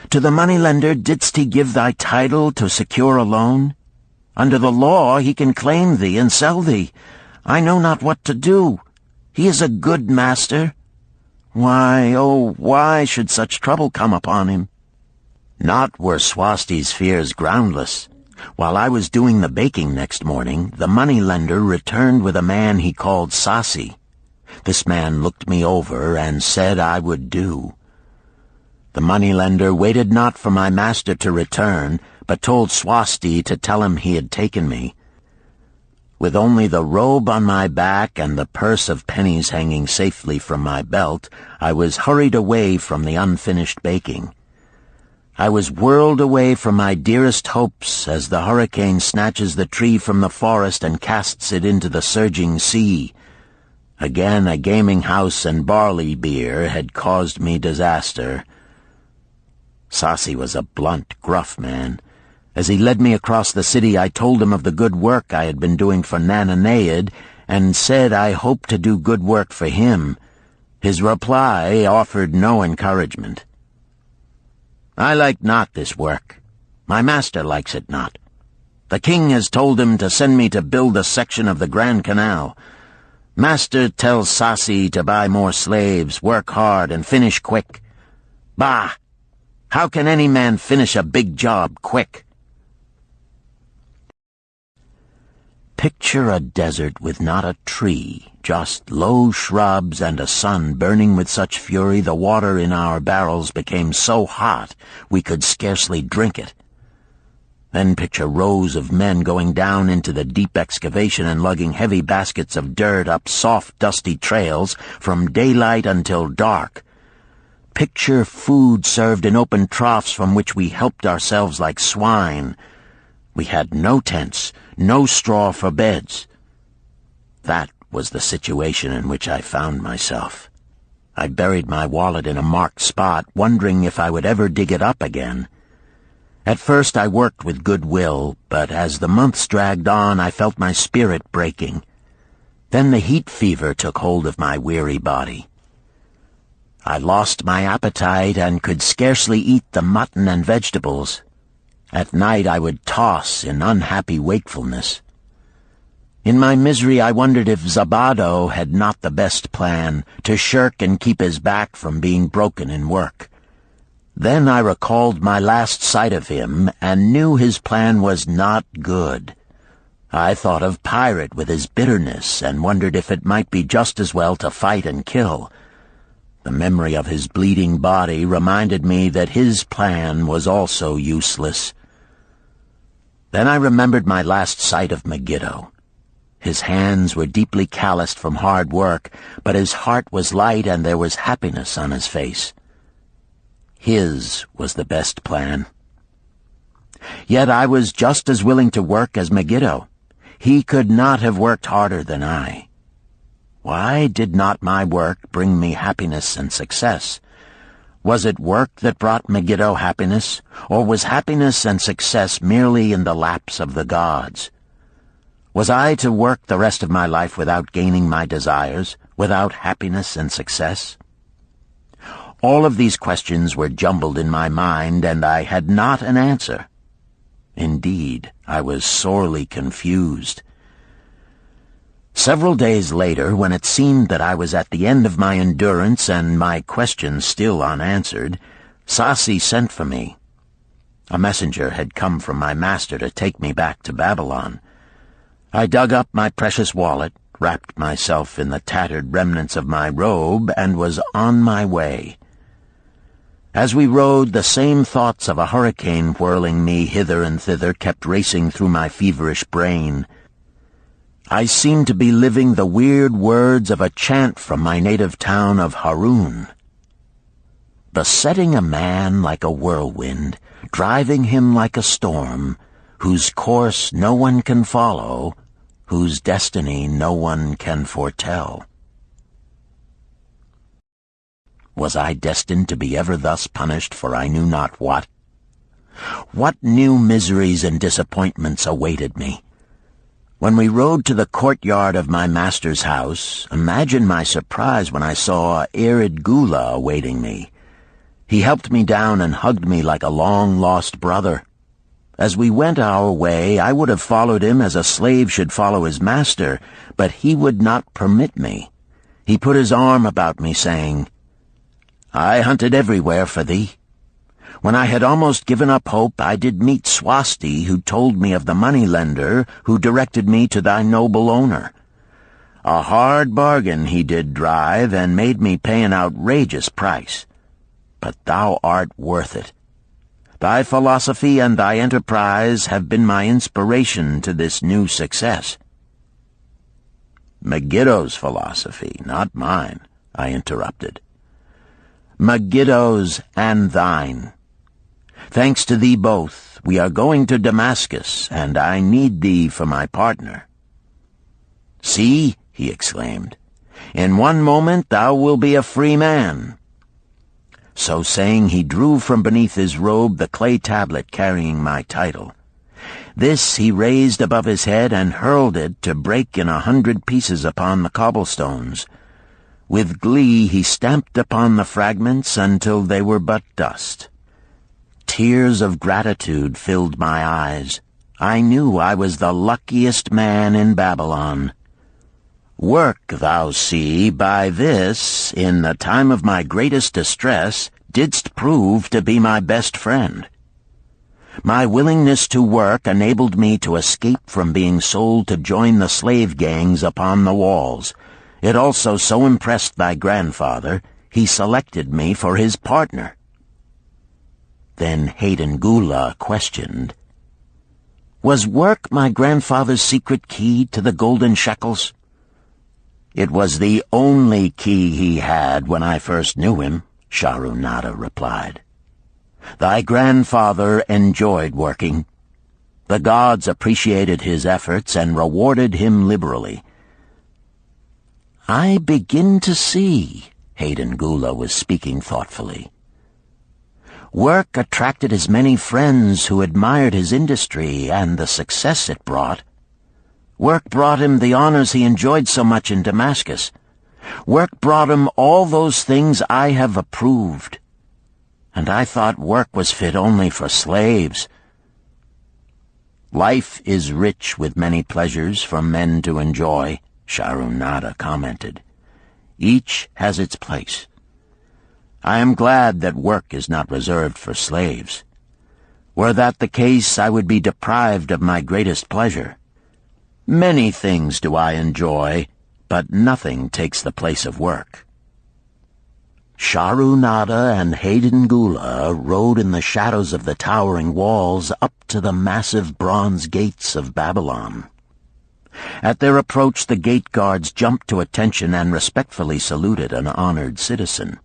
To the moneylender didst he give thy title to secure a loan? Under the law he can claim thee and sell thee. I know not what to do. He is a good master. Why, oh, why should such trouble come upon him? Not were Swasti's fears groundless. While I was doing the baking next morning, the moneylender returned with a man he called Sasi. This man looked me over and said I would do. The moneylender waited not for my master to return, but told Swasti to tell him he had taken me. With only the robe on my back and the purse of pennies hanging safely from my belt, I was hurried away from the unfinished baking. I was whirled away from my dearest hopes as the hurricane snatches the tree from the forest and casts it into the surging sea. Again a gaming house and barley beer had caused me disaster. Sasi was a blunt, gruff man. As he led me across the city, I told him of the good work I had been doing for Nananeid, and said I hoped to do good work for him. His reply offered no encouragement. I like not this work. My master likes it not. The king has told him to send me to build a section of the Grand Canal. Master tells Sasi to buy more slaves, work hard, and finish quick. Bah! How can any man finish a big job quick? Picture a desert with not a tree, just low shrubs and a sun burning with such fury the water in our barrels became so hot we could scarcely drink it. Then picture rows of men going down into the deep excavation and lugging heavy baskets of dirt up soft, dusty trails from daylight until dark. Picture food served in open troughs from which we helped ourselves like swine. We had no tents, no straw for beds. That was the situation in which I found myself. I buried my wallet in a marked spot, wondering if I would ever dig it up again. At first I worked with good will, but as the months dragged on I felt my spirit breaking. Then the heat fever took hold of my weary body. I lost my appetite and could scarcely eat the mutton and vegetables. At night I would toss in unhappy wakefulness. In my misery I wondered if Zabado had not the best plan, to shirk and keep his back from being broken in work. Then I recalled my last sight of him and knew his plan was not good. I thought of Pirate with his bitterness and wondered if it might be just as well to fight and kill. The memory of his bleeding body reminded me that his plan was also useless. Then I remembered my last sight of Megiddo. His hands were deeply calloused from hard work, but his heart was light and there was happiness on his face. His was the best plan. Yet I was just as willing to work as Megiddo. He could not have worked harder than I. Why did not my work bring me happiness and success? Was it work that brought Megiddo happiness, or was happiness and success merely in the laps of the gods? Was I to work the rest of my life without gaining my desires, without happiness and success? All of these questions were jumbled in my mind, and I had not an answer. Indeed, I was sorely confused. Several days later, when it seemed that I was at the end of my endurance and my questions still unanswered, Sasi sent for me. A messenger had come from my master to take me back to Babylon. I dug up my precious wallet, wrapped myself in the tattered remnants of my robe, and was on my way. As we rode, the same thoughts of a hurricane whirling me hither and thither kept racing through my feverish brain. I seemed to be living the weird words of a chant from my native town of Harun. Besetting a man like a whirlwind, driving him like a storm, whose course no one can follow, whose destiny no one can foretell. Was I destined to be ever thus punished for I knew not what? What new miseries and disappointments awaited me? When we rode to the courtyard of my master's house, imagine my surprise when I saw Irid Gula awaiting me. He helped me down and hugged me like a long-lost brother. As we went our way, I would have followed him as a slave should follow his master, but he would not permit me. He put his arm about me, saying, "I hunted everywhere for thee. When I had almost given up hope, I did meet Swasti, who told me of the money-lender who directed me to thy noble owner. A hard bargain he did drive, and made me pay an outrageous price. But thou art worth it. Thy philosophy and thy enterprise have been my inspiration to this new success." "Megiddo's philosophy, not mine," I interrupted. "Megiddo's and thine. Thanks to thee both, we are going to Damascus, and I need thee for my partner." "See," he exclaimed, "in one moment thou wilt be a free man." So saying, he drew from beneath his robe the clay tablet carrying my title. This he raised above his head and hurled it to break in 100 pieces upon the cobblestones. With glee he stamped upon the fragments until they were but dust. Tears of gratitude filled my eyes. I knew I was the luckiest man in Babylon. Work, thou see, by this, in the time of my greatest distress, didst prove to be my best friend. My willingness to work enabled me to escape from being sold to join the slave gangs upon the walls. It also so impressed thy grandfather, he selected me for his partner. Then Hayden Gula questioned, "Was work my grandfather's secret key to the golden shekels?" "It was the only key he had when I first knew him," Sharunada replied. "Thy grandfather enjoyed working. The gods appreciated his efforts and rewarded him liberally." "I begin to see," Hayden Gula was speaking thoughtfully. "Work attracted as many friends who admired his industry and the success it brought. Work brought him the honors he enjoyed so much in Damascus. Work brought him all those things I have approved. And I thought work was fit only for slaves." "Life is rich with many pleasures for men to enjoy," Sharunada commented. "Each has its place. I am glad that work is not reserved for slaves. Were that the case, I would be deprived of my greatest pleasure. Many things do I enjoy, but nothing takes the place of work." Sharunada and Hayden Gula rode in the shadows of the towering walls up to the massive bronze gates of Babylon. At their approach, the gate guards jumped to attention and respectfully saluted an honored citizen.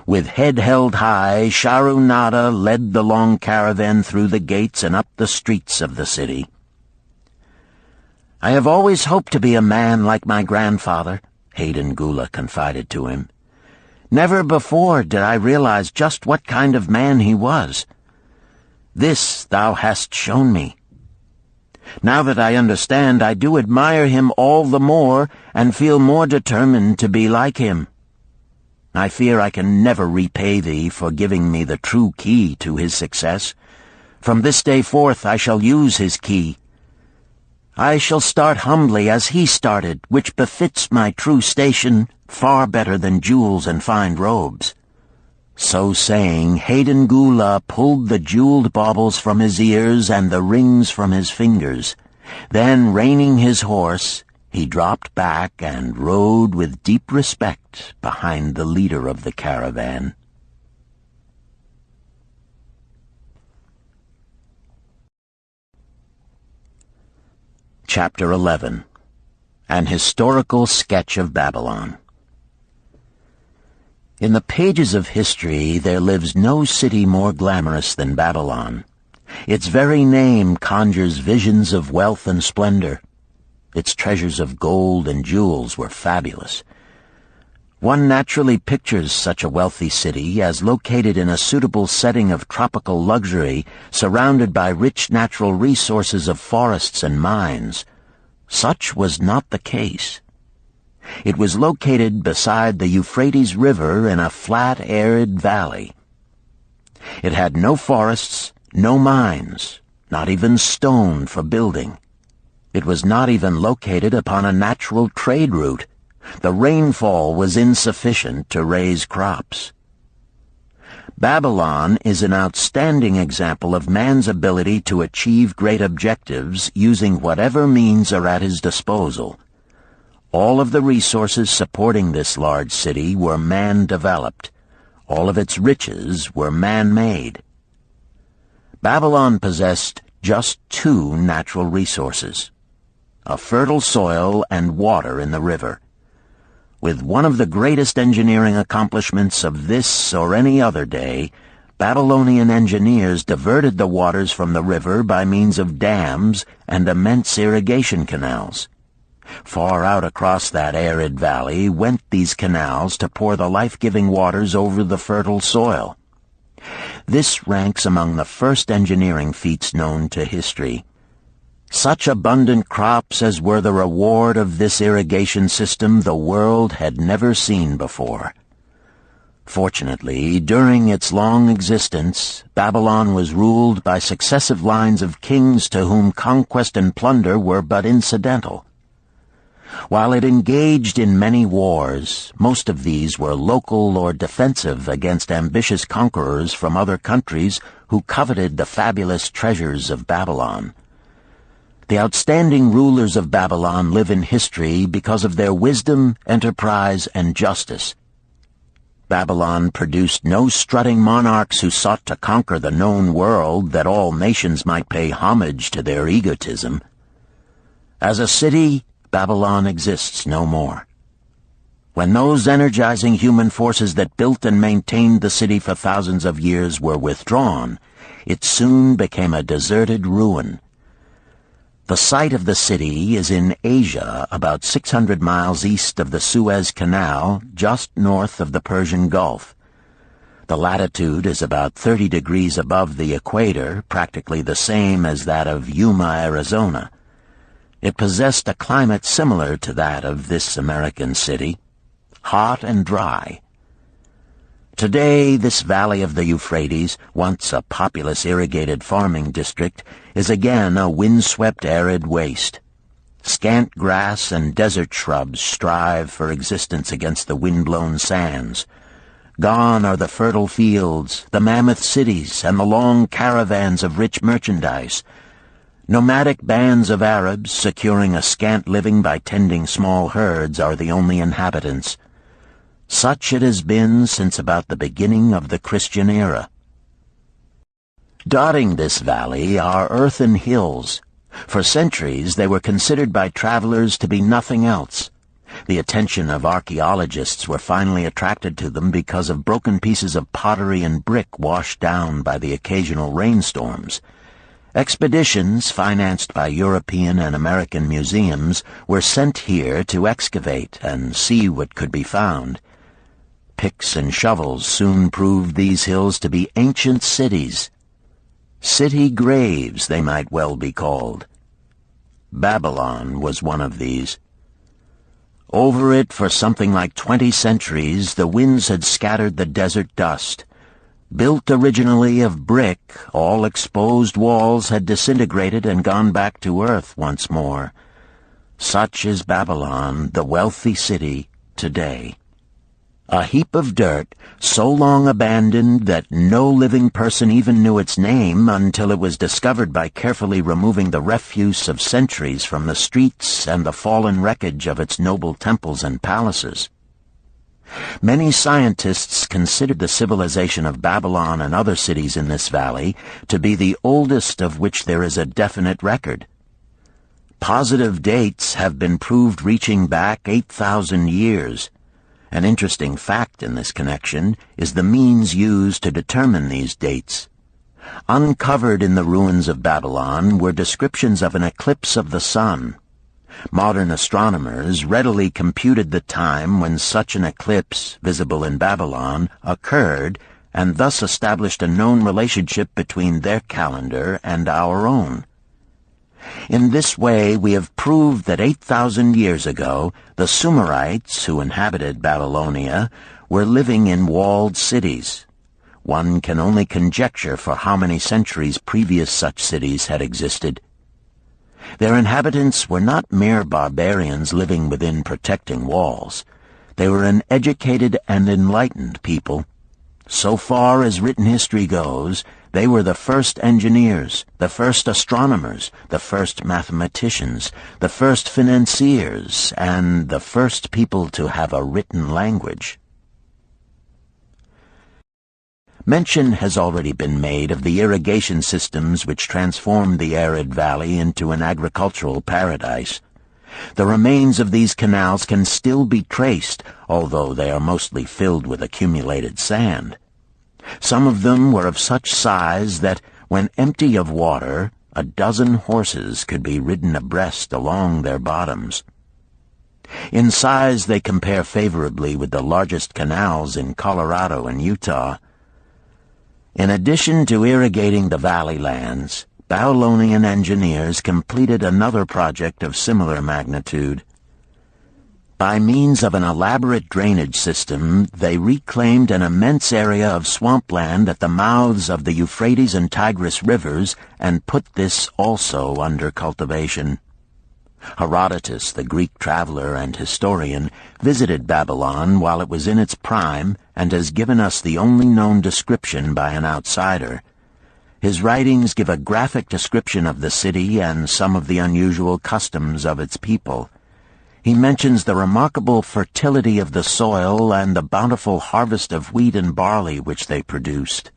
With head held high, Sharunada led the long caravan through the gates and up the streets of the city. "I have always hoped to be a man like my grandfather," Hayden Gula confided to him. "Never before did I realize just what kind of man he was. This thou hast shown me. Now that I understand, I do admire him all the more and feel more determined to be like him. I fear I can never repay thee for giving me the true key to his success. From this day forth I shall use his key. I shall start humbly as he started, which befits my true station far better than jewels and fine robes." So saying, Hayden Gula pulled the jeweled baubles from his ears and the rings from his fingers. Then, reining his horse, he dropped back and rode with deep respect behind the leader of the caravan. Chapter 11. An Historical Sketch of Babylon. In the pages of history there lives no city more glamorous than Babylon. Its very name conjures visions of wealth and splendor. Its treasures of gold and jewels were fabulous. One naturally pictures such a wealthy city as located in a suitable setting of tropical luxury, surrounded by rich natural resources of forests and mines. Such was not the case. It was located beside the Euphrates River in a flat, arid valley. It had no forests, no mines, not even stone for building. It was not even located upon a natural trade route. The rainfall was insufficient to raise crops. Babylon is an outstanding example of man's ability to achieve great objectives using whatever means are at his disposal. All of the resources supporting this large city were man-developed. All of its riches were man-made. Babylon possessed just two natural resources: a fertile soil and water in the river. With one of the greatest engineering accomplishments of this or any other day, Babylonian engineers diverted the waters from the river by means of dams and immense irrigation canals. Far out across that arid valley went these canals to pour the life-giving waters over the fertile soil. This ranks among the first engineering feats known to history. Such abundant crops as were the reward of this irrigation system the world had never seen before. Fortunately, during its long existence, Babylon was ruled by successive lines of kings to whom conquest and plunder were but incidental. While it engaged in many wars, most of these were local or defensive against ambitious conquerors from other countries who coveted the fabulous treasures of Babylon. The outstanding rulers of Babylon live in history because of their wisdom, enterprise, and justice. Babylon produced no strutting monarchs who sought to conquer the known world that all nations might pay homage to their egotism. As a city, Babylon exists no more. When those energizing human forces that built and maintained the city for thousands of years were withdrawn, it soon became a deserted ruin. The site of the city is in Asia, about 600 miles east of the Suez Canal, just north of the Persian Gulf. The latitude is about 30 degrees above the equator, practically the same as that of Yuma, Arizona. It possessed a climate similar to that of this American city, hot and dry. Today, this valley of the Euphrates, once a populous irrigated farming district, is again a windswept arid waste. Scant grass and desert shrubs strive for existence against the wind-blown sands. Gone are the fertile fields, the mammoth cities, and the long caravans of rich merchandise. Nomadic bands of Arabs, securing a scant living by tending small herds, are the only inhabitants. Such it has been since about the beginning of the Christian era. Dotting this valley are earthen hills. For centuries they were considered by travelers to be nothing else. The attention of archaeologists were finally attracted to them because of broken pieces of pottery and brick washed down by the occasional rainstorms. Expeditions, financed by European and American museums, were sent here to excavate and see what could be found. Picks and shovels soon proved these hills to be ancient cities. City graves, they might well be called. Babylon was one of these. Over it for something like 20 centuries, the winds had scattered the desert dust. Built originally of brick, all exposed walls had disintegrated and gone back to earth once more. Such is Babylon, the wealthy city, today. A heap of dirt, so long abandoned that no living person even knew its name until it was discovered by carefully removing the refuse of centuries from the streets and the fallen wreckage of its noble temples and palaces. Many scientists consider the civilization of Babylon and other cities in this valley to be the oldest of which there is a definite record. Positive dates have been proved reaching back 8,000 years. An interesting fact in this connection is the means used to determine these dates. Uncovered in the ruins of Babylon were descriptions of an eclipse of the sun. Modern astronomers readily computed the time when such an eclipse, visible in Babylon, occurred, and thus established a known relationship between their calendar and our own. In this way, we have proved that 8,000 years ago, the Sumerites, who inhabited Babylonia, were living in walled cities. one can only conjecture for how many centuries previous such cities had existed. Their inhabitants were not mere barbarians living within protecting walls. They were an educated and enlightened people. So far as written history goes, they were the first engineers, the first astronomers, the first mathematicians, the first financiers, and the first people to have a written language. Mention has already been made of the irrigation systems which transformed the arid valley into an agricultural paradise. The remains of these canals can still be traced, although they are mostly filled with accumulated sand. Some of them were of such size that, when empty of water, a dozen horses could be ridden abreast along their bottoms. In size they compare favorably with the largest canals in Colorado and Utah. In addition to irrigating the valley lands, Babylonian engineers completed another project of similar magnitude. By means of an elaborate drainage system, they reclaimed an immense area of swampland at the mouths of the Euphrates and Tigris rivers and put this also under cultivation. Herodotus, the Greek traveler and historian, visited Babylon while it was in its prime and has given us the only known description by an outsider. His writings give a graphic description of the city and some of the unusual customs of its people. He mentions the remarkable fertility of the soil and the bountiful harvest of wheat and barley which they produced.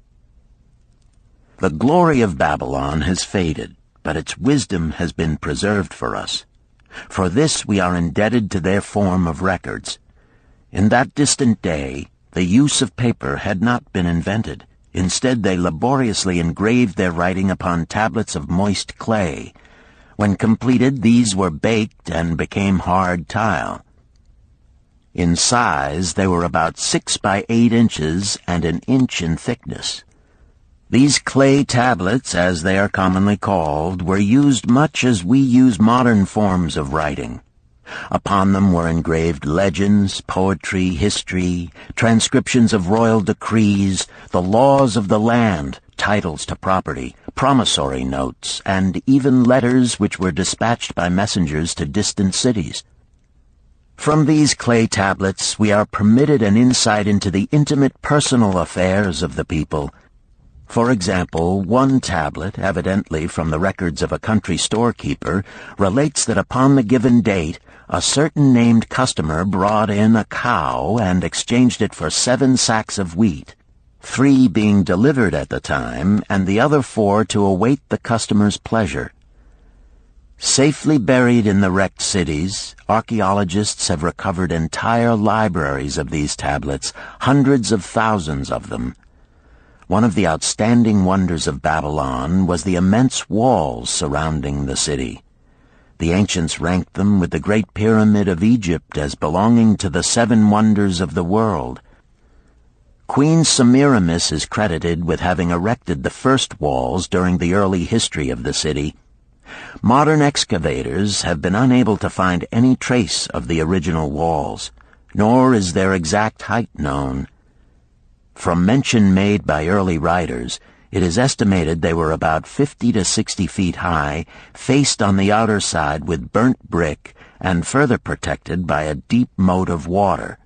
The glory of Babylon has faded, but its wisdom has been preserved for us. For this we are indebted to their form of records. In that distant day, the use of paper had not been invented. Instead, they laboriously engraved their writing upon tablets of moist clay. When completed, these were baked and became hard tile. In size, they were about 6 by 8 inches and an inch in thickness. These clay tablets, as they are commonly called, were used much as we use modern forms of writing. Upon them were engraved legends, poetry, history, transcriptions of royal decrees, the laws of the land, titles to property, promissory notes, and even letters which were dispatched by messengers to distant cities. From these clay tablets we are permitted an insight into the intimate personal affairs of the people. For example, one tablet, evidently from the records of a country storekeeper, relates that upon the given date, a certain named customer brought in a cow and exchanged it for 7 sacks of wheat, 3 being delivered at the time, and the other 4 to await the customer's pleasure. Safely buried in the wrecked cities, archaeologists have recovered entire libraries of these tablets, hundreds of thousands of them. One of the outstanding wonders of Babylon was the immense walls surrounding the city. The ancients ranked them with the Great Pyramid of Egypt as belonging to the 7 wonders of the world. Queen Semiramis is credited with having erected the first walls during the early history of the city. Modern excavators have been unable to find any trace of the original walls, nor is their exact height known. From mention made by early writers, it is estimated they were about 50 to 60 feet high, faced on the outer side with burnt brick, and further protected by a deep moat of water.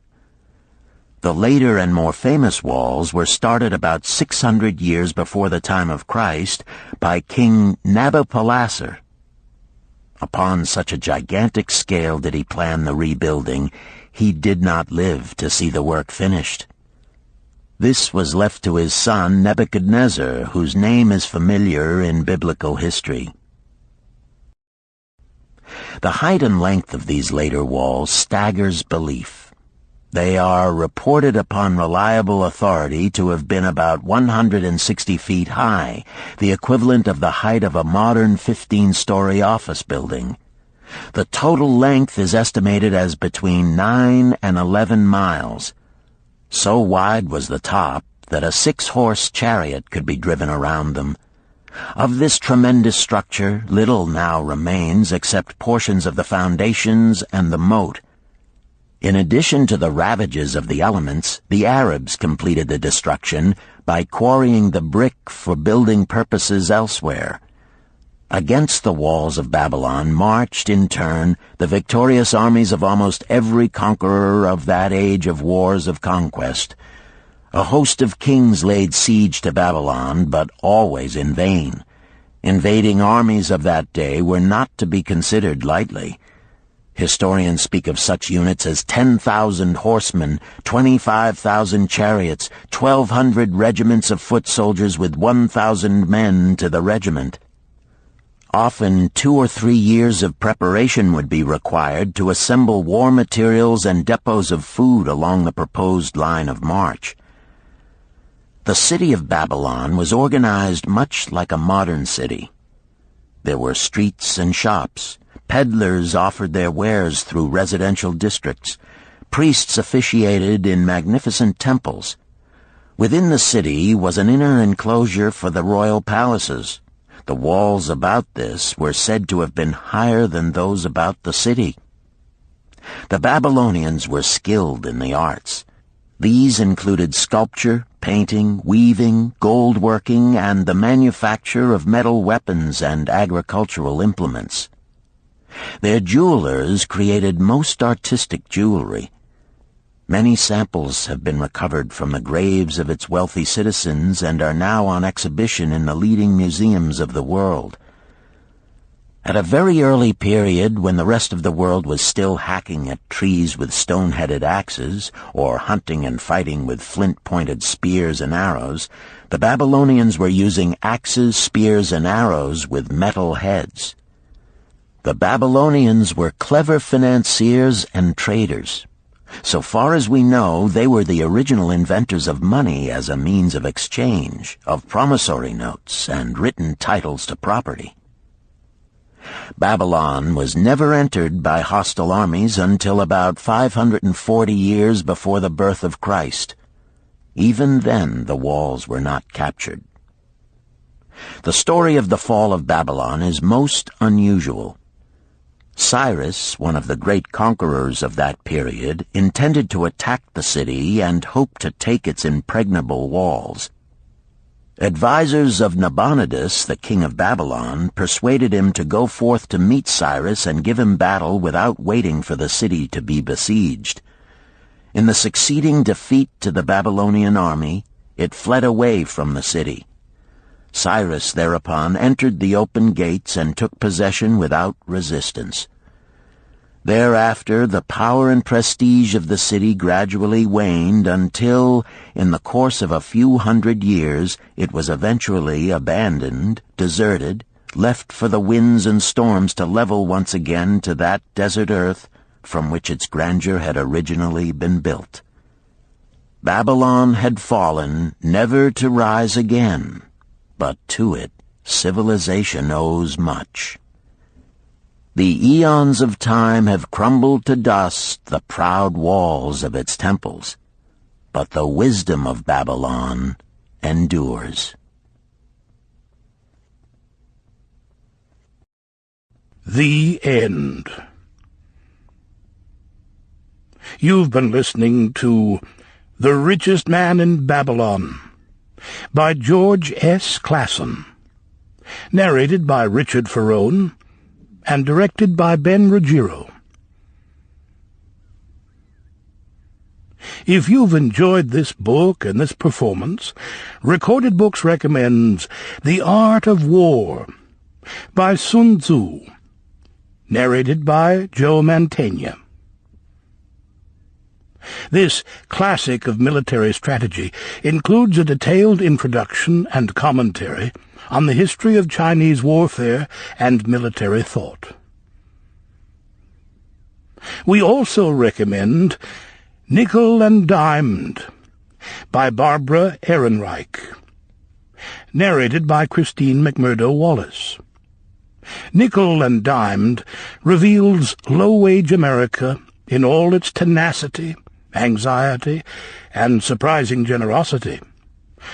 The later and more famous walls were started about 600 years before the time of Christ by King Nabopolassar. Upon such a gigantic scale did he plan the rebuilding, he did not live to see the work finished. This was left to his son Nebuchadnezzar, whose name is familiar in biblical history. The height and length of these later walls staggers belief. They are reported upon reliable authority to have been about 160 feet high, the equivalent of the height of a modern 15-story office building. The total length is estimated as between 9 and 11 miles. So wide was the top that a 6-horse chariot could be driven around them. Of this tremendous structure, little now remains except portions of the foundations and the moat. In addition to the ravages of the elements, the Arabs completed the destruction by quarrying the brick for building purposes elsewhere. Against the walls of Babylon marched, in turn, the victorious armies of almost every conqueror of that age of wars of conquest. A host of kings laid siege to Babylon, but always in vain. Invading armies of that day were not to be considered lightly. Historians speak of such units as 10,000 horsemen, 25,000 chariots, 1,200 regiments of foot soldiers with 1,000 men to the regiment. Often 2 or 3 years of preparation would be required to assemble war materials and depots of food along the proposed line of march. The city of Babylon was organized much like a modern city. There were streets and shops. Peddlers offered their wares through residential districts. Priests officiated in magnificent temples. Within the city was an inner enclosure for the royal palaces. The walls about this were said to have been higher than those about the city. The Babylonians were skilled in the arts. These included sculpture, painting, weaving, gold working, and the manufacture of metal weapons and agricultural implements. Their jewelers created most artistic jewelry. Many samples have been recovered from the graves of its wealthy citizens and are now on exhibition in the leading museums of the world. At a very early period, when the rest of the world was still hacking at trees with stone-headed axes, or hunting and fighting with flint-pointed spears and arrows, the Babylonians were using axes, spears, and arrows with metal heads. The Babylonians were clever financiers and traders. So far as we know, they were the original inventors of money as a means of exchange, of promissory notes, and written titles to property. Babylon was never entered by hostile armies until about 540 years before the birth of Christ. Even then, the walls were not captured. The story of the fall of Babylon is most unusual. Cyrus, one of the great conquerors of that period, intended to attack the city and hoped to take its impregnable walls. Advisors of Nabonidus, the king of Babylon, persuaded him to go forth to meet Cyrus and give him battle without waiting for the city to be besieged. In the succeeding defeat to the Babylonian army, it fled away from the city. Cyrus thereupon entered the open gates and took possession without resistance. Thereafter, the power and prestige of the city gradually waned until, in the course of a few hundred years, it was eventually abandoned, deserted, left for the winds and storms to level once again to that desert earth from which its grandeur had originally been built. Babylon had fallen, never to rise again. But to it, civilization owes much. The eons of time have crumbled to dust the proud walls of its temples, but the wisdom of Babylon endures. The End. You've been listening to The Richest Man in Babylon by George S. Clason, narrated by Richard Ferrone, and directed by Ben Ruggiero. If you've enjoyed this book and this performance, Recorded Books recommends The Art of War by Sun Tzu, narrated by Joe Mantegna. This classic of military strategy includes a detailed introduction and commentary on the history of Chinese warfare and military thought. We also recommend Nickel and Dimed by Barbara Ehrenreich, narrated by Christine McMurdo Wallace. Nickel and Dimed reveals low-wage America in all its tenacity, anxiety, and surprising generosity.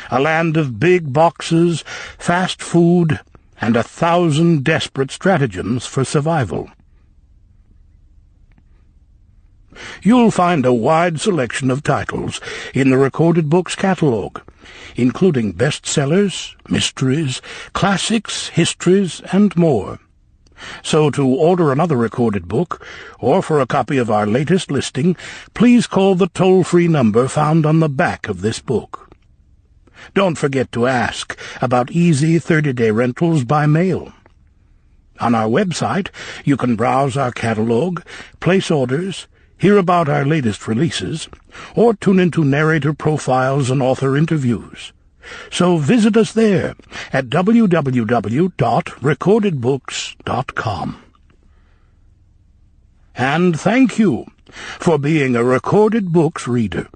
A land of big boxes, fast food, and 1,000 desperate stratagems for survival. You'll find a wide selection of titles in the Recorded Books catalog, including bestsellers, mysteries, classics, histories, and more. So to order another recorded book, or for a copy of our latest listing, please call the toll-free number found on the back of this book. Don't forget to ask about easy 30-day rentals by mail. On our website, you can browse our catalog, place orders, hear about our latest releases, or tune into narrator profiles and author interviews. So visit us there at www.recordedbooks.com. And thank you for being a Recorded Books reader.